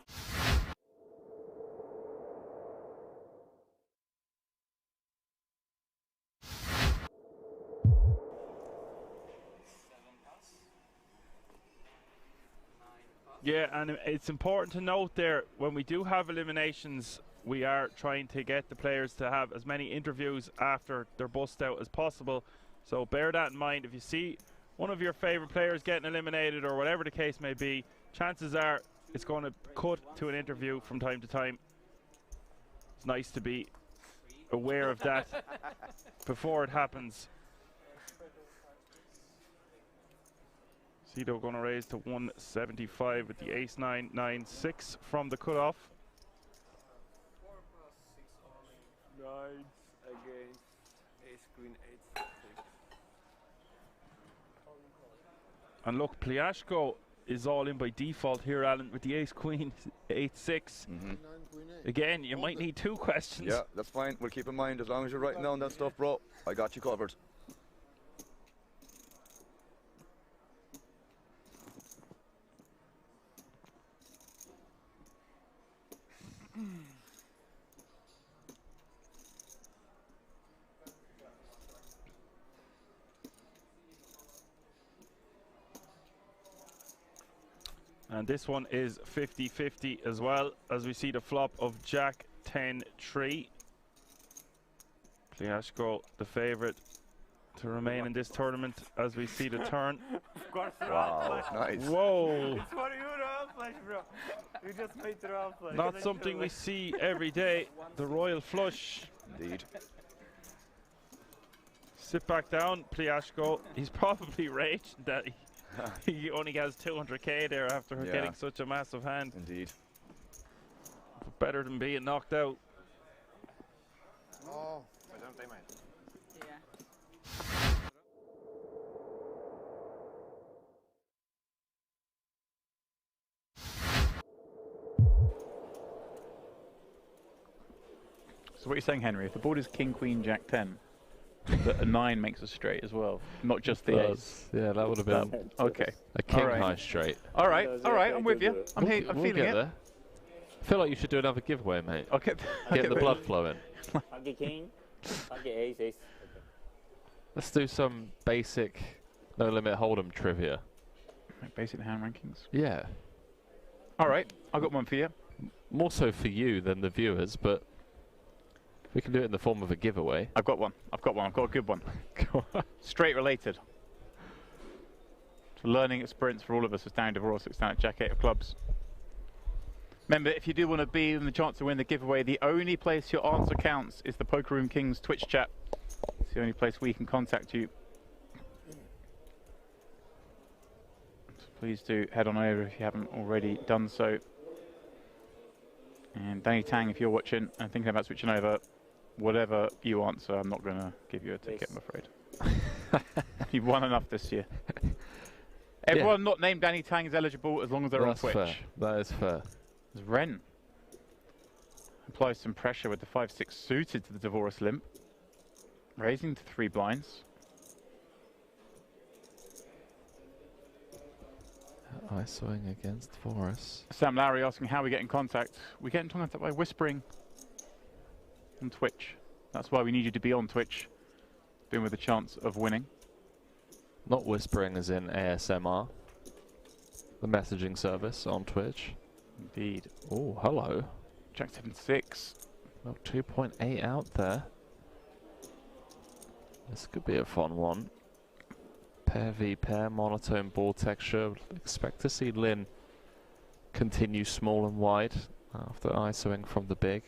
V: Yeah, and it's important to note there, when we do have eliminations, we are trying to get the players to have as many interviews after their bust out as possible. So bear that in mind. If you see one of your favorite players getting eliminated or whatever the case may be, chances are it's going to cut to an interview from time to time. It's nice to be aware of that before it happens. Cito going to raise to 175 with the ace-9, 9-6 from the cutoff.
E: 9s against ace-queen, 8-6.
V: And look, Pliashko is all in by default here, Alan, with the ace-queen, 8-6. Again, you might need two questions.
I: Yeah, that's fine. We'll keep in mind, as long as you're writing down that stuff, bro, I got you covered.
V: And this one is 50-50 as well, as we see the flop of Jack 10-3. Pliashko, the favourite to remain in this tournament, as we see the turn.
E: Of course,
I: wow, nice.
V: Whoa.
E: It's for you, round flush, bro. You just made the round flush.
V: Not something we see every day. The royal flush.
I: Indeed.
V: Sit back down, Pliashko. He's probably raging that he only has 200k there after getting such a massive hand.
I: Indeed.
V: But better than being knocked out.
E: Oh.
G: So what you're saying, Henry, if the board is king, queen, jack 10, that a 9 makes a straight as well, not just the ace.
W: Yeah, that would have been
G: okay.
W: A king high straight.
G: All right, I'm with you. I'm feeling it.
W: There. I feel like you should do another giveaway, mate.
G: Okay.
W: Get the blood flowing.
M: Okay, king. Okay, ace, ace.
W: Let's do some basic no limit hold'em trivia.
G: Basic hand rankings.
W: Yeah.
G: All right, I've got one for you.
W: More so for you than the viewers, but we can do it in the form of a giveaway.
G: I've got one. I've got a good one. Straight related. It's a learning experience for all of us as down divorce. It's down at Jack 8 of clubs. Remember, if you do want to be in the chance to win the giveaway, the only place your answer counts is the Poker Room Kings Twitch chat. It's the only place we can contact you. So please do head on over if you haven't already done so. And Danny Tang, if you're watching and thinking about switching over, whatever you answer, I'm not going to give you a ticket, I'm afraid. You've won enough this year. Everyone not named Danny Tang is eligible as long as they're on Twitch.
W: Fair. That is fair.
G: There's Ren. Applies some pressure with the 5-6 suited to the divorce limp. Raising to 3 blinds.
W: I swing against Forrest.
G: Sam Lowry asking how we get in contact. We get in contact by whispering on Twitch. That's why we need you to be on Twitch. Been with a chance of winning.
W: Not whispering as in ASMR. the messaging service on Twitch.
G: Indeed.
W: Oh, hello.
G: Jack 7-6.
W: Well, 2.8 out there. This could be a fun one. Pair v pair, monotone board texture. Expect to see Lin continue small and wide after ISOing from the big.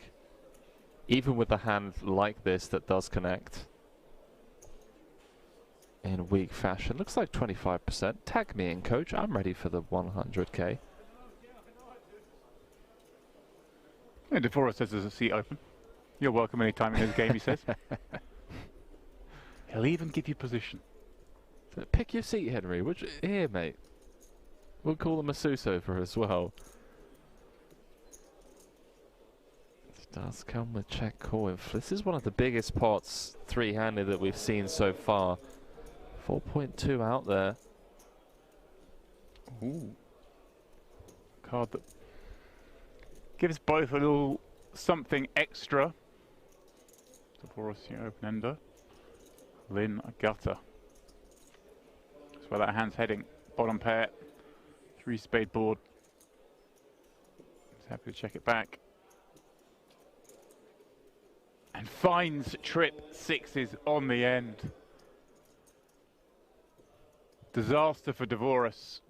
W: Even with a hand like this that does connect in weak fashion. Looks like 25%. Tag me in, coach. I'm ready for the 100k.
G: Yeah, DeForest says there's a seat open. You're welcome anytime in his game, he says. He'll even give you position.
W: So pick your seat, Henry. Here, mate. We'll call him a Seuss over as well. This does come with check call. This is one of the biggest pots three-handed that we've seen so far. 4.2 out there.
G: Ooh. Card that gives both a little something extra. DeForest, open-ender. Lin, a gutter. That's where that hand's heading. Bottom pair. 3-spade board. He's happy to check it back. And finds trip sixes on the end. Disaster for DeForest.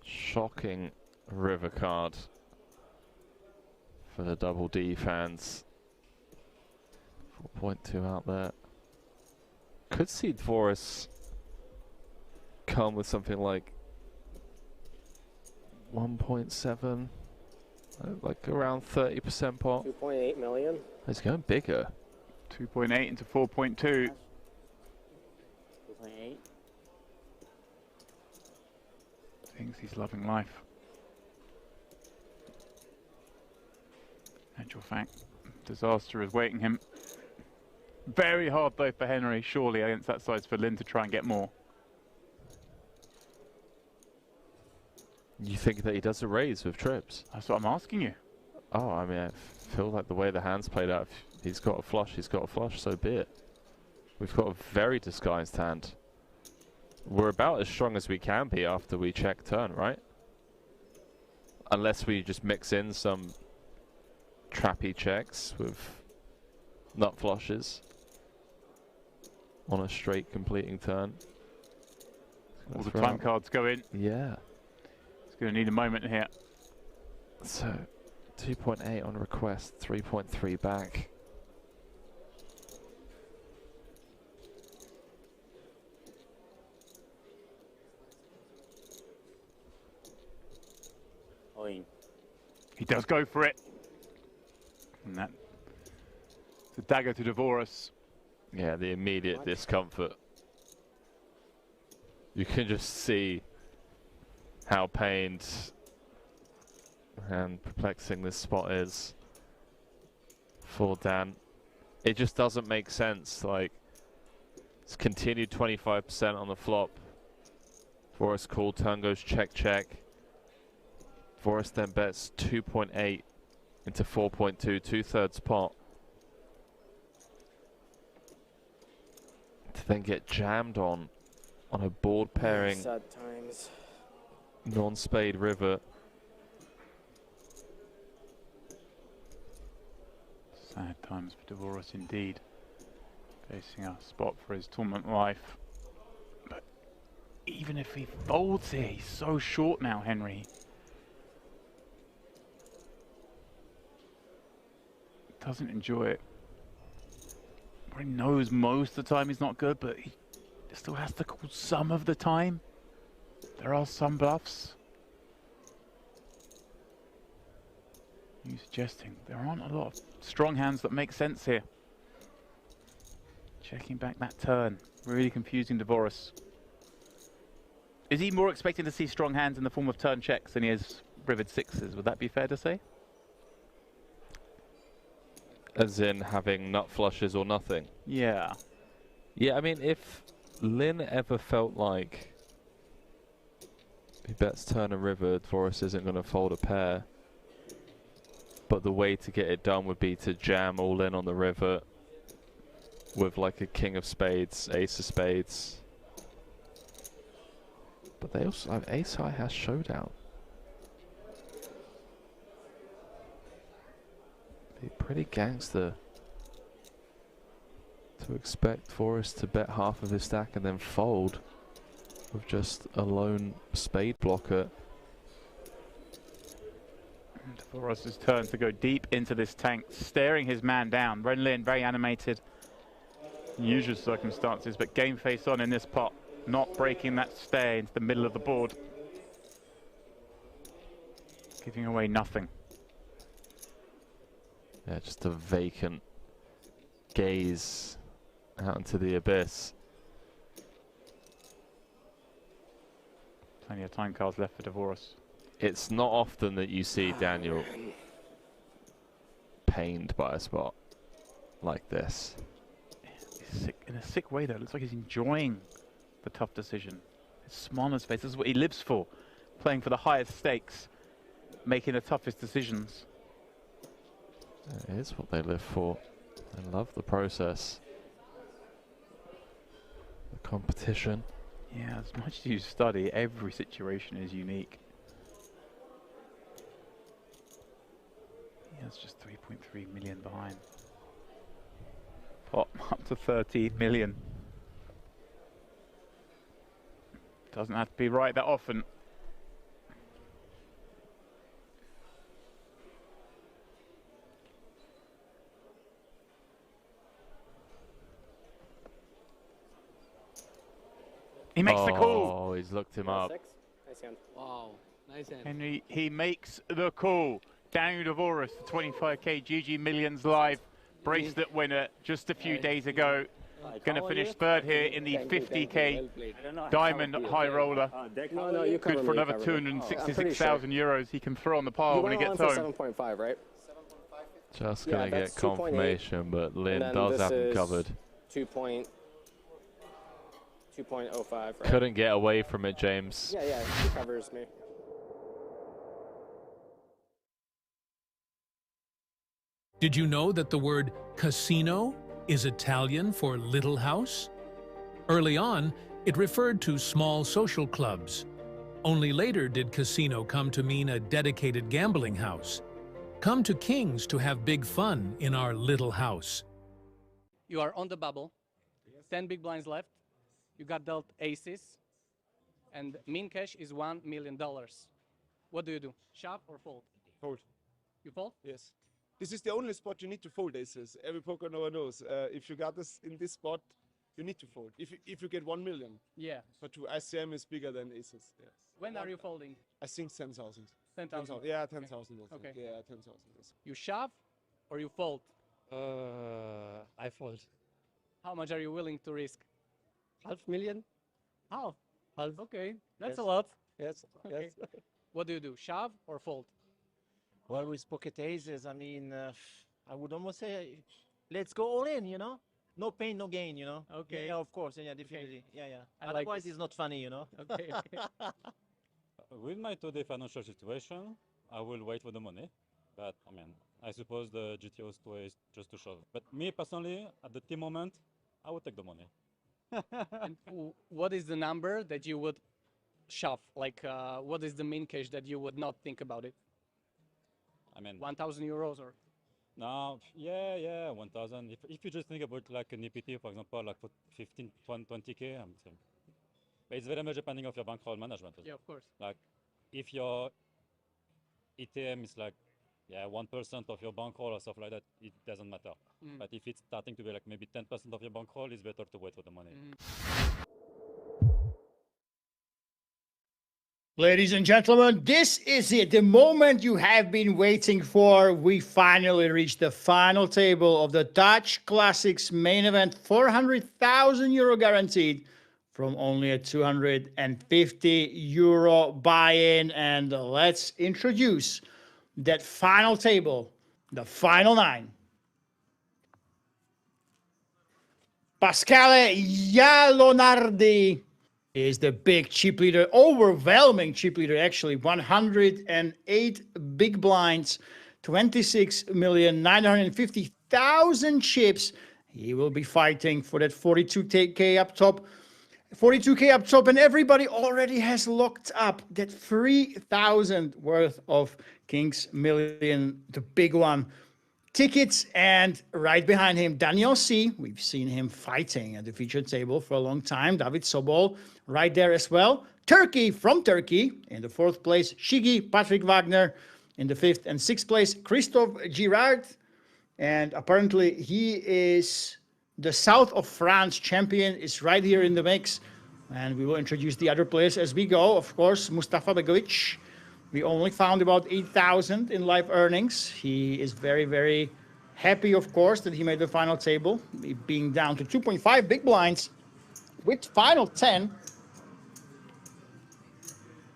W: Shocking river card for the Double D fans. 4.2 out there. Could see DeForest come with something like 1.7, like around 30% pot.
B: 2.8 million.
W: He's going bigger.
G: 2.8 into 4.2.
B: 2.8.
G: Thinks he's loving life. Actual fact, disaster is waiting him. Very hard though for Henry, surely against that size for Lin to try and get more.
W: You think that he does a raise with trips?
G: That's what I'm asking you.
W: Oh, I mean, I feel like the way the hand's played out, if he's got a flush, he's got a flush, so be it. We've got a very disguised hand. We're about as strong as we can be after we check turn, right? Unless we just mix in some trappy checks with nut flushes on a straight completing turn.
G: All the time cards go in.
W: Yeah.
G: It's going to need a moment here.
W: So 2.8 on request, 3.3 back.
G: He does go for it. And that's a dagger to DeForest.
W: Yeah, the immediate discomfort. You can just see how pained and perplexing this spot is for Dan. It just doesn't make sense. Like, it's continued 25% on the flop. DeForest call, turn goes check, check. DeForest then bets 2.8 into 4.2, 2/3 pot. To then get jammed on a board pairing
B: Sad times.
W: non-spade river.
G: Sad times for DeForest indeed. Facing a spot for his tournament life. But even if he folds here, he's so short now, Henry. Doesn't enjoy it. He knows most of the time he's not good, but he still has to call some of the time. There are some bluffs. You suggesting there aren't a lot of strong hands that make sense here. Checking back that turn. Really confusing DeForest. Is he more expecting to see strong hands in the form of turn checks than he is rivered sixes? Would that be fair to say?
W: As in having nut flushes or nothing?
G: Yeah.
W: Yeah, I mean, if Lin ever felt like he bets turn and river, DeForest isn't going to fold a pair. But the way to get it done would be to jam all in on the river with like a king of spades, ace of spades. But they also have ace high has showdown. Pretty gangster to expect Forrest to bet half of his stack and then fold with just a lone spade blocker.
G: And Forrest's turn to go deep into this tank, staring his man down. Renlin very animated. Unusual circumstances, but game face on in this pot, not breaking that stay into the middle of the board. Giving away nothing.
W: Yeah, just a vacant gaze out into the abyss.
G: Plenty of time cards left for Dvorak.
W: It's not often that you see Daniel pained by a spot like this.
G: In a sick way though, it looks like he's enjoying the tough decision. His smile on his face, this is what he lives for. Playing for the highest stakes, making the toughest decisions.
W: It is what they live for. They love the process. The competition.
G: Yeah, as much as you study, every situation is unique. Yeah, it's just 3.3 million behind. Pot up to 13 million. Doesn't have to be right that often. He makes the call.
W: Oh, he's looked him up.
O: Nice hand. Wow, nice hand.
G: Henry, he makes the call. Daniel Dvorak, the 25k GG Millions Live bracelet winner just a few days ago. Going to finish third here in the 50k Diamond High Roller. Good for another 266,000 euros he can throw on the pile when he gets home.
O: 7.5, right?
W: Just going to get confirmation, but Lynn does have him covered.
O: 2.05, right?
W: Couldn't get away from it, James.
O: Yeah, he covers me.
B: Did you know that the word casino is Italian for little house? Early on, it referred to small social clubs. Only later did casino come to mean a dedicated gambling house. Come to King's to have big fun in our little house.
O: You are on the bubble. 10 big blinds left. You got dealt aces. And mean cash is $1 million. What do you do? Shove or fold?
H: Fold.
O: You fold?
H: Yes. This is the only spot you need to fold aces. Every poker knower knows. If you got this in this spot, you need to fold. If you get 1 million.
O: Yeah.
H: But ICM is bigger than aces. Yes.
O: When are you folding?
H: I think 10,000.
O: 10,000?
H: Yeah, 10,000.
O: Okay.
H: Yeah, 10,000.
O: You shove or you fold?
J: I fold.
O: How much are you willing to risk?
J: $500,000.
O: Half?
J: Half.
O: Okay, that's
J: Yes.
O: a lot.
J: Yes,
O: Okay.
J: yes.
O: What do you do? Shove or fold?
P: Well, with pocket aces, I mean, I would almost say, let's go all in, you know? No pain, no gain, you know?
O: Okay.
P: Yeah, of course. Yeah, definitely. Yeah.
O: I like
P: Otherwise,
O: this.
P: it's not funny, you know?
O: Okay.
R: With my today financial situation, I will wait for the money. But I mean, I suppose the GTO's way is just to shove. But me personally, at the team moment, I would take the money.
O: And what is the number that you would shove? Like, what is the min cash that you would not think about it?
R: I mean,
O: 1,000 euros or?
R: no, yeah, 1,000. If you just think about like an EPT, for example, like for 15, 20k, I'm saying. But it's very much depending on your bankroll management.
O: Yeah, of course.
R: Like, if your ETM is like, 1% of your bankroll or stuff like that, it doesn't matter.
O: Mm.
R: But if it's starting to be like maybe 10% of your bankroll, it's better to wait for the money.
A: Ladies and gentlemen, this is it. The moment you have been waiting for. We finally reached the final table of the Dutch Classics main event. 400,000 euro guaranteed from only a 250 euro buy-in. And let's introduce that final table, the final 9. Pasquale Jalonardi is the big chip leader, overwhelming chip leader actually. 108 big blinds, 26,950,000 chips. He will be fighting for that 42k up top. 42k up top, and everybody already has locked up that 3,000 worth of King's Million, the big one. tickets. And right behind him, Daniel C. We've seen him fighting at the featured table for a long time. David Sobol right there as well. Turkey from Turkey in the 4th place. Shigi Patrick Wagner in the 5th and 6th place. Christophe Girard. And apparently he is the South of France champion, is right here in the mix. And we will introduce the other players as we go. Of course, Mustafa Begovic. We only found about 8,000 in live earnings. He is very, very happy, of course, that he made the final table, being down to 2.5 big blinds with final 10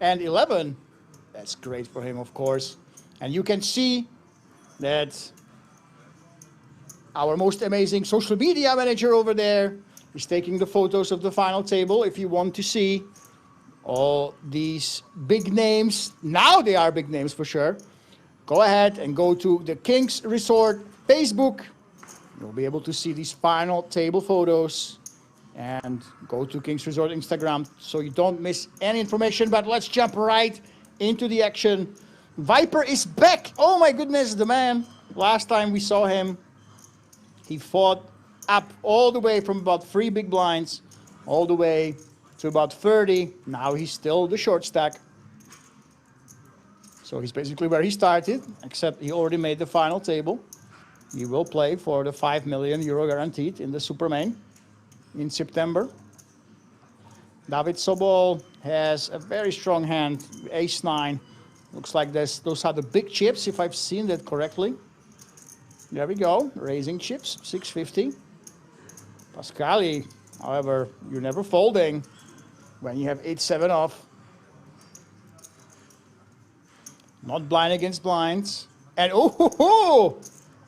A: and 11. That's great for him, of course. And you can see that our most amazing social media manager over there is taking the photos of the final table. If you want to see all these big names, now they are big names for sure, go ahead and go to the Kings Resort Facebook. You'll be able to see these final table photos, and go to Kings Resort Instagram so you don't miss any information. But let's jump right into the action. Viper is back. Oh my goodness, the man. Last time we saw him, he fought up all the way from about 3 big blinds all the way to about 30. Now he's still the short stack. So he's basically where he started, except he already made the final table. He will play for the 5 million euro guaranteed in the Supermain in September. David Sobol has a very strong hand, ace-9. Looks like those are the big chips, if I've seen that correctly. There we go, raising chips, 650. Pascali, however, you're never folding when you have 8-7 off. Not blind against blinds. And oh,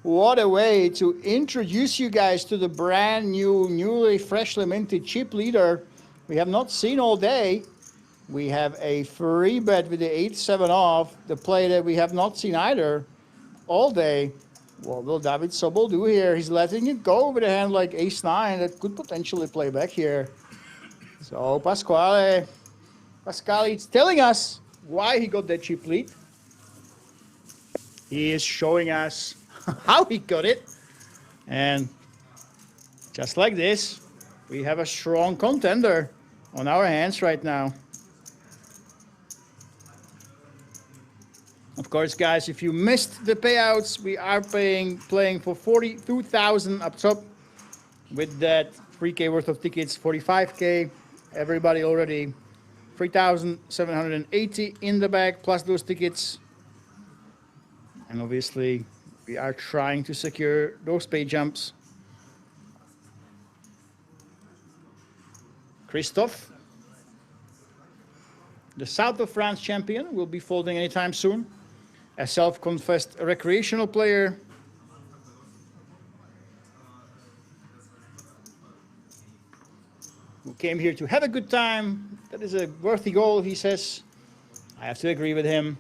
A: what a way to introduce you guys to the brand new, newly freshly minted chip leader we have not seen all day. We have a free bet with the 8-7 off, the play that we have not seen either all day. What will David Sobol do here? He's letting it go with a hand like ace-9 that could potentially play back here. So Pasquale is telling us why he got that chip lead. He is showing us how he got it. And just like this, we have a strong contender on our hands right now. Of course, guys, if you missed the payouts, we are playing for 42,000 up top with that 3K worth of tickets, 45K. Everybody already 3,780 in the bag plus those tickets. And obviously, we are trying to secure those pay jumps. Christophe, the South of France champion, will be folding anytime soon. A self-confessed recreational player. Who came here to have a good time. That is a worthy goal, he says. I have to agree with him.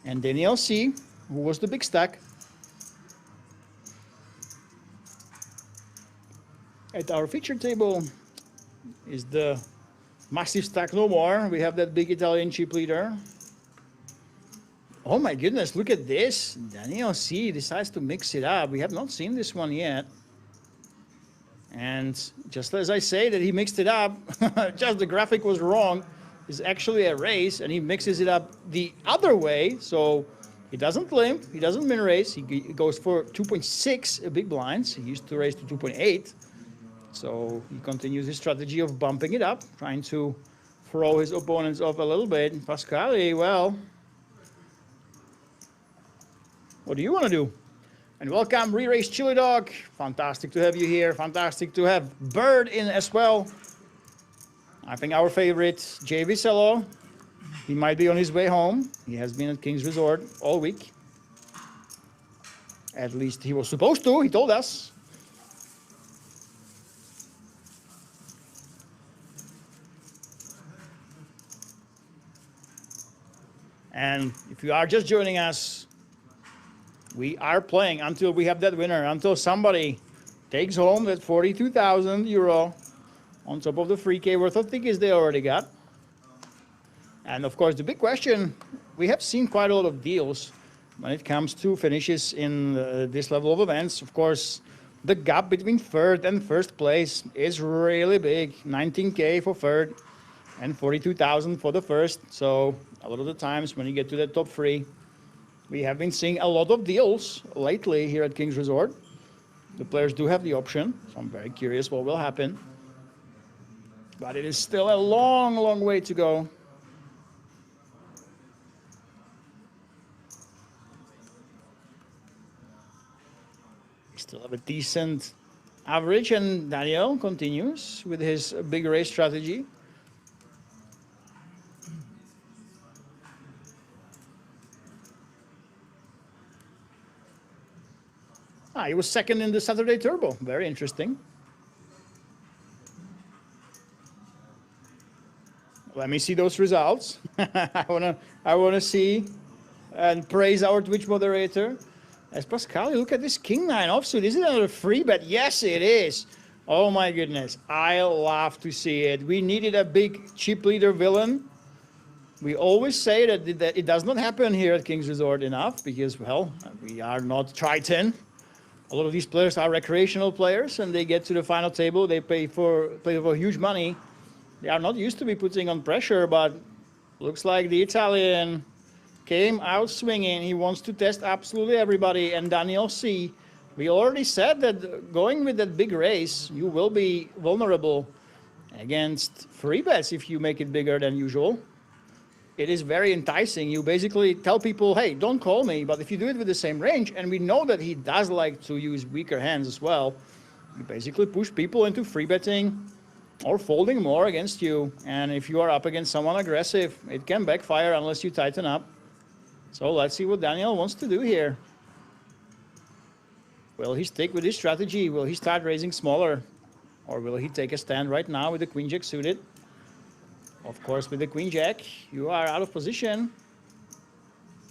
A: And Daniel C., who was the big stack. At our feature table is the massive stack no more. We have that big Italian chip leader. Oh my goodness, look at this. Daniel C. decides to mix it up. We have not seen this one yet. And just as I say that he mixed it up, just the graphic was wrong. It's actually a raise, and he mixes it up the other way. So he doesn't limp, he doesn't min raise. He goes for 2.6 big blinds. He used to raise to 2.8. So he continues his strategy of bumping it up, trying to throw his opponents off a little bit. Pasquale, well, what do you want to do? And welcome, Re-Race Chili Dog. Fantastic to have you here. Fantastic to have Bird in as well. I think our favorite, Jay Vicello. He might be on his way home. He has been at Kings Resort all week. At least he was supposed to, he told us. And if you are just joining us, we are playing until we have that winner, until somebody takes home that 42,000 euro on top of the 3K worth of tickets they already got. And of course, the big question, we have seen quite a lot of deals when it comes to finishes in this level of events. Of course, the gap between third and first place is really big. 19K for third and 42,000 for the first. So a lot of the times when you get to the top three, we have been seeing a lot of deals lately here at Kings Resort. The players do have the option, so I'm very curious what will happen. But it is still a long, long way to go. Still have a decent average, and Daniel continues with his big race strategy. He was second in the Saturday Turbo. Very interesting. Let me see those results. I wanna see and praise our Twitch moderator. As Pascal, look at this King 9 offsuit. Is it another free bet? Yes, it is. Oh my goodness. I love to see it. We needed a big chip leader villain. We always say that it does not happen here at Kings Resort enough because, well, we are not Triton. A lot of these players are recreational players, and they get to the final table. They play for huge money. They are not used to be putting on pressure, but looks like the Italian came out swinging. He wants to test absolutely everybody. And Daniel C., we already said that going with that big race, you will be vulnerable against free bets if you make it bigger than usual. It is very enticing. You basically tell people, hey, don't call me, but if you do it with the same range, and we know that he does like to use weaker hands as well, you basically push people into free betting or folding more against you. And if you are up against someone aggressive, it can backfire unless you tighten up. So let's see what Daniel wants to do here. Will he stick with his strategy? Will he start raising smaller? Or will he take a stand right now with the Queen Jack suited? Of course, with the Queen Jack, you are out of position.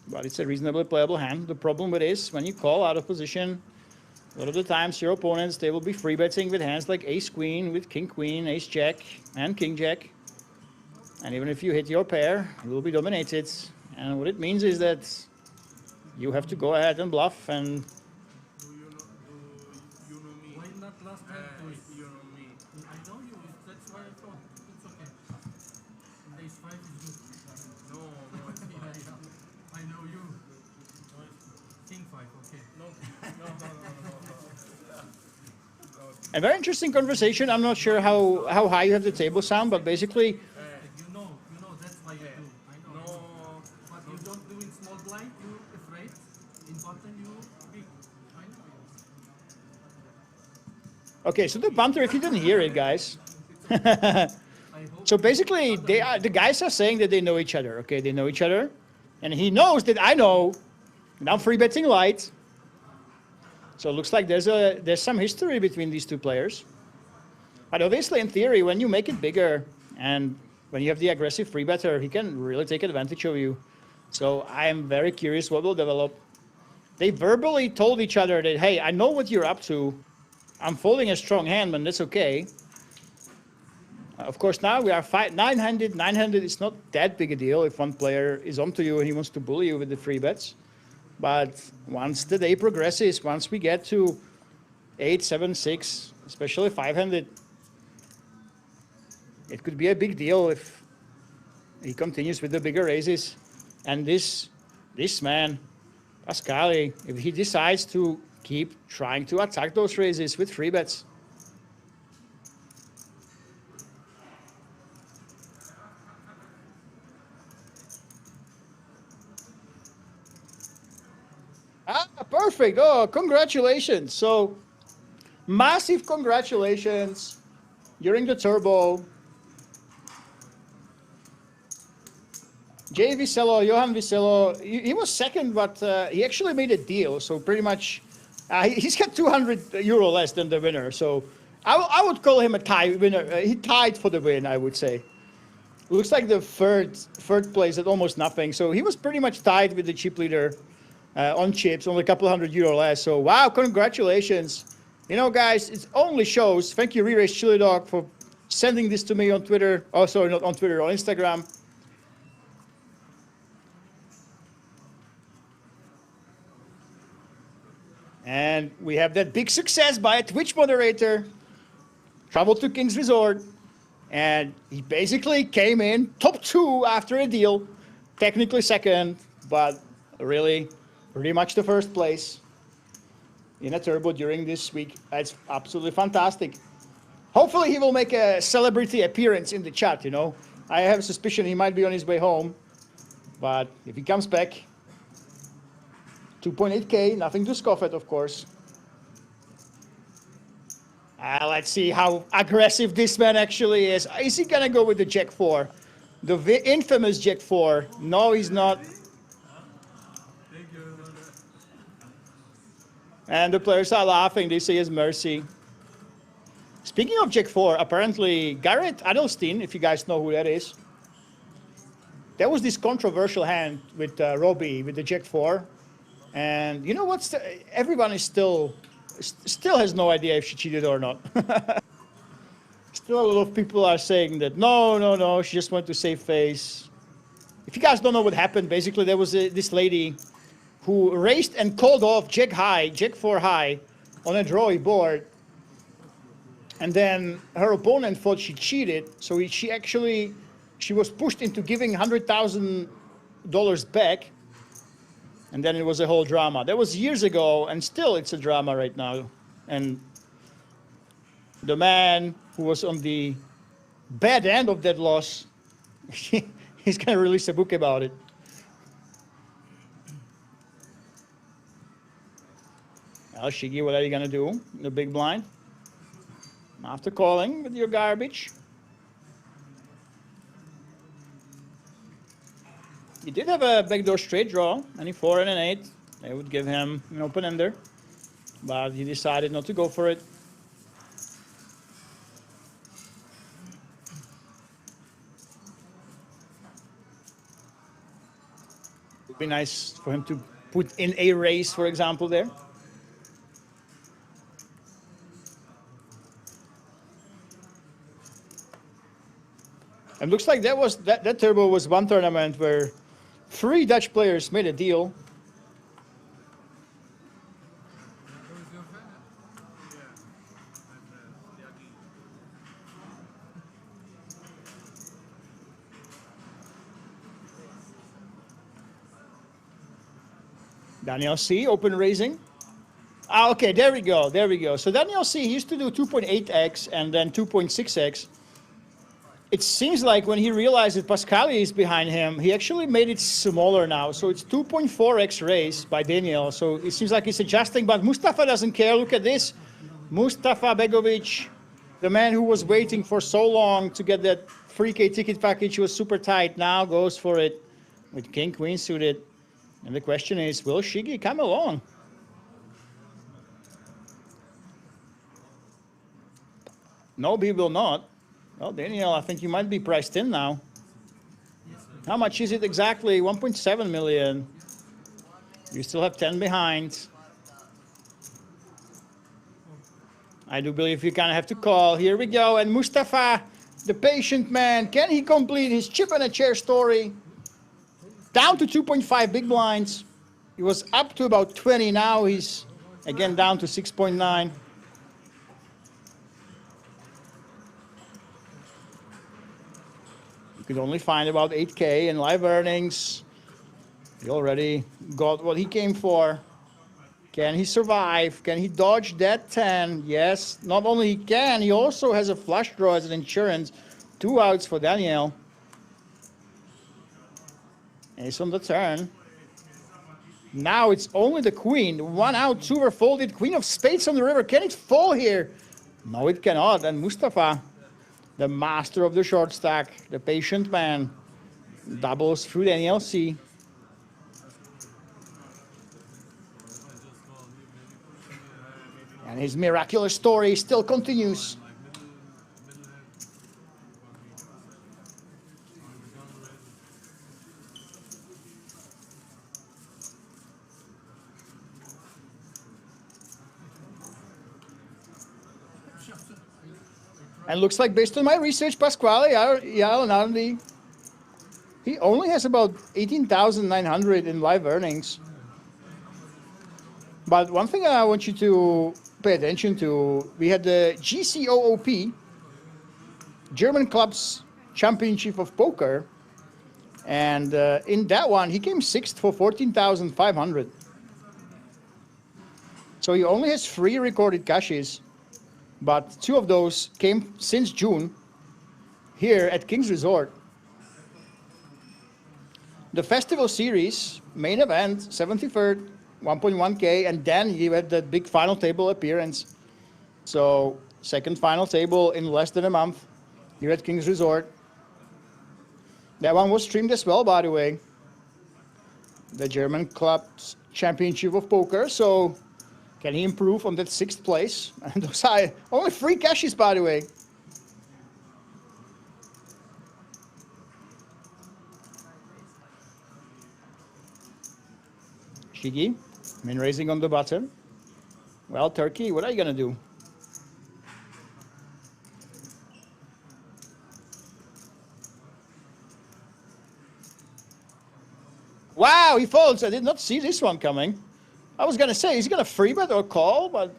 A: But it's a reasonably playable hand. The problem with it is when you call out of position, a lot of the times your opponents, they will be free betting with hands like Ace Queen, with King Queen, Ace Jack, and King Jack. And even if you hit your pair, you will be dominated. And what it means is that you have to go ahead and bluff. And
C: Why not last time? You know me. I know you. That's why I thought it's okay. Ace 5 is good. No, it's fine. I know you. King 5, okay. No.
A: a very interesting conversation. I'm not sure how high you have the table sound, but basically,
C: You know, that's why you do. I know. No, but you don't do in small blind, you afraid. In button, you big. I know.
A: okay, so the punter, if you didn't hear it, guys. So basically, the guys are saying that they know each other. Okay, they know each other. And he knows that I know. And I'm free betting light. So it looks like there's some history between these two players. But obviously, in theory, when you make it bigger and when you have the aggressive free better, he can really take advantage of you. So I am very curious what will develop. They verbally told each other that, hey, I know what you're up to. I'm folding a strong hand, but that's okay. Of course, now we are 900. 900 is not that big a deal if one player is onto you and he wants to bully you with the free bets. But once the day progresses, once we get to 8, 7, 6, especially 500, it could be a big deal if he continues with the bigger raises. And this man, Pascali, if he decides to keep trying to attack those raises with free bets, perfect. Oh, congratulations. So, massive congratulations during the turbo. Jay Vicello, Johan Vicello, he was second, but he actually made a deal. So pretty much, he's got 200 euro less than the winner. So I would call him a tie winner. He tied for the win, I would say. Looks like the third place at almost nothing. So he was pretty much tied with the chip leader on chips, only a couple hundred euro less. So wow, congratulations. You know, guys, it only shows. Thank you, Re-Race Chili Dog, for sending this to me on Twitter. Oh, sorry, not on Twitter, on Instagram. And we have that big success by a Twitch moderator. Traveled to King's Resort. And he basically came in top 2 after a deal. Technically second, but really pretty much the first place in a turbo during this week. That's absolutely fantastic. Hopefully he will make a celebrity appearance in the chat, you know. I have a suspicion he might be on his way home. But if he comes back, 2.8K, nothing to scoff at, of course. Let's see how aggressive this man actually is. Is he gonna go with the Jack 4? The infamous Jack 4. No, he's not. And the players are laughing. They say his mercy. Speaking of Jack 4, apparently Garrett Adelstein, if you guys know who that is, there was this controversial hand with Robbie with the Jack 4. And you know what's everyone is still has no idea if she cheated or not. Still a lot of people are saying that no, she just wanted to save face. If you guys don't know what happened, basically there was this lady who raced and called off Jack 4 high on a drawy board. And then her opponent thought she cheated, so she was pushed into giving $100,000 back. And then it was a whole drama. That was years ago, and still it's a drama right now. And the man who was on the bad end of that loss, he's going to release a book about it. Well, Shiggy, what are you going to do in the big blind? After calling with your garbage. He did have a backdoor straight draw, and 4 and an 8. They would give him an open ender, but he decided not to go for it. It would be nice for him to put in a race, for example, there. And looks like that turbo was one tournament where 3 Dutch players made a deal. Daniel C, open raising. Okay, there we go. So Daniel C used to do 2.8x and then 2.6x. It seems like when he realized that Pascali is behind him, he actually made it smaller now. So it's 2.4x race by Daniel. So it seems like he's adjusting, but Mustafa doesn't care. Look at this. Mustafa Begovic, the man who was waiting for so long to get that 3K ticket package, was super tight, now goes for it with King Queen suited. And the question is, will Shiggy come along? No, he will not. Well, Daniel, I think you might be priced in now. How much is it exactly? 1.7 million. You still have 10 behind. I do believe you kind of have to call. Here we go. And Mustafa, the patient man, can he complete his chip and a chair story? Down to 2.5 big blinds. He was up to about 20. Now he's again down to 6.9. Could only find about 8K in live earnings. He already got what he came for. Can he survive? Can he dodge that 10? Yes. Not only he can, he also has a flush draw as an insurance. 2 outs for Daniel. Ace on the turn. Now it's only the queen. 1 out, 2 were folded. Queen of spades on the river. Can it fall here? No, it cannot. And Mustafa, the master of the short stack, the patient man, doubles through the NLC. And his miraculous story still continues. And looks like, based on my research, Pasquale Yalanandi, he only has about 18,900 in live earnings. But one thing I want you to pay attention to, we had the GCOOP, German Clubs Championship of Poker, and in that one he came 6th for 14,500. So he only has 3 recorded cashes, but 2 of those came since June here at King's Resort. The Festival Series main event, 73rd, 1.1K, and then he had that big final table appearance. So second final table in less than a month here at King's Resort. That one was streamed as well, by the way. The German Clubs Championship of Poker. So can he improve on that 6th place? And those are only 3 cashes, by the way. Shigi, min raising on the button. Well, Turkey, what are you gonna do? Wow, he folds. I did not see this one coming. I was gonna say, is he gonna free bet or call? But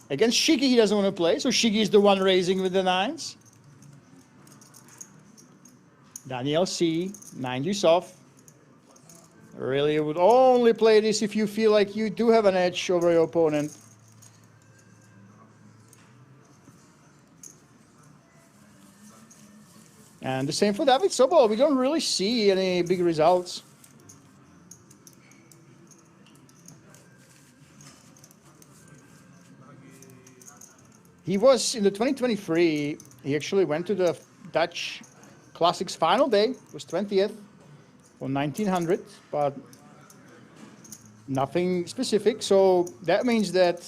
A: against Shigi, he doesn't want to play, so Shigi is the one raising with the 9s. Daniel C, 9 deuce off. Really would only play this if you feel like you do have an edge over your opponent. And the same for David Sobol. We don't really see any big results. He was in the 2023, he actually went to the Dutch Classics final day. It was 20th on 1900, but nothing specific. So that means that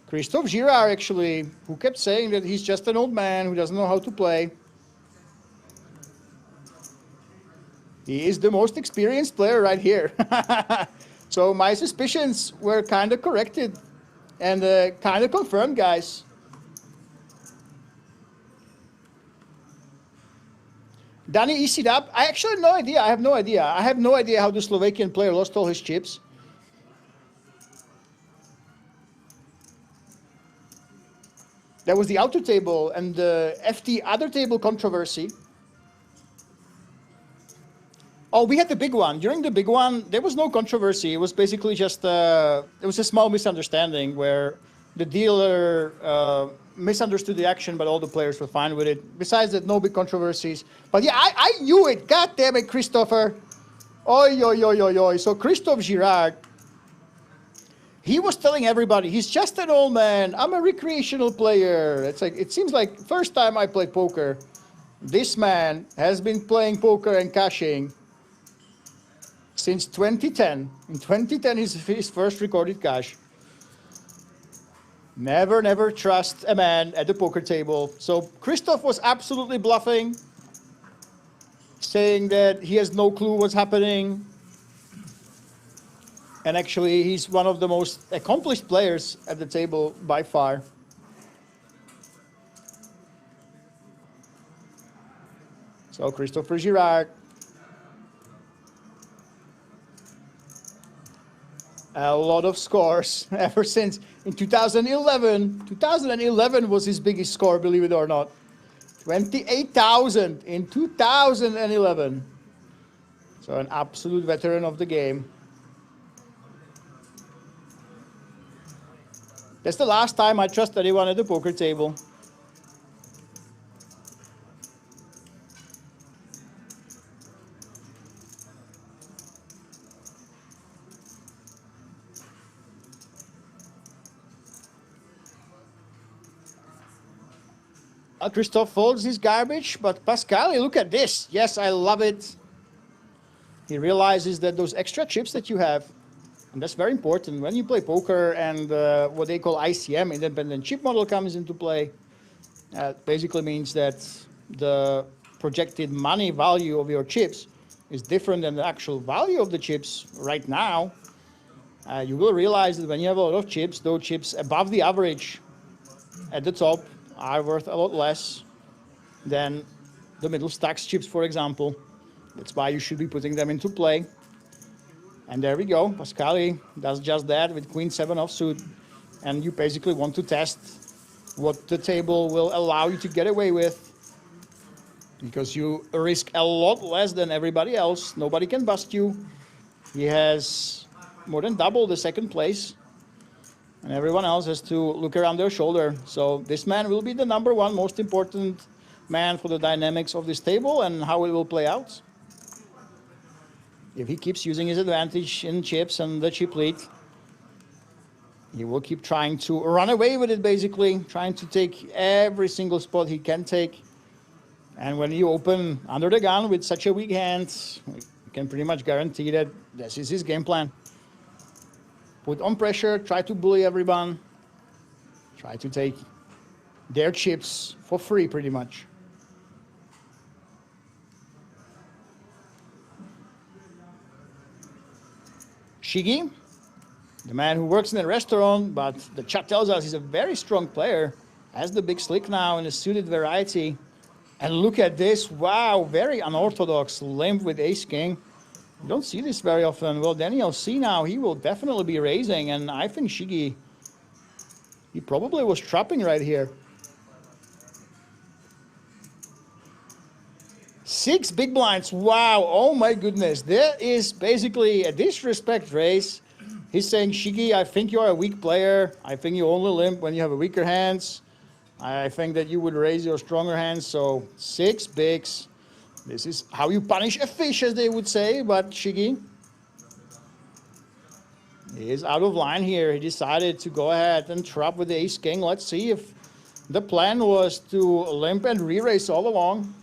A: Christophe Girard, actually, who kept saying that he's just an old man who doesn't know how to play. He is the most experienced player right here. So my suspicions were kind of corrected and kind of confirmed, guys. Danny EC'd up. I actually have no idea. I have no idea. I have no idea how the Slovakian player lost all his chips. That was the outer table and the FT other table controversy. Oh, we had the big one. During the big one, there was no controversy. It was basically just it was a small misunderstanding where the dealer misunderstood the action, but all the players were fine with it. Besides that, no big controversies. But yeah, I knew it. God damn it, Christopher. Oi, oi, oi, oi, oi. So Christophe Girard, he was telling everybody, he's just an old man. I'm a recreational player. It's like, it seems like first time I played poker, this man has been playing poker and cashing since 2010. In 2010, his first recorded cash. Never, never trust a man at the poker table. So Christophe was absolutely bluffing, saying that he has no clue what's happening. And actually, he's one of the most accomplished players at the table by far. So Christopher Girard. A lot of scores ever since in 2011. 2011 was his biggest score, believe it or not. 28,000 in 2011. So an absolute veteran of the game. That's the last time I trust anyone at the poker table. Christophe folds his garbage, but Pascal, look at this. Yes, I love it. He realizes that those extra chips that you have, and that's very important when you play poker and what they call ICM, independent chip model, comes into play. Basically means that the projected money value of your chips is different than the actual value of the chips right now. You will realize that when you have a lot of chips, those chips above the average at the top are worth a lot less than the middle stacks chips, for example. That's why you should be putting them into play. And there we go. Pascali does just that with queen 7 offsuit. And you basically want to test what the table will allow you to get away with, because you risk a lot less than everybody else. Nobody can bust you. He has more than double the second place, and everyone else has to look around their shoulder. So this man will be the #1 most important man for the dynamics of this table and how it will play out. If he keeps using his advantage in chips and the chip lead, he will keep trying to run away with it, basically, trying to take every single spot he can take. And when you open under the gun with such a weak hand, you can pretty much guarantee that this is his game plan. Put on pressure, try to bully everyone, try to take their chips for free, pretty much. Shigi, the man who works in a restaurant, but the chat tells us he's a very strong player, has the big slick now in a suited variety. And look at this, wow, very unorthodox limp with ace-king. You don't see this very often. Well, Daniel C now, he will definitely be raising, and I think Shigi, he probably was trapping right here. 6 big blinds, wow, oh my goodness. That is basically a disrespect raise. He's saying, Shigi, I think you're a weak player. I think you only limp when you have a weaker hands. I think that you would raise your stronger hands, so 6 bigs. This is how you punish a fish, as they would say, but Shigi, he is out of line here. He decided to go ahead and trap with the ace-king. Let's see if the plan was to limp and re-raise all along,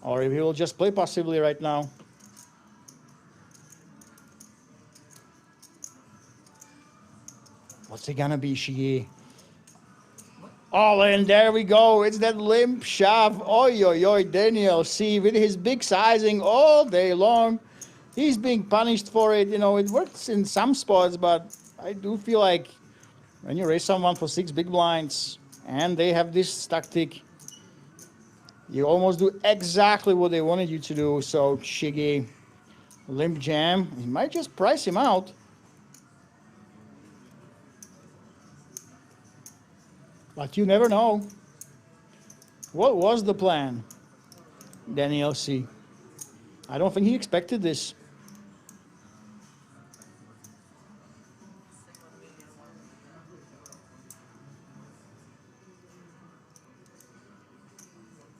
A: or if he will just play passively right now. What's it gonna be, Shigi? All in, there we go. It's that limp shove. Oi, oi, oi, Daniel C with his big sizing all day long. He's being punished for it. You know, it works in some spots, but I do feel like when you raise someone for 6 big blinds and they have this tactic, you almost do exactly what they wanted you to do. So Shigi, limp jam. He might just price him out. But you never know. What was the plan, Daniel C? I don't think he expected this.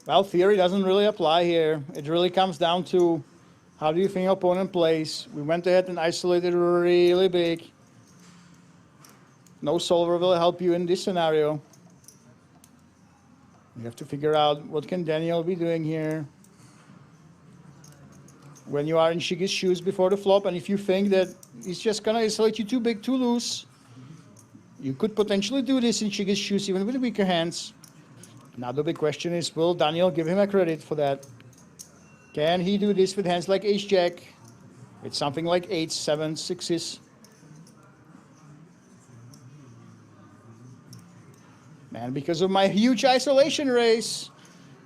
A: Well, theory doesn't really apply here. It really comes down to how do you think your opponent plays. We went ahead and isolated really big. No solver will help you in this scenario. You have to figure out what can Daniel be doing here when you are in Shigi's shoes before the flop, and if you think that he's just gonna isolate you too big, too loose, you could potentially do this in Shigi's shoes even with weaker hands. Now the big question is, will Daniel give him a credit for that? Can he do this with hands like ace-jack, with something like 8s, 7s, 6s? And because of my huge isolation raise,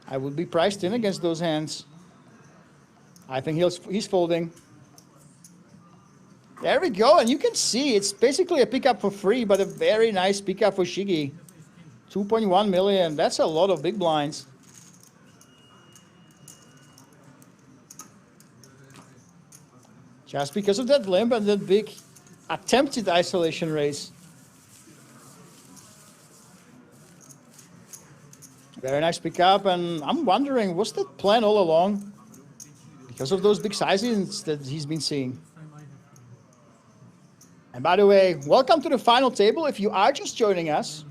A: I would be priced in against those hands. I think he's folding. There we go, and you can see it's basically a pickup for free, but a very nice pickup for Shigi. 2.1 million, that's a lot of big blinds. Just because of that limp and that big attempted isolation raise. Very nice pickup, and I'm wondering, was that plan all along? Because of those big sizings that he's been seeing. And by the way, welcome to the final table if you are just joining us.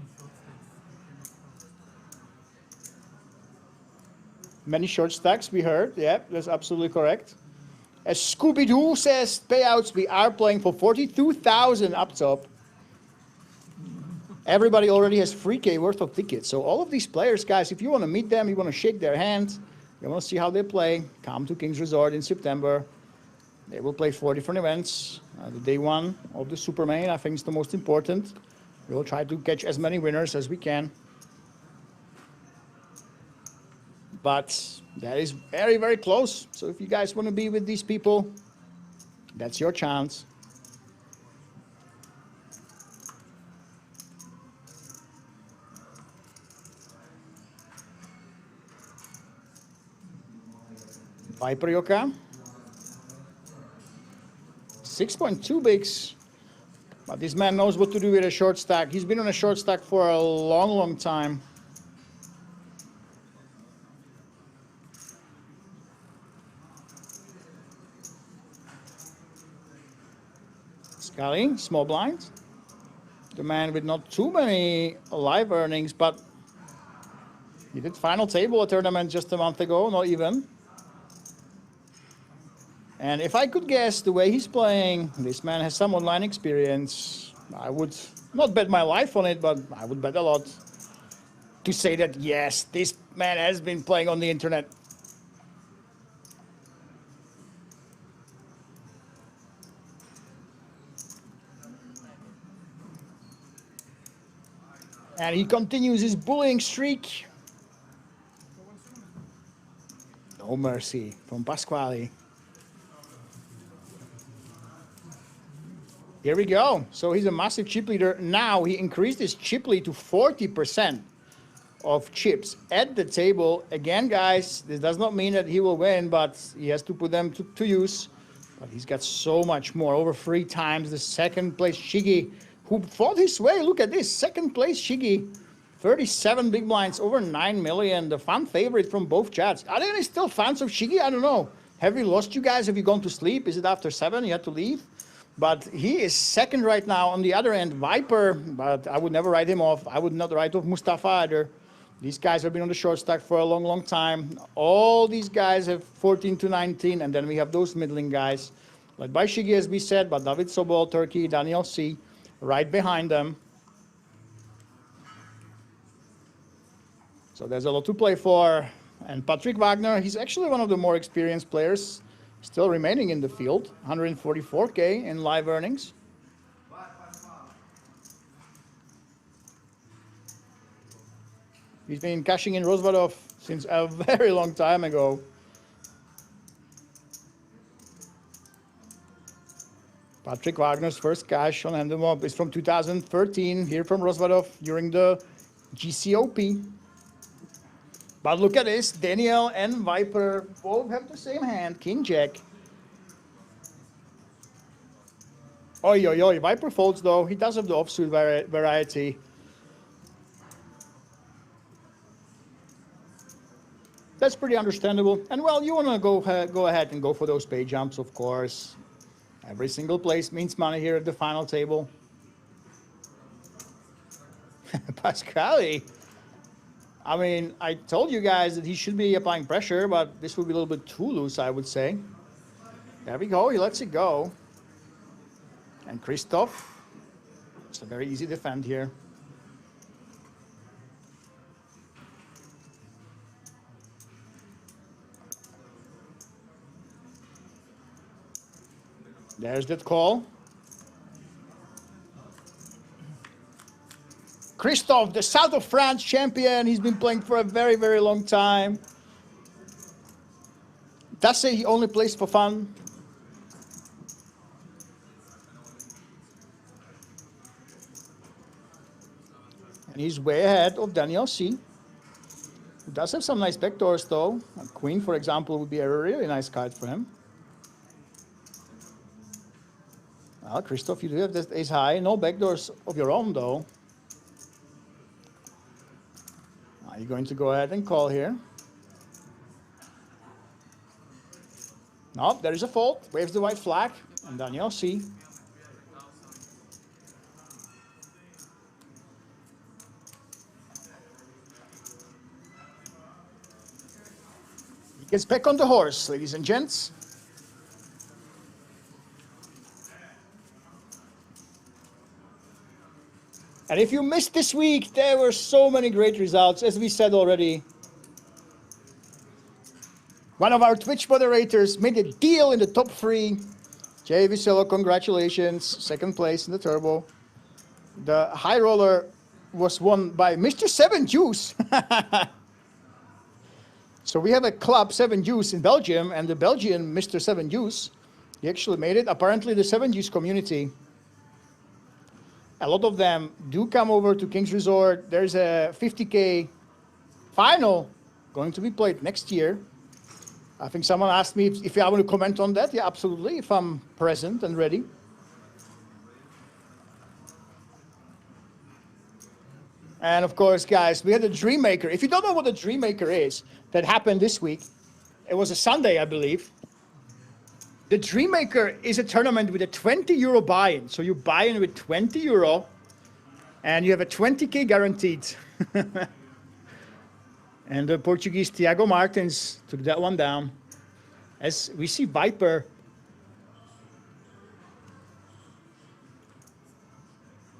A: Many short stacks we heard, yeah, that's absolutely correct. As Scooby-Doo says, payouts, we are playing for 42,000 up top. Everybody already has 3K worth of tickets. So all of these players, guys, if you want to meet them, you want to shake their hand, you want to see how they play, come to King's Resort in September. They will play 4 different events. The day 1 of the Super Main, I think, is the most important. We will try to catch as many winners as we can. But that is very, very close. So if you guys want to be with these people, that's your chance. Viper Yoka. 6.2 bigs. But this man knows what to do with a short stack. He's been on a short stack for a long, long time. Scully, small blind. The man with not too many live earnings, but he did final table a tournament just a month ago, not even. And if I could guess the way he's playing, this man has some online experience. I would not bet my life on it, but I would bet a lot to say that, yes, this man has been playing on the internet. And he continues his bullying streak. No mercy from Pasquale. Here we go. So he's a massive chip leader. Now he increased his chip lead to 40% of chips at the table. Again, guys, this does not mean that he will win, but he has to put them to use. But he's got so much more, over 3 times the second place Shiggy, who fought his way. Look at this, second place Shiggy. 37 big blinds, over 9 million. The fan favorite from both chats. Are there any still fans of Shiggy? I don't know. Have we lost you guys? Have you gone to sleep? Is it after 7? You had to leave? But he is second right now. On the other end, Viper, but I would never write him off. I would not write off Mustafa either. These guys have been on the short stack for a long, long time. All these guys have 14 to 19, and then we have those middling guys, led by Shiggy, as we said, but David Sobol, Turkey, Daniel C, right behind them. So there's a lot to play for. And Patrick Wagner, he's actually one of the more experienced players still remaining in the field. 144K in live earnings. He's been cashing in Rozvadov since a very long time ago. Patrick Wagner's first cash on Hand 'em Up is from 2013, here from Rozvadov during the GCOP. But look at this, Daniel and Viper both have the same hand, King Jack. Oi, oi, oi, Viper folds though. He does have the offsuit variety. That's pretty understandable. And well, you want to go ahead and go for those pay jumps, of course. Every single place means money here at the final table. Pasquale. I mean, I told you guys that he should be applying pressure, but this would be a little bit too loose, I would say. There we go, he lets it go. And Christoph, it's a very easy defend here. There's that call. Christophe, the South of France champion. He's been playing for a very, very long time. Does say he only plays for fun. And he's way ahead of Daniel C. He does have some nice backdoors though. A queen, for example, would be a really nice card for him. Well, Christoph, you do have this ace high. No backdoors of your own though. Are you going to go ahead and call here? No, there is a fold. Waves the white flag. And Daniel C. He gets back on the horse, ladies and gents. And if you missed this week, there were so many great results, as we said already. One of our Twitch moderators made a deal in the top 3. Jay Vicello, congratulations. Second place in the turbo. The high roller was won by Mr. 7 Juice. So we have a club 7 Deuce in Belgium, and the Belgian Mr. 7 Deuce, he actually made it. Apparently the 7 Deuce community, a lot of them do come over to Kings Resort. There's a 50K final going to be played next year. I think someone asked me if I want to comment on that. Yeah, absolutely, if I'm present and ready. And of course, guys, we had the Dream Maker. If you don't know what the Dream Maker is, that happened this week. It was a Sunday, I believe. The Dream Maker is a tournament with a 20 euro buy-in. So you buy in with 20 euro and you have a 20K guaranteed. And the Portuguese Tiago Martins took that one down. As we see Viper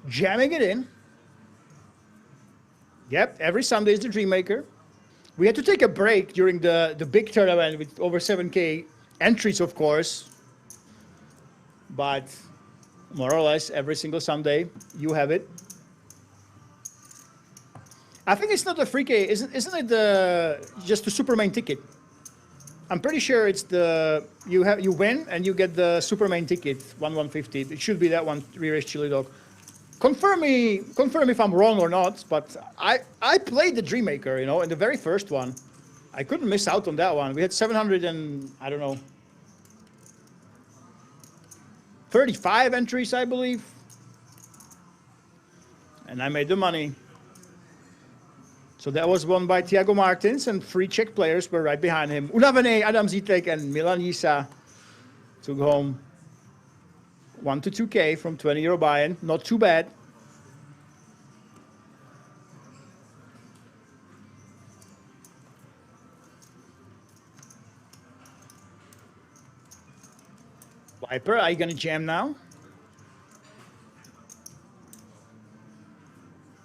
A: jamming it in. Yep, every Sunday is the Dream Maker. We had to take a break during the big tournament with over 7K entries, of course. But more or less every single Sunday, you have it. I think it's not the free K, isn't it just the super main ticket? I'm pretty sure it's you win and you get the super main ticket, 150. It should be that one, Rear Chili Dog. Confirm if I'm wrong or not, but I played the Dream Maker, you know, in the very first one. I couldn't miss out on that one. We had 700 and, I don't know, 35 entries, I believe. And I made the money. So that was won by Tiago Martins, and 3 Czech players were right behind him. Unavene, Adam Zitek, and Milan Jisa took home 1 to 2K from 20 euro buy-in. Not too bad. Viper, are you going to jam now?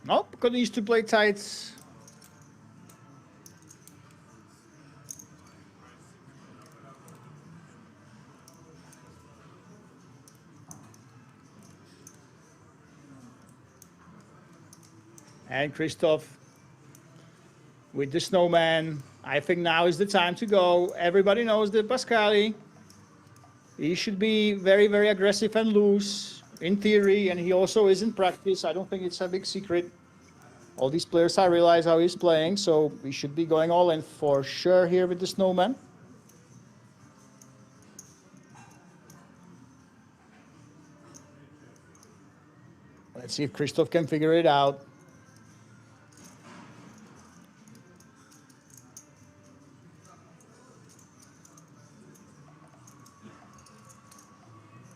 A: Nope, because he used to play tight. And Christoph with the snowman. I think now is the time to go. Everybody knows that Pascali, he should be very, very aggressive and loose in theory, and he also is in practice. I don't think it's a big secret. All these players, I realize how he's playing, so we should be going all in for sure here with the snowman. Let's see if Christoph can figure it out.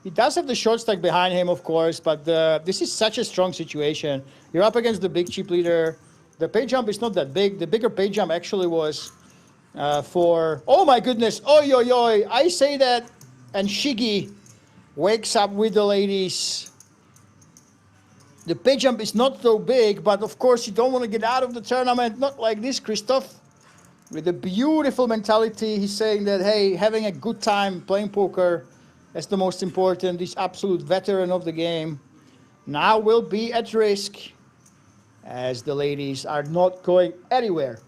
A: He does have the short stack behind him, of course, but this is such a strong situation. You're up against the big chip leader. The pay jump is not that big. The bigger pay jump actually was for... Oh my goodness! Oi, oi, oi! I say that, and Shiggy wakes up with the ladies. The pay jump is not so big, but of course you don't want to get out of the tournament. Not like this, Christoph. With a beautiful mentality, he's saying that, hey, having a good time playing poker, that's the most important. This absolute veteran of the game now will be at risk as the ladies are not going anywhere.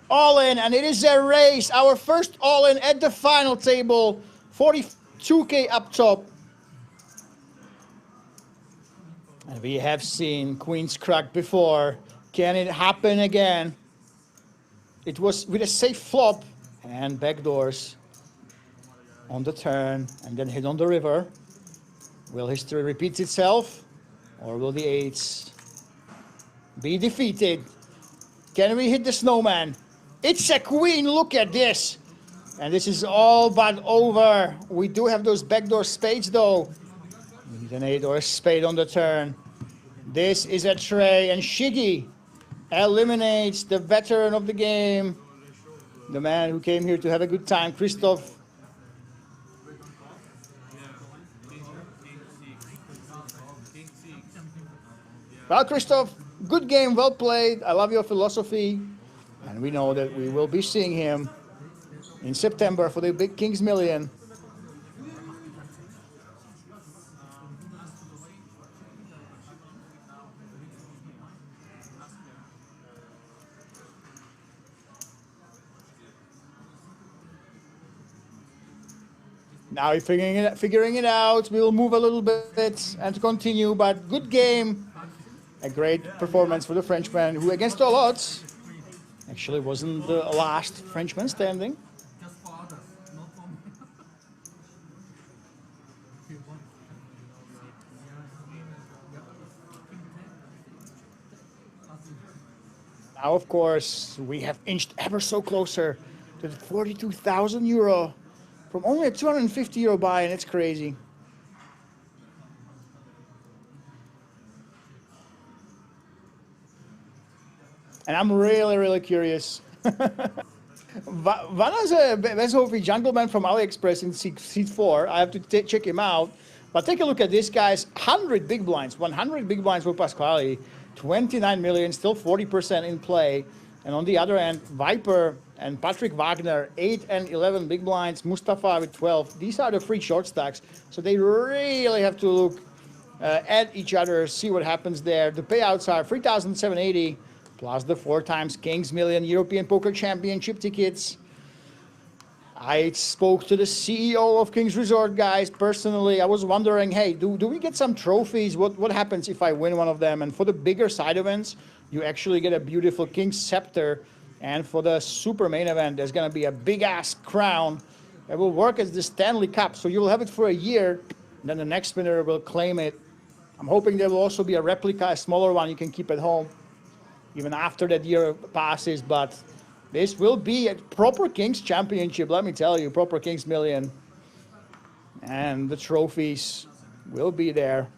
A: All in, and it is a race. Our first all in at the final table. 42K up top. And we have seen Queen's crack before. Can it happen again? It was with a safe flop and backdoors on the turn and then hit on the river. Will history repeat itself, or will the eights be defeated? Can we hit the snowman? It's a queen, look at this. And this is all but over. We do have those backdoor spades though. We need an 8 or a spade on the turn. This is a tray, and Shiggy eliminates the veteran of the game. The man who came here to have a good time, Christoph. Well, Christoph, good game, well played. I love your philosophy. And we know that we will be seeing him in September for the Big Kings Million. Now he's figuring it out. We'll move a little bit and continue, but good game. A great performance for the Frenchman, who against all odds actually wasn't the last Frenchman standing. Now, of course, we have inched ever so closer to the 42,000 euro from only a 250 euro buy, and it's crazy. And I'm really, really curious. Vana's a WSOP gentleman from AliExpress in seat 4. I have to check him out. But take a look at this, guys. 100 big blinds, 100 big blinds for Pasquale. 29 million, still 40% in play. And on the other end, Viper and Patrick Wagner, 8 and 11 big blinds. Mustafa with 12. These are the free short stacks. So they really have to look at each other, see what happens there. The payouts are 3,780 plus the 4 times Kings Million European Poker Championship tickets. I spoke to the CEO of Kings Resort, guys, personally. I was wondering, hey, do we get some trophies? What happens if I win one of them? And for the bigger side events, you actually get a beautiful King's Scepter. And for the super main event, there's going to be a big-ass crown that will work as the Stanley Cup. So you'll have it for a year, and then the next winner will claim it. I'm hoping there will also be a replica, a smaller one you can keep at home, even after that year passes. But this will be a proper Kings Championship, let me tell you, proper Kings Million. And the trophies will be there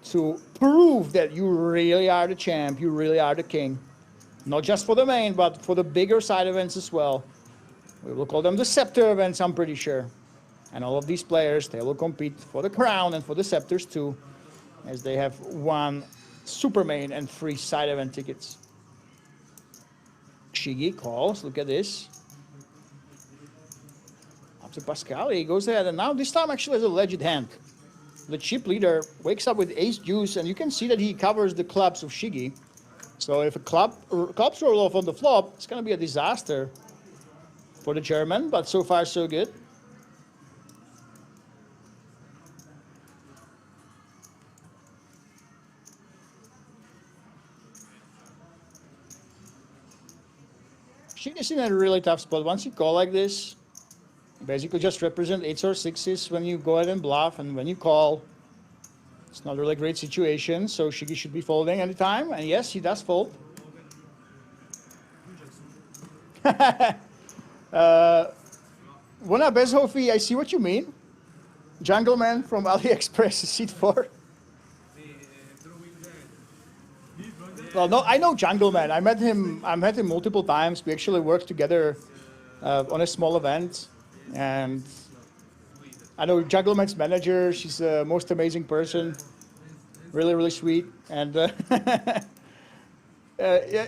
A: to prove that you really are the champ, you really are the king. Not just for the main, but for the bigger side events as well. We will call them the Scepter events, I'm pretty sure. And all of these players, they will compete for the crown and for the Scepters too, as they have won super main and free side event tickets. Shigi calls, look at this. Up to Pasquale, he goes ahead, and now this time actually has a legit hand. The chip leader wakes up with ace deuce, and you can see that he covers the clubs of Shigi. So if a clubs roll off on the flop, it's going to be a disaster for the German, but so far so good. She's in a really tough spot. Once you call like this, you basically just represent 8s or 6s when you go ahead and bluff, and when you call, it's not really a great situation. So Shigi should be folding anytime, and yes, he does fold. Wona Bezhofi, I see what you mean. Jungleman from AliExpress, seat 4. Well, no, I know Jungleman. I met him multiple times. We actually worked together on a small event, and I know Jungleman's manager. She's the most amazing person, really, really sweet. And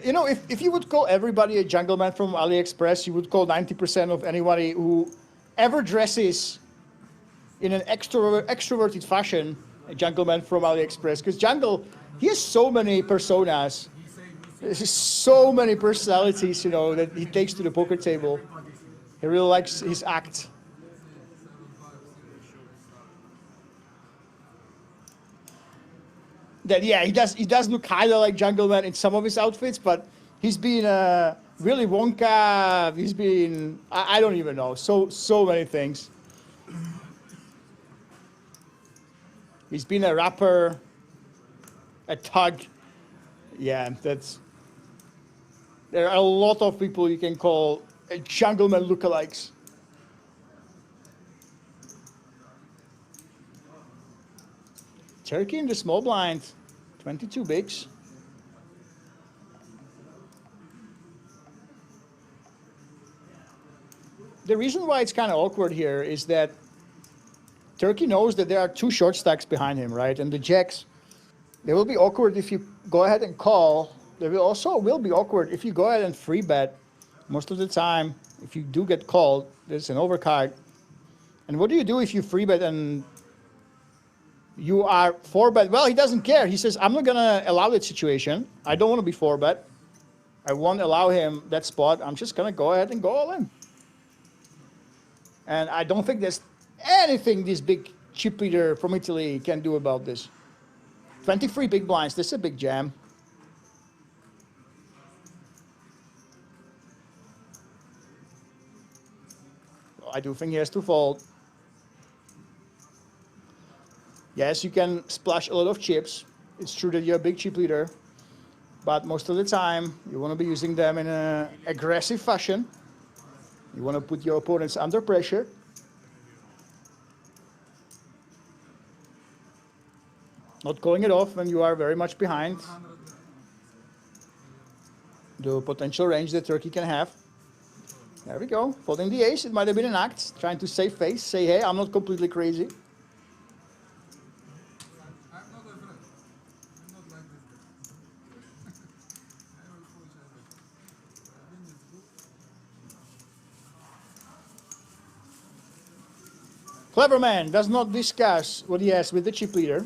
A: you know, if you would call everybody a Jungleman from AliExpress, you would call 90% of anybody who ever dresses in an extroverted fashion a Jungleman from AliExpress. Because Jungle, he has so many personas. There's so many personalities, you know, that he takes to the poker table. He really likes his act. That, yeah, he does look kind of like Jungleman in some of his outfits, but he's been Willy Wonka. He's been, I don't even know, so many things. He's been a rapper, a thug. Yeah, there are a lot of people you can call Jungleman lookalikes. Turkey in the small blind, 22 bigs. The reason why it's kind of awkward here is that Turkey knows that there are 2 short stacks behind him, right? And the jacks, they will be awkward if you go ahead and call. They will also be awkward if you go ahead and free bet. Most of the time, if you do get called, there's an overcard. And what do you do if you free bet and you are 4-bet? Well, he doesn't care. He says, I'm not going to allow that situation. I don't want to be 4-bet. I won't allow him that spot. I'm just going to go ahead and go all in. And I don't think there's anything this big chip leader from Italy can do about this. 23 big blinds, this is a big jam. I do think he has to fold. Yes, you can splash a lot of chips. It's true that you're a big chip leader, but most of the time you want to be using them in an aggressive fashion. You want to put your opponents under pressure. Not calling it off when you are very much behind the potential range that Turkey can have. There we go, folding the ace. It might have been an act, trying to save face, say, hey, I'm not completely crazy. Clever man does not discuss what he has with the chip leader.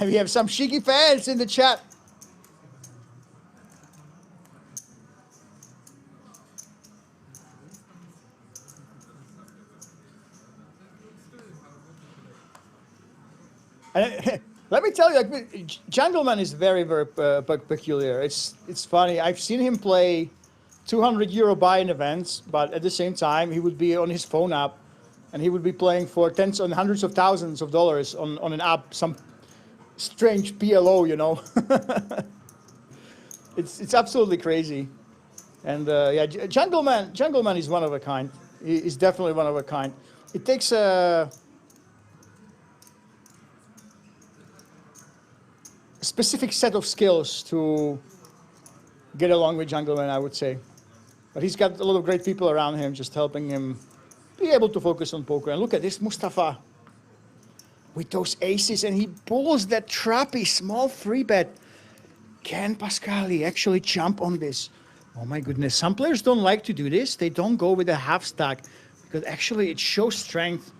A: We have some cheeky fans in the chat. Let me tell you, like, Jungleman is very, very peculiar. It's funny. I've seen him play 200 euro buy-in events, but at the same time, he would be on his phone app, and he would be playing for tens and hundreds of thousands of dollars on an app, some strange PLO, you know. It's absolutely crazy. And yeah, Jungleman is one of a kind. He's definitely one of a kind. It takes a specific set of skills to get along with Jungleman, I would say. But he's got a lot of great people around him just helping him be able to focus on poker. And look at this Mustafa with those aces, and he pulls that trappy small free bet. Can Pascali actually jump on this? Oh my goodness, some players don't like to do this. They don't go with a half stack because actually it shows strength.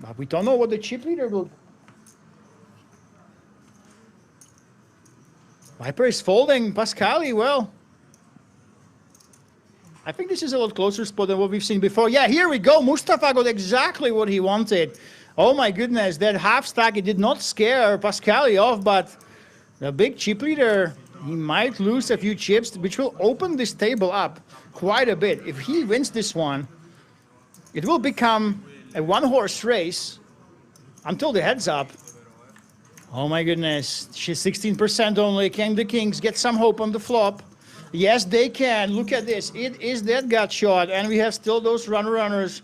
A: But we don't know what the chip leader will. Viper is folding. Pascali, well, I think this is a lot closer spot than what we've seen before. Yeah, here we go. Mustafa got exactly what he wanted. Oh my goodness, that half stack, it did not scare Pascali off, but the big chip leader, he might lose a few chips, which will open this table up quite a bit. If he wins this one, it will become a one-horse race until the heads up. Oh my goodness, she's 16% only. Can the Kings get some hope on the flop? Yes, they can. Look at this. It is that gut shot, and we have still those runners.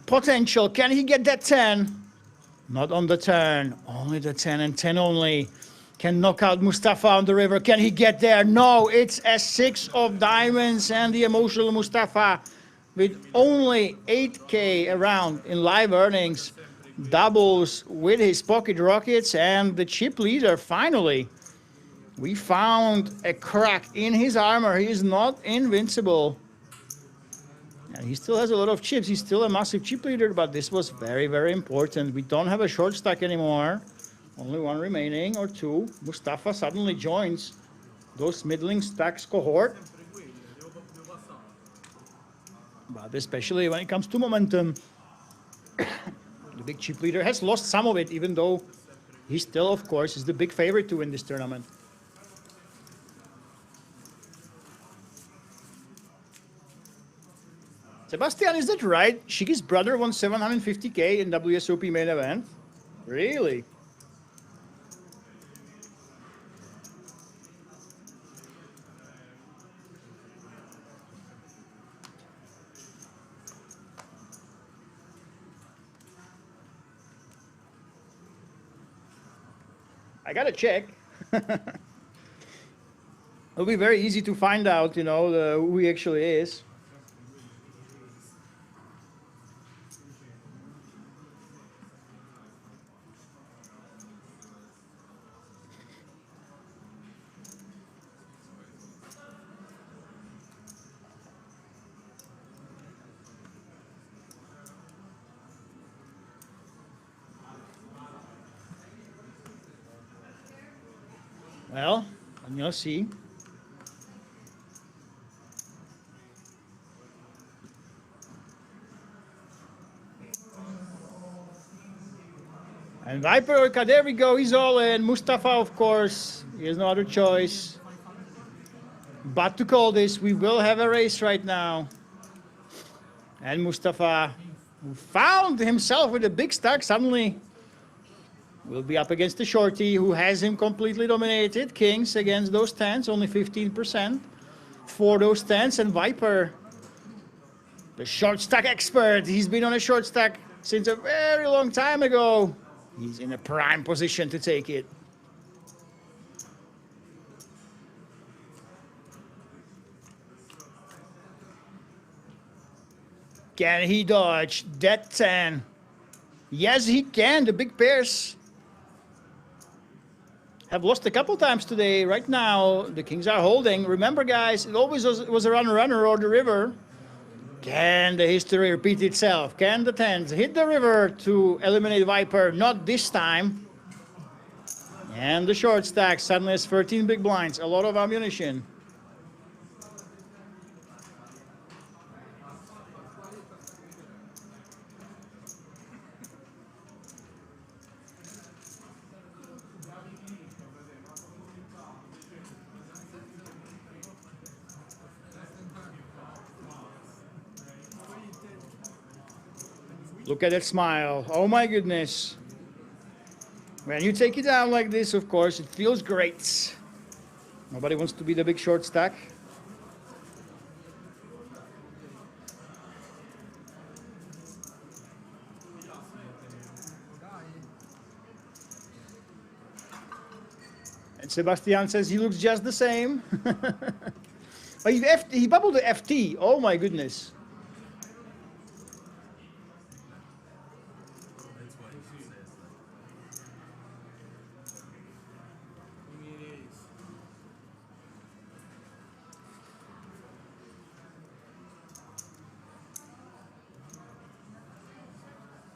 A: Potential. Can he get that 10? Not on the turn. Only the 10 and 10 only. Can knock out Mustafa on the river. Can he get there? No, it's a 6 of diamonds, and the emotional Mustafa with only 8K around in live earnings doubles with his pocket rockets, and the chip leader finally. We found a crack in his armor. He is not invincible. And he still has a lot of chips. He's still a massive chip leader, but this was very, very important. We don't have a short stack anymore. Only one remaining, or two. Mustafa suddenly joins those middling stacks cohort. But especially when it comes to momentum, the big chip leader has lost some of it, even though he still, of course, is the big favorite to win this tournament. Sebastian, is that right? Shigi's brother won 750K in WSOP main event? Really? I gotta check. It'll be very easy to find out, you know, who he actually is. Well, you'll see. And Viper, okay, there we go. He's all in. Mustafa, of course. He has no other choice but to call this. We will have a race right now. And Mustafa, who found himself with a big stack, suddenly will be up against the shorty, who has him completely dominated. Kings against those tens, only 15% for those tens. And Viper, the short stack expert, he's been on a short stack since a very long time ago. He's in a prime position to take it. Can he dodge that 10? Yes, he can. The big pairs have lost a couple times today. Right now, the Kings are holding. Remember, guys, it always was a runner or the river. Can the history repeat itself? Can the tens hit the river to eliminate Viper? Not this time. And the short stack suddenly has 13 big blinds. A lot of ammunition. Look at that smile. Oh my goodness. When you take it down like this, of course, it feels great. Nobody wants to be the big short stack. And Sebastian says he looks just the same. Oh, he bubbled the FT. Oh my goodness.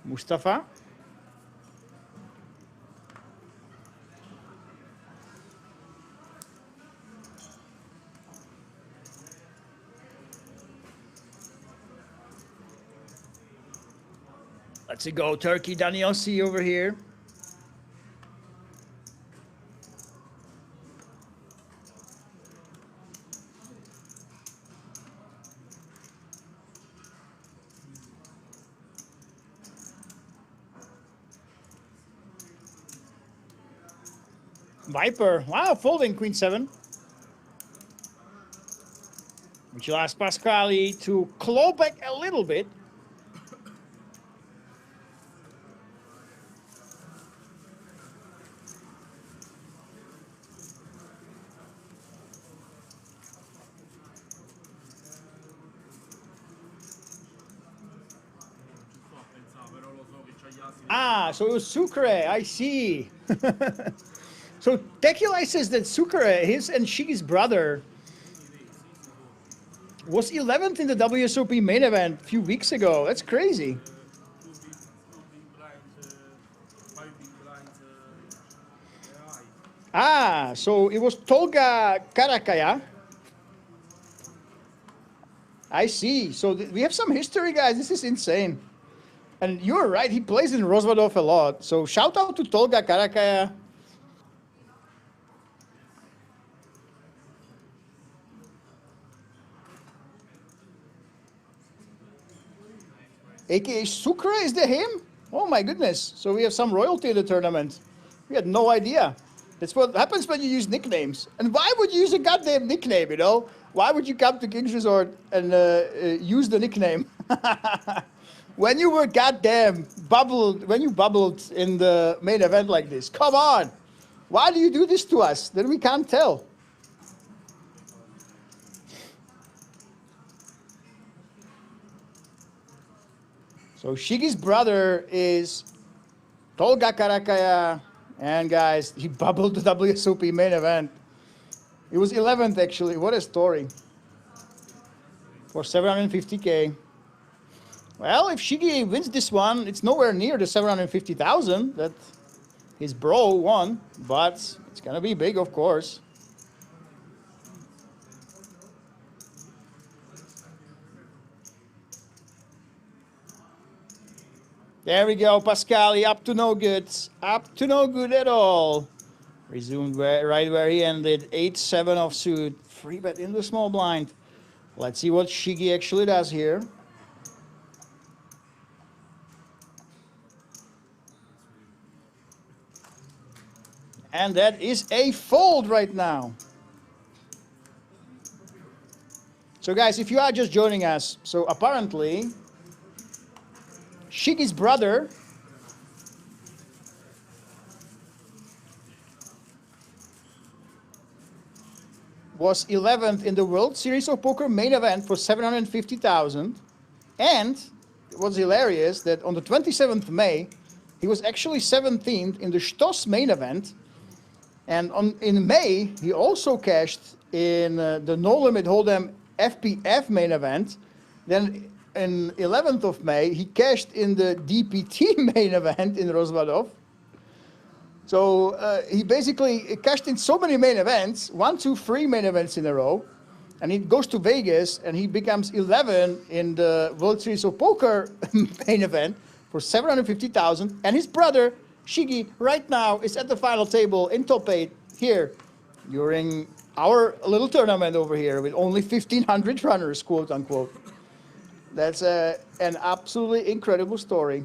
A: Mustafa. Let's go, Turkey Daniel C over here. Viper, wow, folding Queen 7. Which will ask Pasquale to claw back a little bit. Ah, so it was Sucre, I see. So Tequila says that Sucre, his and Shigi's brother, was 11th in the WSOP main event a few weeks ago. That's crazy. Ah, so it was Tolga Karakaya. I see. So we have some history, guys. This is insane. And you're right, he plays in Rozvadov a lot. So shout out to Tolga Karakaya. AKA Sucre, is that him? Oh my goodness. So we have some royalty in the tournament. We had no idea. That's what happens when you use nicknames. And why would you use a goddamn nickname, you know? Why would you come to King's Resort and use the nickname? When you were goddamn bubbled, when you bubbled in the main event like this. Come on. Why do you do this to us? Then we can't tell. So Shigi's brother is Tolga Karakaya. And guys, he bubbled the WSOP main event. It was 11th actually. What a story. For 750K. Well, if Shigi wins this one, it's nowhere near the 750,000 that his bro won, but it's It's gonna be big, of course. There we go, Pascali, up to no good. Up to no good at all. Resumed right where he ended. 8-7 offsuit. Free bet in the small blind. Let's see what Shigi actually does here. And that is a fold right now. So guys, if you are just joining us, so apparently Shigi's brother was 11th in the World Series of Poker main event for 750,000. And it was hilarious that on the 27th May, he was actually 17th in the Stoss main event. And in May, he also cashed in the No Limit Hold'em FPF main event. Then in 11th of May, he cashed in the DPT main event in Rozvadov. So he basically cashed in so many main events, 1, 2, 3 main events in a row. And he goes to Vegas and he becomes 11 in the World Series of Poker main event for 750,000. And his brother, Shigi, right now is at the final table in top 8 here during our little tournament over here with only 1,500 runners, quote unquote. That's an absolutely incredible story.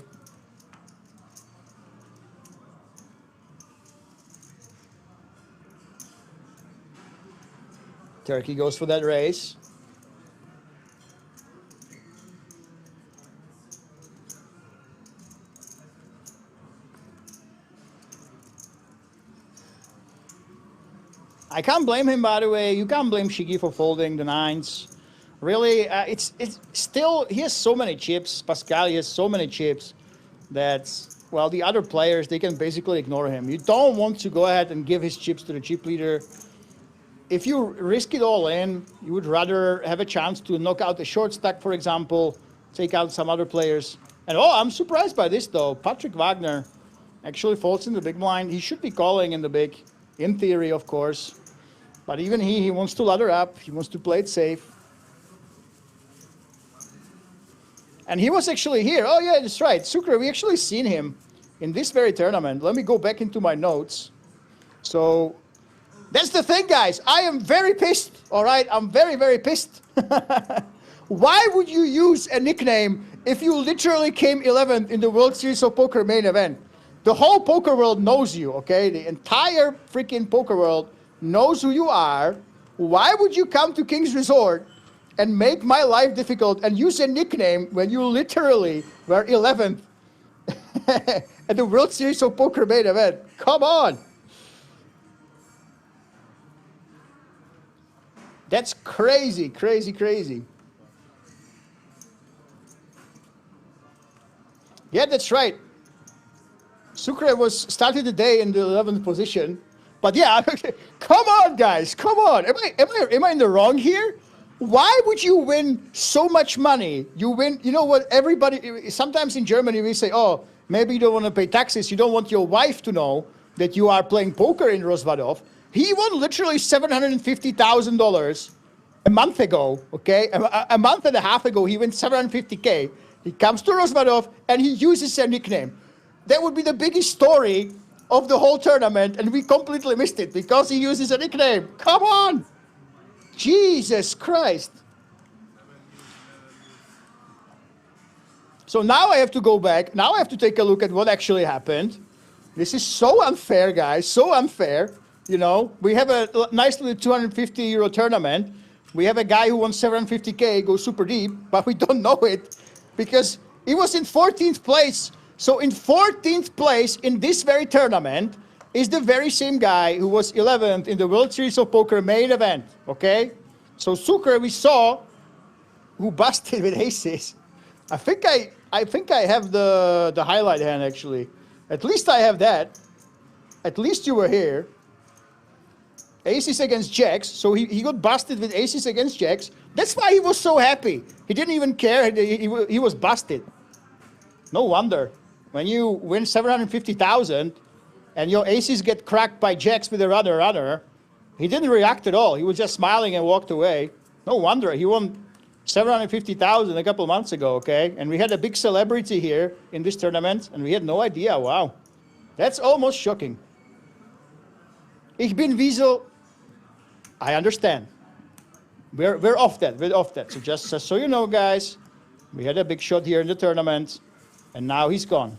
A: Turkey goes for that race. I can't blame him, by the way. You can't blame Shigi for folding the 9s. Really, it's still, he has so many chips. Pascal, he has so many chips that, well, the other players, they can basically ignore him. You don't want to go ahead and give his chips to the chip leader. If you risk it all in, you would rather have a chance to knock out the short stack, for example, take out some other players. And oh, I'm surprised by this though. Patrick Wagner actually folds in the big blind. He should be calling in the big, in theory, of course. But even he wants to ladder up. He wants to play it safe. And he was actually here. Oh yeah, that's right. Sucre, we actually seen him in this very tournament. Let me go back into my notes. So that's the thing, guys. I am very pissed, all right? I'm very, very pissed. Why would you use a nickname if you literally came 11th in the World Series of Poker main event? The whole poker world knows you, okay? The entire freaking poker world knows who you are. Why would you come to King's Resort and make my life difficult and use a nickname when you literally were 11th at the World Series of Poker main event? Come on. That's crazy, crazy, crazy. Yeah, that's right. Sucre was started the day in the 11th position. But yeah, come on, guys, come on. Am I in the wrong here? Why would you win so much money? You win, you know what, everybody, sometimes in Germany we say, oh, maybe you don't want to pay taxes. You don't want your wife to know that you are playing poker in Rozvadov. He won literally $750,000 a month ago, okay? A month and a half ago, he won 750K. He comes to Rozvadov and he uses a nickname. That would be the biggest story of the whole tournament, and we completely missed it because he uses a nickname. Come on! Jesus Christ. So now I have to go back. Now I have to take a look at what actually happened. This is so unfair, guys, so unfair. You know, we have a nice little 250 euro tournament. We have a guy who won 750K, go super deep, but we don't know it because he was in 14th place. So in 14th place in this very tournament is the very same guy who was 11th in the World Series of Poker main event, okay? So Sucre, we saw, who busted with aces. I think I have the highlight hand, actually. At least I have that. At least you were here. Aces against jacks, so he got busted with aces against jacks. That's why he was so happy. He didn't even care, he was busted. No wonder. When you win 750,000, and your aces get cracked by jacks with a runner, he didn't react at all. He was just smiling and walked away. No wonder. He won 750,000 a couple months ago, okay? And we had a big celebrity here in this tournament, and we had no idea. Wow. That's almost shocking. Ich bin Wiesel. I understand. We're off that. We're off that. So just so you know, guys, we had a big shot here in the tournament, and now he's gone.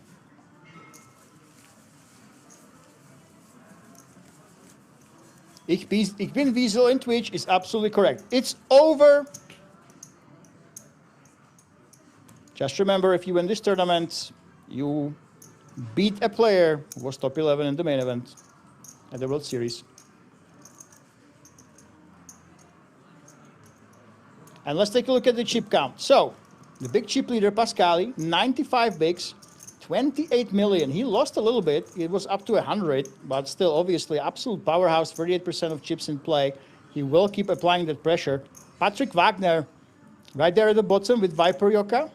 A: Ich bin Wiesel in Twitch is absolutely correct. It's over. Just remember, if you win this tournament, you beat a player who was top 11 in the main event at the World Series. And let's take a look at the chip count. So, the big chip leader, Pascali, 95 bigs, 28 million. He lost a little bit. It was up to 100, but still, obviously, absolute powerhouse, 38% of chips in play. He will keep applying that pressure. Patrick Wagner, right there at the bottom with Viper Yoka.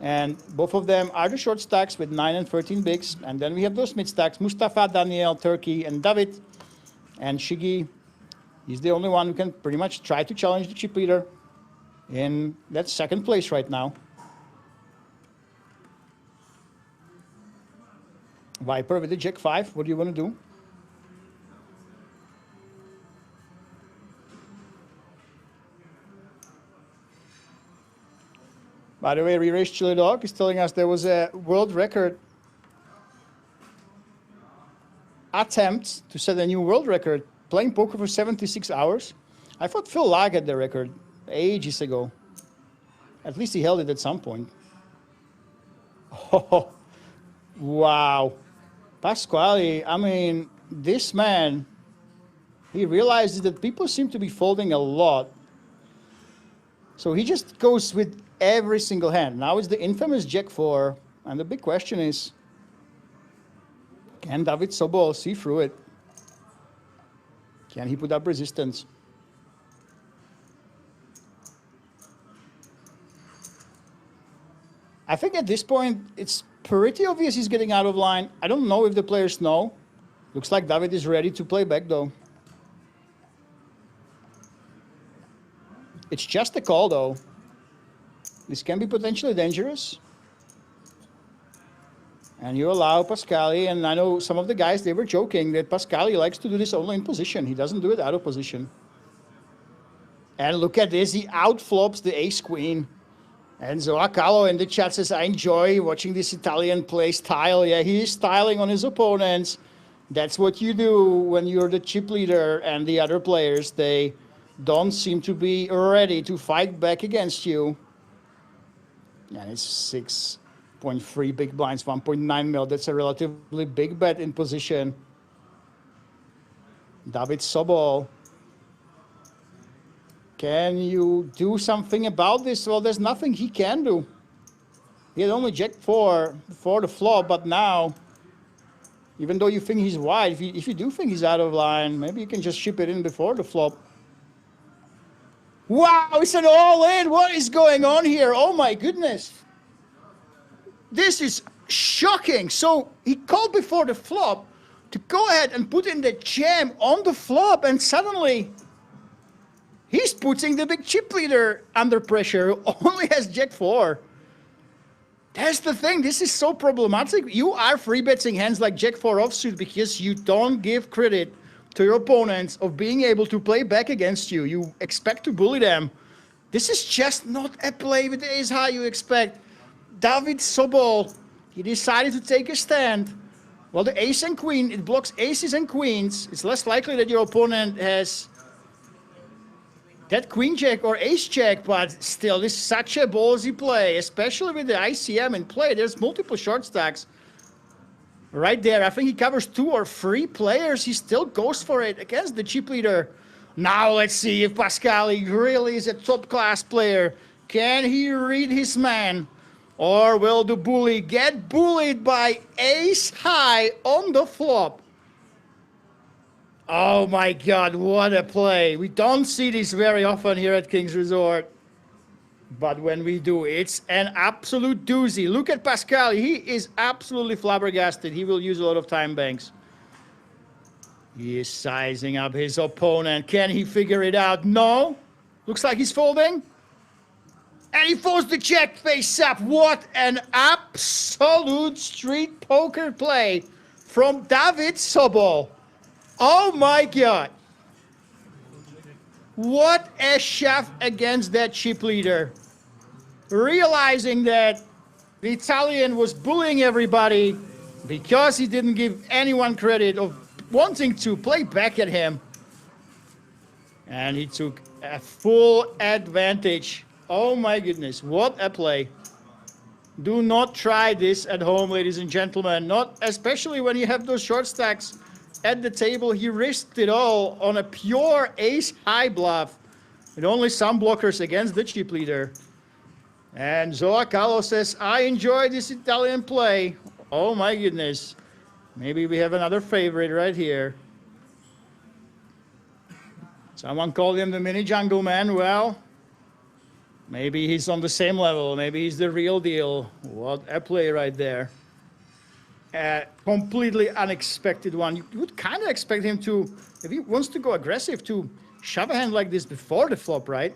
A: And both of them are the short stacks with 9 and 13 bigs. And then we have those mid stacks, Mustafa, Daniel, Turkey, and David. And Shigi, he's the only one who can pretty much try to challenge the chip leader in that second place right now. Viper with the Jack 5, what do you want to do? By the way, Re-Race Chili Dog is telling us there was a world record attempt to set a new world record playing poker for 76 hours. I thought Phil Lag had the record ages ago. At least he held it at some point. Oh, wow. Pasquale, I mean, this man, he realizes that people seem to be folding a lot. So he just goes with every single hand. Now it's the infamous Jack 4, and the big question is, can David Sobol see through it? Can he put up resistance? I think at this point, it's pretty obvious he's getting out of line. I don't know if the players know. Looks like David is ready to play back, though. It's just a call, though. This can be potentially dangerous. And you allow Pascali, and I know some of the guys, they were joking that Pascali likes to do this only in position. He doesn't do it out of position. And look at this, he outflops the ace-queen. And Zoacalo in the chat says, I enjoy watching this Italian play style. Yeah, he is styling on his opponents. That's what you do when you're the chip leader and the other players, they don't seem to be ready to fight back against you. And it's 6.3 big blinds, 1.9 mil. That's a relatively big bet in position. David Sobol. Can you do something about this? Well, there's nothing he can do. He had only Jack 4 before the flop, but now, even though you think he's wide, if you do think he's out of line, maybe you can just ship it in before the flop. Wow, it's an all-in. What is going on here? Oh, my goodness. This is shocking. So he called before the flop to go ahead and put in the jam on the flop, and suddenly he's putting the big chip leader under pressure, who only has Jack 4. That's the thing. This is so problematic. You are free betting hands like Jack 4 offsuit because you don't give credit to your opponents of being able to play back against you. You expect to bully them. This is just not a play with ace high you expect. David Sobol, he decided to take a stand. Well, the ace and queen, it blocks aces and queens. It's less likely that your opponent has that queen jack or ace jack, but still, this is such a ballsy play, especially with the ICM in play. There's multiple short stacks right there. I think he covers 2 or 3 players. He still goes for it against the chip leader. Now let's see if Pascali really is a top-class player. Can he read his man? Or will the bully get bullied by ace high on the flop? Oh my God, what a play. We don't see this very often here at King's Resort. But when we do, it's an absolute doozy. Look at Pascal. He is absolutely flabbergasted. He will use a lot of time banks. He is sizing up his opponent. Can he figure it out? No. Looks like he's folding. And he folds the check face up. What an absolute street poker play from David Sobol. Oh my God. What a shove against that chip leader. Realizing that the Italian was bullying everybody because he didn't give anyone credit of wanting to play back at him. And he took a full advantage. Oh my goodness, what a play. Do not try this at home, ladies and gentlemen. Not especially when you have those short stacks at the table. He risked it all on a pure ace-high bluff with only some blockers against the chip leader. And Zoa Carlo says, I enjoy this Italian play. Oh my goodness. Maybe we have another favorite right here. Someone called him the mini jungle man. Well, maybe he's on the same level. Maybe he's the real deal. What a play right there. A completely unexpected one. You would kind of expect him to, if he wants to go aggressive, to shove a hand like this before the flop, right?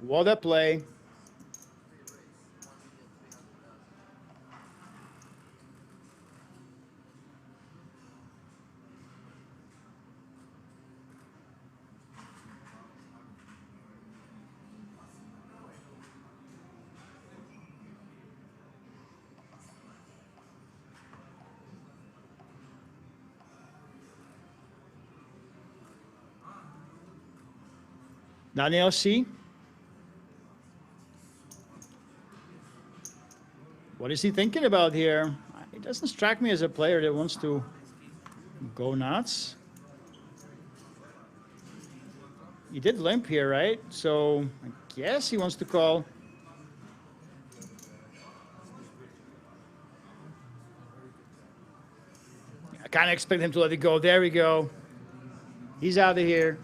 A: What a play. Daniel C. What is he thinking about here? He doesn't strike me as a player that wants to go nuts. He did limp here, right? So I guess he wants to call. I kind of expect him to let it go. There we go. He's out of here.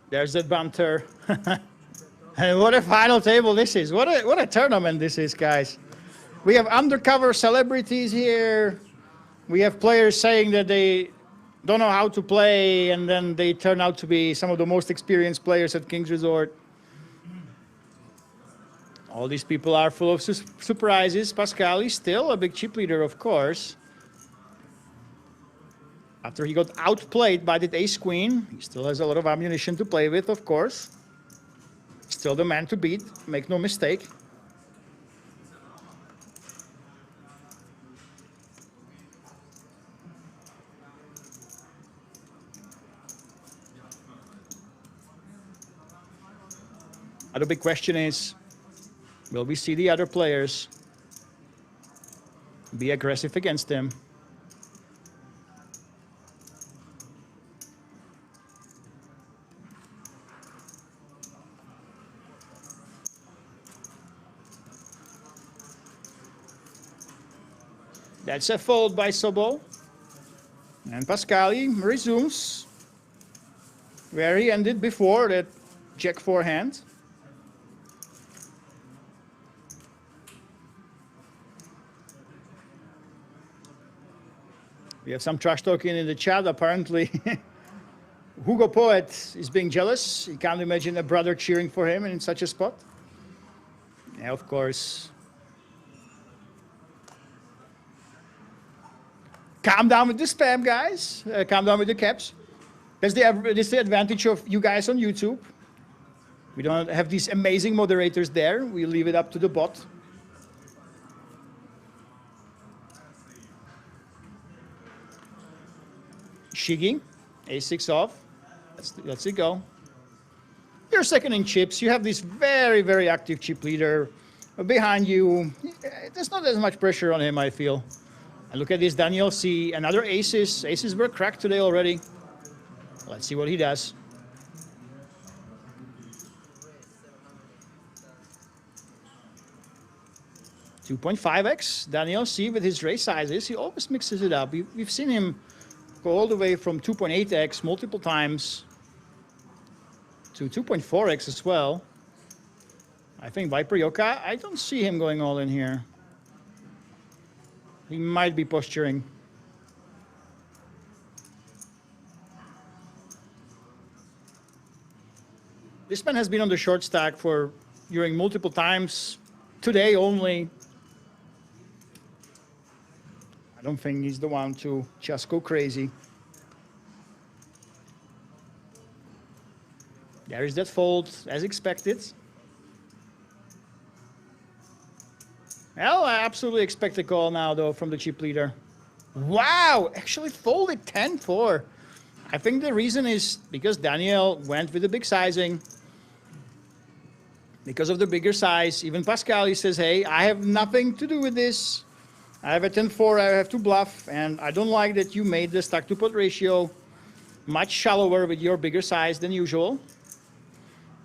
A: There's that banter. And what a final table this is. What a tournament this is, guys. We have undercover celebrities here. We have players saying that they don't know how to play, and then they turn out to be some of the most experienced players at King's Resort. All these people are full of surprises. Pascal is still a big chip leader, of course. After he got outplayed by the ace-queen, he still has a lot of ammunition to play with, of course. Still the man to beat, make no mistake. The big question is, will we see the other players be aggressive against him? That's a fold by Sobol. And Pascali resumes where he ended before, that Jack 4 hand. We have some trash talking in the chat. Apparently, Hugo Poet is being jealous. He can't imagine a brother cheering for him in such a spot. Yeah, of course. Calm down with the spam, guys. Calm down with the caps. That's the advantage of you guys on YouTube. We don't have these amazing moderators there. We leave it up to the bot. Shiggy, a6 off. Let's it go. You're second in chips. You have this very, very active chip leader behind you. There's not as much pressure on him, I feel. And look at this Daniel C. Another aces. Aces were cracked today already. Let's see what he does. $2.5x. Daniel C. with his raise sizes. He always mixes it up. We've seen him go all the way from 2.8x multiple times to 2.4x as well. I think Viper Yoka, I don't see him going all in here. He might be posturing. This man has been on the short stack for during multiple times. Today only. I don't think he's the one to just go crazy. There is that fold, as expected. Well, I absolutely expect a call now, though, from the chip leader. Wow! Actually folded 10-4. I think the reason is because Daniel went with the big sizing. Because of the bigger size, even Pascal, he says, hey, I have nothing to do with this. I have a 10-4, I have to bluff, and I don't like that you made the stack-to-pot ratio much shallower with your bigger size than usual.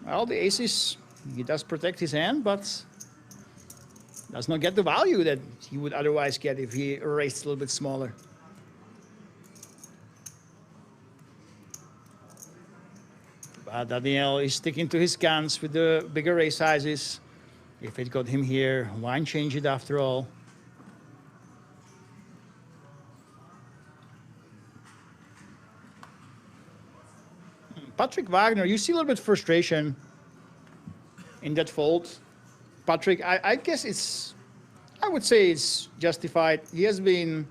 A: Well, the aces, he does protect his hand, but does not get the value that he would otherwise get if he raised a little bit smaller. But Daniel is sticking to his guns with the bigger raise sizes. If it got him here, why change it after all? Patrick Wagner, you see a little bit of frustration in that fold. Patrick, I guess I would say it's justified. He has been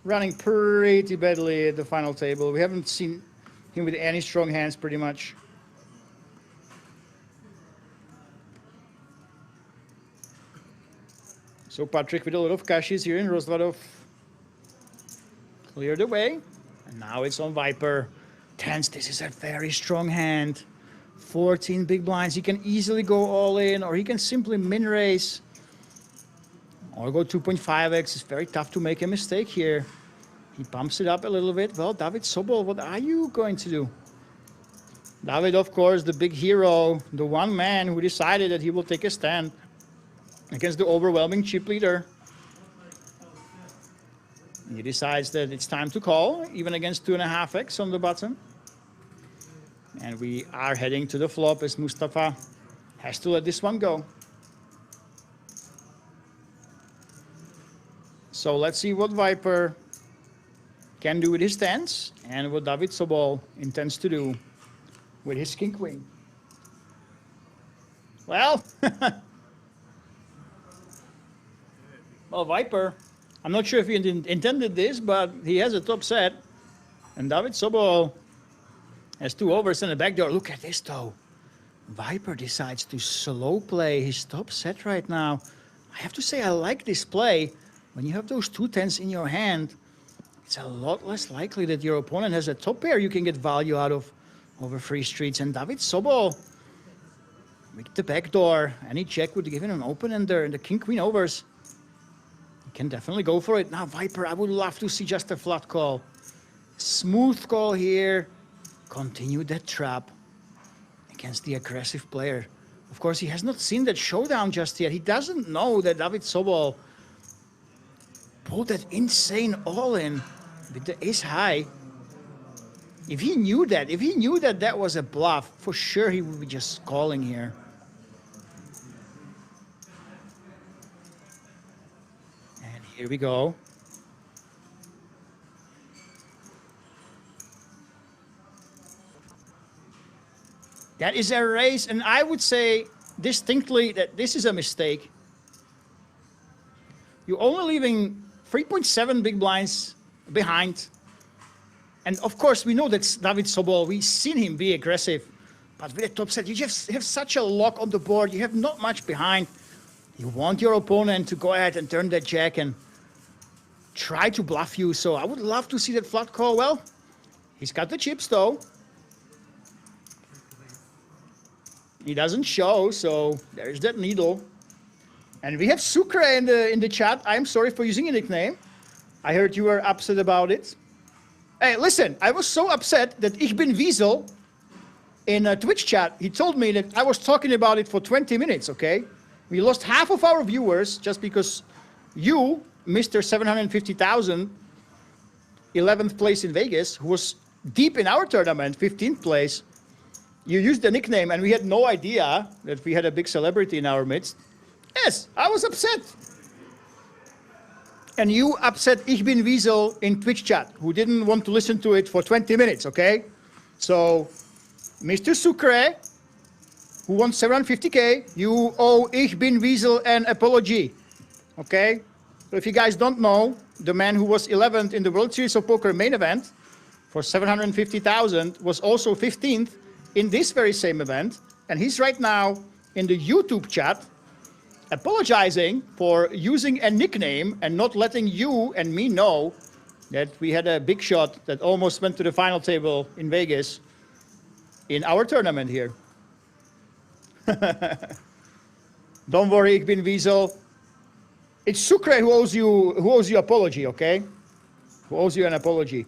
A: running pretty badly at the final table. We haven't seen him with any strong hands pretty much. So Patrick with a lot of cashes here in Rozvadov cleared away. And now it's on Viper. Tens, this is a very strong hand. 14 big blinds. He can easily go all in, or he can simply min raise. Or go 2.5x. It's very tough to make a mistake here. He pumps it up a little bit. Well, David Sobol, what are you going to do? David, of course, the big hero, the one man who decided that he will take a stand against the overwhelming chip leader. He decides that it's time to call, even against 2.5x on the button. And we are heading to the flop as Mustafa has to let this one go. So let's see what Viper can do with his tens and what David Sobol intends to do with his king queen. Well, well, Viper, I'm not sure if he intended this, but he has a top set. And David Sobol has 2 overs and a backdoor. Look at this, though. Viper decides to slow play his top set right now. I have to say, I like this play. When you have those 2 tens in your hand, it's a lot less likely that your opponent has a top pair you can get value out of over free streets. And David Sobol with the backdoor, any check would give him an open ender and the king-queen overs. Can definitely go for it. Now, Viper, I would love to see just a flat call. Smooth call here. Continue that trap against the aggressive player. Of course, he has not seen that showdown just yet. He doesn't know that David Sobol pulled that insane all-in with the ace high. If he knew that that was a bluff, for sure he would be just calling here. Here we go. That is a raise, and I would say distinctly that this is a mistake. You're only leaving 3.7 big blinds behind. And of course, we know that's David Sobol. We've seen him be aggressive. But with a top set, you just have such a lock on the board. You have not much behind. You want your opponent to go ahead and turn that jack and try to bluff you. So I would love to see that flat call. Well, He's got the chips though. He doesn't show, so there's that needle. And we have Sucre in the chat. I'm sorry for using a nickname. I heard you were upset about it. Hey, listen, I was so upset that Ich bin Wiesel in a Twitch chat, he told me that I was talking about it for 20 minutes, okay? We lost half of our viewers just because you, Mr. 750,000, 11th place in Vegas, who was deep in our tournament, 15th place, you used the nickname and we had no idea that we had a big celebrity in our midst. Yes, I was upset. And you upset Ich bin Wiesel in Twitch chat, who didn't want to listen to it for 20 minutes, okay? So, Mr. Sucre, who won 750K, you owe Ich bin Wiesel an apology, okay? So if you guys don't know, the man who was 11th in the World Series of Poker main event for 750,000 was also 15th in this very same event, and he's right now in the YouTube chat apologizing for using a nickname and not letting you and me know that we had a big shot that almost went to the final table in Vegas in our tournament here. Don't worry, Ich bin Wiesel. It's Sucre who owes you apology, okay? Who owes you an apology.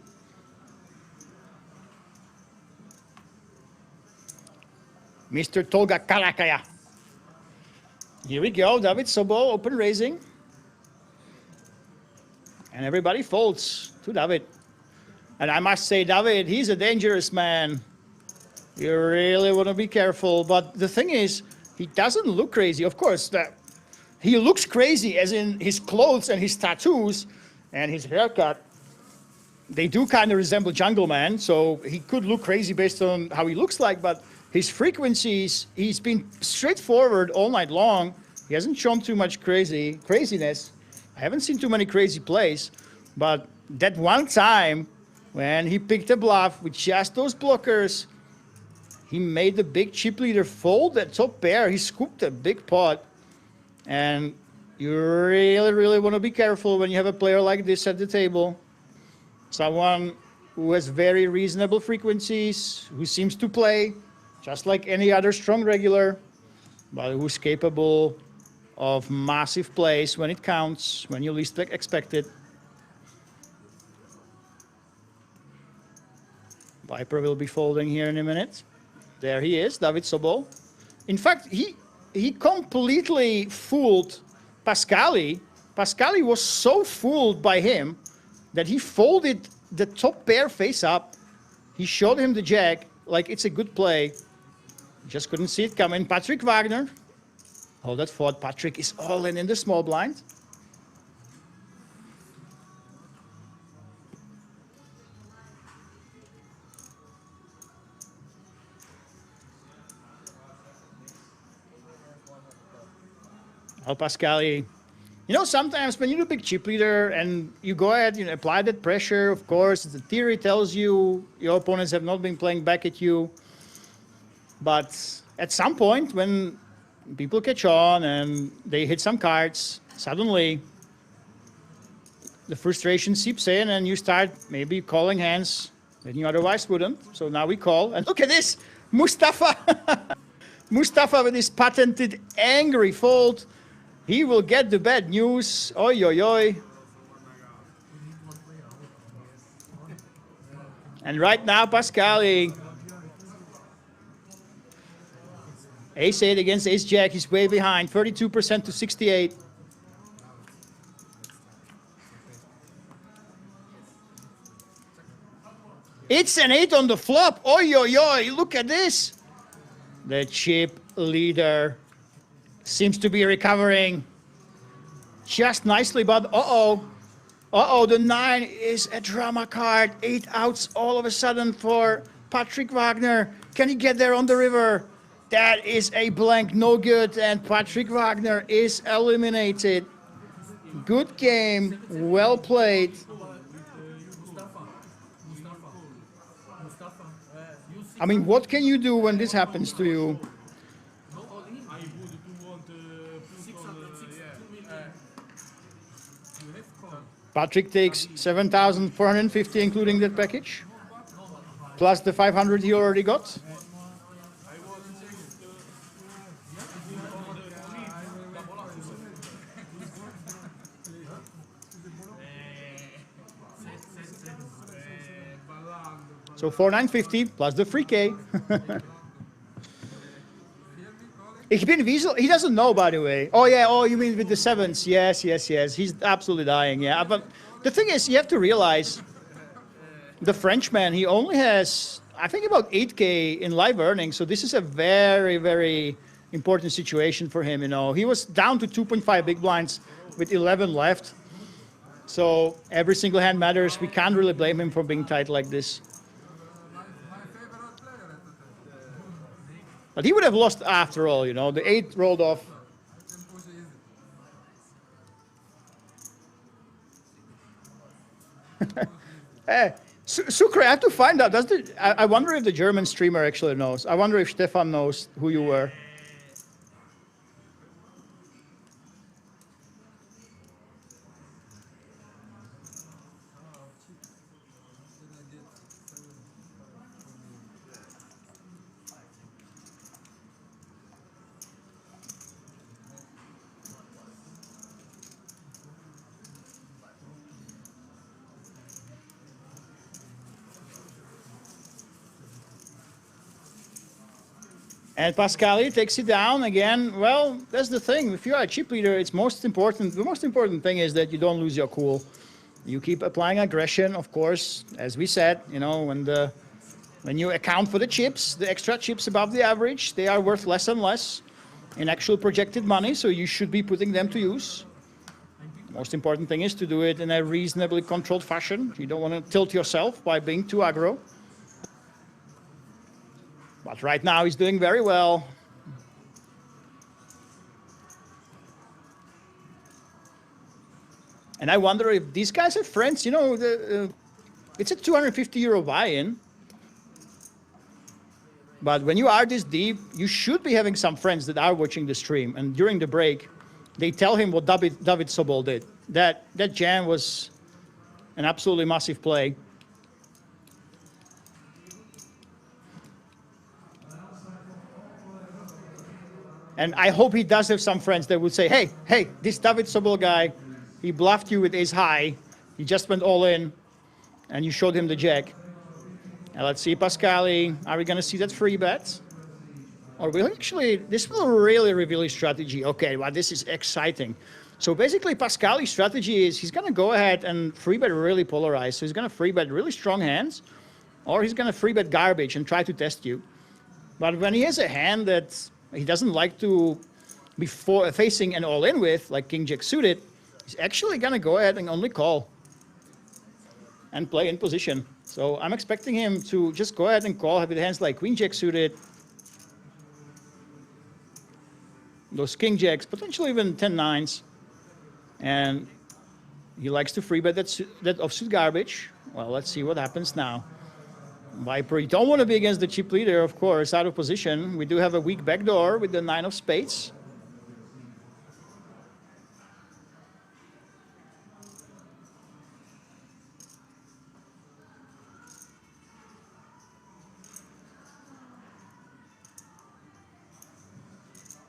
A: Mr. Tolga Kalakaya. Here we go, David Sobol, open raising. And everybody folds to David. And I must say, David, he's a dangerous man. You really want to be careful. But the thing is, he doesn't look crazy. Of course, he looks crazy as in his clothes and his tattoos and his haircut. They do kind of resemble Jungle Man, so he could look crazy based on how he looks like, but his frequencies, he's been straightforward all night long. He hasn't shown too much craziness. I haven't seen too many crazy plays, but that one time when he picked a bluff with just those blockers, he made the big chip leader fold that top pair. He scooped a big pot, and you really, really want to be careful when you have a player like this at the table. Someone who has very reasonable frequencies, who seems to play just like any other strong regular, but who's capable of massive plays when it counts, when you least expect it. Viper will be folding here in a minute. There he is, David Sobol. In fact, he completely fooled Pascali. Pascali was so fooled by him that he folded the top pair face up. He showed him the jack like it's a good play. Just couldn't see it coming. Patrick Wagner. Hold that thought. Patrick is all in the small blind. Oh, Pascali. You know, sometimes when you're a big chip leader and you go ahead, you know, apply that pressure, of course, the theory tells you your opponents have not been playing back at you. But at some point, when people catch on and they hit some cards, suddenly the frustration seeps in and you start maybe calling hands when you otherwise wouldn't. So now we call. And look at this, Mustafa. Mustafa with his patented angry fold. He will get the bad news. Oi, oi, oi. And right now, Pascali. Ace-8 against Ace-Jack. He's way behind. 32% to 68. It's an 8 on the flop. Oi, oi, oi. Look at this. The chip leader seems to be recovering just nicely, but uh-oh, the 9 is a drama card. 8 outs all of a sudden for Patrick Wagner. Can he get there on the river? That is a blank, no good, and Patrick Wagner is eliminated. Good game, well played. I mean, what can you do when this happens to you? Patrick takes 7,450, including that package. plus the 500 he already got. So 4,950 plus the free K. Ich bin Wiesel. He doesn't know, by the way. Oh yeah. Oh, you mean with the sevens? Yes, yes, yes. He's absolutely dying. Yeah, but the thing is, you have to realize the Frenchman. He only has, I think, about 8K in live earnings. So this is a very, very important situation for him. You know, he was down to 2.5 big blinds with 11 left. So every single hand matters. We can't really blame him for being tight like this. But he would have lost after all, you know. The 8 rolled off. Hey, Sucre, I have to find out. I wonder if the German streamer actually knows. I wonder if Stefan knows who you were. And Pascali takes it down again. Well, that's the thing. If you are a chip leader, it's most important. The most important thing is that you don't lose your cool. You keep applying aggression, of course. As we said, you know, when you account for the chips, the extra chips above the average, they are worth less and less in actual projected money. So you should be putting them to use. The most important thing is to do it in a reasonably controlled fashion. You don't want to tilt yourself by being too aggro. But right now he's doing very well. And I wonder if these guys are friends. You know, it's a 250 euro buy-in. But when you are this deep, you should be having some friends that are watching the stream. And during the break, they tell him what David Sobol did. That jam was an absolutely massive play. And I hope he does have some friends that would say, hey, this David Sobol guy, he bluffed you with ace high. He just went all in, and you showed him the jack. Now let's see, Pascali, are we going to see that free bet? Or will actually, this will really reveal his strategy. Okay, well, this is exciting. So basically, Pascali's strategy is he's going to go ahead and free bet really polarized. So he's going to free bet really strong hands, or he's going to free bet garbage and try to test you. But when he has a hand that he doesn't like to be facing an all-in with, like King Jack suited, he's actually going to go ahead and only call and play in position. So I'm expecting him to just go ahead and call with hands like Queen Jack suited, those King Jacks, potentially even 10-9s. And he likes to free bet that offsuit garbage. Well, let's see what happens now. Viper, you don't want to be against the chip leader, of course, out of position. We do have a weak backdoor with the 9 of spades.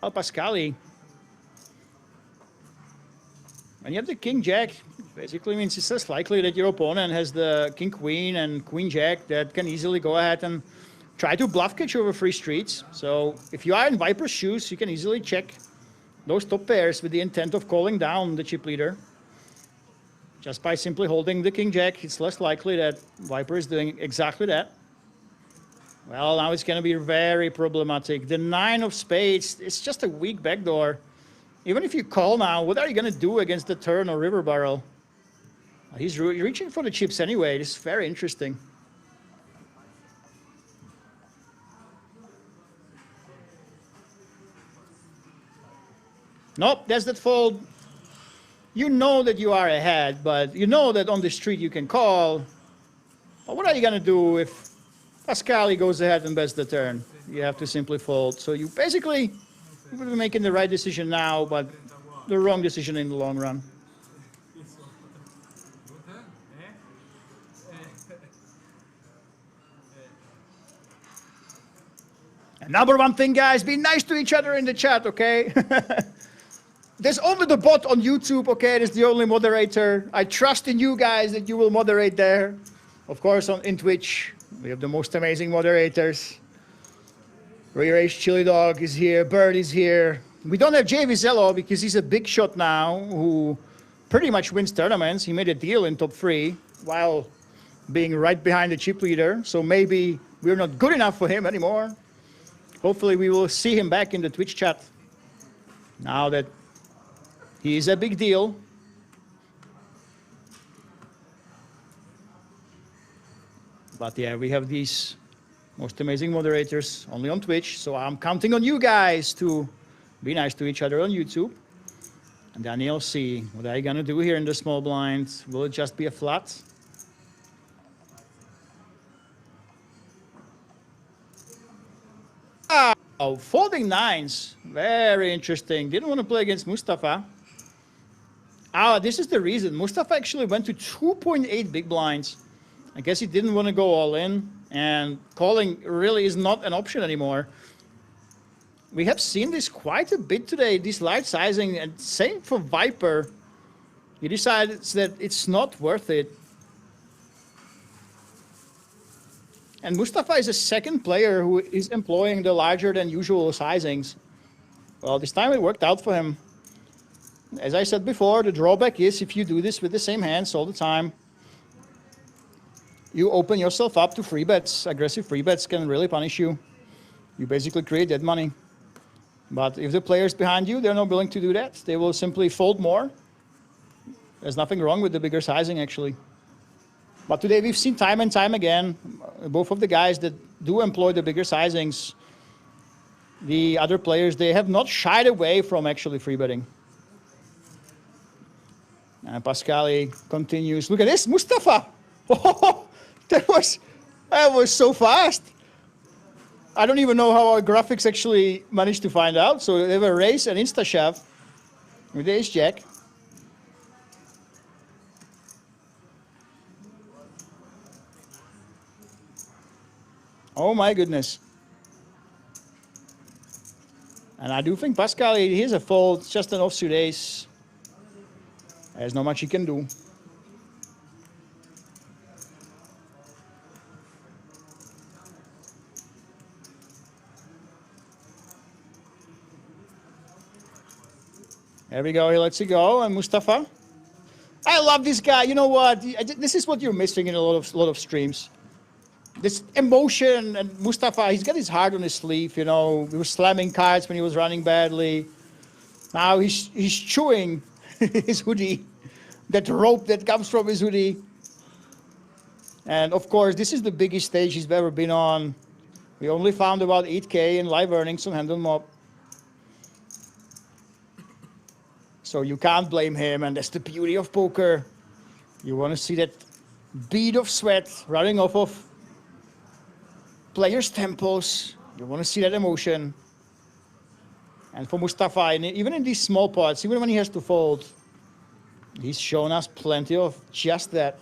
A: Oh, Pascali. When you have the King Jack, basically means it's less likely that your opponent has the King Queen and Queen Jack that can easily go ahead and try to bluff catch over free streets. So if you are in Viper's shoes, you can easily check those top pairs with the intent of calling down the chip leader. Just by simply holding the King Jack, it's less likely that Viper is doing exactly that. Well, now it's going to be very problematic. The 9 of spades, it's just a weak backdoor. Even if you call now, what are you going to do against the turn or river barrel? He's reaching for the chips anyway. This is very interesting. Nope, that's that fold. You know that you are ahead, but you know that on the street you can call. But what are you going to do if Pascali goes ahead and bets the turn? You have to simply fold. So you basically will be making the right decision now, but the wrong decision in the long run. And number one thing, guys, be nice to each other in the chat, okay? There's only the bot on YouTube, okay? It's the only moderator. I trust in you guys that you will moderate there. Of course, in Twitch, we have the most amazing moderators. Rearranged Chili Dog is here, Bird is here. We don't have Jay Vizello because he's a big shot now who pretty much wins tournaments. He made a deal in top 3 while being right behind the chip leader. So maybe we're not good enough for him anymore. Hopefully we will see him back in the Twitch chat now that he is a big deal. But yeah, we have these most amazing moderators only on Twitch. So I'm counting on you guys to be nice to each other on YouTube. And Daniel C, what are you going to do here in the small blind? Will it just be a flat? Oh, folding 9s. Very interesting. Didn't want to play against Mustafa. Ah, this is the reason. Mustafa actually went to 2.8 big blinds. I guess he didn't want to go all in. And calling really is not an option anymore. We have seen this quite a bit today, this large sizing. And same for Viper. He decided that it's not worth it. And Mustafa is a second player who is employing the larger than usual sizings. Well, this time it worked out for him. As I said before, the drawback is if you do this with the same hands all the time, you open yourself up to free bets. Aggressive free bets can really punish you. You basically create dead money. But if the players behind you, they're not willing to do that. They will simply fold more. There's nothing wrong with the bigger sizing, actually. But today we've seen time and time again, both of the guys that do employ the bigger sizings, the other players, they have not shied away from actually free betting. And Pascali continues. Look at this, Mustafa. Oh, that was so fast. I don't even know how our graphics actually managed to find out. So they have a raise and insta shove with the ace jack. Oh my goodness. And I do think Pascal, here's a fold, it's just an offsuit ace. There's not much he can do. There we go, he lets it go, and Mustafa. I love this guy, you know what? This is what you're missing in a lot of streams. This emotion, and Mustafa, he's got his heart on his sleeve, you know. He was slamming cards when he was running badly. Now he's chewing his hoodie, that rope that comes from his hoodie. And of course, this is the biggest stage he's ever been on. We only found about 8K in live earnings on Hand on Mob. So you can't blame him, and that's the beauty of poker. You want to see that bead of sweat running off of players' tempos. You want to see that emotion. And for Mustafa, and even in these small pots, even when he has to fold, he's shown us plenty of just that.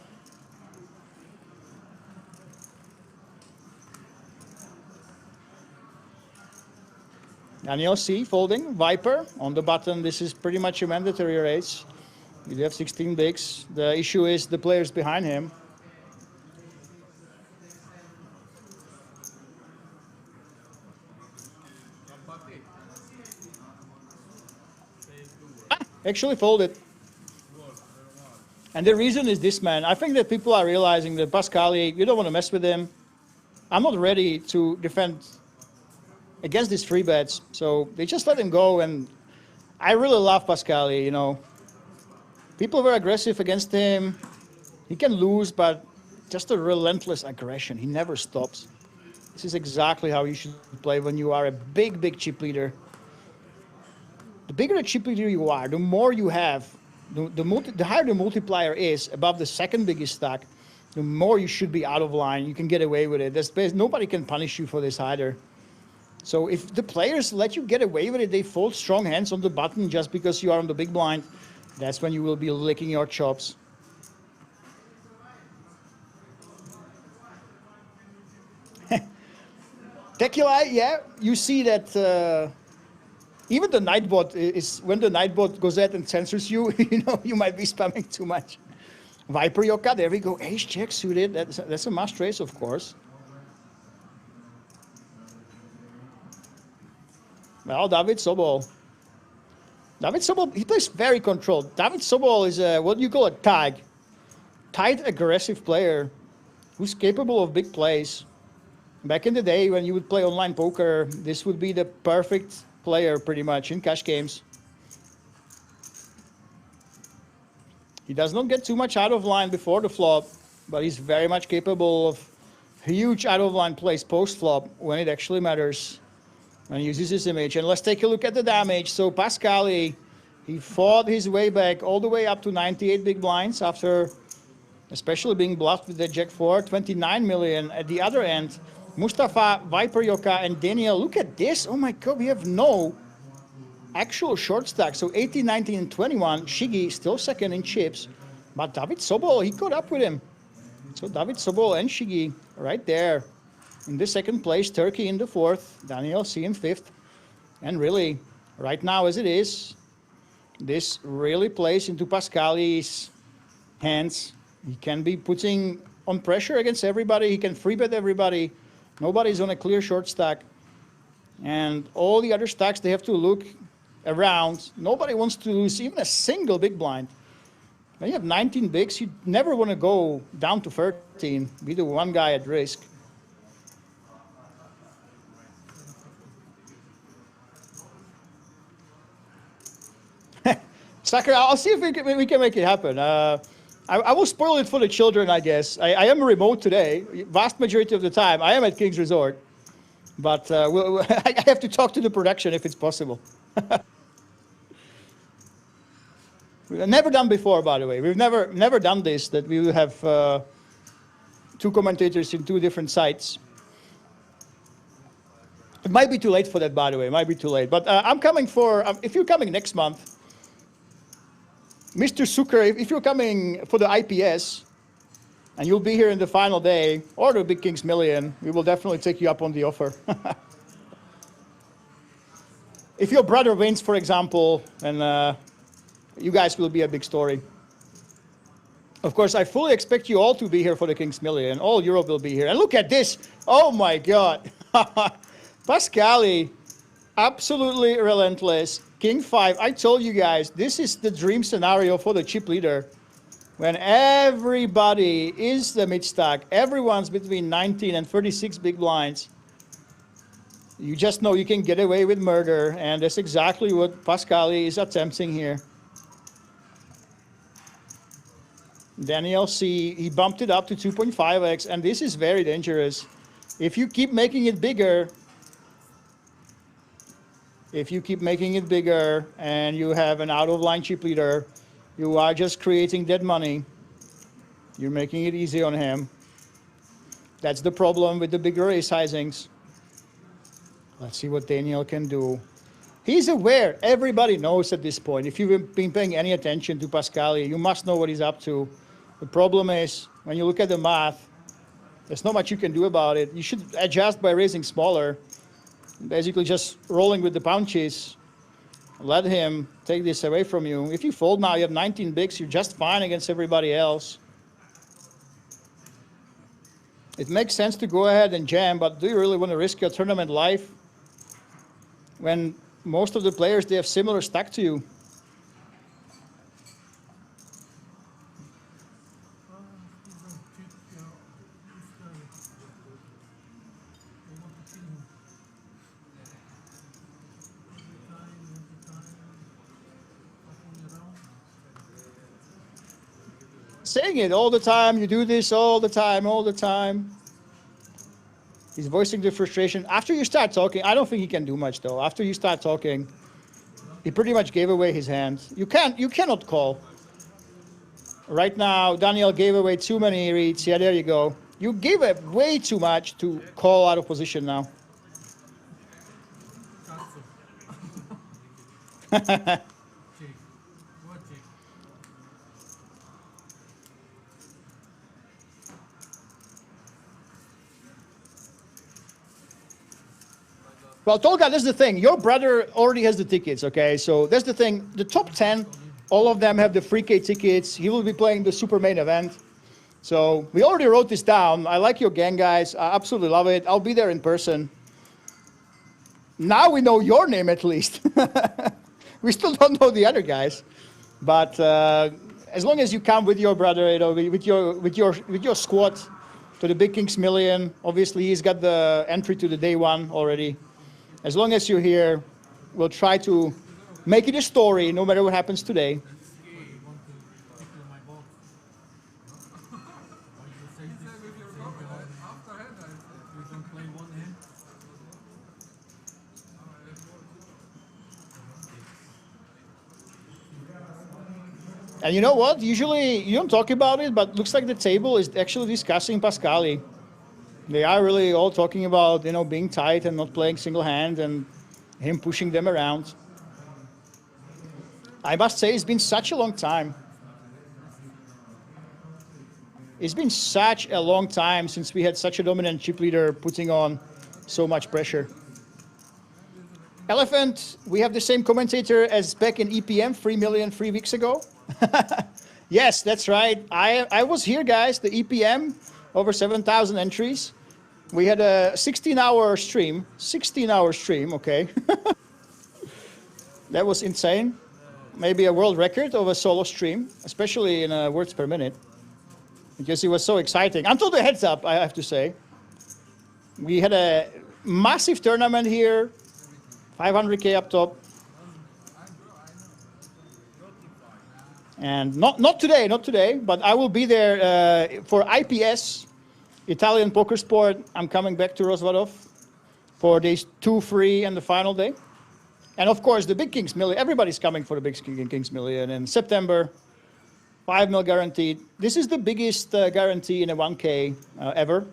A: Daniel C folding, Viper on the button. This is pretty much a mandatory raise. You have 16 bigs. The issue is the players behind him. Actually folded. And the reason is this, man. I think that people are realizing that Pascali, you don't want to mess with him. I'm not ready to defend against these free bets. So they just let him go. And I really love Pascali, you know. People were aggressive against him. He can lose, but just a relentless aggression. He never stops. This is exactly how you should play when you are a big, big chip leader. The bigger the chip leader you are, the more you have, the higher the multiplier is above the second biggest stack, the more you should be out of line. You can get away with it. Nobody can punish you for this either. So if the players let you get away with it, they fold strong hands on the button just because you are on the big blind, that's when you will be licking your chops. Tequila, yeah, you see that even the Nightbot is, when the Nightbot goes ahead and censors you, you know, you might be spamming too much. Viper Yoka, there we go. Ace check suited. That's a must race, of course. Well, David Sobol. David Sobol, he plays very controlled. David Sobol is what you call a tag. Tight, aggressive player who's capable of big plays. Back in the day when you would play online poker, this would be the perfect player pretty much in cash games. He does not get too much out of line before the flop, but he's very much capable of huge out of line plays post flop when it actually matters. And he uses his image. And let's take a look at the damage. So Pascali, he fought his way back all the way up to 98 big blinds after especially being bluffed with the Jack 4, 29 million at the other end. Mustafa, Viper Yoka, and Daniel, look at this. Oh my God, we have no actual short stack. So 18, 19, and 21. Shiggy still second in chips. But David Sobol, he caught up with him. So David Sobol and Shiggy right there in the second place. Turkey in the fourth. Daniel C in fifth. And really, right now as it is, this really plays into Pascali's hands. He can be putting on pressure against everybody. He can free bet everybody. Nobody's on a clear short stack. And all the other stacks, they have to look around. Nobody wants to lose even a single big blind. When you have 19 bigs, you never want to go down to 13. Be the one guy at risk. Sucker, I'll see if we can make it happen. I will spoil it for the children, I guess. I am remote today. Vast majority of the time, I am at King's Resort. But I have to talk to the production if it's possible. We've never done before, by the way. We've never done this, that we will have two commentators in two different sites. It might be too late for that, by the way. It might be too late. But I'm coming for, if you're coming next month, Mr. Zucker, if you're coming for the IPS, and you'll be here in the final day, or the Big Kings Million, we will definitely take you up on the offer. If your brother wins, for example, then you guys will be a big story. Of course, I fully expect you all to be here for the Kings Million. All Europe will be here. And look at this. Oh, my God. Pascali, absolutely relentless. King 5. I told you guys, this is the dream scenario for the chip leader. When everybody is the mid stack, everyone's between 19 and 36 big blinds. You just know you can get away with murder, and that's exactly what Pascali is attempting here. Daniel C, he bumped it up to 2.5x, and this is very dangerous. If you keep making it bigger, and you have an out-of-line chip leader, you are just creating dead money. You're making it easy on him. That's the problem with the bigger ace sizings. Let's see what Daniel can do. He's aware. Everybody knows at this point. If you've been paying any attention to Pascali, you must know what he's up to. The problem is, when you look at the math, there's not much you can do about it. You should adjust by raising smaller. Basically just rolling with the punches. Let him take this away from you. If you fold now, you have 19 bigs, you're just fine against everybody else. It makes sense to go ahead and jam, but do you really want to risk your tournament life when most of the players, they have similar stack to you? Saying it all the time, you do this all the time. He's voicing the frustration. After you start talking, I don't think he can do much though. After you start talking, he pretty much gave away his hand. You cannot call. Right now, Daniel gave away too many reads. Yeah, there you go. You gave it way too much to call out of position now. Well, Tolga, that's the thing. Your brother already has the tickets, okay? So that's the thing. The top 10, all of them have the 3K tickets. He will be playing the super main event. So we already wrote this down. I like your gang, guys. I absolutely love it. I'll be there in person. Now we know your name at least. We still don't know the other guys. But as long as you come with your brother, you know, with your squad to the Big Kings Million, obviously he's got the entry to the day one already. As long as you're here, we'll try to make it a story no matter what happens today. And you know what? Usually you don't talk about it, but looks like the table is actually discussing Pascali. They are really all talking about, you know, being tight and not playing single hand and him pushing them around. I must say it's been such a long time. It's been such a long time since we had such a dominant chip leader putting on so much pressure. Elephant, we have the same commentator as back in EPM 3 million 3 weeks ago. Yes, that's right. I was here, guys, the EPM, over 7,000 entries. We had a 16-hour stream. 16-hour stream, okay. That was insane. Maybe a world record of a solo stream, especially in words per minute. Because it was so exciting. Until the heads up, I have to say. We had a massive tournament here. 500K up top. And not today, but I will be there for IPS, Italian Poker Sport. I'm coming back to Rozvadov for days 2, 3, and the final day. And of course, the Big Kings Million. Everybody's coming for the Big Kings Million in September. 5 mil guaranteed. This is the biggest guarantee in a 1K ever.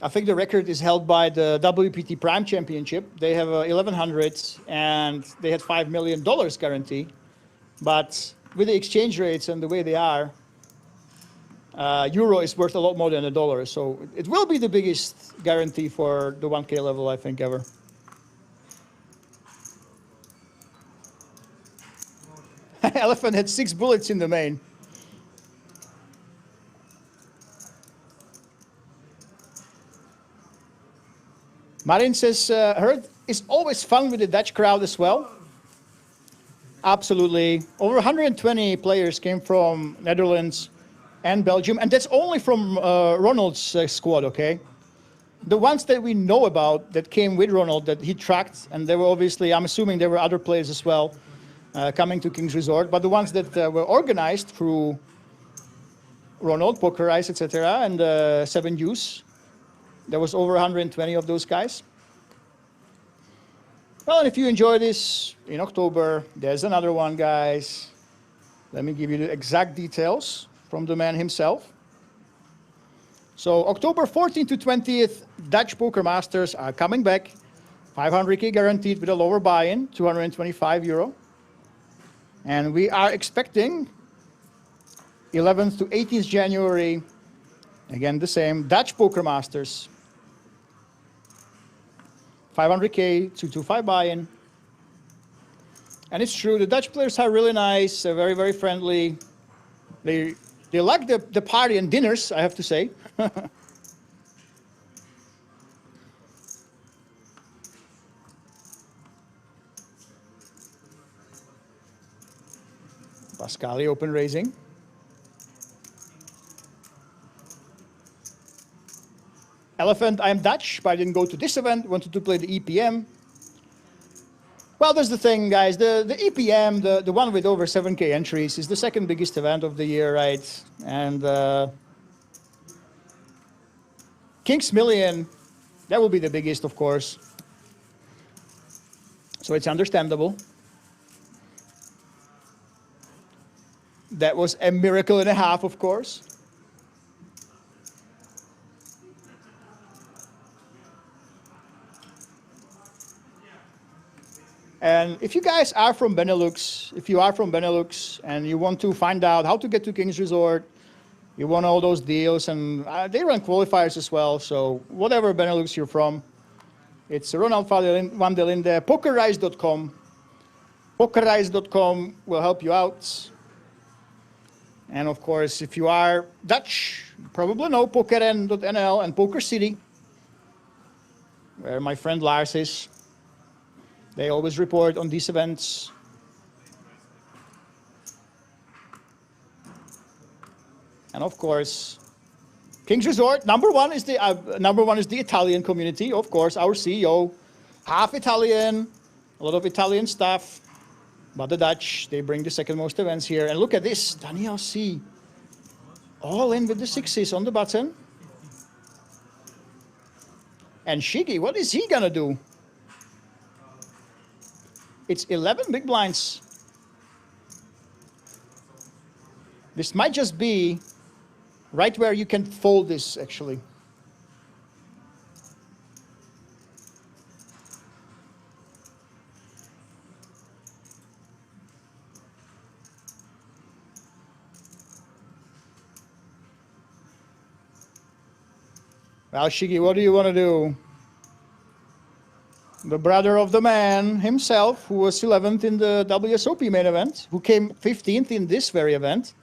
A: I think the record is held by the WPT Prime Championship. They have 1,100 and they had $5 million guarantee. But with the exchange rates and the way they are, euro is worth a lot more than a dollar. So it will be the biggest guarantee for the 1K level, I think, ever. Elephant had 6 bullets in the main. Marin says, heard it's always fun with the Dutch crowd as well. Absolutely. Over 120 players came from Netherlands and Belgium, and that's only from Ronald's squad, okay? The ones that we know about that came with Ronald, that he tracked, and there were obviously, I'm assuming there were other players as well coming to King's Resort, but the ones that were organized through Ronald, Poker Ice, etc., and 7 Deuce, there was over 120 of those guys. Well, and if you enjoy this in October, there's another one, guys. Let me give you the exact details from the man himself. So October 14th to 20th, Dutch Poker Masters are coming back. 500K guaranteed with a lower buy-in, 225 euro. And we are expecting 11th to 18th January, again the same, Dutch Poker Masters. 500K, 225 buy-in. And it's true, the Dutch players are really nice, they're very, very friendly. They like the party and dinners, I have to say. Pascali open raising. Elephant, I'm Dutch, but I didn't go to this event, wanted to play the EPM. Well, that's the thing, guys. The EPM, the one with over 7K entries, is the second biggest event of the year, right? And King's Million, that will be the biggest, of course. So it's understandable. That was a miracle and a half, of course. And if you guys are from Benelux, if you are from Benelux and you want to find out how to get to King's Resort, You won all those deals, and they run qualifiers as well. So whatever Benelux you're from, it's Ronald van der Linde. Pokerrise.com. Pokerrise.com will help you out. And of course, if you are Dutch, you probably know pokeren.nl and Poker City, where my friend Lars is. They always report on these events. And of course, King's Resort, number one is the Italian community. Of course, our CEO, half Italian, a lot of Italian staff. But the Dutch, they bring the second most events here. And look at this, Daniel C. All in with the sixes on the button. And Shiggy, what is he gonna do? It's 11 big blinds. This might just be right where you can fold this, actually. Well, Shiggy, what do you want to do? The brother of the man himself, who was 11th in the WSOP main event, who came 15th in this very event.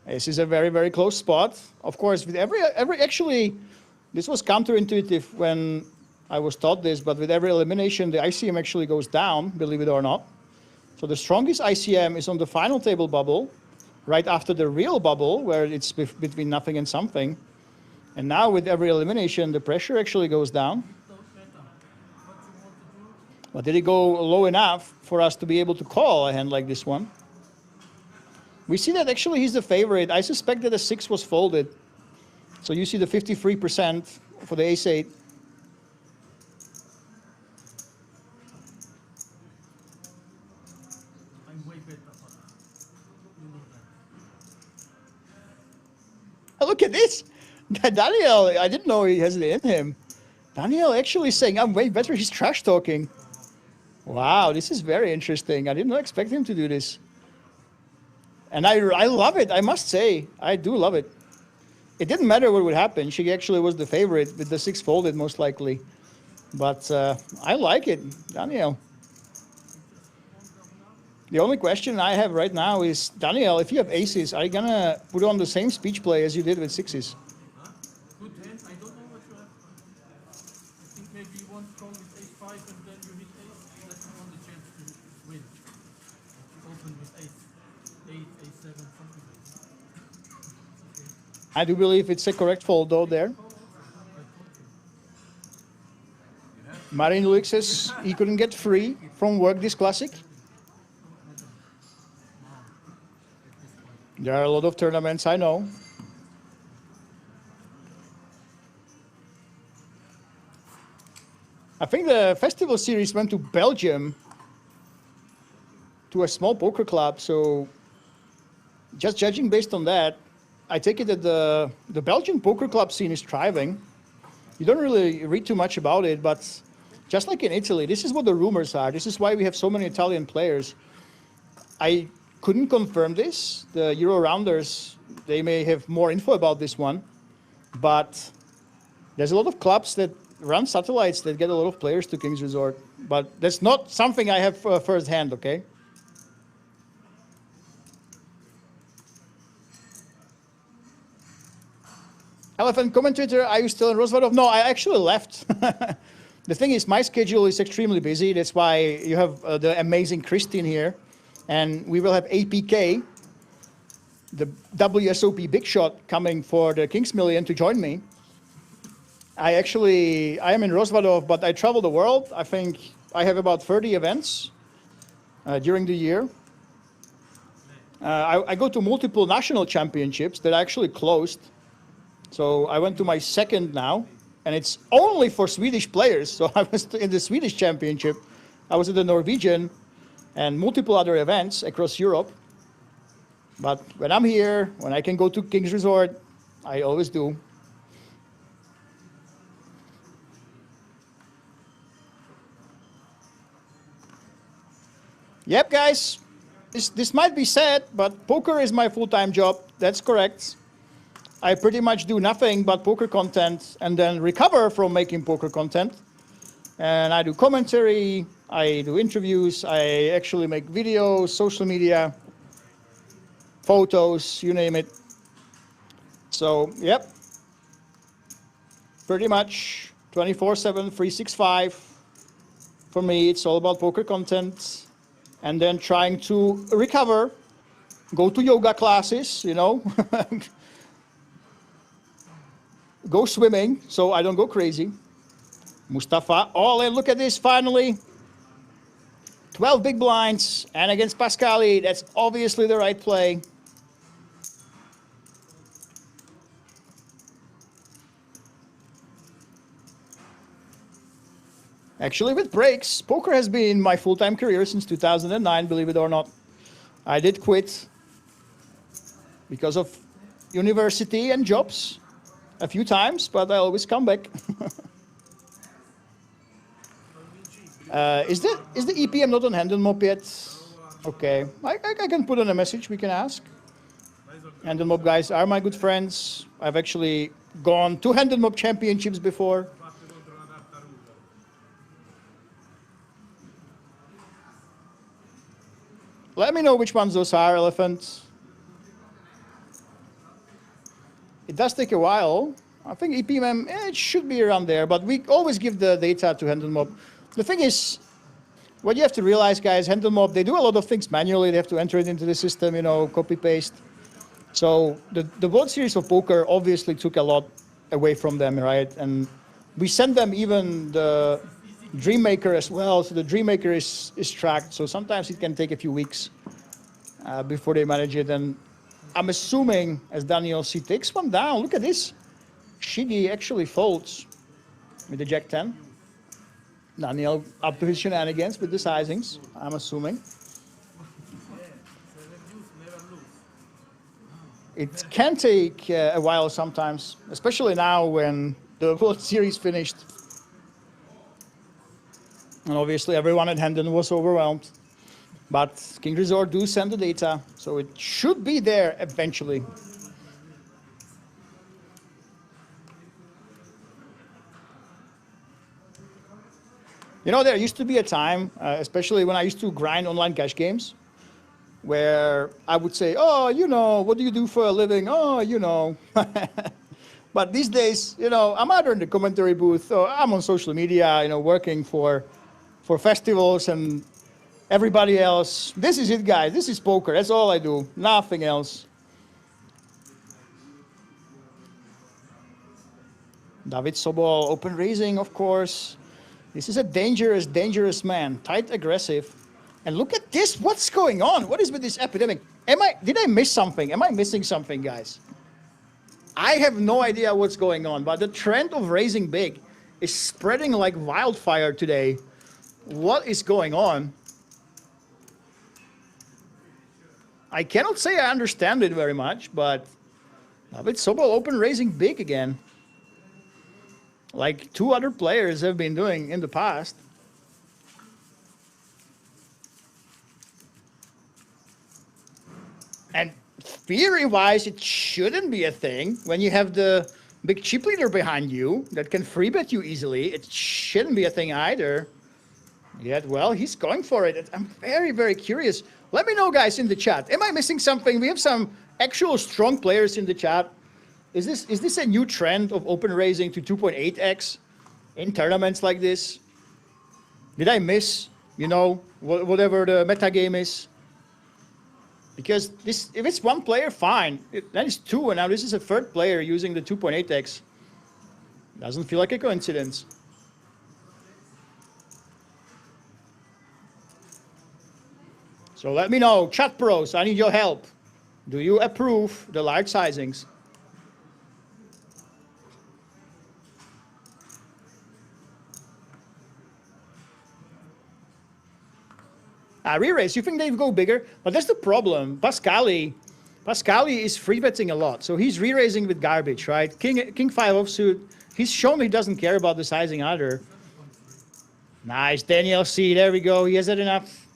A: This is a very, very close spot. Of course, with actually, this was counterintuitive when I was taught this, but with every elimination, the ICM actually goes down, believe it or not. So the strongest ICM is on the final table bubble, right after the real bubble, where it's between nothing and something. And now with every elimination, the pressure actually goes down. But did it go low enough for us to be able to call a hand like this one? We see that actually he's the favorite. I suspect that the 6 was folded. So you see the 53% for the ace-8. Look at this. Daniel, I didn't know he has it in him. Daniel actually saying, I'm way better. He's trash talking. Wow, this is very interesting. I did not expect him to do this. And I love it, I must say. I do love it. It didn't matter what would happen. She actually was the favorite with the 6 folded, most likely. But I like it, Daniel. The only question I have right now is, Daniel, if you have aces, are you going to put on the same speech play as you did with 6s?
C: Good hand. I don't know what you have. I think maybe you want strong with ace-5 and then you hit ace. That's the only chance to win. You open with ace-8, ace-7, something like that. Okay.
A: I do believe it's a correct fold, though, there. Marin Luik says he couldn't get free from work this classic. There are a lot of tournaments, I know. I think the festival series went to Belgium, to a small poker club. So just judging based on that, I take it that the Belgian poker club scene is thriving. You don't really read too much about it, but just like in Italy, this is what the rumors are. This is why we have so many Italian players. I couldn't confirm this. The Euro Rounders, they may have more info about this one, but there's a lot of clubs that run satellites that get a lot of players to King's Resort, but that's not something I have firsthand, okay? Elephant commentator, are you still in Rosvadov? No, I actually left. The thing is, my schedule is extremely busy. That's why you have the amazing Christine here. And we will have APK, the WSOP Big Shot, coming for the King's Million to join me. I am in Rosvadov, but I travel the world. I think I have about 30 events during the year. I go to multiple national championships that are actually closed. So I went to my second now, and it's only for Swedish players. So I was in the Swedish championship. I was at the Norwegian and multiple other events across Europe. But when I'm here, when I can go to King's Resort, I always do. Yep, guys. This might be sad, but poker is my full-time job. That's correct. I pretty much do nothing but poker content and then recover from making poker content. And I do commentary, I do interviews, I actually make videos, social media, photos, you name it. So, yep. Pretty much 24/7, 365. For me, it's all about poker content. And then trying to recover, go to yoga classes, you know. Go swimming so I don't go crazy. Mustafa all in. Look at this finally. 12 big blinds and against Pascali. That's obviously the right play. Actually, with breaks, poker has been my full-time career since 2009, believe it or not. I did quit because of university and jobs a few times, but I always come back. Is the EPM not on Hand and Mob yet? Okay, I can put on a message, we can ask. Hand and Mob guys are my good friends. I've actually gone to Hand and Mob championships before. Let me know which ones those are, Elephant. It does take a while. I think EPM, it should be around there, but we always give the data to Hand and Mob. The thing is, what you have to realize, guys, Hand and Mob, they do a lot of things manually. They have to enter it into the system, you know, copy paste. So the World Series of Poker obviously took a lot away from them, right? And we send them even the Dreammaker as well. So the Dreammaker is tracked. So sometimes it can take a few weeks before they manage it. And I'm assuming, as Daniel C takes one down, look at this. Shiggy actually folds with the Jack-10. Daniel up to his shenanigans with the sizings, I'm assuming. It can take a while sometimes, especially now when the World Series finished. And obviously everyone at Hendon was overwhelmed. But King Resort do send the data, so it should be there eventually. You know, there used to be a time, especially when I used to grind online cash games, where I would say, oh, you know, what do you do for a living? Oh, you know. But these days, you know, I'm either in the commentary booth or I'm on social media, you know, working for festivals and everybody else. This is it, guys. This is poker. That's all I do. Nothing else. David Sobol, open raising, of course. This is a dangerous, dangerous man. Tight, aggressive. And look at this. What's going on? What is with this epidemic? Did I miss something? Am I missing something, guys? I have no idea what's going on, but the trend of raising big is spreading like wildfire today. What is going on? I cannot say I understand it very much, but David Sobol open raising big again. Like 2 other players have been doing in the past. And theory-wise, it shouldn't be a thing. When you have the big chip leader behind you that can free bet you easily, it shouldn't be a thing either. Yet, well, he's going for it. I'm very, very curious. Let me know, guys, in the chat. Am I missing something? We have some actual strong players in the chat. Is this a new trend of open raising to 2.8x in tournaments like this? Did I miss, you know, whatever the meta game is? Because this, if it's one player, fine. That is 2, and now this is a 3rd player using the 2.8x. Doesn't feel like a coincidence. So let me know, chat pros, I need your help. Do you approve the large sizings? Re-raise, you think they go bigger? But that's the problem. Pascali is free betting a lot, so he's re-raising with garbage, right? King 5 offsuit. He's shown he doesn't care about the sizing either. Nice, Daniel C. There we go. He has had enough.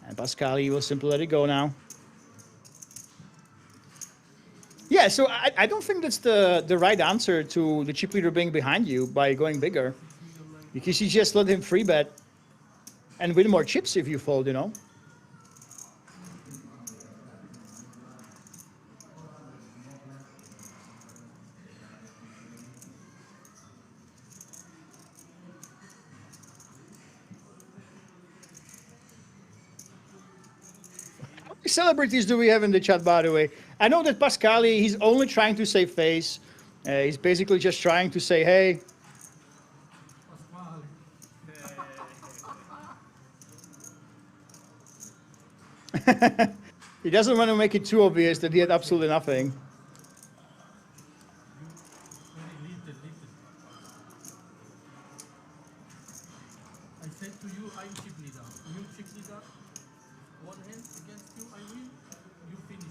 A: And Pascali will simply let it go now. Yeah, so I don't think that's the right answer to the chip leader being behind you by going bigger. Because you just let him free bet and win more chips if you fold, you know? How many celebrities do we have in the chat, by the way? I know that Pascali, he's only trying to save face. He's basically just trying to say, hey. He doesn't want to make it too obvious that he had absolutely nothing.
C: I said to you, I'm chip leader. You chip leader. One hand against you, I win. You finish.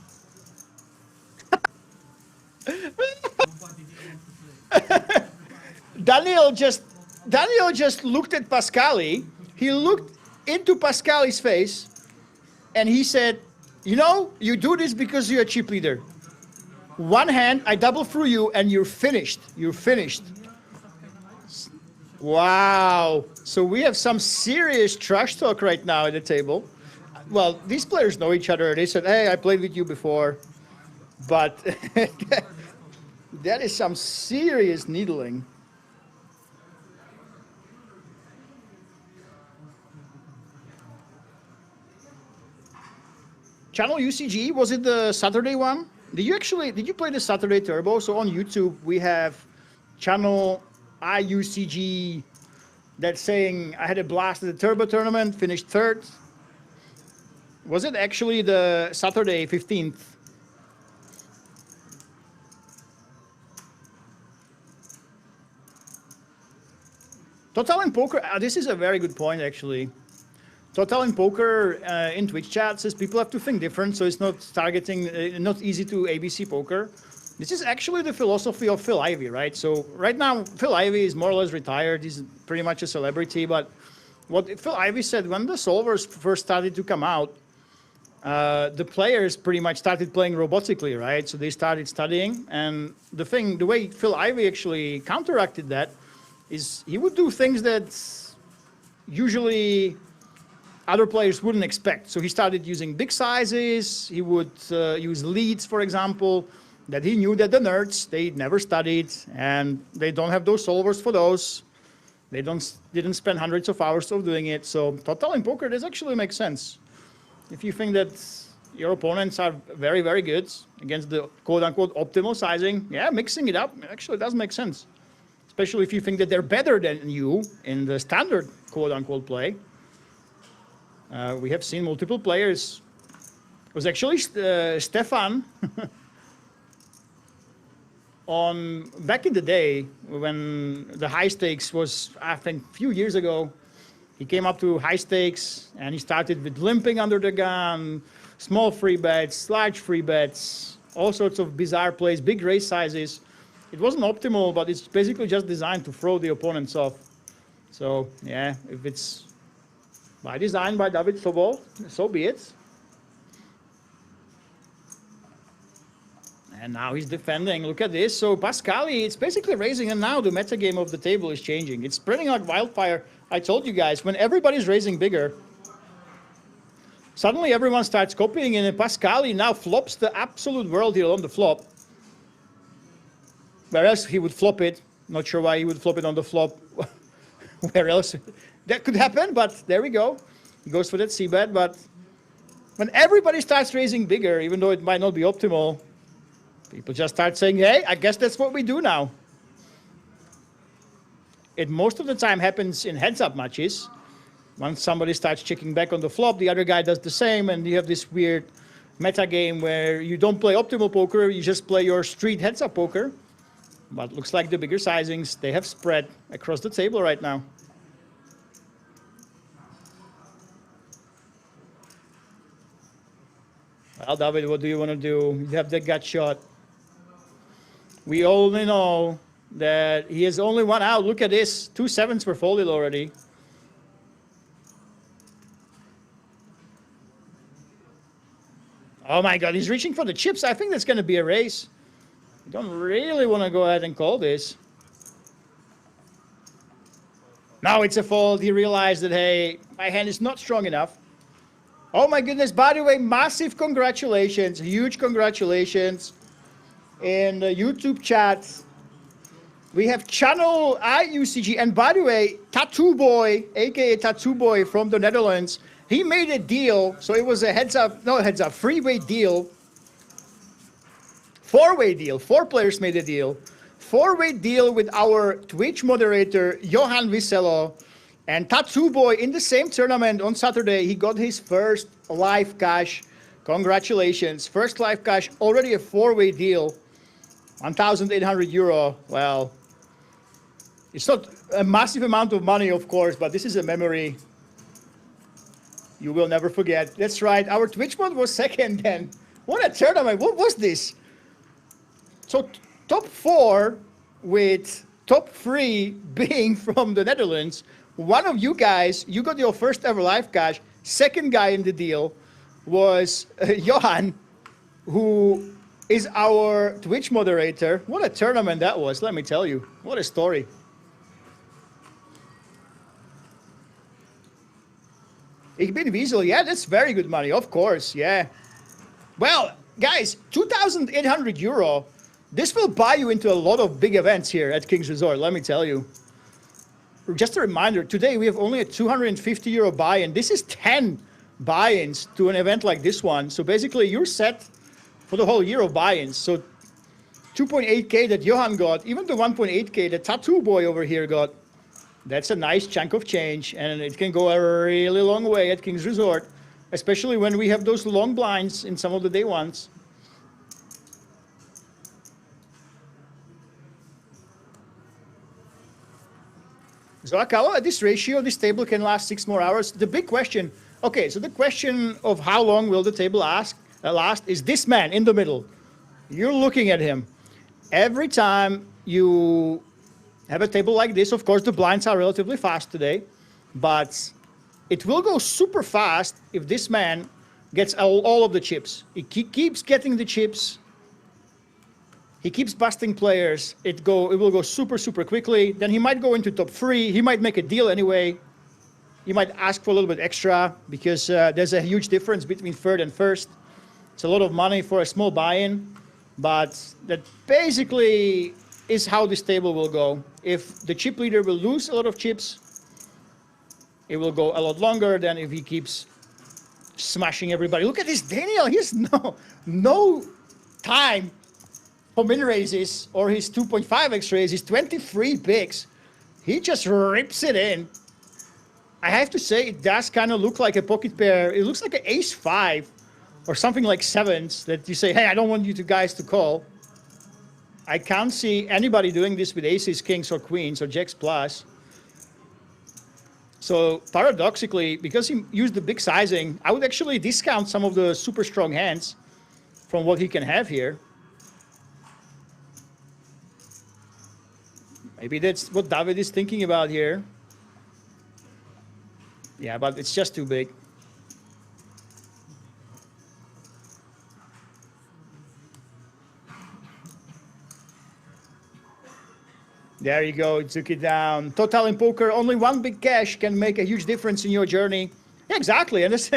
A: Daniel just looked at Pascali. He looked into Pascali's face, and he said, "You know, you do this because you're a chip leader. One hand, I double through you, and you're finished. You're finished." Wow. So we have some serious trash talk right now at the table. Well, these players know each other. They said, hey, I played with you before. But that is some serious needling. Channel UCG, was it the Saturday one? Did you play the Saturday Turbo? So on YouTube, we have channel IUCG that's saying, I had a blast at the Turbo tournament, finished third. Was it actually the Saturday 15th? Total in Poker, this is a very good point actually. Total in Poker in Twitch chat says people have to think different, so it's not targeting, not easy to ABC Poker. This is actually the philosophy of Phil Ivey, right? So right now, Phil Ivey is more or less retired. He's pretty much a celebrity, but what Phil Ivey said, when the solvers first started to come out, the players pretty much started playing robotically, right? So they started studying, and the way Phil Ivey actually counteracted that is he would do things that usually other players wouldn't expect. So he started using big sizes. He would use leads, for example, that he knew that the nerds, they never studied, and they don't have those solvers for those. They didn't spend hundreds of hours of doing it. So Total in Poker, this actually makes sense. If you think that your opponents are very, very good against the quote-unquote optimal sizing, yeah, mixing it up actually does make sense. Especially if you think that they're better than you in the standard quote-unquote play. We have seen multiple players. It was actually Stefan back in the day when the high stakes was, I think, a few years ago. He came up to high stakes and he started with limping under the gun, small free bets, large free bets, all sorts of bizarre plays, big raise sizes. It wasn't optimal, but it's basically just designed to throw the opponents off. So yeah, if it's by design by David Sobol, so be it. And now he's defending. Look at this. So Pascali, it's basically raising, and now the metagame of the table is changing. It's spreading like wildfire. I told you guys, when everybody's raising bigger, suddenly everyone starts copying, and Pascali now flops the absolute world here on the flop. Where else he would flop it? Not sure why he would flop it on the flop. Where else? That could happen, but there we go. He goes for that c-bet, but when everybody starts raising bigger, even though it might not be optimal, people just start saying, hey, I guess that's what we do now. It most of the time happens in heads-up matches. Once somebody starts checking back on the flop, the other guy does the same, and you have this weird meta game where you don't play optimal poker, you just play your street heads-up poker. But looks like the bigger sizings, they have spread across the table right now. Well, David, what do you want to do? You have that gut shot. We only know that he has only one out. Look at this. 2 sevens were folded already. Oh my God, he's reaching for the chips. I think that's going to be a race. I don't really want to go ahead and call this. Now it's a fold. He realized that, hey, my hand is not strong enough. Oh my goodness, by the way, massive congratulations, huge congratulations. In the YouTube chat, we have channel IUCG, and by the way, Tattoo Boy, aka Tattoo Boy from the Netherlands, he made a deal. So it was a freeway deal. Four-way deal. 4 players made a deal. 4-way deal with our Twitch moderator, Johan Wieselo, and Tattoo Boy in the same tournament on Saturday. He got his first live cash. Congratulations. First live cash, already a 4-way deal. 1,800 euro. Well, it's not a massive amount of money, of course, but this is a memory you will never forget. That's right. Our Twitch mod was second then. What a tournament. What was this? So top 4 with top 3 being from the Netherlands. One of you guys, you got your first ever live cash. Second guy in the deal was Johan, who is our Twitch moderator. What a tournament that was, let me tell you. What a story. Ik bin Wiesel, yeah, that's very good money, of course, yeah. Well, guys, 2,800 euro. This will buy you into a lot of big events here at King's Resort, let me tell you. Just a reminder, today we have only a 250 euro buy-in. This is 10 buy-ins to an event like this one. So basically you're set for the whole year of buy-ins. So 2.8K that Johan got, even the 1.8K that Tattoo Boy over here got, that's a nice chunk of change, and it can go a really long way at King's Resort, especially when we have those long blinds in some of the day ones. So Akawa, at this ratio, this table can last 6 more hours. The big question, okay, so the question of how long will the table last is this man in the middle. You're looking at him. Every time you have a table like this, of course, the blinds are relatively fast today, but it will go super fast if this man gets all of the chips. He keeps getting the chips. He keeps busting players. It will go super, super quickly. Then he might go into top 3. He might make a deal anyway. You might ask for a little bit extra because there's a huge difference between third and first. It's a lot of money for a small buy-in, but that basically is how this table will go. If the chip leader will lose a lot of chips, it will go a lot longer than if he keeps smashing everybody. Look at this Daniel. He has no time for min raises or his 2.5x raises, 23 bigs. He just rips it in. I have to say, it does kind of look like a pocket pair. It looks like an ace-5 or something like 7s that you say, hey, I don't want you guys to call. I can't see anybody doing this with aces, kings, or queens, or jacks plus. So paradoxically, because he used the big sizing, I would actually discount some of the super strong hands from what he can have here. Maybe that's what David is thinking about here. Yeah, but it's just too big. There you go, it took it down. Total in poker, only one big cash can make a huge difference in your journey. Yeah, exactly, and this,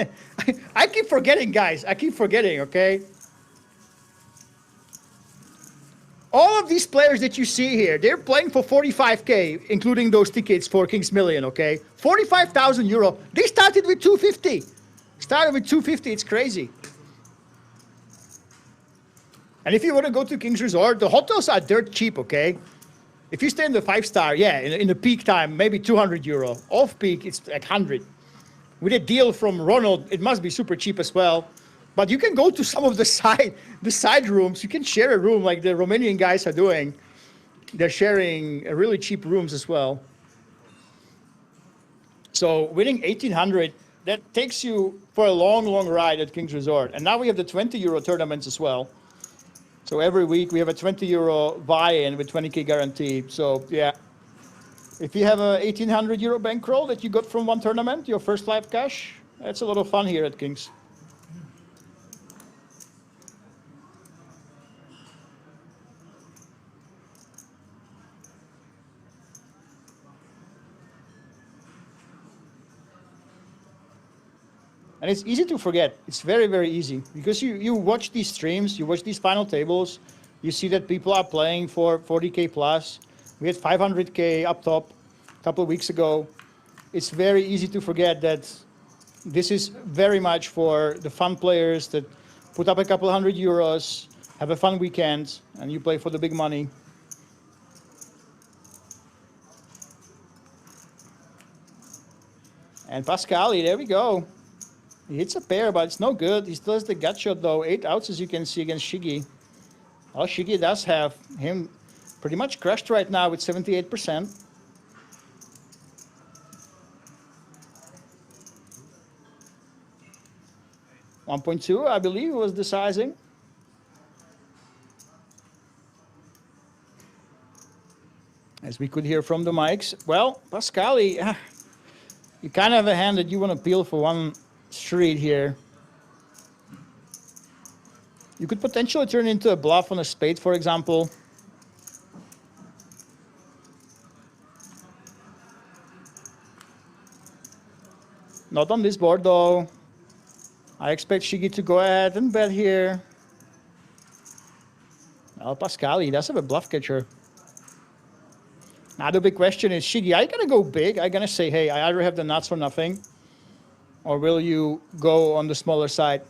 A: I keep forgetting, guys. I keep forgetting, okay? All of these players that you see here, they're playing for 45K, including those tickets for King's Million, okay? 45,000 euro. They started with 250. Started with 250, it's crazy. And if you want to go to King's Resort, the hotels are dirt cheap, okay? If you stay in the 5-star, yeah, in the peak time, maybe 200 euro. Off peak, it's like 100. With a deal from Ronald, it must be super cheap as well. But you can go to some of the side rooms. You can share a room like the Romanian guys are doing. They're sharing really cheap rooms as well. So winning 1,800, that takes you for a long, long ride at King's Resort. And now we have the 20 euro tournaments as well. So every week we have a 20 euro buy-in with 20K guarantee. So yeah, if you have a 1,800 euro bankroll that you got from one tournament, your first live cash, that's a lot of fun here at King's. And it's easy to forget. It's very, very easy because you watch these streams, you watch these final tables, you see that people are playing for 40K plus. We had 500K up top a couple of weeks ago. It's very easy to forget that this is very much for the fun players that put up a couple €100, have a fun weekend, and you play for the big money. And Pascali, there we go. He hits a pair, but it's no good. He still has the gut shot, though. 8 outs, as you can see, against Shiggy. Well, Shiggy does have him pretty much crushed right now with 78%. $1.2, I believe, was the sizing. As we could hear from the mics. Well, Pascali, you kind of have a hand that you want to peel for one street here. You could potentially turn into a bluff on a spade, for example. Not on this board, though. I expect Shiggy to go ahead and bet here. Well, Pascali does have a bluff catcher. Now the big question is, Shiggy, are you going to go big? Are you going to say, hey, I either have the nuts or nothing? Or will you go on the smaller side?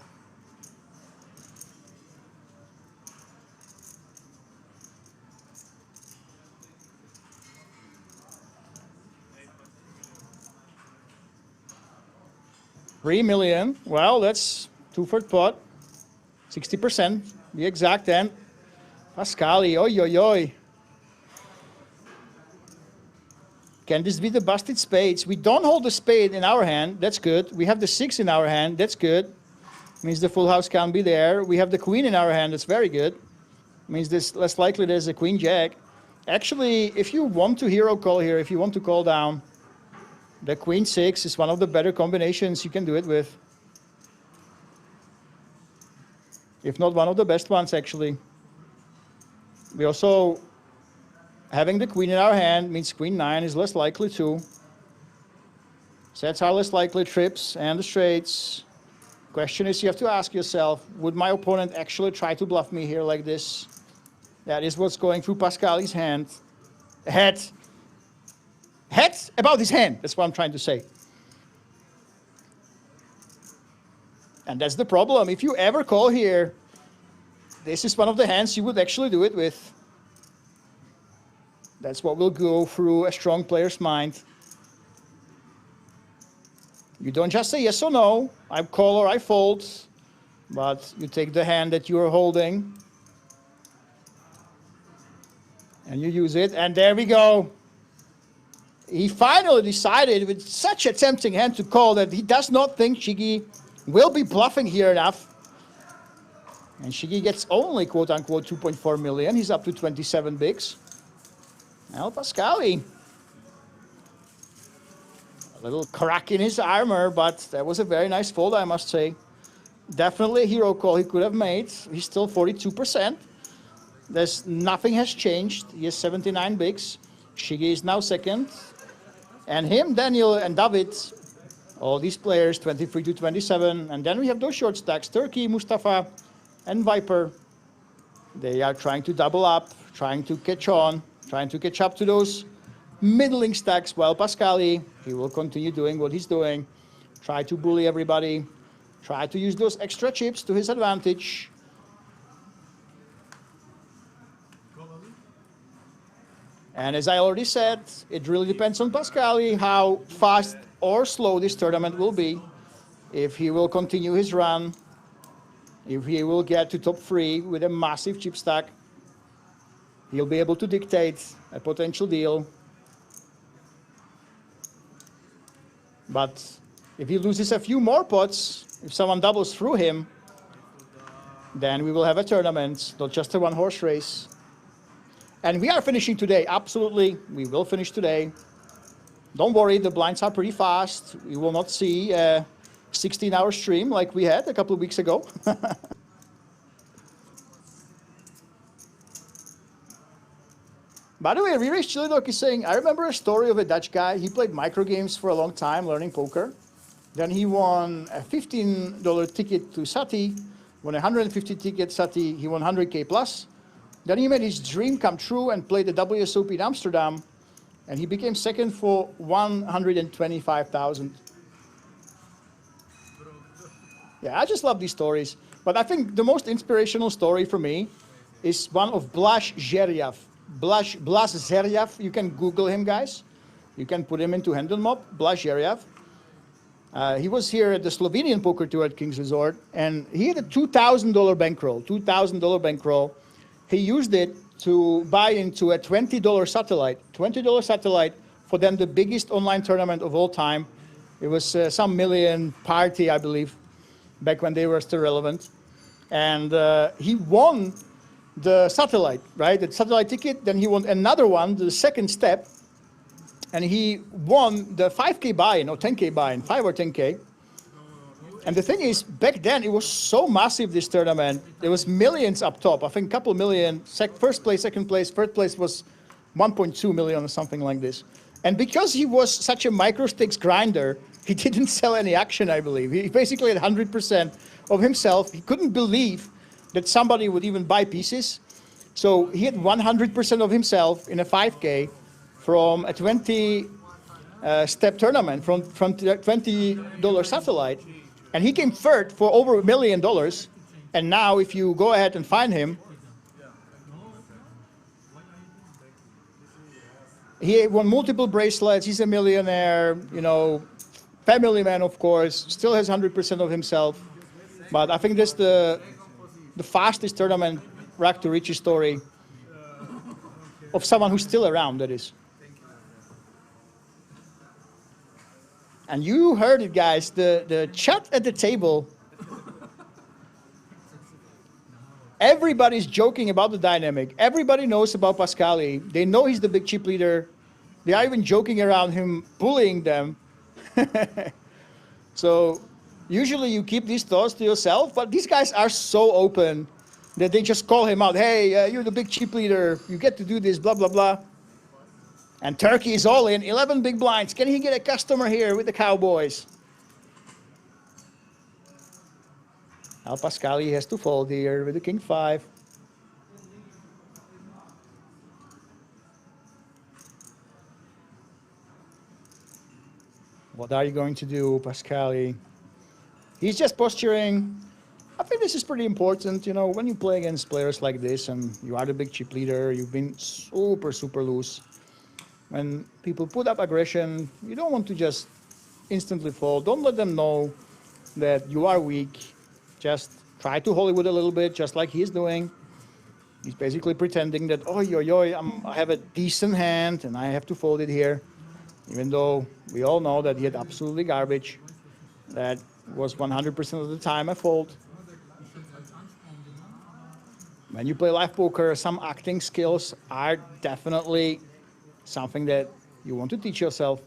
A: $3 million. Well, that's 2-foot pot. 60%. The exact end. Pascali, oi, oi, oi. Can this be the busted spades? We don't hold the spade in our hand. That's good. We have the 6 in our hand. That's good. Means the full house can't be there. We have the queen in our hand. That's very good. Means this less likely there's a queen jack. Actually, if you want to hero call here, if you want to call down, the queen 6 is one of the better combinations you can do it with. If not one of the best ones, actually. We also, having the queen in our hand means queen 9 is less likely too. Sets are less likely, trips and the straights. Question is, you have to ask yourself, would my opponent actually try to bluff me here like this? That is what's going through Pascali's hand. Head about his hand. That's what I'm trying to say. And that's the problem. If you ever call here, this is one of the hands you would actually do it with. That's what will go through a strong player's mind. You don't just say yes or no, I call or I fold, but you take the hand that you are holding and you use it, and there we go. He finally decided with such a tempting hand to call that he does not think Shiggy will be bluffing here enough. And Shiggy gets only quote-unquote 2.4 million. He's up to 27 bigs. Well, Pascali. A little crack in his armor, but that was a very nice fold, I must say. Definitely a hero call he could have made. He's still 42%. Nothing has changed. He has 79 bigs. Shiggy is now second. And him, Daniel, and David, all these players, 23 to 27. And then we have those short stacks, Turkey, Mustafa, and Viper. They are trying to double up, trying to catch on, trying to catch up to those middling stacks. While Pascali, he will continue doing what he's doing. Try to bully everybody. Try to use those extra chips to his advantage. And as I already said, it really depends on Pascali how fast or slow this tournament will be. If he will continue his run, if he will get to top 3 with a massive chip stack, he'll be able to dictate a potential deal. But if he loses a few more pots, if someone doubles through him, then we will have a tournament, not just a one-horse race. And we are finishing today, absolutely. We will finish today. Don't worry, the blinds are pretty fast. You will not see a 16-hour stream like we had a couple of weeks ago. By the way, Rirish Chilidok is saying, I remember a story of a Dutch guy. He played micro games for a long time, learning poker. Then he won a $15 ticket to Sati, won a 150 ticket Sati, he won 100K plus. Then he made his dream come true and played the WSOP in Amsterdam, and he became second for 125,000. Yeah, I just love these stories. But I think the most inspirational story for me is one of Blaž Zerjav. Blaž Zerjav, you can Google him, guys. You can put him into Hendon Mob, Blaž Zerjav. He was here at the Slovenian Poker Tour at King's Resort, and he had a $2,000 bankroll, $2,000 bankroll. He used it to buy into a $20 satellite, $20 satellite for then the biggest online tournament of all time. It was some million party, I believe, back when they were still relevant. And he won the satellite, right? The satellite ticket, then he won another one, the second step, and he won the 5K buy-in or 10K buy-in, 5 or 10K. And the thing is, back then, it was so massive, this tournament. There was millions up top. I think a couple million. First place, second place, third place was 1.2 million or something like this. And because he was such a micro stakes grinder, he didn't sell any action, I believe. He basically had 100% of himself. He couldn't believe that somebody would even buy pieces. So he had 100% of himself in a 5K from a 20-step tournament, from $20 satellite. And he came third for over $1 million. And now if you go ahead and find him, he won multiple bracelets. He's a millionaire, you know, family man, of course, still has 100% of himself. But I think that's the fastest tournament rack to riches story of someone who's still around, that is. And you heard it, guys, the chat at the table. Everybody's joking about the dynamic. Everybody knows about Pascali. They know he's the big chip leader. They are even joking around him, bullying them. So usually you keep these thoughts to yourself, but these guys are so open that they just call him out. Hey, you're the big chip leader. You get to do this, blah, blah, blah. And Turkey is all in, 11 big blinds. Can he get a customer here with the Cowboys? Al Pascali has to fold here with the King 5. What are you going to do, Pascali? He's just posturing. I think this is pretty important, you know, when you play against players like this and you are the big chip leader, you've been super, super loose. When people put up aggression, you don't want to just instantly fold. Don't let them know that you are weak. Just try to Hollywood a little bit, just like he's doing. He's basically pretending that, oh, I have a decent hand and I have to fold it here. Even though we all know that he had absolutely garbage. That was 100% of the time a fold. When you play live poker, some acting skills are definitely something that you want to teach yourself.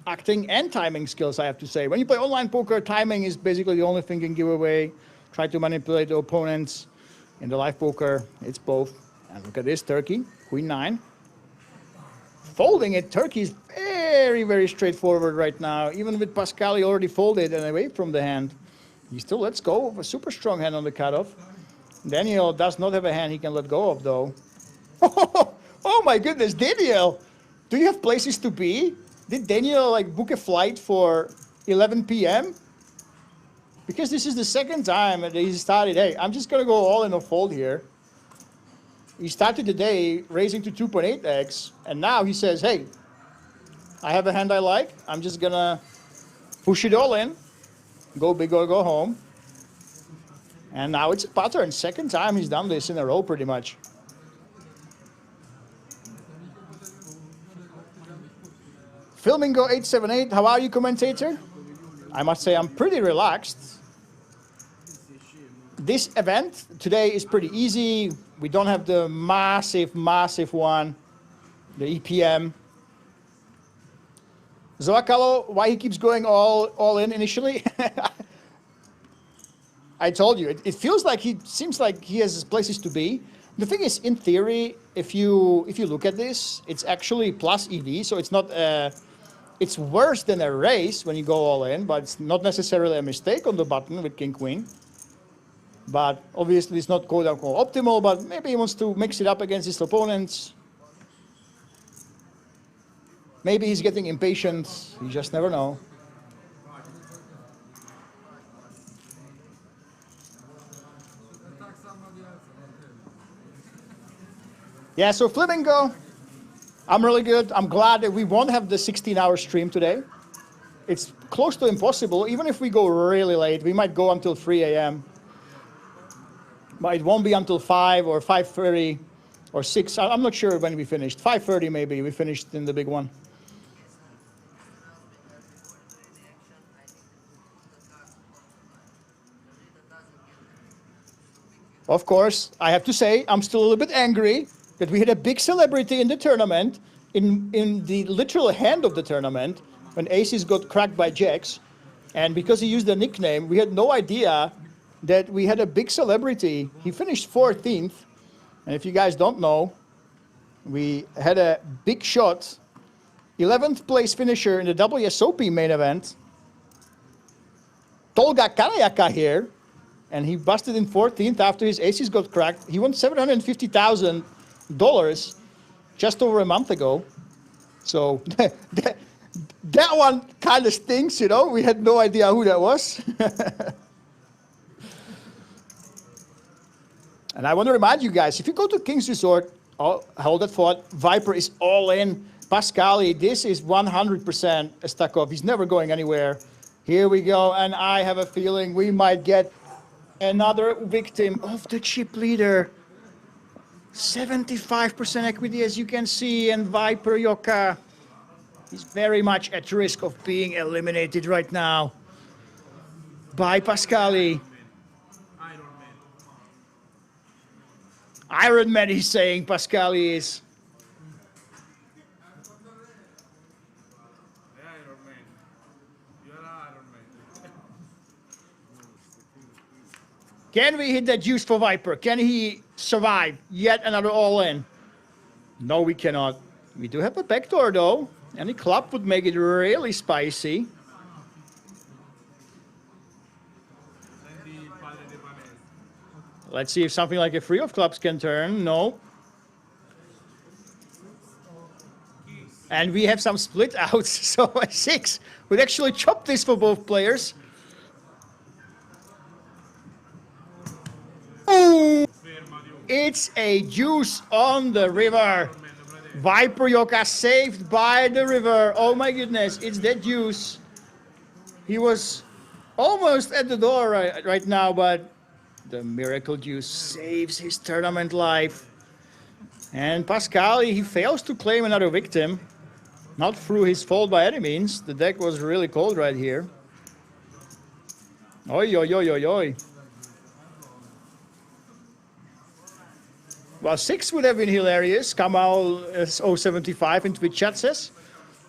A: Acting and timing skills, I have to say. When you play online poker, timing is basically the only thing you can give away. Try to manipulate the opponents. In the live poker, it's both. And look at this, Turkey, Queen 9. Folding it, Turkey is very, very straightforward right now. Even with Pascali already folded and away from the hand, he still lets go of a super strong hand on the cutoff. Daniel does not have a hand he can let go of, though. Oh my goodness, Daniel! Do you have places to be? Did Daniel book a flight for 11 p.m.? Because this is the second time that he started, hey, I'm just gonna go all in a fold here. He started the day raising to 2.8x, and now he says, hey, I have a hand I like, I'm just gonna push it all in, go big or go home. And now it's a pattern. Second time he's done this in a row pretty much. Filmingo 878, how are you, commentator? I must say I'm pretty relaxed. This event today is pretty easy. We don't have the massive one, the EPM. Zoakalo, why he keeps going all in initially? I told you, it feels like seems like he has places to be. The thing is, in theory, if you look at this, it's actually plus EV, so it's not It's worse than a raise when you go all in, but it's not necessarily a mistake on the button with king queen. But obviously it's not quote unquote optimal, but maybe he wants to mix it up against his opponents. Maybe he's getting impatient, you just never know. Yeah, so Flamingo, I'm really good. I'm glad that we won't have the 16-hour stream today. It's close to impossible. Even if we go really late, we might go until 3 a.m. But it won't be until 5 or 5:30 or 6. I'm not sure when we finished. 5:30 maybe. We finished in the big one. Of course, I have to say, I'm still a little bit angry that we had a big celebrity in the tournament, in the literal hand of the tournament, when aces got cracked by jacks. And because he used a nickname, we had no idea that we had a big celebrity. He finished 14th. And if you guys don't know, we had a big shot, 11th place finisher in the WSOP main event, Tolga Kanayaka here. And he busted in 14th after his aces got cracked. He won $750,000 just over a month ago. So that one kind of stinks, you know. We had no idea who that was. And I want to remind you guys, if you go to King's Resort, hold that thought, Viper is all in. Pascali, this is 100% a Stakov. He's never going anywhere. Here we go, and I have a feeling we might get another victim of the chip leader. 75% equity, as you can see, and Viper Yoka is very much at risk of being eliminated right now by Pascali. Iron Man, he's saying Pascali is. Can we hit that juice for Viper? Can he survive yet another all-in? No, we cannot. We do have a backdoor, though. Any club would make it really spicy. Let's see if something like a three of clubs can turn. No. And we have some split outs, so a 6 would actually chop this for both players. Ooh, it's a juice on the river. Viper Yoka saved by the river. Oh my goodness, it's that juice. He was almost at the door right now, but the miracle juice saves his tournament life. And Pascali, he fails to claim another victim. Not through his fault by any means. The deck was really cold right here. Oi, oi, oi, oi, oi. Well, 6 would have been hilarious. Kamal 075 in Twitch chat says.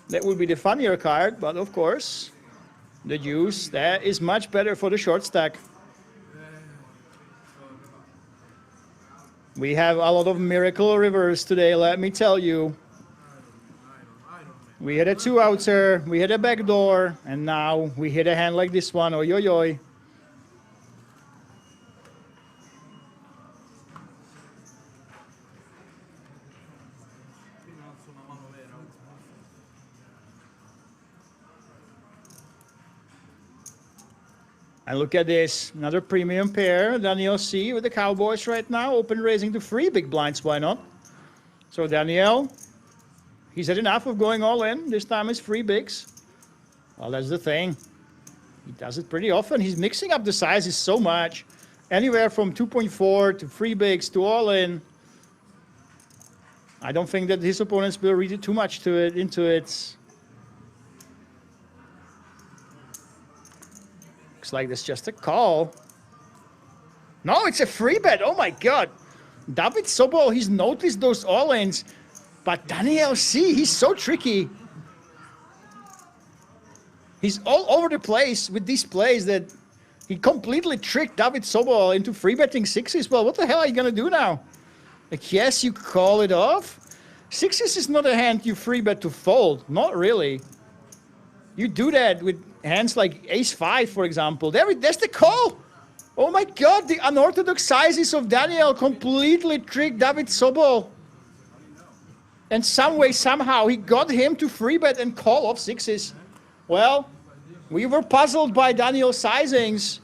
A: That would be the funnier card, but of course, the juice, that is much better for the short stack. We have a lot of miracle rivers today, let me tell you. We had a 2-outer, we had a backdoor, and now we hit a hand like this one. Oi, oi, oi. And look at this, another premium pair. Daniel C with the Cowboys right now, open raising to 3 big blinds, why not? So Daniel, he's had enough of going all in. This time it's 3 bigs. Well, that's the thing. He does it pretty often. He's mixing up the sizes so much. Anywhere from 2.4 to 3 bigs to all in. I don't think that his opponents will read it too much into it. Looks like there's just a call. No, it's a free bet. Oh my god. David Sobol, he's noticed those all-ins. But Daniel C, he's so tricky. He's all over the place with these plays that he completely tricked David Sobol into free betting 6s. Well, what the hell are you going to do now? Like, yes, you call it off. 6s is not a hand you free bet to fold. Not really. You do that with hands like ace-5, for example. There's the call. Oh my God, the unorthodox sizes of Daniel completely tricked David Sobol. And some way, somehow, he got him to free bet and call off sixes. Well, we were puzzled by Daniel's sizings,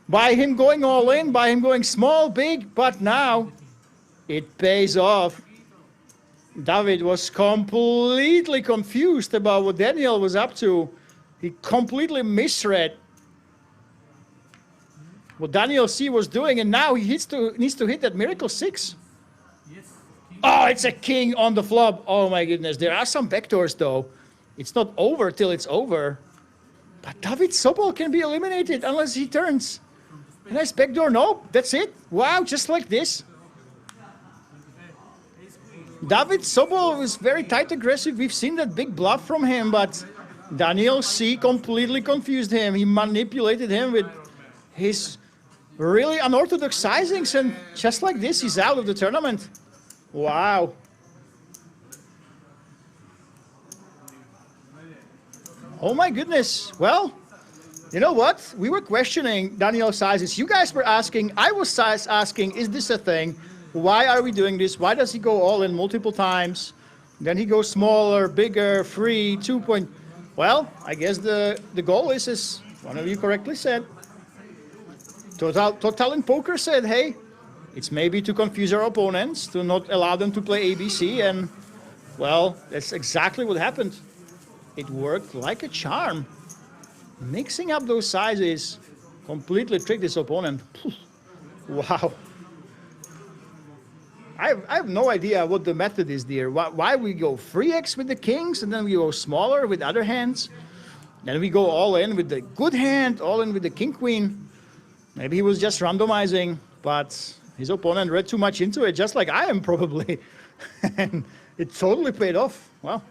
A: by him going all in, by him going small, big, but now it pays off. David was completely confused about what Daniel was up to. He completely misread what Daniel C was doing, and now he needs to hit that miracle 6. Oh, it's a king on the flop. Oh my goodness. There are some backdoors though. It's not over till it's over. But David Sobol can be eliminated unless he turns. A nice backdoor. No, that's it. Wow, just like this. David Sobol was very tight aggressive. We've seen that big bluff from him, but Daniel C completely confused him. He manipulated him with his really unorthodox sizings, and just like this, he's out of the tournament. Wow. Oh my goodness. Well, you know what? We were questioning Daniel's sizes. You guys were asking, I was asking, is this a thing? Why are we doing this? Why does he go all in multiple times? Then he goes smaller, bigger, free, 2 point. Well, I guess the goal is, as one of you correctly said, Total in Poker said, hey, it's maybe to confuse our opponents, to not allow them to play ABC, and, well, that's exactly what happened. It worked like a charm. Mixing up those sizes completely tricked his opponent. Wow. I have no idea what the method is there. Why we go 3x with the kings, and then we go smaller with other hands. Then we go all in with the good hand, all in with the king-queen. Maybe he was just randomizing, but his opponent read too much into it, just like I am probably. And it totally paid off. Well,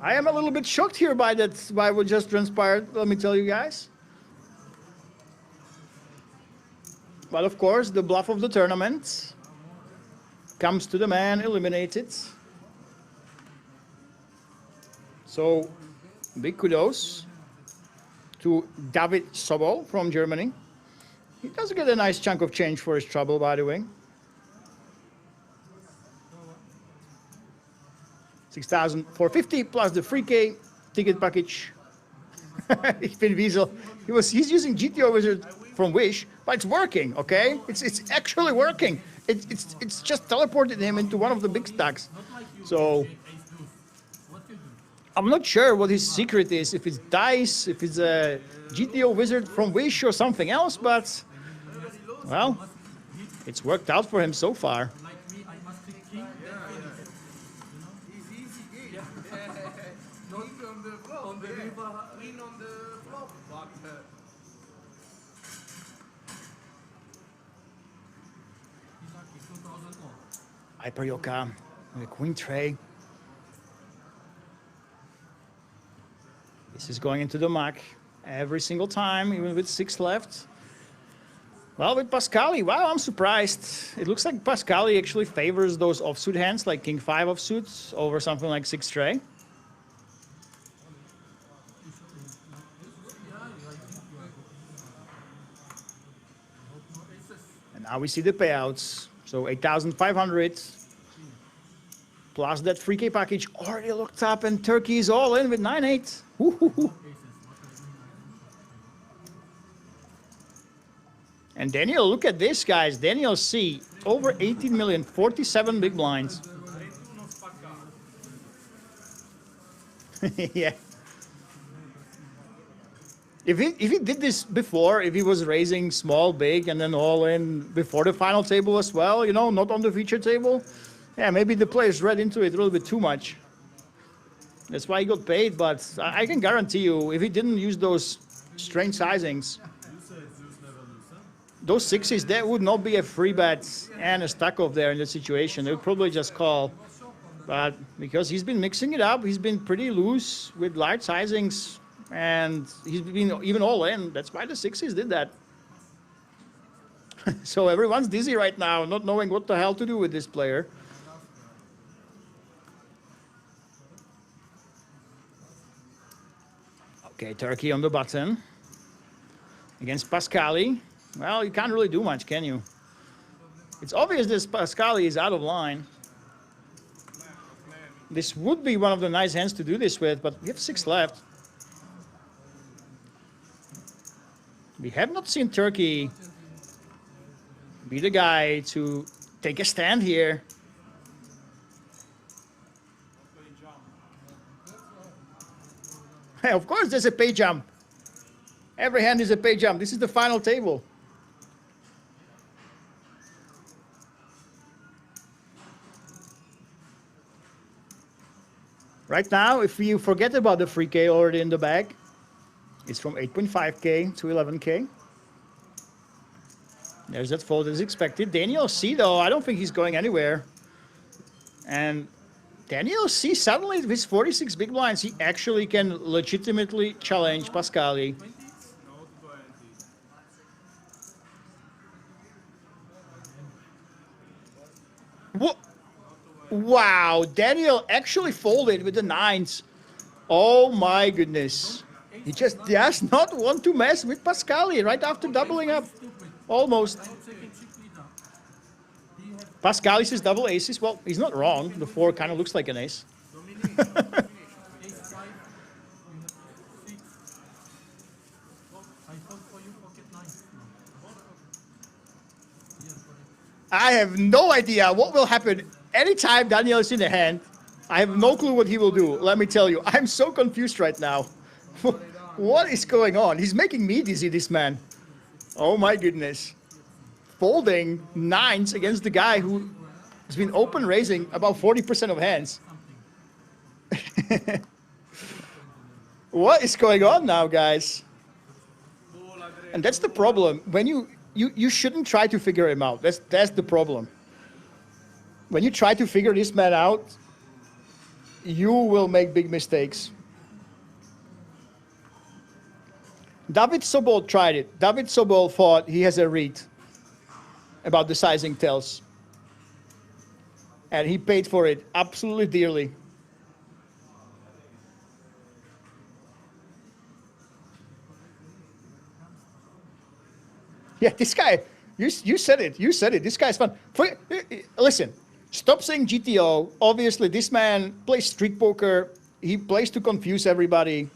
A: I am a little bit shocked here by that, by what just transpired, let me tell you guys. But of course, the bluff of the tournament comes to the man eliminated. So, big kudos to David Sobol from Germany. He does get a nice chunk of change for his trouble, by the way. 6,450 plus the free K ticket package. Ich bin Wiesel. He's using GTO Wizard from Wish, but it's working, okay? It's actually working. It's just teleported him into one of the big stacks. So I'm not sure what his secret is, if it's dice, if it's a GTO Wizard from Wish or something else, but well, it's worked out for him so far. Hyperyoka, the queen tray. This is going into the muck every single time, even with 6 left. Well, with Pascali, wow, I'm surprised. It looks like Pascali actually favors those offsuit hands, like King 5 offsuits, over something like 6 tray. And now we see the payouts. So 8,500 plus that free K package already looked up, and Turkey is all in with 9-8. And Daniel, look at this, guys. Daniel C, over 18 million, 47 big blinds. Yeah. If he did this before, if he was raising small, big, and then all in before the final table as well, you know, not on the feature table, yeah, maybe the players read into it a little bit too much. That's why he got paid, but I can guarantee you, if he didn't use those strange sizings, those 6s, there would not be a free bet and a stack off there in that situation. They would probably just call. But because he's been mixing it up, he's been pretty loose with large sizings, and he's been even all in. That's why the 6s did that. So everyone's dizzy right now, not knowing what the hell to do with this player. Okay, Turkey on the button. Against Pascali. Well, you can't really do much, can you? It's obvious this Pascali is out of line. This would be one of the nice hands to do this with, but we have 6 left. We have not seen Turkey be the guy to take a stand here. Hey, of course there's a pay jump. Every hand is a pay jump. This is the final table. Right now, if you forget about the 3K already in the bag, it's from 8.5K to 11K. There's that fold as expected. Daniel C, though, I don't think he's going anywhere. And Daniel C, suddenly with his 46 big blinds, he actually can legitimately challenge Pascali. What? Wow, Daniel actually folded with the 9s. Oh my goodness. He just does not want to mess with Pascali right after doubling up. Almost. Pascali says double aces. Well, he's not wrong. The 4 kind of looks like an ace. I have no idea what will happen anytime Daniel is in the hand. I have no clue what he will do. Let me tell you, I'm so confused right now. What is going on? He's making me dizzy, this man. Oh my goodness. Folding 9s against the guy who has been open raising about 40% of hands. What is going on now, guys? And that's the problem. When you shouldn't try to figure him out. That's the problem. When you try to figure this man out, you will make big mistakes. David Sobol tried it. David Sobol thought he has a read about the sizing tells. And he paid for it absolutely dearly. Yeah, this guy, you said it. You said it. This guy's fun. Listen, stop saying GTO. Obviously, this man plays street poker. He plays to confuse everybody.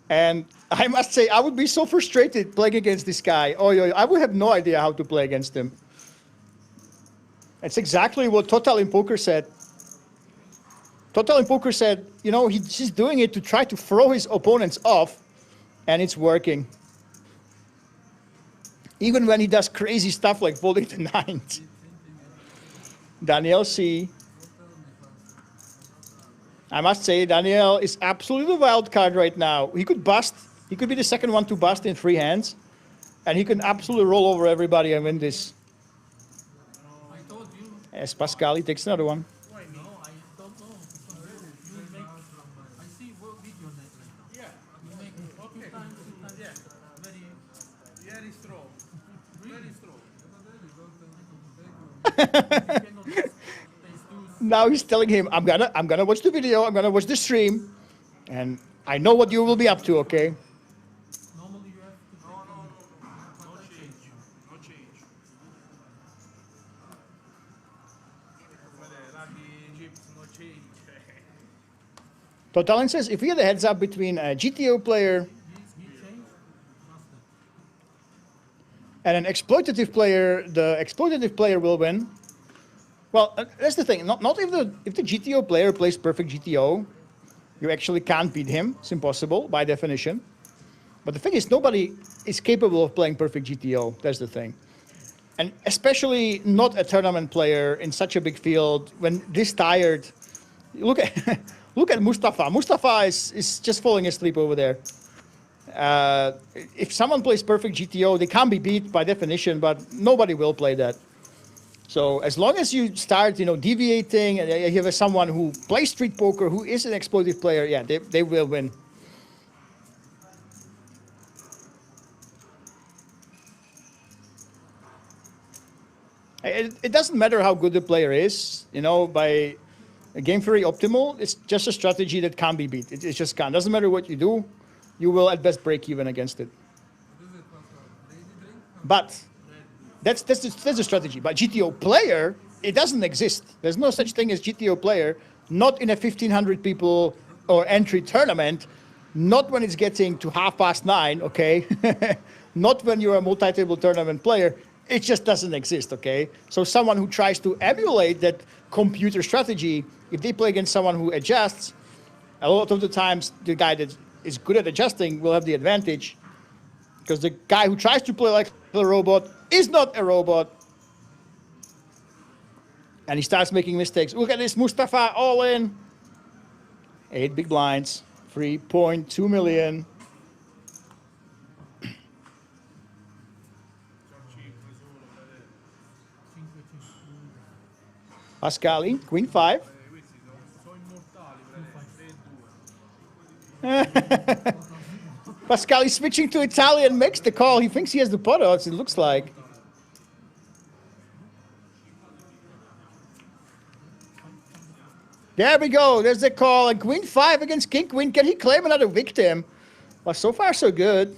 A: And I must say, I would be so frustrated playing against this guy. Oh, I would have no idea how to play against him. It's exactly what Total in Poker said. Total in Poker said, you know, he's just doing it to try to throw his opponents off, and it's working. Even when he does crazy stuff like folding the 9s. Daniel C. I must say, Daniel is absolutely the wild card right now. He could bust. He could be the second one to bust in 3 hands. And he can absolutely roll over everybody and win this. As Pascali takes another one. Now he's telling him, I'm gonna watch the video, I'm gonna watch the stream, and I know what you will be up to, okay? Totalin says, if we had a heads up between a GTO player and an exploitative player, the exploitative player will win. Well, that's the thing. Not if the GTO player plays perfect GTO, you actually can't beat him. It's impossible by definition. But the thing is, nobody is capable of playing perfect GTO. That's the thing. And especially not a tournament player in such a big field when this tired. Look at look at Mustafa. Mustafa is just falling asleep over there. If someone plays perfect GTO, they can't be beat by definition, but nobody will play that. So as long as you start, deviating, and you have someone who plays street poker, who is an exploitive player, yeah, they will win. It doesn't matter how good the player is, you know, by a game theory optimal, it's just a strategy that can't be beat. It just can't. Doesn't matter what you do, you will at best break even against it. But that's the strategy. But GTO player, it doesn't exist. There's no such thing as GTO player, not in a 1,500 people or entry tournament, not when it's getting to 9:30, okay? Not when you're a multi-table tournament player. It just doesn't exist, okay? So someone who tries to emulate that computer strategy, if they play against someone who adjusts, a lot of the times the guy that is good at adjusting will have the advantage, because the guy who tries to play like a robot is not a robot. And he starts making mistakes. Look at this, Mustafa all in. 8 big blinds, 3.2 million. Pascali, Queen 5. Pascali switching to Italian, makes the call. He thinks he has the pot odds, it looks like. There we go. There's the call. And Queen 5 against King Queen. Can he claim another victim? Well, so far so good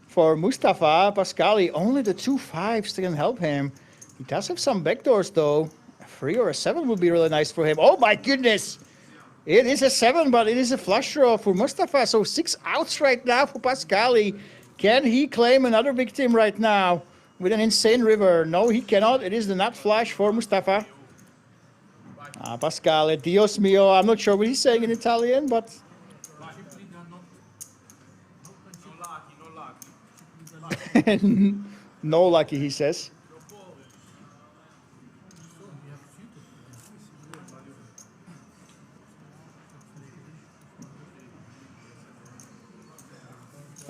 A: for Mustafa. Pascali, only the 2 5s can help him. He does have some backdoors, though. A 3 or a 7 would be really nice for him. Oh, my goodness. It is a 7, but it is a flush draw for Mustafa. So 6 outs right now for Pascali. Can he claim another victim right now with an insane river? No, he cannot. It is the nut flush for Mustafa. Pascali, Dios mio. I'm not sure what he's saying in Italian, but... No lucky, he says.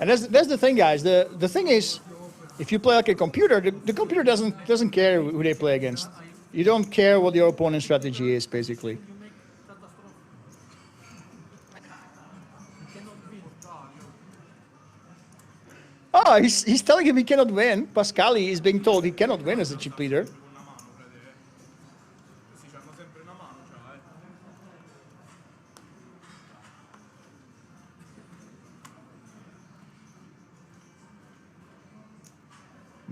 A: And that's the thing, guys. The thing is, if you play like a computer, the computer doesn't care who they play against. You don't care what your opponent's strategy is, basically. Oh, he's telling him he cannot win. Pascali is being told he cannot win as a chip leader.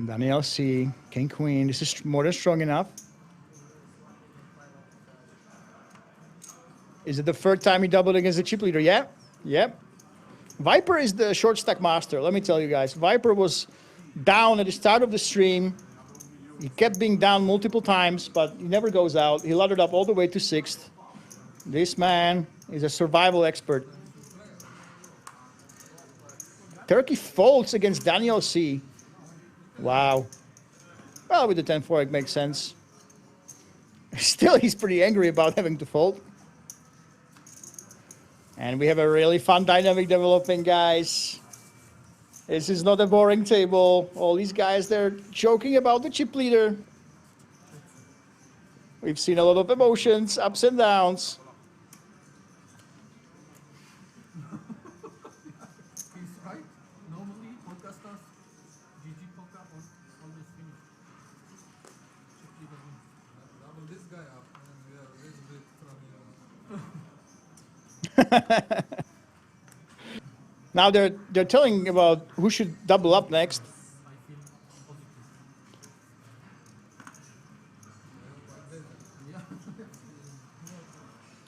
A: Daniel C, King Queen. This is more than strong enough. Is it the third time he doubled against the chip leader? Yeah. Yep. Viper is the short stack master. Let me tell you guys. Viper was down at the start of the stream. He kept being down multiple times, but he never goes out. He laddered up all the way to 6th. This man is a survival expert. Turkey folds against Daniel C. Wow. Well, with the 10-4, it makes sense. Still, he's pretty angry about having to fold. And we have a really fun dynamic developing, guys. This is not a boring table. All these guys, they're joking about the chip leader. We've seen a lot of emotions, ups and downs.
C: He's right. Normally, poker stars, GG poker always finish. Chip leader wins. Double this guy up, and we are a little bit from
A: Now they're telling about who should double up next.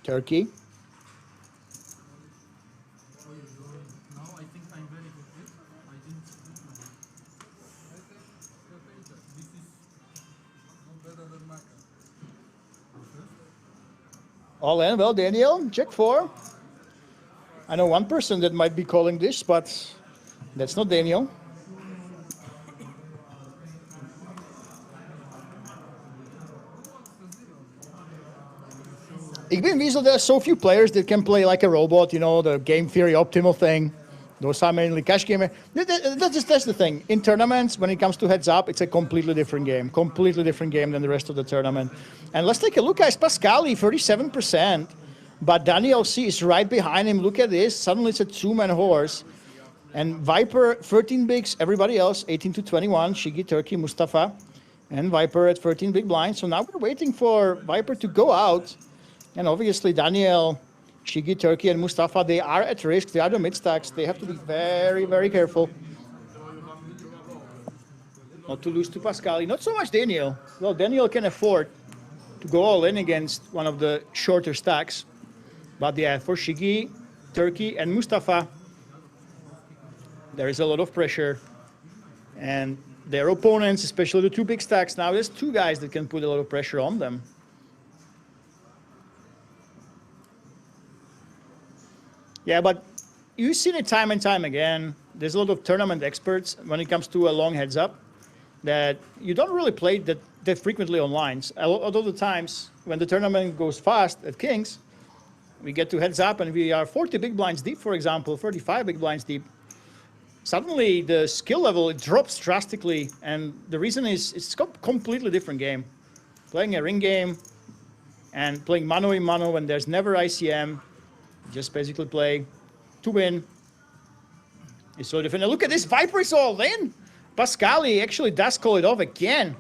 A: Turkey.
C: Now I think I'm very good. I didn't. This is not better than Maka.
A: All in. Well, Daniel, check 4. I know one person that might be calling this, but that's not Daniel. Ik ben Weasel, there are so few players that can play like a robot, you know, the game theory optimal thing. Those are mainly cash gamer. That's the thing. In tournaments, when it comes to heads up, it's a completely different game. Completely different game than the rest of the tournament. And let's take a look, guys. Pascali, 37%. But Daniel C is right behind him. Look at this. Suddenly it's a 2-man horse. And Viper, 13 bigs. Everybody else, 18 to 21. Shigi, Turkey, Mustafa. And Viper at 13 big blinds. So now we're waiting for Viper to go out. And obviously Daniel, Shigi, Turkey, and Mustafa, they are at risk. They are the mid-stacks. They have to be very, very careful not to lose to Pascali. Not so much Daniel. Well, Daniel can afford to go all in against one of the shorter stacks. But yeah, for Shigi, Turkey, and Mustafa, there is a lot of pressure. And their opponents, especially the two big stacks, now there's two guys that can put a lot of pressure on them. Yeah, but you've seen it time and time again. There's a lot of tournament experts when it comes to a long heads up that you don't really play that frequently on lines. A lot of the times when the tournament goes fast at Kings, we get to heads up and we are 40 big blinds deep, for example, 35 big blinds deep. Suddenly the skill level, it drops drastically. And the reason is it's a completely different game. Playing a ring game and playing mano a mano when there's never ICM, just basically play to win. It's so different. And look at this, Viper is all in. Pascali actually does call it off again.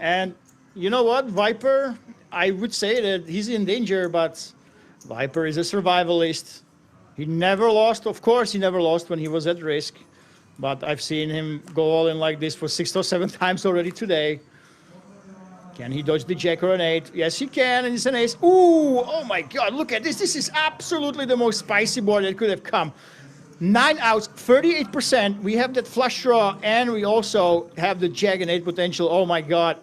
A: And you know what, Viper, I would say that he's in danger, but Viper is a survivalist. He never lost. Of course, he never lost when he was at risk. But I've seen him go all in like this for 6 or 7 times already today. Can he dodge the jack or an 8? Yes, he can, and it's an ace. Ooh, oh my God, look at this. This is absolutely the most spicy board that could have come. 9 outs, 38%. We have that flush draw, and we also have the jack and 8 potential. Oh my God.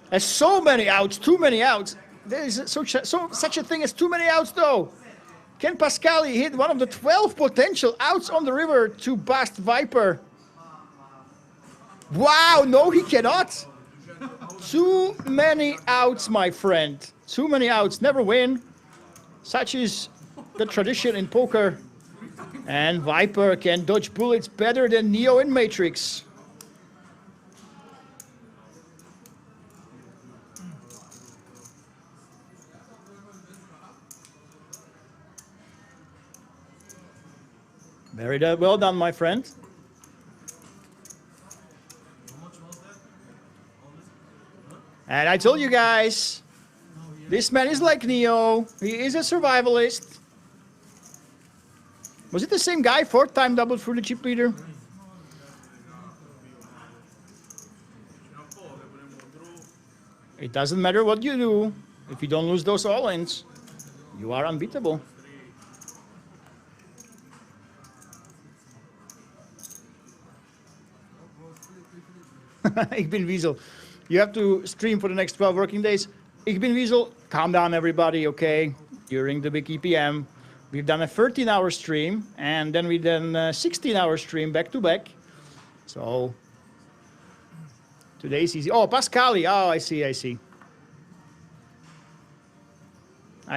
A: There's so many outs, too many outs. There is such a thing as too many outs, though. Can Pascali hit one of the 12 potential outs on the river to bust Viper? Wow, no, he cannot. Too many outs, my friend. Too many outs, never win. Such is the tradition in poker. And Viper can dodge bullets better than Neo in Matrix. Very well done, my friend. And I told you guys, this man is like Neo. He is a survivalist. Was it the same guy, 4-time double through the chip leader? It doesn't matter what you do. If you don't lose those all-ins, you are unbeatable. Ik bin Weasel. You have to stream for the next 12 working days. Ik bin Weasel. Calm down, everybody, okay? During the big EPM, we've done a 13-hour stream, and then we done a 16-hour stream back-to-back. So, today's easy. Oh, Pascali. Oh, I see. I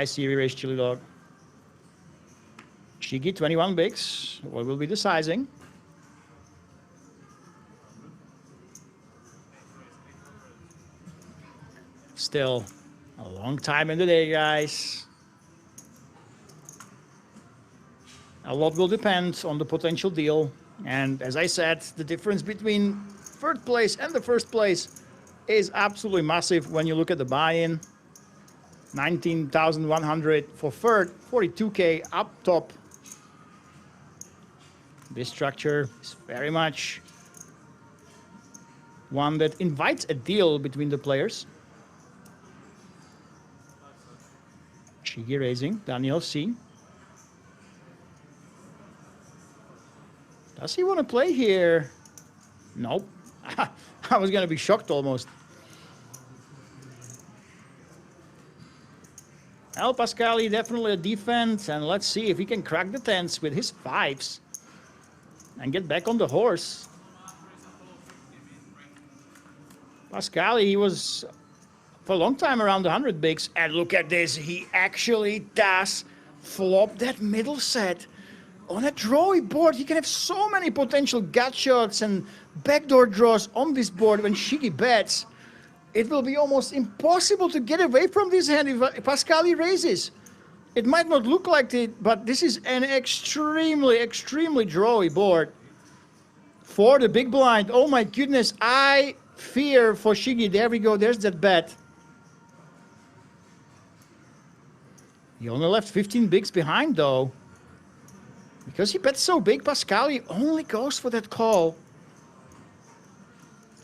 A: see, we raised Chili Dog. Shigi, 21 bigs. What will be the sizing? Still a long time in the day, guys. A lot will depend on the potential deal. And as I said, the difference between third place and the first place is absolutely massive when you look at the buy-in. 19,100 for third, 42K up top. This structure is very much one that invites a deal between the players. Shigi raising, Daniel C. Does he want to play here? Nope. I was going to be shocked almost. El Pascali definitely a defense, and let's see if he can crack the 10s with his 5s and get back on the horse. Pascali, he was for a long time around 100 bigs, and look at this, he actually does flop that middle set. On a drawy board, he can have so many potential gut shots and backdoor draws on this board when Shigi bets. It will be almost impossible to get away from this hand if Pascali raises. It might not look like it, but this is an extremely, extremely drawy board. for the big blind. Oh my goodness, I fear for Shiggy. There we go, there's that bet. He only left 15 bigs behind though. Because he bet so big, Pascali only goes for that call.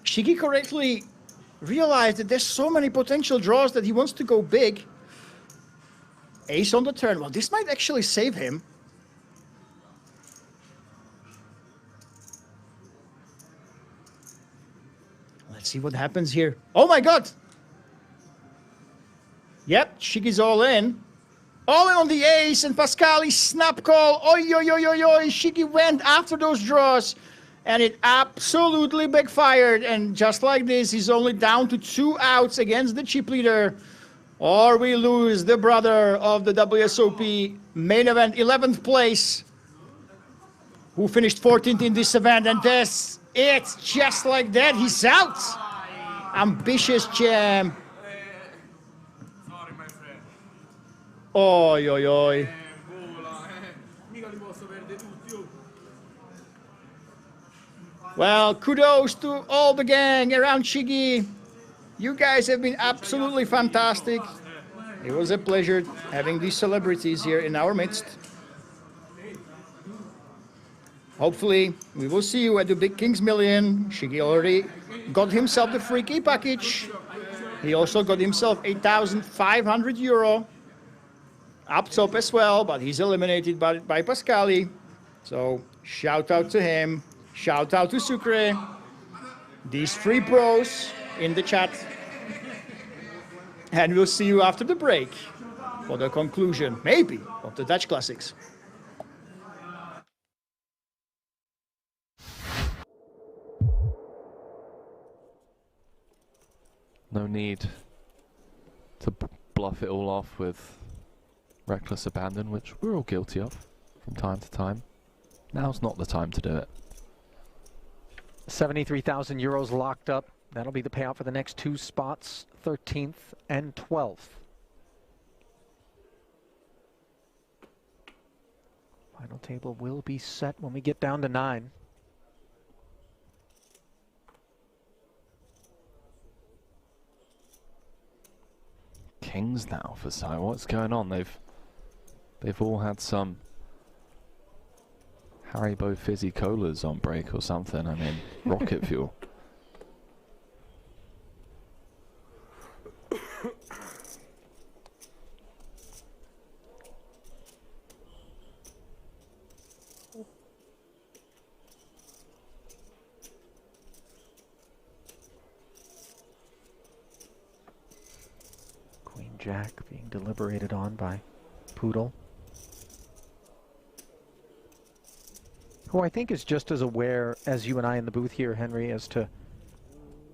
A: Shiggy correctly realized that there's so many potential draws that he wants to go big. Ace on the turn. Well, this might actually save him. Let's see what happens here. Oh my god! Yep, Shiggy's all in. All in on the ace, and Pascali snap call. Oi, oi, oi, oi, oi. Shiggy went after those draws, and it absolutely backfired. And just like this, he's only down to 2 outs against the chip leader. Or we lose the brother of the WSOP main event, 11th place, who finished 14th in this event. And this, it's just like that. He's out. Ambitious champ. Oi, oi, oi. Well, kudos to all the gang around Shiggy. You guys have been absolutely fantastic. It was a pleasure having these celebrities here in our midst. Hopefully, we will see you at the Big Kings Million. Shiggy already got himself the free key package. He also got himself 8,500 euro. Up top as well, but he's eliminated by Pascali. So shout out to him. Shout out to Sucre. These 3 pros in the chat. And we'll see you after the break for the conclusion, maybe, of the Dutch Classics.
W: No need to bluff it all off with reckless abandon, which we're all guilty of from time to time. Now's not the time to do it.
K: 73,000 euros locked up. That'll be the payout for the next 2 spots, 13th and 12th. Final table will be set when we get down to 9.
W: Kings now for Sai. What's going on? They've all had some Haribo fizzy colas on break or something. I mean, rocket fuel.
K: Queen Jack being deliberated on by Poodle, who I think is just as aware as you and I in the booth here, Henry, as to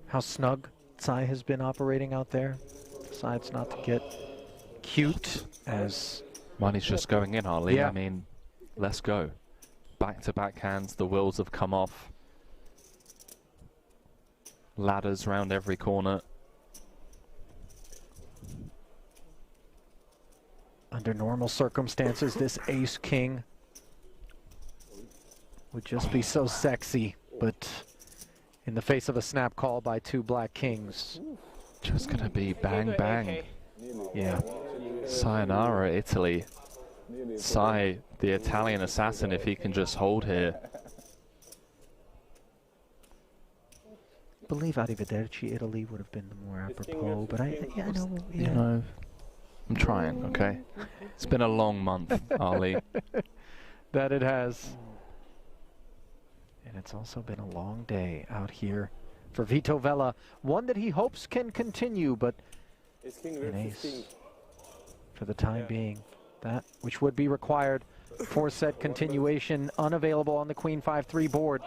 K: how snug Sai has been operating out there. Decides not to get cute as...
W: Money's just going in, Harley.
K: Yeah.
W: I mean, let's go. Back-to-back hands, the wheels have come off. Ladders round every corner.
K: Under normal circumstances, this ace-king would just be so sexy, but in the face of a snap call by 2 black kings,
W: just gonna be bang bang.
K: Yeah.
W: Sayonara, Italy. Sai, the Italian assassin, if he can just hold here.
K: I believe Arrivederci Italy would have been more apropos, but I know. Yeah.
W: You know, I'm trying, okay? It's been a long month, Ali.
K: That it has. And it's also been a long day out here for Vito Vella. One that he hopes can continue, but an ace for the time being. That which would be required. 4-set continuation unavailable on the Queen 5-3 board.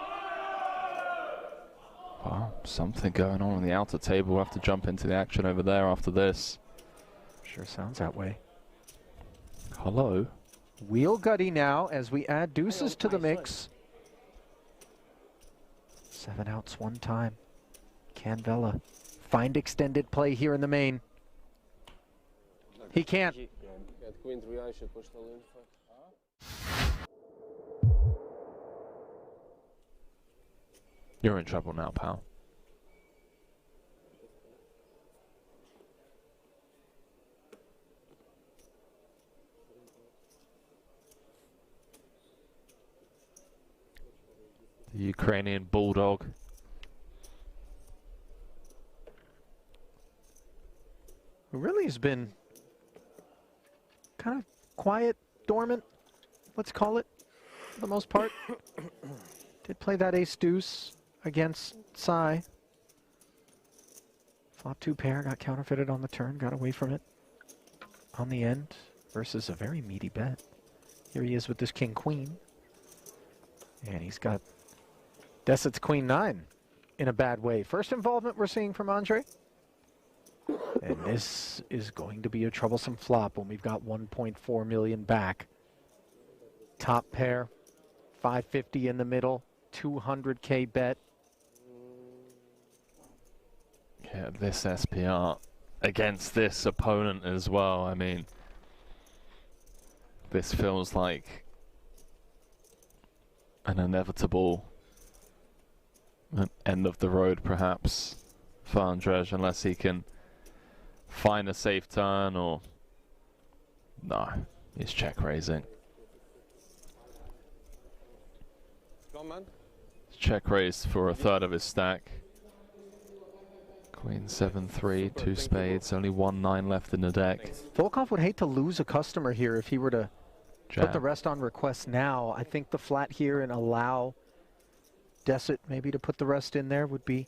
W: Wow, something going on the outer table. We'll have to jump into the action over there after this.
K: Sure sounds that way.
W: Hello.
K: Wheel gutty now as we add deuces to the mix. 7 outs one time. Can Vella find extended play here in the main? He can't.
W: You're in trouble now, pal. The Ukrainian bulldog.
K: Who really has been kind of quiet, dormant, let's call it, for the most part. Did play that ace-deuce against Sai. Flop 2 pair, got counterfeited on the turn, got away from it on the end versus a very meaty bet. Here he is with this king-queen. And he's got Deset's queen-9 in a bad way. First involvement we're seeing from Andre. And this is going to be a troublesome flop when we've got 1.4 million back. Top pair, 550 in the middle, 200K bet.
W: Yeah, this SPR against this opponent as well. I mean, this feels like an inevitable end of the road, perhaps, for Andrzej, unless he can find a safe turn or... No, he's check raising.
H: Come on, man.
W: Check raised for a third of his stack. Queen 7-3, 2 spades, only 1-9 left in the deck.
K: Volkov would hate to lose a customer here if he were to put the rest on request now. I think the flat here and allow Deset maybe to put the rest in there would be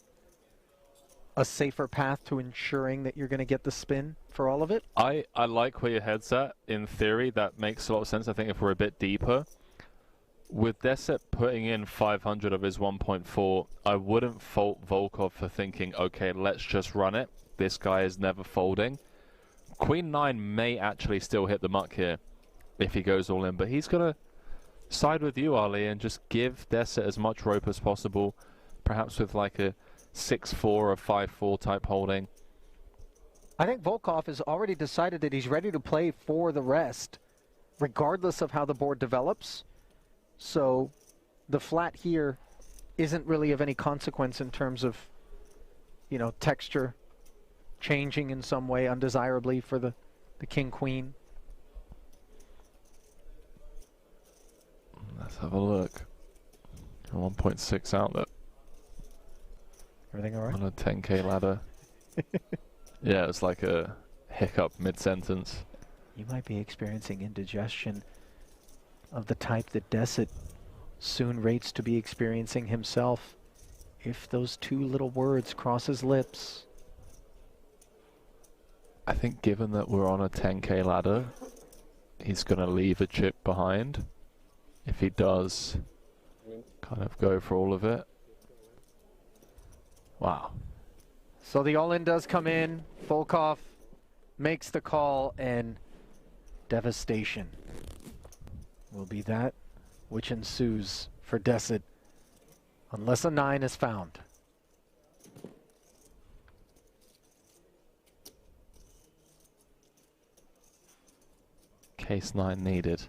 K: a safer path to ensuring that you're going to get the spin for all of it.
W: I like where your head's at. In theory, that makes a lot of sense. I think if we're a bit deeper, with Deset putting in 500 of his 1.4, I wouldn't fault Volkov for thinking, okay, let's just run it. This guy is never folding. Queen 9 may actually still hit the muck here if he goes all in, but he's going to side with you, Ali, and just give Deset as much rope as possible, perhaps with like a 6-4 or 5-4 type holding.
K: I think Volkov has already decided that he's ready to play for the rest, regardless of how the board develops. So the flat here isn't really of any consequence in terms of, you know, texture changing in some way undesirably for the king-queen.
W: Let's have a look. 1.6 outlet.
K: Everything all right?
W: On a 10K ladder. Yeah, it's like a hiccup mid-sentence.
K: You might be experiencing indigestion of the type that Deset soon rates to be experiencing himself if those two little words cross his lips.
W: I think given that we're on a 10K ladder, he's going to leave a chip behind. If he does, kind of go for all of it. Wow.
K: So the all-in does come in. Volkov makes the call, and devastation will be that which ensues for Deset unless a 9 is found.
W: Case 9 needed.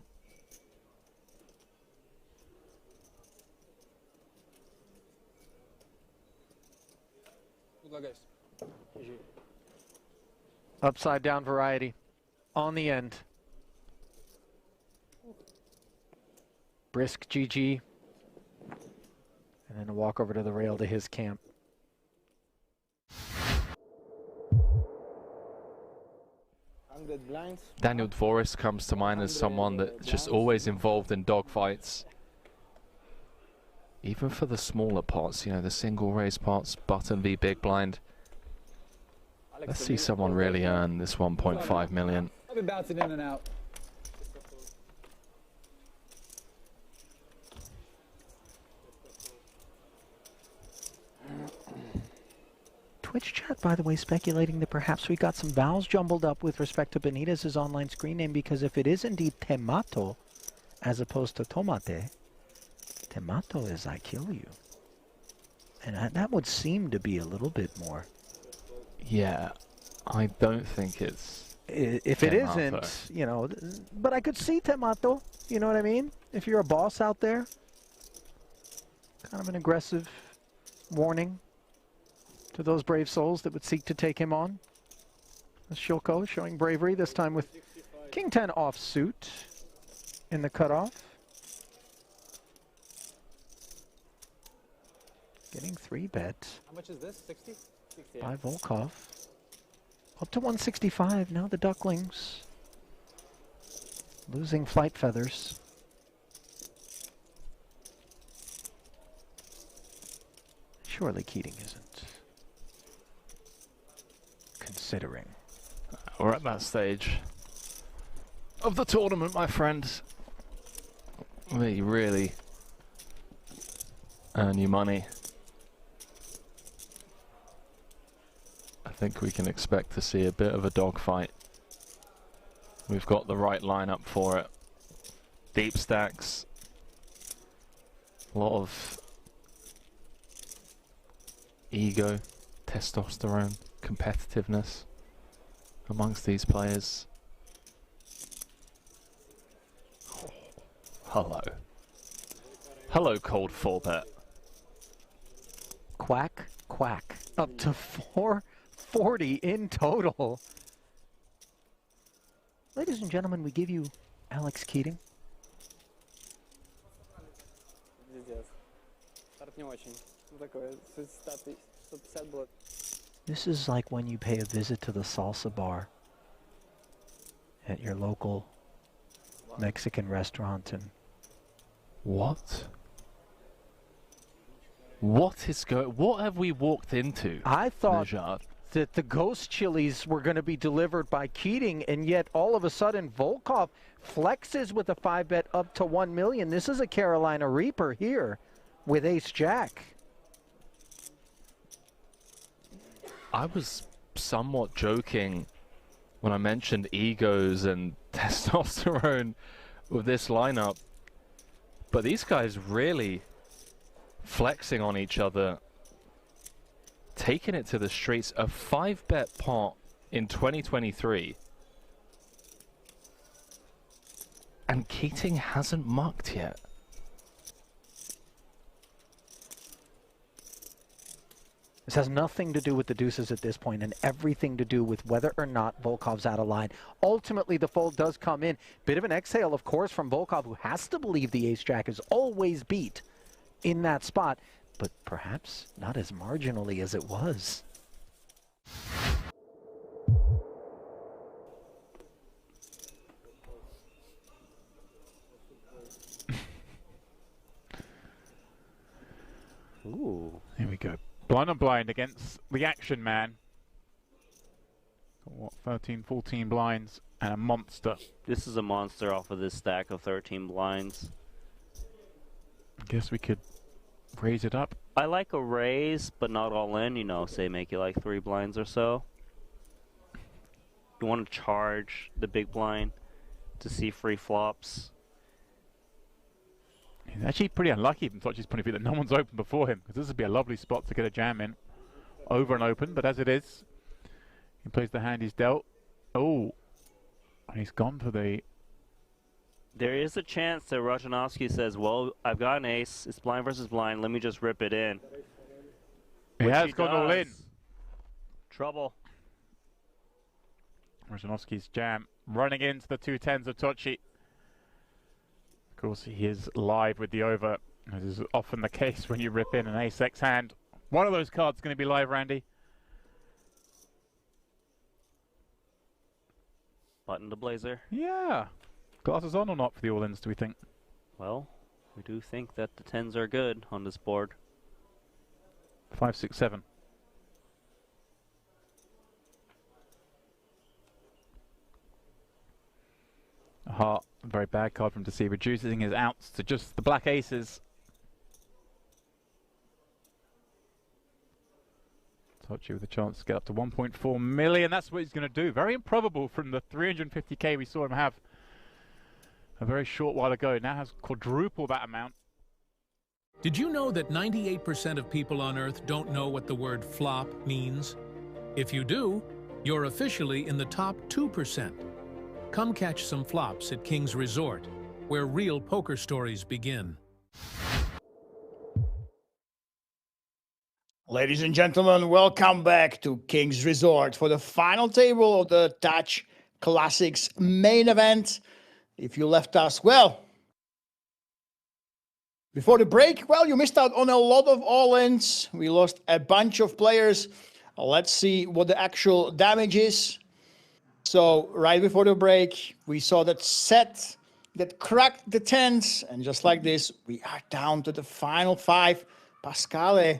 C: Good luck, guys.
K: Upside down variety on the end. Brisk GG. And then a walk over to the rail to his camp.
W: Daniel Dvoris comes to mind as someone that's just always involved in dogfights. Even for the smaller pots, you know, the single raise pots, button v big blind. Let's see someone really earn this 1.5 million.
N: I've been bouncing in and out.
K: Twitch chat, by the way, speculating that perhaps we got some vowels jumbled up with respect to Benitez's online screen name, because if it is indeed Temato, as opposed to Tomate, Temato is I kill you. And that would seem to be a little bit more.
W: Yeah, I don't think it's...
K: If it isn't, you know, but I could see Temato, you know what I mean? If you're a boss out there, kind of an aggressive warning to those brave souls that would seek to take him on. Shilko showing bravery, this time with King 10 offsuit in the cutoff. Getting 3-bet
J: How much is this? 60? 60,
K: by Volkov. Up to 165, now the Ducklings losing flight feathers. Surely Keating isn't considering.
W: We're at that stage of the tournament, my friend, where you really earn your money. I think we can expect to see a bit of a dogfight. We've got the right lineup for it. Deep stacks, a lot of ego, testosterone, competitiveness amongst these players. Oh, hello. Hello, cold 4-bet.
K: Quack, quack. Up to 440 in total. Ladies and gentlemen, we give you Alex Keating. This is like when you pay a visit to the salsa bar at your local Mexican restaurant and...
W: What? What have we walked into?
K: I thought
W: Najad?
K: that the ghost chilies were going to be delivered by Keating, and yet all of a sudden Volkov flexes with a 5-bet up to 1 million. This is a Carolina Reaper here with Ace-Jack.
W: I was somewhat joking when I mentioned egos and testosterone with this lineup, but these guys really flexing on each other, taking it to the streets. A 5-bet pot in 2023, and Keating hasn't mucked yet.
K: This has nothing to do with the deuces at this point and everything to do with whether or not Volkov's out of line. Ultimately, the fold does come in. Bit of an exhale, of course, from Volkov, who has to believe the ace-jack is always beat in that spot, but perhaps not as marginally as it was.
G: Ooh. Here we go. Blind on blind against the action man. Got what, 13, 14 blinds and a monster.
L: This is a monster off of this stack of 13 blinds.
G: I guess we could raise it up.
L: I like a raise, but not all in, you know, say make it like 3 blinds or so. You want to charge the big blind to see free flops.
G: He's actually pretty unlucky from Tochi's point of view that no one's open before him, because this would be a lovely spot to get a jam in. Over and open, but as it is, he plays the hand he's dealt. Oh, and he's gone for the...
L: There is a chance that Rajanovsky says, well, I've got an ace, it's blind versus blind, let me just rip it in.
G: He has gone all in.
L: Trouble.
G: Rajanovsky's jam running into the 2 10s of Tochi. Of course, he is live with the over, as is often the case when you rip in an ace-x hand. One of those cards is going to be live, Randy.
L: Button to blazer.
G: Yeah. Glasses on or not for the all-ins, do we think?
L: Well, we do think that the 10s are good on this board.
G: 5, 6, 7. A heart, a very bad card from to see, reducing his outs to just the black aces. Tochi with a chance to get up to 1.4 million. That's what he's going to do. Very improbable from the 350k we saw him have a very short while ago. Now has quadruple that amount.
B: Did you know that 98% of people on Earth don't know what the word flop means? If you do, you're officially in the top 2%. Come catch some flops at King's Resort, where real poker stories begin.
A: Ladies and gentlemen, welcome back to King's Resort for the final table of the Dutch Classics main event. If you left us, well, before the break, well, you missed out on a lot of all-ins. We lost a bunch of players. Let's see what the actual damage is. So right before the break, we saw that set that cracked the tens. And just like this, we are down to the final 5. Pascale,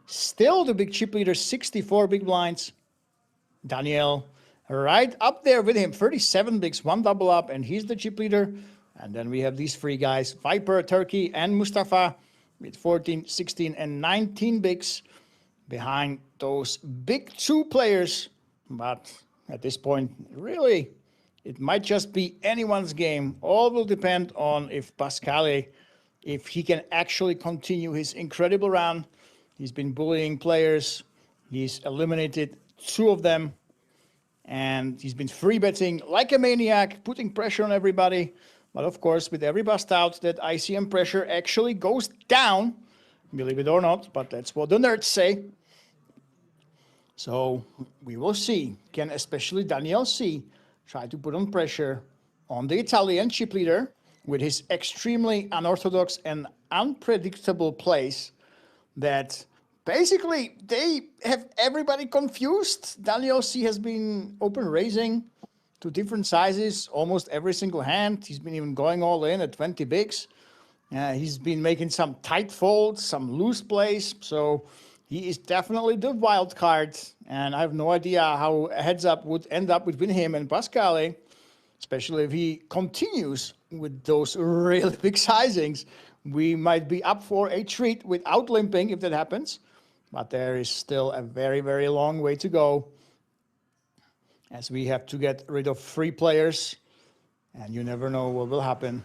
A: still the big chip leader, 64 big blinds. Daniel, right up there with him, 37 bigs, 1 double up, and he's the chip leader. And then we have these 3 guys, Viper, Turkey, and Mustafa with 14, 16, and 19 bigs behind those big 2 players. But at this point, really, it might just be anyone's game. All will depend on if Pascale, if he can actually continue his incredible run. He's been bullying players. He's eliminated 2 of them. And he's been free betting like a maniac, putting pressure on everybody. But of course, with every bust out, that ICM pressure actually goes down, believe it or not, but that's what the nerds say. So we will see. Can especially Daniel C try to put on pressure on the Italian chip leader with his extremely unorthodox and unpredictable plays that basically they have everybody confused. Daniel C has been open raising to different sizes almost every single hand. He's been even going all in at 20 bigs. He's been making some tight folds, some loose plays. So he is definitely the wild card. And I have no idea how a heads up would end up between him and Pascale, especially if he continues with those really big sizings. We might be up for a treat without limping if that happens. But there is still a very, very long way to go, as we have to get rid of 3 players, and you never know what will happen.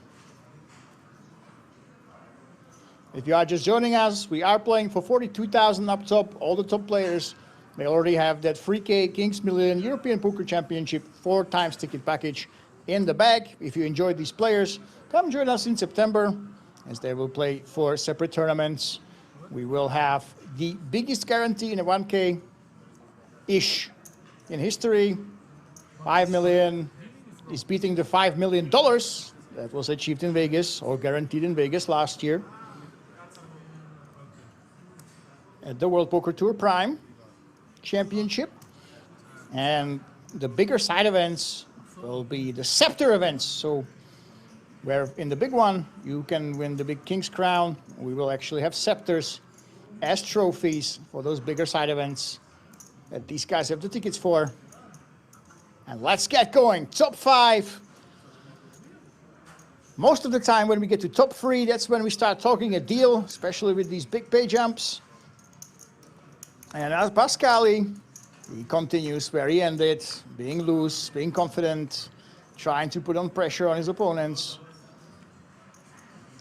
A: If you are just joining us, we are playing for 42,000 up top. All the top players, they already have that 3K Kings Million European Poker Championship 4 times ticket package in the bag. If you enjoyed these players, come join us in September, as they will play 4 separate tournaments. We will have the biggest guarantee in a 1K-ish in history. 5 million is beating the $5 million that was achieved in Vegas, or guaranteed in Vegas last year at the World Poker Tour Prime Championship. And the bigger side events will be the Scepter events. So where in the big one, you can win the big King's Crown. We will actually have scepters as trophies for those bigger side events that these guys have the tickets for. And let's get going. Top 5. Most of the time when we get to top 3, that's when we start talking a deal, especially with these big pay jumps. And as Pascale, he continues where he ended, being loose, being confident, trying to put on pressure on his opponents.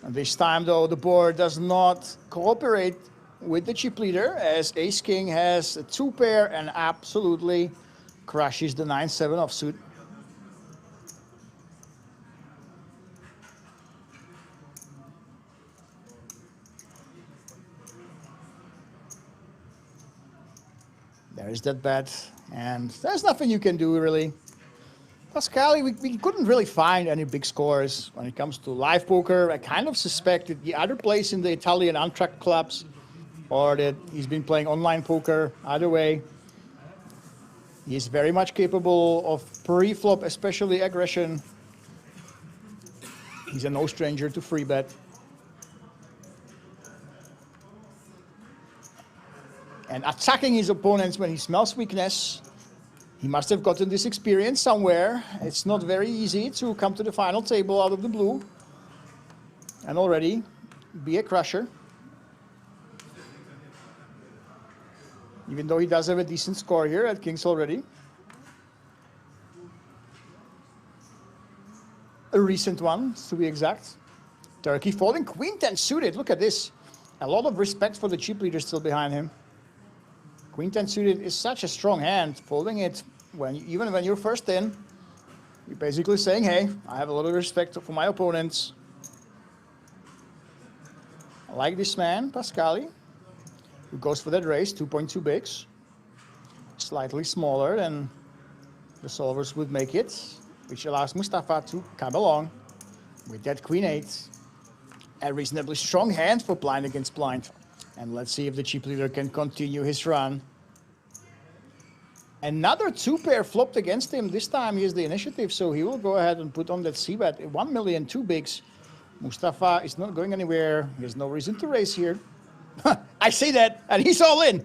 A: And this time, though, the board does not cooperate with the chip leader, as Ace-King has a 2 pair and absolutely crushes the 9-7 offsuit. There is that bet, and there's nothing you can do, really. Pascale, we couldn't really find any big scores when it comes to live poker. I kind of suspected he either plays in the Italian untracked clubs or that he's been playing online poker. Either way, he's very much capable of pre-flop, especially aggression. He's a no stranger to free bet. And attacking his opponents when he smells weakness. He must have gotten this experience somewhere. It's not very easy to come to the final table out of the blue and already be a crusher. Even though he does have a decent score here at Kings already. A recent one, to be exact. Turkey folding Queen 10 suited. Look at this. A lot of respect for the chip leader still behind him. Queen 10 suited is such a strong hand. Folding it even when you're first in, you're basically saying, hey, I have a lot of respect for my opponents. I like this man, Pascale. who goes for that raise, 2.2 bigs. Slightly smaller than the solvers would make it, which allows Mustafa to come along with that queen 8. A reasonably strong hand for blind against blind. And let's see if the chip leader can continue his run. Another 2-pair flopped against him. This time he has the initiative, so he will go ahead and put on that c-bet. 1 million, 2 bigs. Mustafa is not going anywhere. He has no reason to raise here. I see that, and he's all in.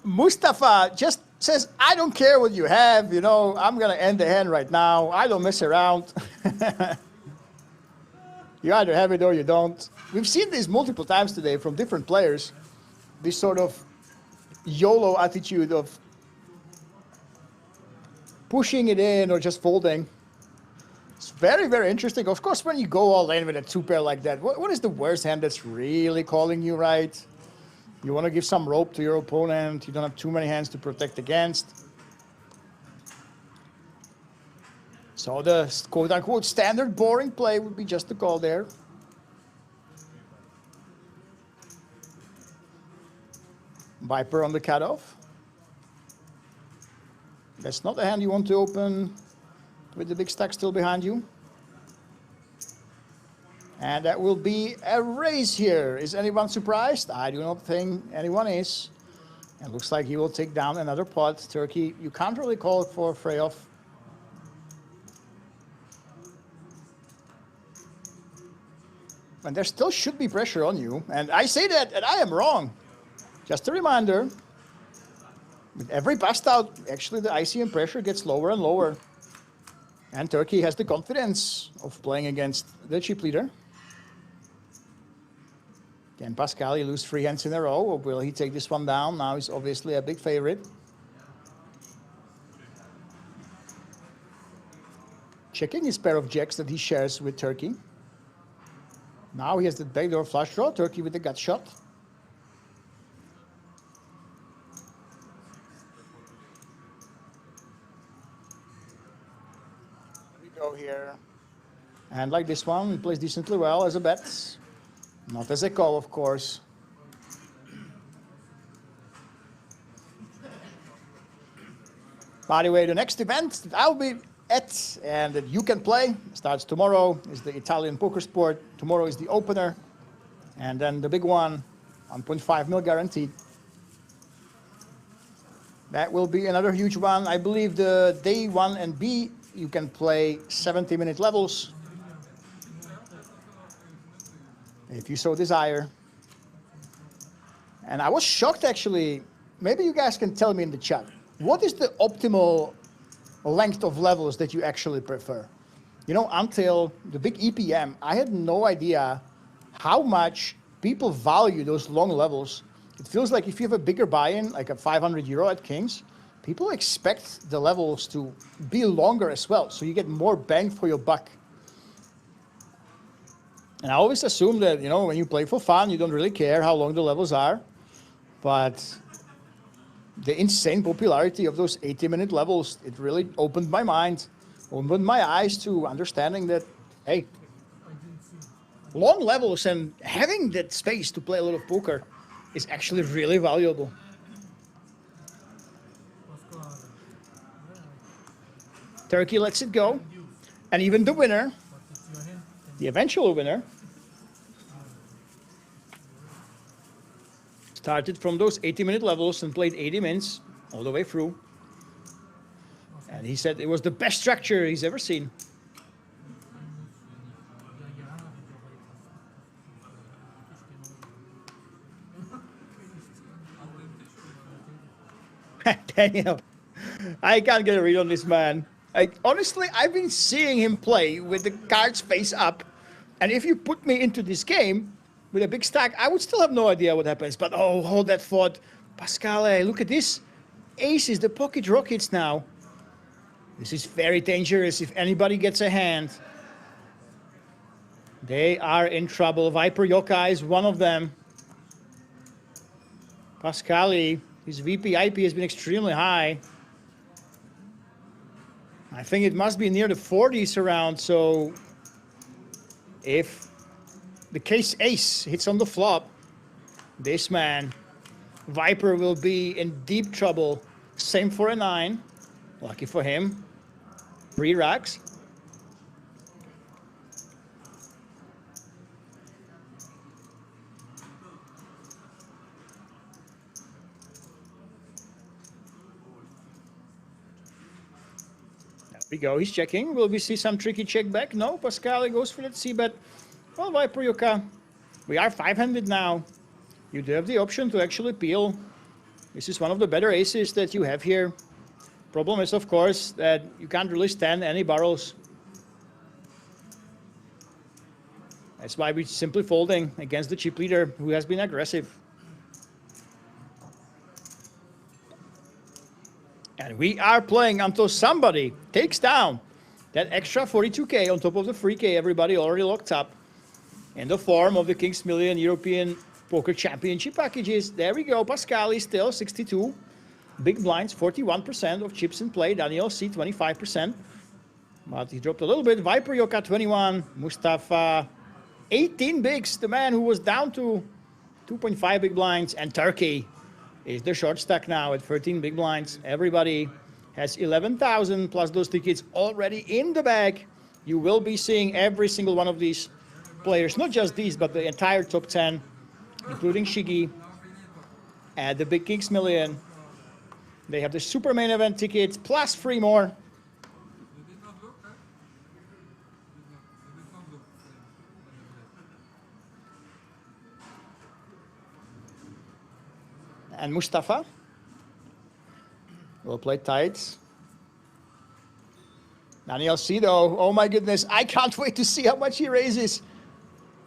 A: Mustafa just says, I don't care what you have, you know, I'm going to end the hand right now. I don't mess around. You either have it or you don't. We've seen this multiple times today from different players. This sort of YOLO attitude of pushing it in or just folding. It's very, very interesting. Of course, when you go all in with a 2-pair like that, what is the worst hand that's really calling you right? You want to give some rope to your opponent. You don't have too many hands to protect against. So the quote-unquote standard boring play would be just a call there. Viper on the cutoff. That's not a hand you want to open with the big stack still behind you. And that will be a raise here. Is anyone surprised? I do not think anyone is. It looks like he will take down another pot. Turkey, you can't really call it for a fray-off. And there still should be pressure on you. And I say that, and I am wrong. Just a reminder. With every bust out, actually the ICM pressure gets lower and lower. And Turkey has the confidence of playing against the chip leader. Can Pascali lose 3 hands in a row, or will he take this one down? Now he's obviously a big favorite. Checking his pair of jacks that he shares with Turkey. Now he has the backdoor flush draw. Turkey with the gut shot. We go here. And like this one, he plays decently well as a bet. Not as a call, of course. By the way, the next event that I'll be at and that you can play starts tomorrow is the Italian poker sport. Tomorrow is the opener. And then the big one, 1.5 mil guaranteed. That will be another huge one. I believe the day 1 and B, you can play 70-minute levels. If you so desire. And I was shocked, actually. Maybe you guys can tell me in the chat. What is the optimal length of levels that you actually prefer? You know, until the big EPM, I had no idea how much people value those long levels. It feels like if you have a bigger buy-in, like a 500 euro at Kings, people expect the levels to be longer as well. So you get more bang for your buck. And I always assume that, you know, when you play for fun, you don't really care how long the levels are. But the insane popularity of those 80-minute levels, it really opened my mind, opened my eyes to understanding that, hey, long levels and having that space to play a lot of poker is actually really valuable. Turkey lets it go. And even the winner, the eventual winner, started from those 80-minute levels and played 80 minutes all the way through. And he said it was the best structure he's ever seen. Daniel, I can't get a read on this man. Honestly, I've been seeing him play with the cards face up. And if you put me into this game with a big stack, I would still have no idea what happens. But oh, hold that thought. Pascale, look at this. Aces, the pocket rockets now. This is very dangerous if anybody gets a hand. They are in trouble. Viper Yokai is one of them. Pascale, his VPIP has been extremely high. I think it must be near the 40s around, so if the case ace hits on the flop, this man, Viper, will be in deep trouble. Same for a 9. Lucky for him. 3 racks. There we go. He's checking. Will we see some tricky check back? No. Pascali goes for that c-bet. Well, Viper Yuka, we are 5-handed now. You do have the option to actually peel. This is one of the better aces that you have here. Problem is, of course, that you can't really stand any barrels. That's why we're simply folding against the chip leader who has been aggressive. And we are playing until somebody takes down that extra 42K on top of the 3K everybody already locked up in the form of the Kings Million European Poker Championship packages. There we go. Pascali still 62. Big blinds, 41% of chips in play. Daniel C, 25%. But he dropped a little bit. Viper Yoka, 21. Mustafa, 18 bigs. The man who was down to 2.5 big blinds. And Turkey is the short stack now at 13 big blinds. Everybody has 11,000 plus those tickets already in the bag. You will be seeing every single one of these players, not just these, but the entire top 10, including Shiggy, at the Big Kings Million. They have the super main event tickets plus 3 more. And Mustafa will play tights. Daniel C though, oh my goodness, I can't wait to see how much he raises.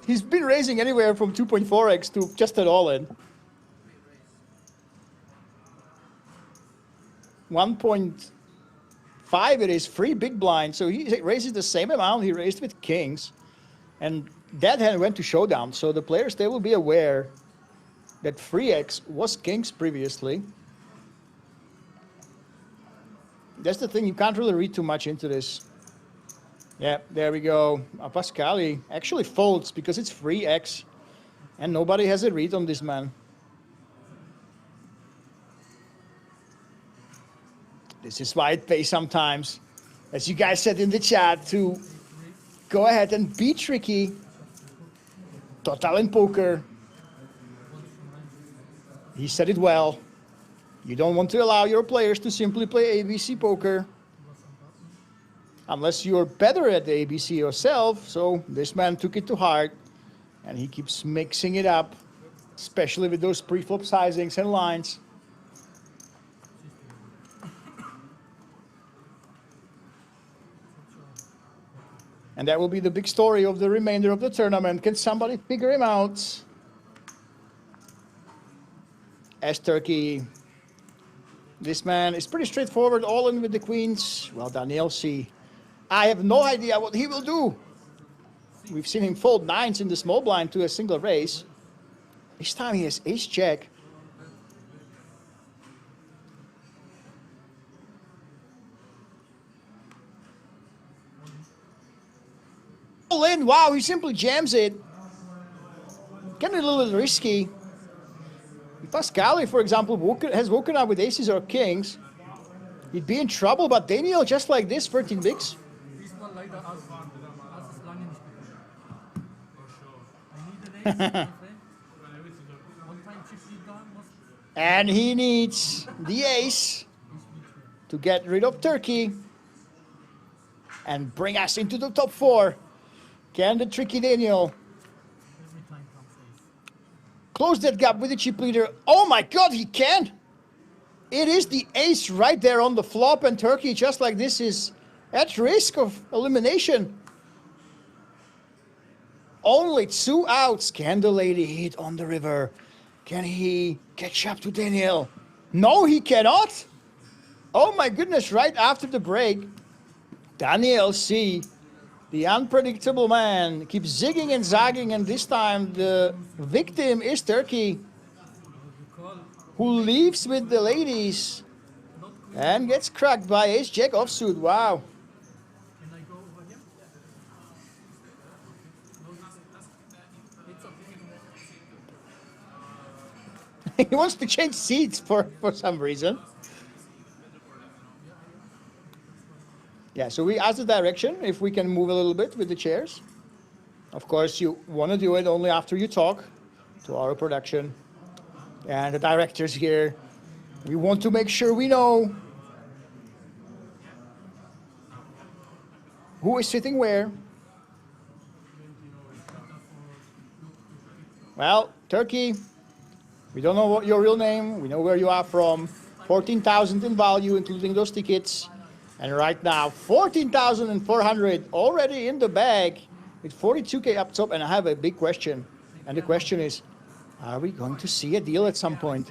A: He's been raising anywhere from 2.4x to just an all-in. 1.5 it is, 3 big blind, so he raises the same amount he raised with kings. And that hand went to showdown, so the players, they will be aware that 3x was kings previously. That's the thing, you can't really read too much into this. Yeah, there we go. Pascali actually folds because it's 3x and nobody has a read on this man. This is why it pays sometimes, as you guys said in the chat, to go ahead and be tricky. Total in poker. He said it well. You don't want to allow your players to simply play ABC poker unless you're better at the ABC yourself. So this man took it to heart and he keeps mixing it up, especially with those pre-flop sizings and lines. And that will be the big story of the remainder of the tournament. Can somebody figure him out? As Turkey. This man is pretty straightforward, all in with the queens. Well, Daniel C. I have no idea what he will do. We've seen him fold 9s in the small blind to a single raise. This time he has ace jack. All in, wow, he simply jams it. Getting a little bit risky. Pascali, for example, has woken up with aces or kings. He'd be in trouble, but Daniel, just like this, 13 bigs. And he needs the ace to get rid of Turkey and bring us into the top 4. Can the tricky Daniel close that gap with the chip leader? Oh my God, he can! It is the ace right there on the flop, and Turkey, just like this, is at risk of elimination. Only 2 outs. Can the lady hit on the river? Can he catch up to Daniel? No, he cannot. Oh my goodness, right after the break, Daniel C., the unpredictable man, keeps zigging and zagging, and this time the victim is Turkey, who leaves with the ladies and gets cracked by ace-jack offsuit. Wow. He wants to change seats for some reason. Yeah, so we asked the direction if we can move a little bit with the chairs. Of course, you want to do it only after you talk to our production and the directors here. We want to make sure we know who is sitting where. Well, Turkey, we don't know what your real name. We know where you are from. 14,000 in value, including those tickets. And right now, 14,400 already in the bag with 42K up top. And I have a big question. And the question is, are we going to see a deal at some point?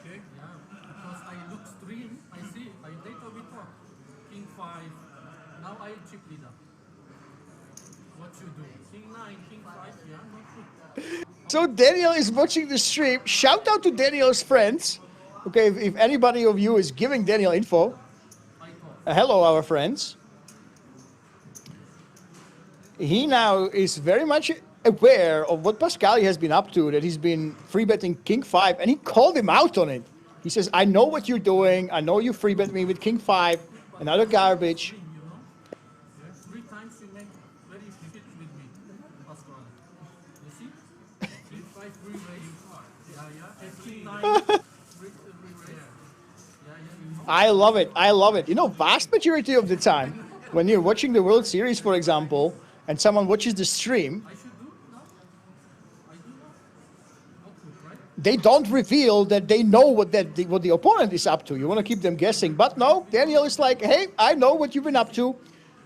C: Okay, yeah, because I look stream, I see, I data we talk, King 5, now I chip leader. What you do? King 9, King 5, yeah, not good.
A: So Daniel is watching the stream. Shout out to Daniel's friends. Okay, if anybody of you is giving Daniel info, hello, our friends. He now is very much aware of what Pascali has been up to, that he's been free betting King 5, and he called him out on it. He says, I know what you're doing. I know you free bet me with King 5, another garbage.
C: 3 times you make very fit with me, Pascal. You see? King 5 free where you are. Yeah, yeah. 3 times everywhere. Yeah.
A: I love it. I love it. You know, vast majority of the time, when you're watching the World Series, for example, and someone watches the stream, they don't reveal that they know what the opponent is up to. You want to keep them guessing. But no, Daniel is like, hey, I know what you've been up to.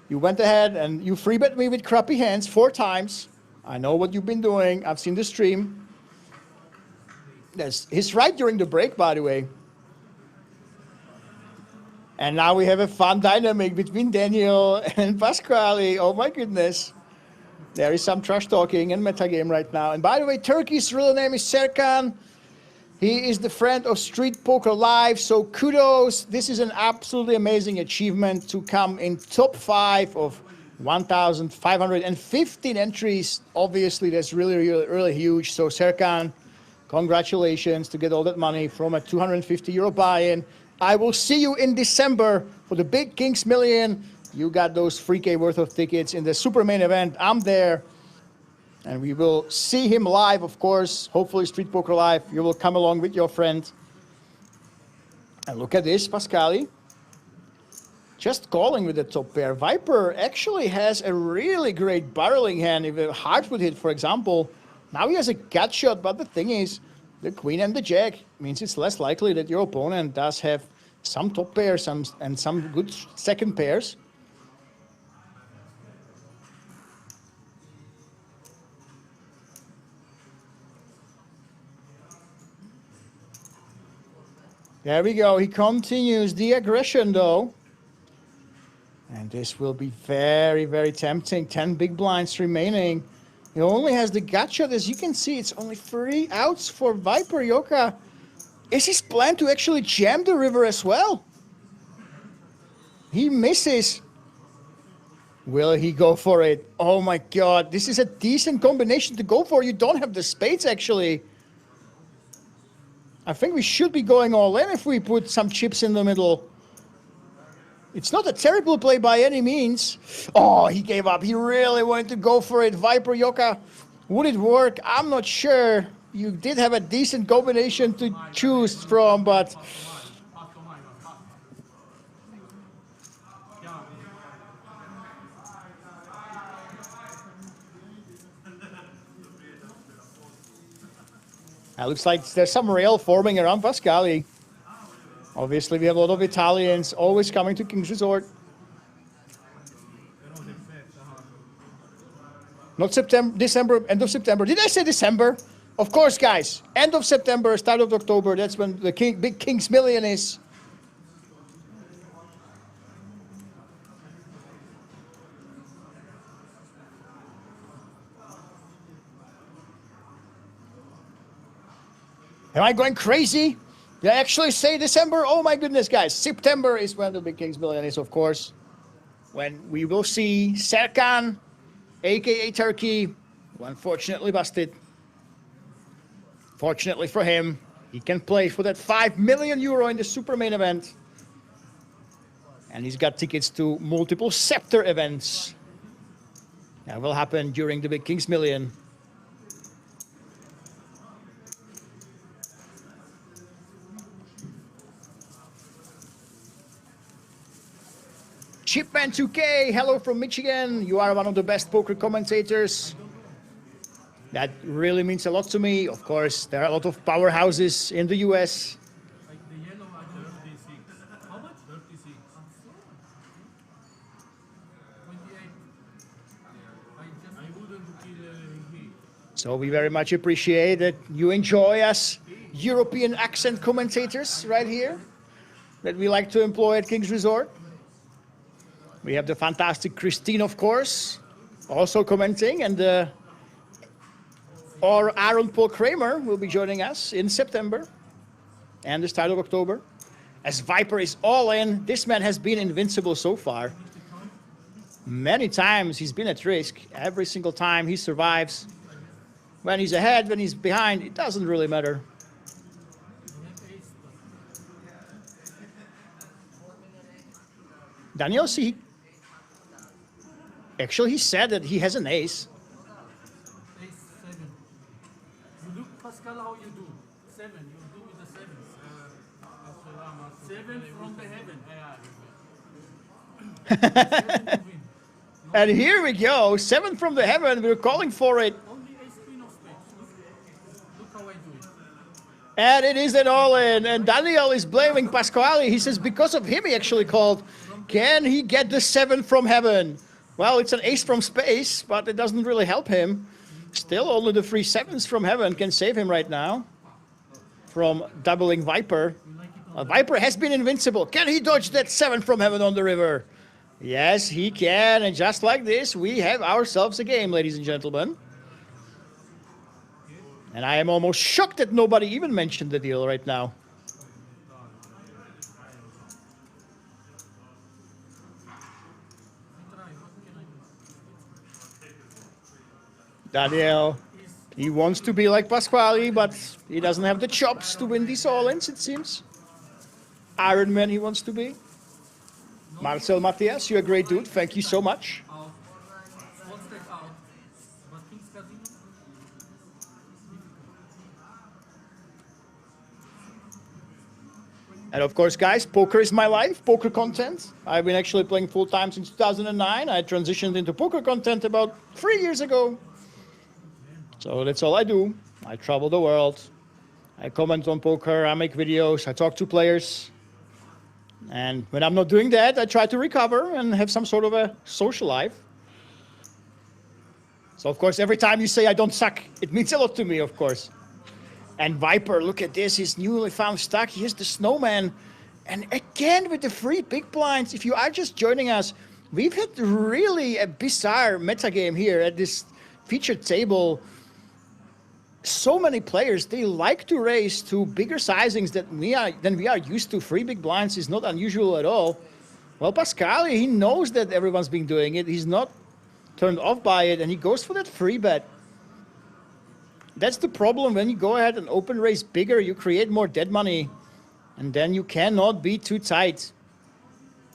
A: You went ahead and you free bet me with crappy hands 4 times. I know what you've been doing. I've seen the stream. He's right during the break, by the way. And now we have a fun dynamic between Daniel and Pasquale. Oh my goodness. There is some trash talking and metagame right now. And by the way, Turkey's real name is Serkan. He is the friend of Street Poker Live. So kudos. This is an absolutely amazing achievement to come in top 5 of 1,515 entries. Obviously, that's really, really, really huge. So Serkan, congratulations to get all that money from a 250 euro buy-in. I will see you in December for the big Kings Million. You got those 3K worth of tickets in the super main event. I'm there. And we will see him live, of course. Hopefully Street Poker Live. You will come along with your friend. And look at this, Pascali. Just calling with the top pair. Viper actually has a really great barreling hand. If a heart would hit, for example, now he has a gut shot. But the thing is, the queen and the jack means it's less likely that your opponent does have some top pairs and some good second pairs. There we go. He continues the aggression, though. And this will be very, very tempting. 10 big blinds remaining. He only has the gut shot. As you can see, it's only 3 outs for Viper Yoka. Is his plan to actually jam the river as well? He misses. Will he go for it? Oh my God. This is a decent combination to go for. You don't have the spades, actually. I think we should be going all in if we put some chips in the middle. It's not a terrible play by any means. Oh, he gave up. He really wanted to go for it. Viper Yoka, would it work? I'm not sure. You did have a decent combination to choose from, but... It looks like there's some rail forming around Pascali. Obviously, we have a lot of Italians always coming to King's Resort. Not September, December, end of September. Did I say December? Of course, guys. End of September, start of October. That's when the big King's Million is. Am I going crazy? Did I actually say December? Oh my goodness, guys. September is when the big Kings Million is, of course. When we will see Serkan, a.k.a. Turkey, who unfortunately busted. Fortunately for him, he can play for that 5 million euro in the super main event. And he's got tickets to multiple Scepter events. That will happen during the Big Kings Million. Chipman 2K, hello from Michigan. You are one of the best poker commentators. That really means a lot to me. Of course, there are a lot of powerhouses in the US.
C: Like the yellow at 36. How much? 36. 28. I wouldn't kill him.
A: So we very much appreciate that you enjoy us European accent commentators right here that we like to employ at Kings Resort. We have the fantastic Christine, of course, also commenting, and or Aaron Paul Kramer will be joining us in September and the start of October. As Viper is all in, this man has been invincible so far. Many times he's been at risk. Every single time he survives. When he's ahead, when he's behind, it doesn't really matter. Daniel, see, actually he said that he has an ace.
C: Ace 7. You look, Pascal, how you do? 7. You do with the 7. 7 from the heaven.
A: And here we go, 7 from the heaven, we're calling for it.
C: Only ace queen of spades. Look how I do it.
A: And it is an all-in, and Daniel is blaming Pasquale. He says because of him he actually called. Can he get the 7 from heaven? Well, it's an ace from space, but it doesn't really help him. Still, only the 3 7s from heaven can save him right now from doubling Viper. Viper has been invincible. Can he dodge that 7 from heaven on the river? Yes, he can, and just like this, we have ourselves a game, ladies and gentlemen. And I am almost shocked that nobody even mentioned the deal right now. Daniel, he wants to be like Pasquale, but he doesn't have the chops to win these all-ins, it seems. Iron Man he wants to be. Marcel Matthias, you're a great dude. Thank you so much.
C: Out. One step out. But King's Casino?
A: And of course, guys, poker is my life, poker content. I've been actually playing full-time since 2009. I transitioned into poker content about 3 years ago. So that's all I do. I travel the world. I comment on poker, I make videos, I talk to players. And when I'm not doing that, I try to recover and have some sort of a social life. So of course, every time you say I don't suck, it means a lot to me, of course. And Viper, look at this, his newly found stack. Here's the snowman. And again with the 3 big blinds. If you are just joining us, we've had really a bizarre metagame here at this featured table. So many players, they like to raise to bigger sizings than we are used to. 3 big blinds is not unusual at all. Well, Pasquale, he knows that everyone's been doing it. He's not turned off by it, and he goes for that 3 bet. That's the problem. When you go ahead and open raise bigger, you create more dead money, and then you cannot be too tight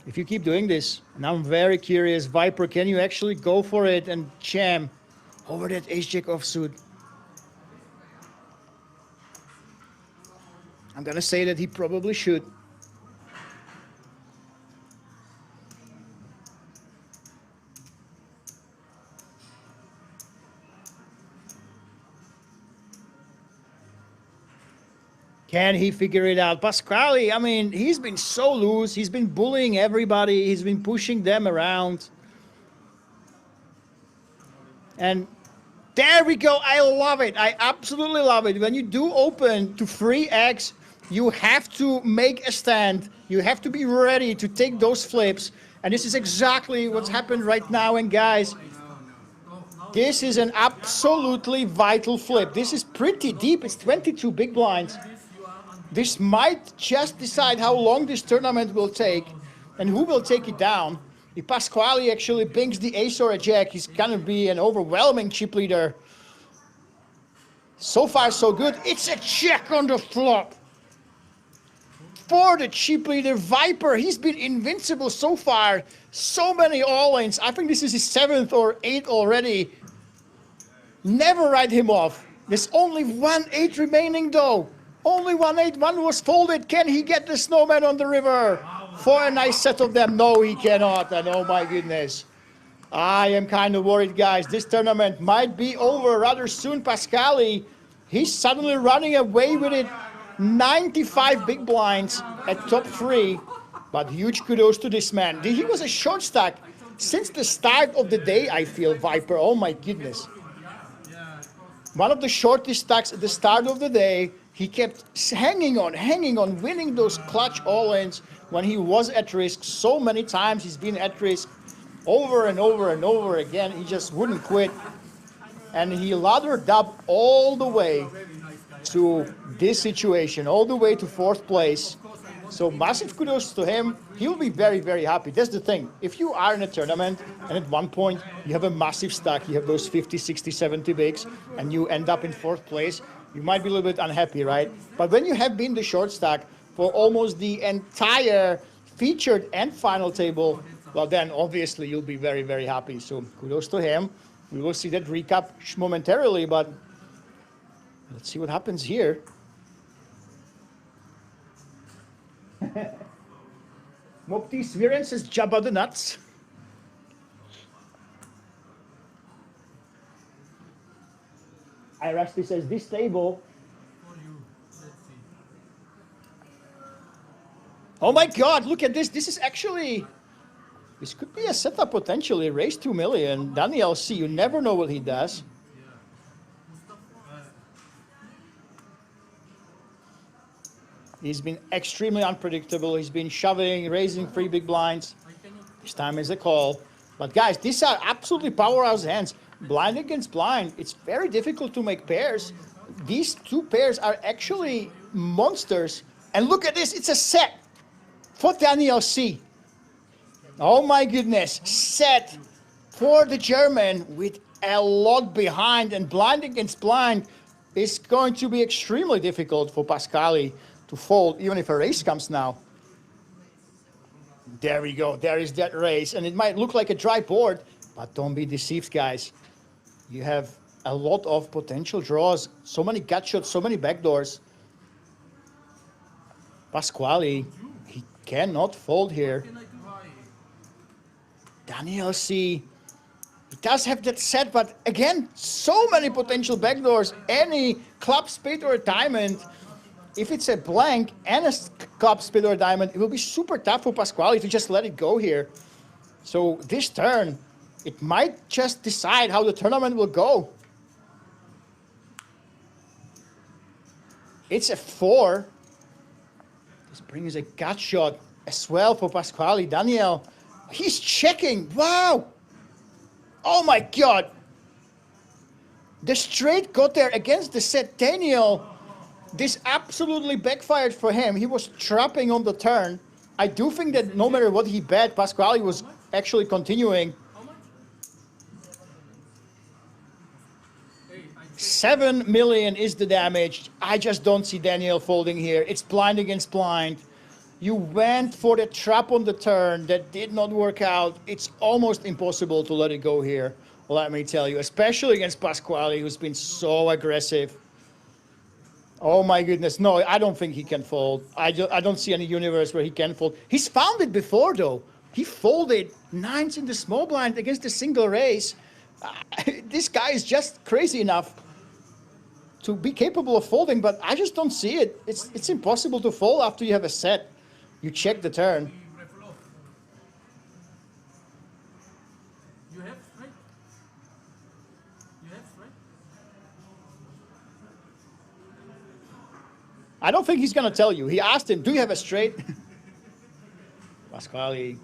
A: if you keep doing this. And I'm very curious, Viper, can you actually go for it and jam over that ace-jack offsuit? I'm gonna say that he probably should. Can he figure it out? Pasquale, I mean, he's been so loose. He's been bullying everybody. He's been pushing them around. And there we go. I love it. I absolutely love it. When you do open to 3x, you have to make a stand. You have to be ready to take those flips. And this is exactly what's happened right now. And guys, this is an absolutely vital flip. This is pretty deep. It's 22 big blinds. This might just decide how long this tournament will take and who will take it down. If Pasquale actually pings the ace or a jack, he's gonna be an overwhelming chip leader. So far, so good. It's a check on the flop. For the chip leader, Viper, he's been invincible so far. So many all-ins. I think this is his 7th or 8th already. Never write him off. There's only 1-8 remaining though. Only 1-8. One was folded. Can he get the snowman on the river for a nice set of them? No, he cannot. And oh my goodness. I am kind of worried, guys. This tournament might be over rather soon. Pascali, he's suddenly running away with it. 95 big blinds at top 3. But huge kudos to this man. He was a short stack since the start of the day, I feel, Viper. Oh my goodness. One of the shortest stacks at the start of the day. He kept hanging on, winning those clutch all-ins when he was at risk. So many times he's been at risk over and over and over again. He just wouldn't quit. And he lathered up all the way to this situation, all the way to 4th place. So massive kudos to him. He'll be very, very happy. That's the thing. If you are in a tournament and at one point you have a massive stack, you have those 50, 60, 70 bigs, and you end up in 4th place, you might be a little bit unhappy, right? But when you have been the short stack for almost the entire featured and final table, well then obviously you'll be very, very happy. So kudos to him. We will see that recap momentarily, but let's see what happens here. Mopti Sviren says Jabba the nuts. Irasti says this table. Oh my god, look at this. This is actually, this could be a setup potentially. Raise 2 million. Daniel C, you never know what he does. He's been extremely unpredictable. He's been shoving, raising 3 big blinds. This time is a call. But guys, these are absolutely powerhouse hands. Blind against blind. It's very difficult to make pairs. These 2 pairs are actually monsters. And look at this, it's a set for Daniel C. Oh my goodness, set for the German with a lot behind, and blind against blind is going to be extremely difficult for Pascali to fold, even if a race comes now. There we go, there is that race, and it might look like a dry board, but don't be deceived, guys. You have a lot of potential draws, so many gut shots, so many backdoors. Pasquale, he cannot fold here. Daniel C, he does have that set, but again, so many potential backdoors. Any club, spade, or a diamond. If it's a blank and a club, spade, or a diamond, it will be super tough for Pasquale to just let it go here. So this turn, it might just decide how the tournament will go. It's a 4. This brings a gut shot as well for Pasquale. Daniel, he's checking. Wow. Oh my God. The straight got there against the set. Daniel, this absolutely backfired for him. He was trapping on the turn. I do think that no matter what he bet, Pasquale was actually continuing. 7 million is the damage. I just don't see Daniel folding here. It's blind against blind. You went for the trap on the turn. That did not work out. It's almost impossible to let it go here, let me tell you, especially against Pasquale, who's been so aggressive. Oh my goodness, no, I don't think he can fold. I don't see any universe where he can fold. He's found it before, though. He folded 9s in the small blind against the single raise. This guy is just crazy enough to be capable of folding, but I just don't see it. It's impossible to fold after you have a set. You check the turn.
C: You have straight. You have straight.
A: I don't think he's gonna tell you. He asked him, do you have a straight? Pasquale,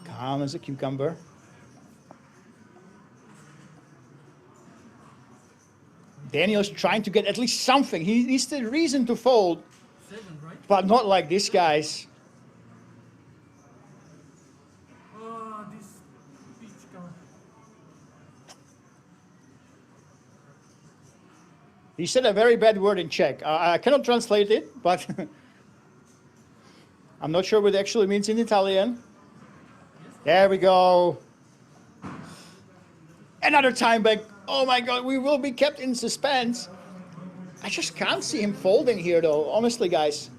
A: calm as a cucumber. Daniel's trying to get at least something. He needs the reason to fold, but not like this, guys.
C: Oh, this peach card.
A: He said a very bad word in Czech. I cannot translate it, but I'm not sure what it actually means in Italian. There we go. Another time back. Oh my God, we will be kept in suspense. I just can't see him folding here though, honestly guys.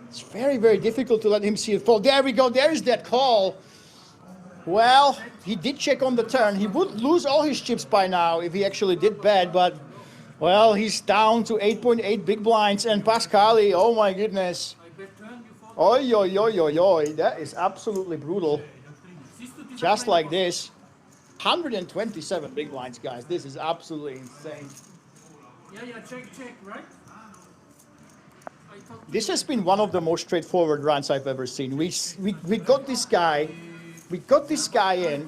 A: It's very, very difficult to let him see it fold. There we go, there's that call. Well, he did check on the turn. He would lose all his chips by now if he actually did bet, but well, he's down to 8.8 big blinds, and Pascali, oh my goodness. Oi, oi, oi, oi, oi, that is absolutely brutal. Just like this. 127 big blinds, guys. This is absolutely insane.
C: Yeah, check, right?
A: This has been one of the most straightforward runs I've ever seen. We got this guy. We got this guy in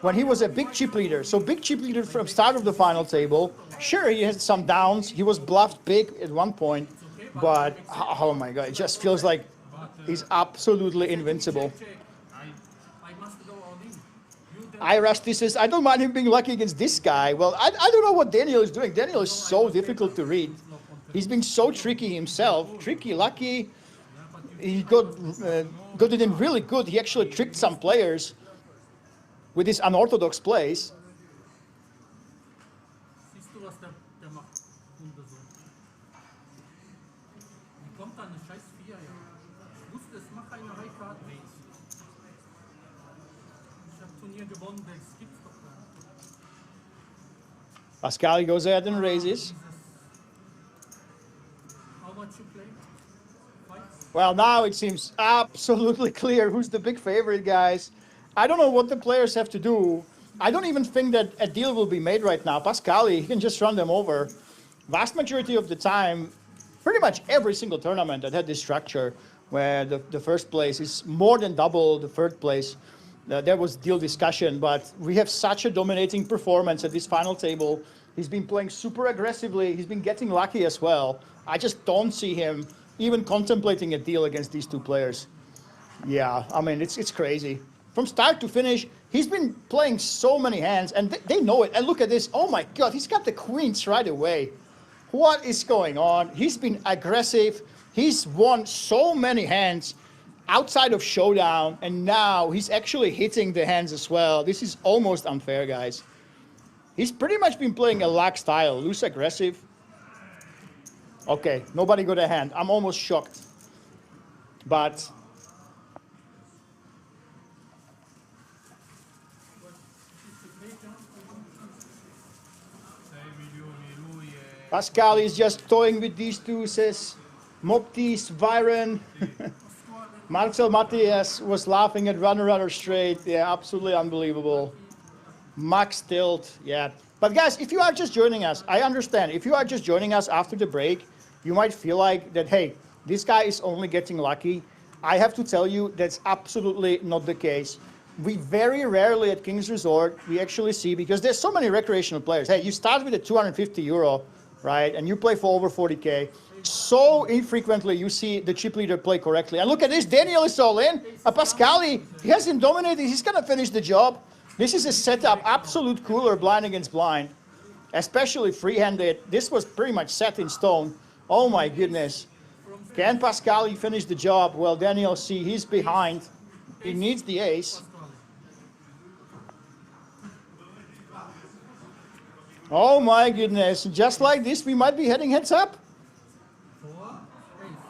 A: when he was a big chip leader. So big chip leader from start of the final table. Sure, he had some downs. He was bluffed big at one point, but oh my God, it just feels like he's absolutely invincible. Rusty says, I don't mind him being lucky against this guy. Well, I don't know what Daniel is doing. Daniel is so difficult to read. He's been so tricky himself. Tricky, lucky. He got it in really good. He actually tricked some players with his unorthodox plays. Pascali goes ahead and raises.
C: How much you play?
A: Well, now it seems absolutely clear who's the big favorite, guys. I don't know what the players have to do. I don't even think that a deal will be made right now. Pascali, he can just run them over. Vast majority of the time, pretty much every single tournament that had this structure where the first place is more than double the third place, there was deal discussion, but we have such a dominating performance at this final table. He's been playing super aggressively. He's been getting lucky as well. I just don't see him even contemplating a deal against these two players. Yeah, I mean, it's crazy. From start to finish, he's been playing so many hands, and they know it. And look at this. Oh my God, he's got the queens right away. What is going on? He's been aggressive. He's won so many hands outside of showdown, and now he's actually hitting the hands as well. This is almost unfair, guys. He's pretty much been playing a luck style, loose aggressive. Okay, nobody got a hand. I'm almost shocked. But Pascal is just toying with these two, says Moptis, Byron. Marcel Matthias was laughing at runner straight. Yeah, absolutely unbelievable. Max tilt, yeah. But guys, if you are just joining us, I understand. If you are just joining us after the break, you might feel like that, hey, this guy is only getting lucky. I have to tell you, that's absolutely not the case. We very rarely at King's Resort, we actually see, because there's so many recreational players. Hey, you start with a 250 euro, right? And you play for over 40K. So infrequently you see the chip leader play correctly. And look at this, Daniel is all in. Pascali, he has him dominated. He's gonna finish the job. This is a setup, absolute cooler blind against blind, especially free-handed. This was pretty much set in stone. Oh my goodness. Can Pascali finish the job? Well, Daniel, see, he's behind. He needs the ace. Oh my goodness, just like this, we might be heading heads up.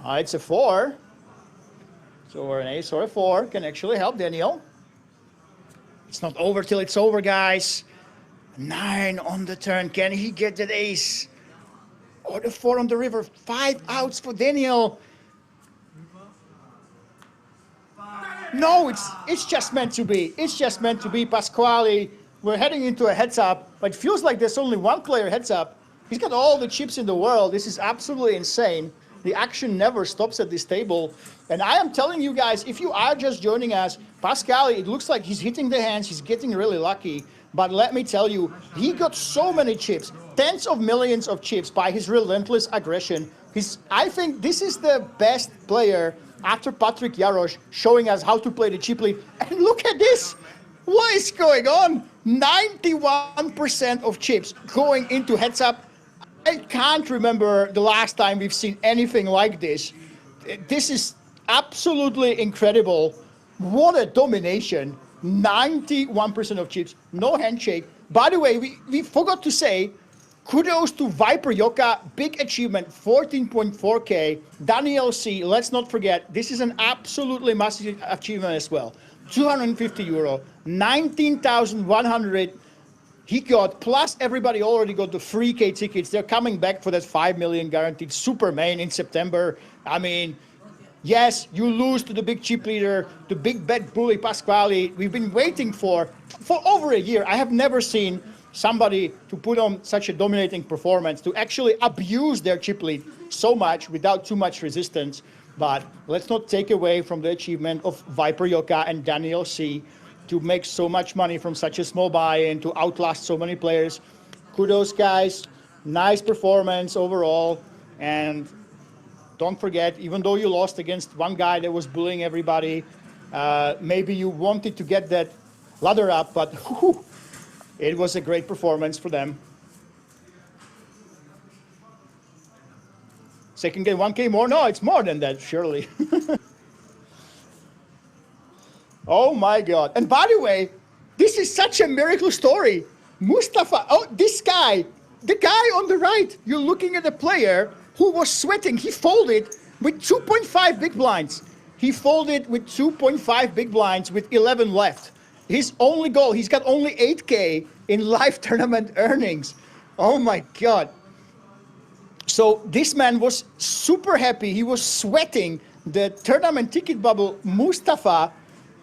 A: It's a 4. So an ace or a 4 can actually help Daniel. It's not over till it's over, guys. 9 on the turn. Can he get that ace? Or the 4 on the river. 5 outs for Daniel. No, it's just meant to be. It's just meant to be. Pasquale, we're heading into a heads up, but it feels like there's only one player heads up. He's got all the chips in the world. This is absolutely insane. The action never stops at this table. And I am telling you guys, if you are just joining us, Pascali, it looks like he's hitting the hands, he's getting really lucky. But let me tell you, he got so many chips, tens of millions of chips by his relentless aggression. I think this is the best player after Patrick Jarosz showing us how to play the chip lead. And look at this. What is going on? 91% of chips going into heads up. I can't remember the last time we've seen anything like this. This is absolutely incredible. What a domination. 91% of chips, no handshake. By the way, we forgot to say, kudos to Viper Yoka, big achievement, 14.4K. Daniel C, let's not forget, this is an absolutely massive achievement as well. 250 euro, 19,100 he got, plus everybody already got the free K tickets. They're coming back for that 5 million guaranteed super main in September. I mean, yes, you lose to the big chip leader, the big bad bully Pasquale. We've been waiting for over a year. I have never seen somebody to put on such a dominating performance, to actually abuse their chip lead so much without too much resistance. But let's not take away from the achievement of Viper Yoka and Daniel C to make so much money from such a small buy-in, to outlast so many players. Kudos, guys. Nice performance overall. And don't forget, even though you lost against one guy that was bullying everybody, maybe you wanted to get that ladder up, but whew, it was a great performance for them. Second game, 1K more? No, it's more than that, surely. Oh my God. And by the way, this is such a miracle story. Mustafa, oh, this guy, the guy on the right, you're looking at a player who was sweating. He folded with 2.5 big blinds. He folded with 2.5 big blinds with 11 left. His only goal, he's got only 8K in live tournament earnings. Oh my God. So this man was super happy. He was sweating the tournament ticket bubble, Mustafa,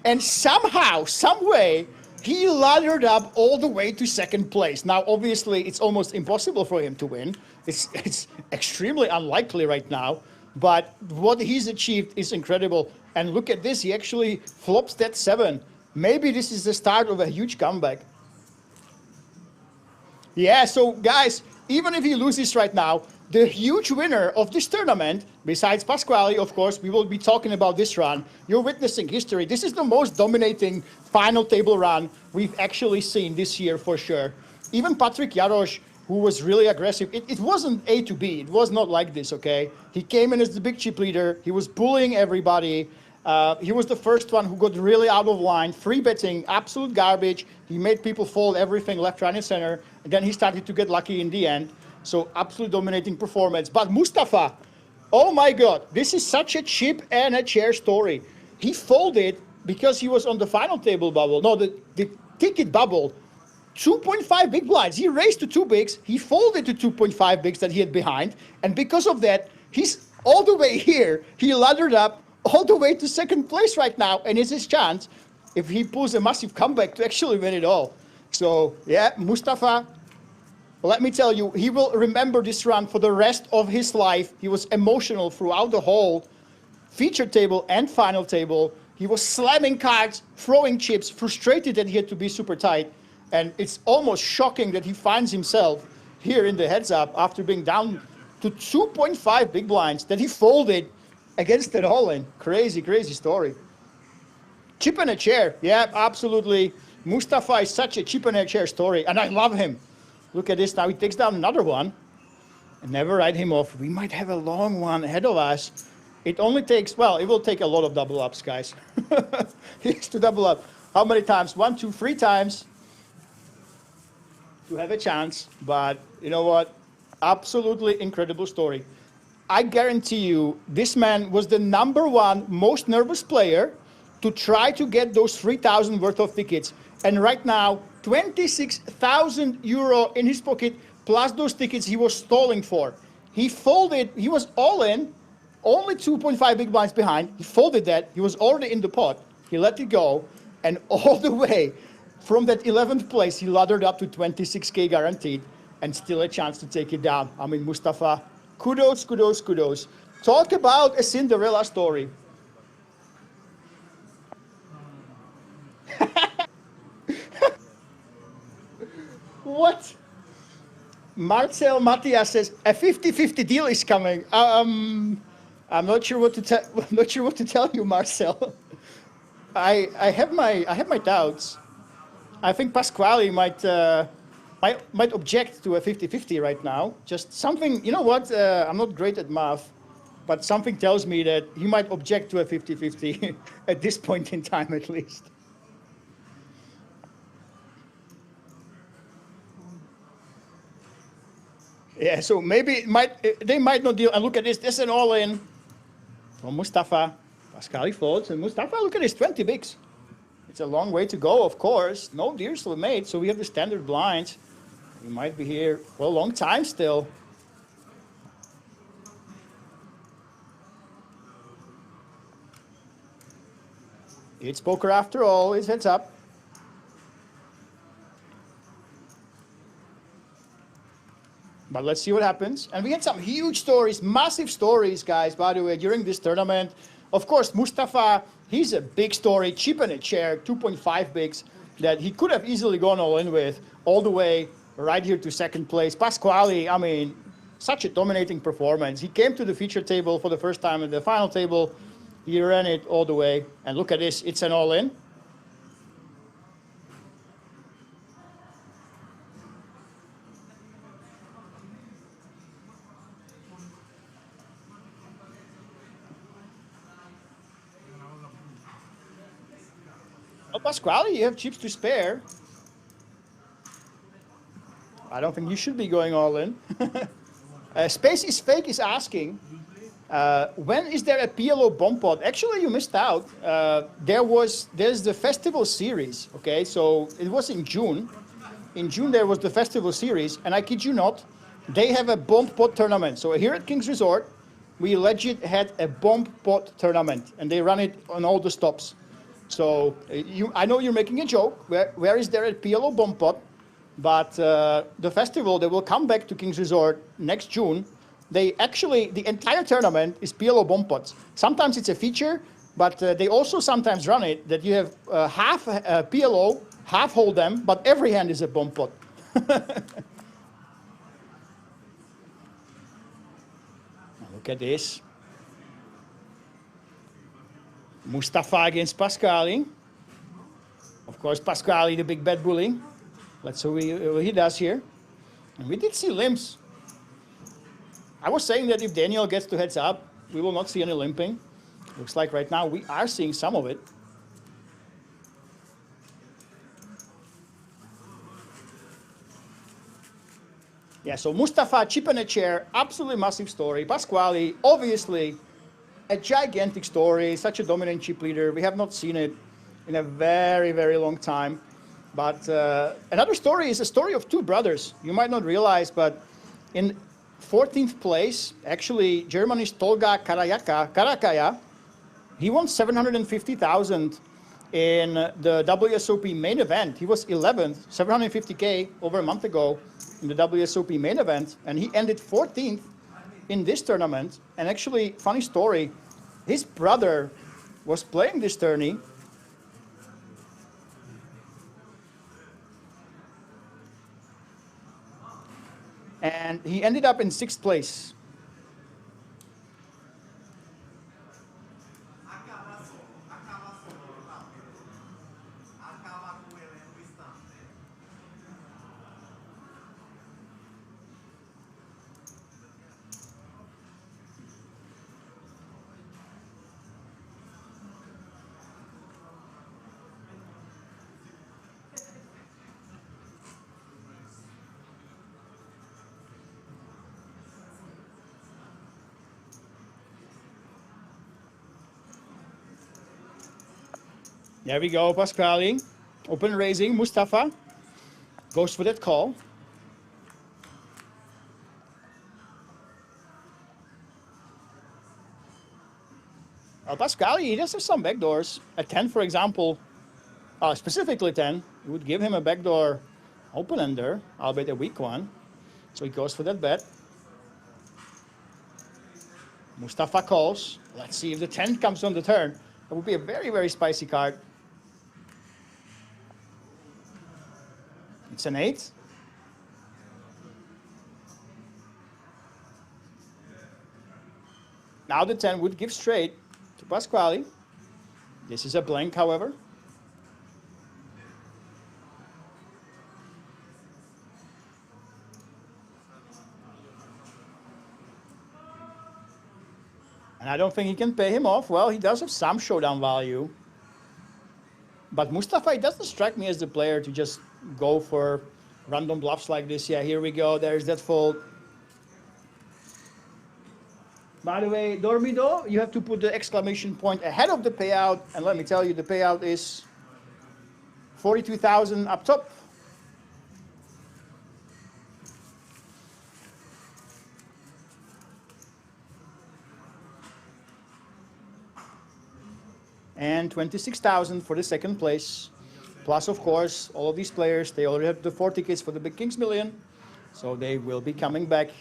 A: and somehow, some way, he laddered up all the way to second place. Now, obviously, it's almost impossible for him to win. It's extremely unlikely right now. But what he's achieved is incredible. And look at this, he actually flops that 7. Maybe this is the start of a huge comeback. Yeah, so guys, even if he loses right now, the huge winner of this tournament, besides Pasquale, of course, we will be talking about this run. You're witnessing history. This is the most dominating final table run we've actually seen this year for sure. Even Patrick Jarosz, who was really aggressive, it wasn't A to B. It was not like this, okay? He came in as the big chip leader. He was bullying everybody. He was the first one who got really out of line, free betting, absolute garbage. He made people fold everything left, right, and center. And then he started to get lucky in the end. So absolute dominating performance. But Mustafa, oh my God, this is such a chip and a chair story. He folded because he was on the final table bubble. No, the ticket bubble, 2.5 big blinds. He raised to 2 bigs. He folded to 2.5 bigs that he had behind. And because of that, he's all the way here. He laddered up all the way to second place right now. And it's his chance, if he pulls a massive comeback, to actually win it all. So yeah, Mustafa, let me tell you, he will remember this run for the rest of his life. He was emotional throughout the whole feature table and final table. He was slamming cards, throwing chips, frustrated that he had to be super tight. And it's almost shocking that he finds himself here in the heads up after being down to 2.5 big blinds that he folded against it all in. Crazy, crazy story. Chip and a chair. Yeah, absolutely. Mustafa is such a chip and a chair story, and I love him. Look at this now. He takes down another one. And never write him off. We might have a long one ahead of us. It only takes, well, it will take a lot of double ups, guys. He has to double up. How many times? 1, 2, 3 times to have a chance. But you know what? Absolutely incredible story. I guarantee you, this man was the #1 most nervous player to try to get those 3,000 worth of tickets. And right now, 26,000 euro in his pocket, plus those tickets he was stalling for. He folded, he was all in, only 2.5 big blinds behind. He folded that, he was already in the pot. He let it go, and all the way from that 11th place, he laddered up to 26K guaranteed, and still a chance to take it down. I mean, Mustafa, kudos, kudos, kudos. Talk about a Cinderella story. What? Marcel Matias says a 50-50 deal is coming. I'm not sure what to tell. I'm not sure what to tell you, Marcel. I have my doubts. I think Pasquale might might object to a 50-50 right now. Just something, you know what? I'm not great at math, but something tells me that he might object to a 50-50 at this point in time, at least. Yeah, so maybe they might not deal. And look at this. This is an all-in from Mustafa. Pascali folds, and Mustafa, look at this, 20 bigs. It's a long way to go, of course. No deals were made, so we have the standard blinds. We might be here for a long time still. It's poker after all. It's heads up. But let's see what happens. And we had some huge stories, massive stories, guys, by the way, during this tournament. Of course, Mustafa, he's a big story, cheap in a chair, 2.5 bigs, that he could have easily gone all in with, all the way right here to second place. Pasquale, I mean, such a dominating performance. He came to the feature table for the first time at the final table. He ran it all the way. And look at this, it's an all-in. Oh, Pasquale, you have chips to spare. I don't think you should be going all in. Space is Fake is asking, when is there a PLO bomb pot? Actually, you missed out. There's the festival series, okay? So it was in June. In June, there was the festival series, and I kid you not, they have a bomb pot tournament. So here at King's Resort, we legit had a bomb pot tournament, and they run it on all the stops. So I know you're making a joke. Where is there a PLO bomb pot? But the festival, they will come back to King's Resort next June. The entire tournament is PLO bomb pots. Sometimes it's a feature, but they also sometimes run it that you have half PLO, half hold'em, but every hand is a bomb pot. Look at this. Mustafa against Pasquale. Of course, Pasquale, the big bad bully. Let's see what he does here. And we did see limps. I was saying that if Daniel gets to heads up, we will not see any limping. Looks like right now we are seeing some of it. Yeah, so Mustafa, chip in a chair, absolutely massive story. Pasquale, obviously, a gigantic story, such a dominant chip leader. We have not seen it in a very, very long time. But another story is a story of two brothers. You might not realize, but in 14th place, actually, Germany's Tolga Karakaya, he won 750,000 in the WSOP main event. He was 11th, 750K over a month ago in the WSOP main event, and he ended 14th in this tournament. And actually, funny story, his brother was playing this tourney. And he ended up in 6th place. There we go, Pasquale. Open raising, Mustafa goes for that call. Pasquale, he does have some backdoors. At 10, for example, specifically 10, it would give him a backdoor open ender, albeit a weak one. So he goes for that bet. Mustafa calls. Let's see if the 10 comes on the turn. That would be a very, very spicy card. It's an 8. Now the 10 would give straight to Pasquale. This is a blank, however. And I don't think he can pay him off. Well, he does have some showdown value. But Mustafa, it doesn't strike me as the player to just go for random bluffs like this. Yeah, here we go. There's that fold. By the way, Dormido, you have to put the exclamation point ahead of the payout. And let me tell you, the payout is 42,000 up top. And 26,000 for the second place. Plus, of course, all of these players, they already have the 4 tickets for the Big Kings Million. So they will be coming back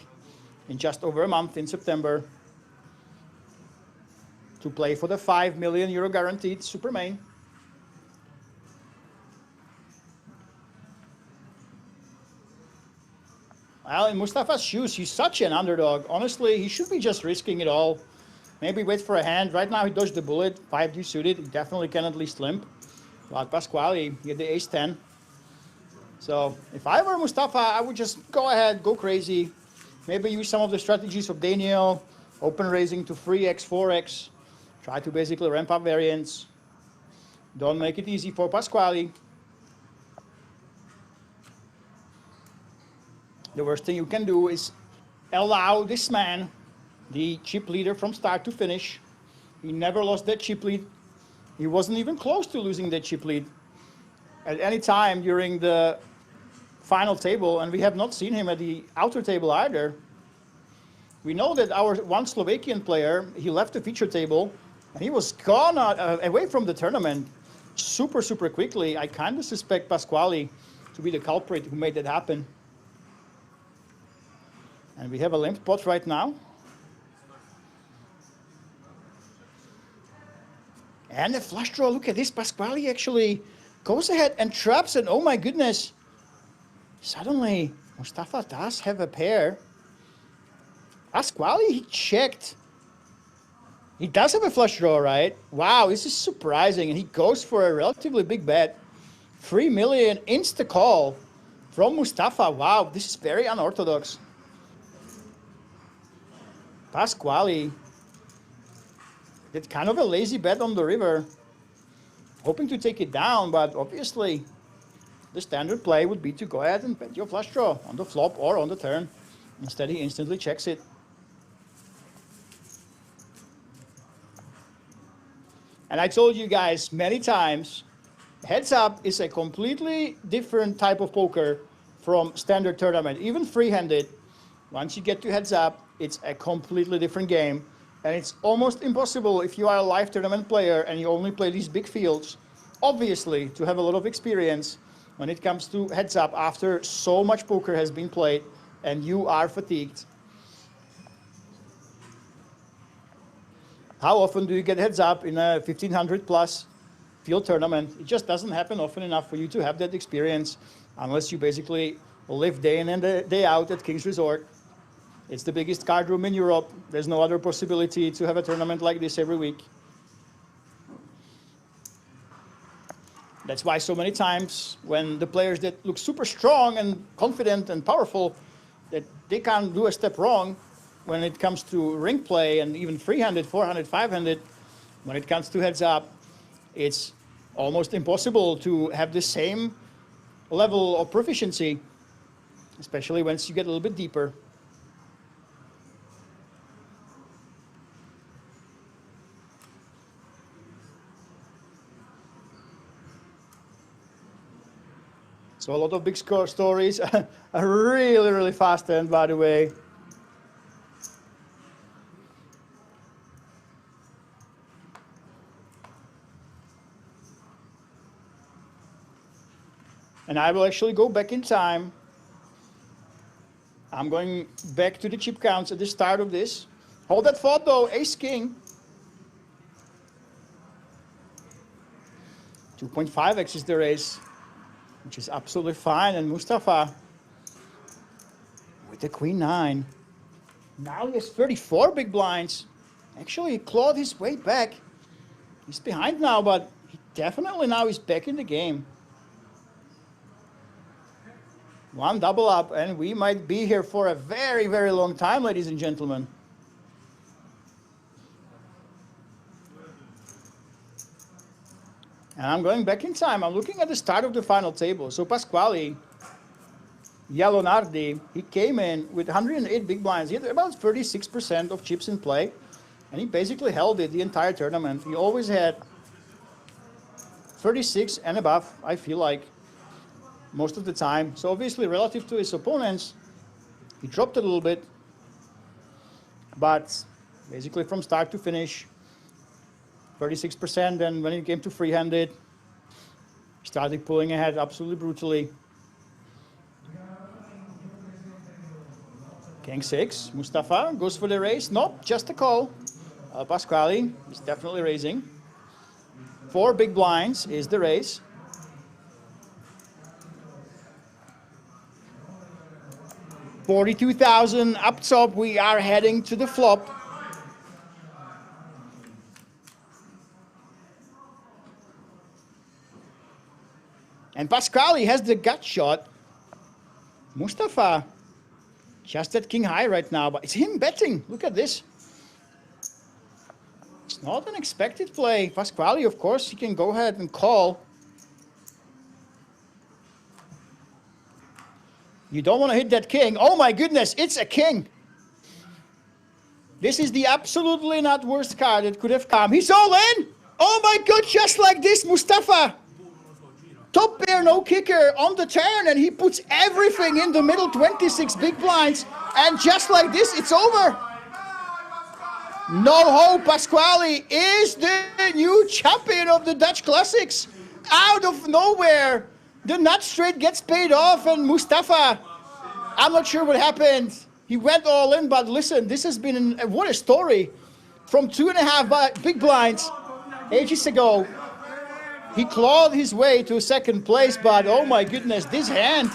A: in just over a month in September to play for the €5 million guaranteed Super Main. Well, in Mustafa's shoes, he's such an underdog. Honestly, he should be just risking it all. Maybe wait for a hand. Right now, he dodged the bullet. 5 deuce suited. He definitely can at least limp. But Pasquale, he had the ace-10. So if I were Mustafa, I would just go ahead, go crazy. Maybe use some of the strategies of Daniel. Open raising to 3x, 4x. Try to basically ramp up variance. Don't make it easy for Pasquale. The worst thing you can do is allow this man, the chip leader from start to finish. He never lost that chip lead. He wasn't even close to losing that chip lead at any time during the final table, and we have not seen him at the outer table either. We know that our one Slovakian player, he left the feature table, and he was gone away from the tournament super, super quickly. I kind of suspect Pasquale to be the culprit who made that happen. And we have a limped pot right now. And the flush draw, look at this. Pasquale actually goes ahead and traps, and oh my goodness. Suddenly, Mustafa does have a pair. Pasquale, he checked. He does have a flush draw, right? Wow, this is surprising. And he goes for a relatively big bet. 3 million insta call from Mustafa. Wow, this is very unorthodox. Pasquale did kind of a lazy bet on the river, hoping to take it down, but obviously the standard play would be to go ahead and bet your flush draw on the flop or on the turn. Instead, he instantly checks it. And I told you guys many times, heads up is a completely different type of poker from standard tournament, even free-handed. Once you get to heads up, it's a completely different game. And it's almost impossible if you are a live tournament player and you only play these big fields, obviously, to have a lot of experience when it comes to heads up after so much poker has been played and you are fatigued. How often do you get heads up in a 1500 plus field tournament? It just doesn't happen often enough for you to have that experience unless you basically live day in and day out at King's Resort. It's the biggest card room in Europe. There's no other possibility to have a tournament like this every week. That's why so many times when the players that look super strong and confident and powerful, that they can't do a step wrong when it comes to ring play and even 300, 400, 500, when it comes to heads up, it's almost impossible to have the same level of proficiency, especially once you get a little bit deeper. So a lot of big score stories, a really, really fast end, by the way. And I will actually go back in time. I'm going back to the chip counts at the start of this. Hold that thought though, ace-king. 2.5x is the raise, which is absolutely fine. And Mustafa with the queen 9. Now he has 34 big blinds. Actually, he clawed his way back. He's behind now, but he definitely now is back in the game. One double up, and we might be here for a very, very long time, ladies and gentlemen. And I'm going back in time. I'm looking at the start of the final table. So Pasquale Yalonardi, he came in with 108 big blinds. He had about 36% of chips in play. And he basically held it the entire tournament. He always had 36 and above, I feel like, most of the time. So obviously, relative to his opponents, he dropped a little bit. But basically from start to finish, 36%. And when it came to free-handed, started pulling ahead absolutely brutally. King 6, Mustafa goes for the raise. Nope, just a call. Pasquale is definitely raising. 4 big blinds is the raise. $42,000 up top. We are heading to the flop. And Pasquale has the gut shot. Mustafa just at king high right now, but it's him betting. Look at this. It's not an expected play. Pasquale, of course, he can go ahead and call. You don't want to hit that king. Oh my goodness, it's a king. This is the absolutely not worst card that could have come. He's all in. Oh my God, just like this, Mustafa. Top pair, no kicker on the turn, and he puts everything in the middle, 26 big blinds. And just like this, it's over. No hope. Pasquale is the new champion of the Dutch Classics. Out of nowhere, the nut straight gets paid off, and Mustafa, I'm not sure what happened. He went all in, but listen, this has been what a story. From 2.5 big blinds ages ago, he clawed his way to second place, but oh my goodness, this hand,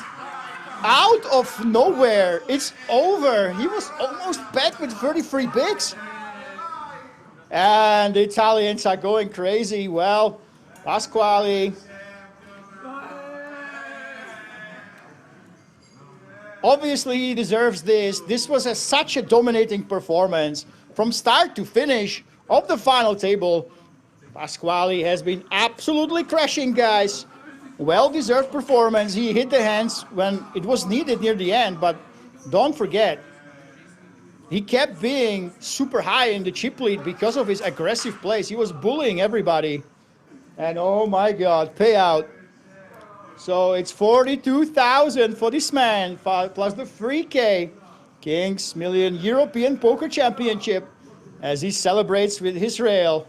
A: out of nowhere, it's over. He was almost back with 33 bigs. And the Italians are going crazy. Well, Pasquale. Obviously, he deserves this. This was such a dominating performance from start to finish of the final table. Pasquale has been absolutely crushing, guys. Well-deserved performance. He hit the hands when it was needed near the end, but don't forget, he kept being super high in the chip lead because of his aggressive plays. He was bullying everybody. And oh my God, payout. So it's 42,000 for this man, plus the 3K Kings Million European Poker Championship as he celebrates with his rail.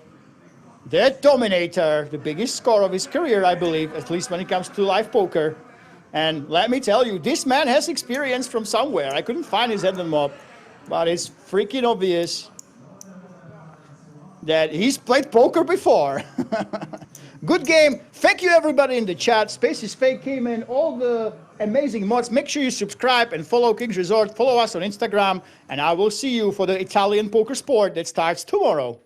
A: The Dominator, the biggest score of his career, I believe, at least when it comes to live poker. And let me tell you, this man has experience from somewhere. I couldn't find his head and mob, but it's freaking obvious that he's played poker before. Good game. Thank you, everybody in the chat. Space is Fake came in, all the amazing mods. Make sure you subscribe and follow Kings Resort. Follow us on Instagram, and I will see you for the Italian poker sport that starts tomorrow.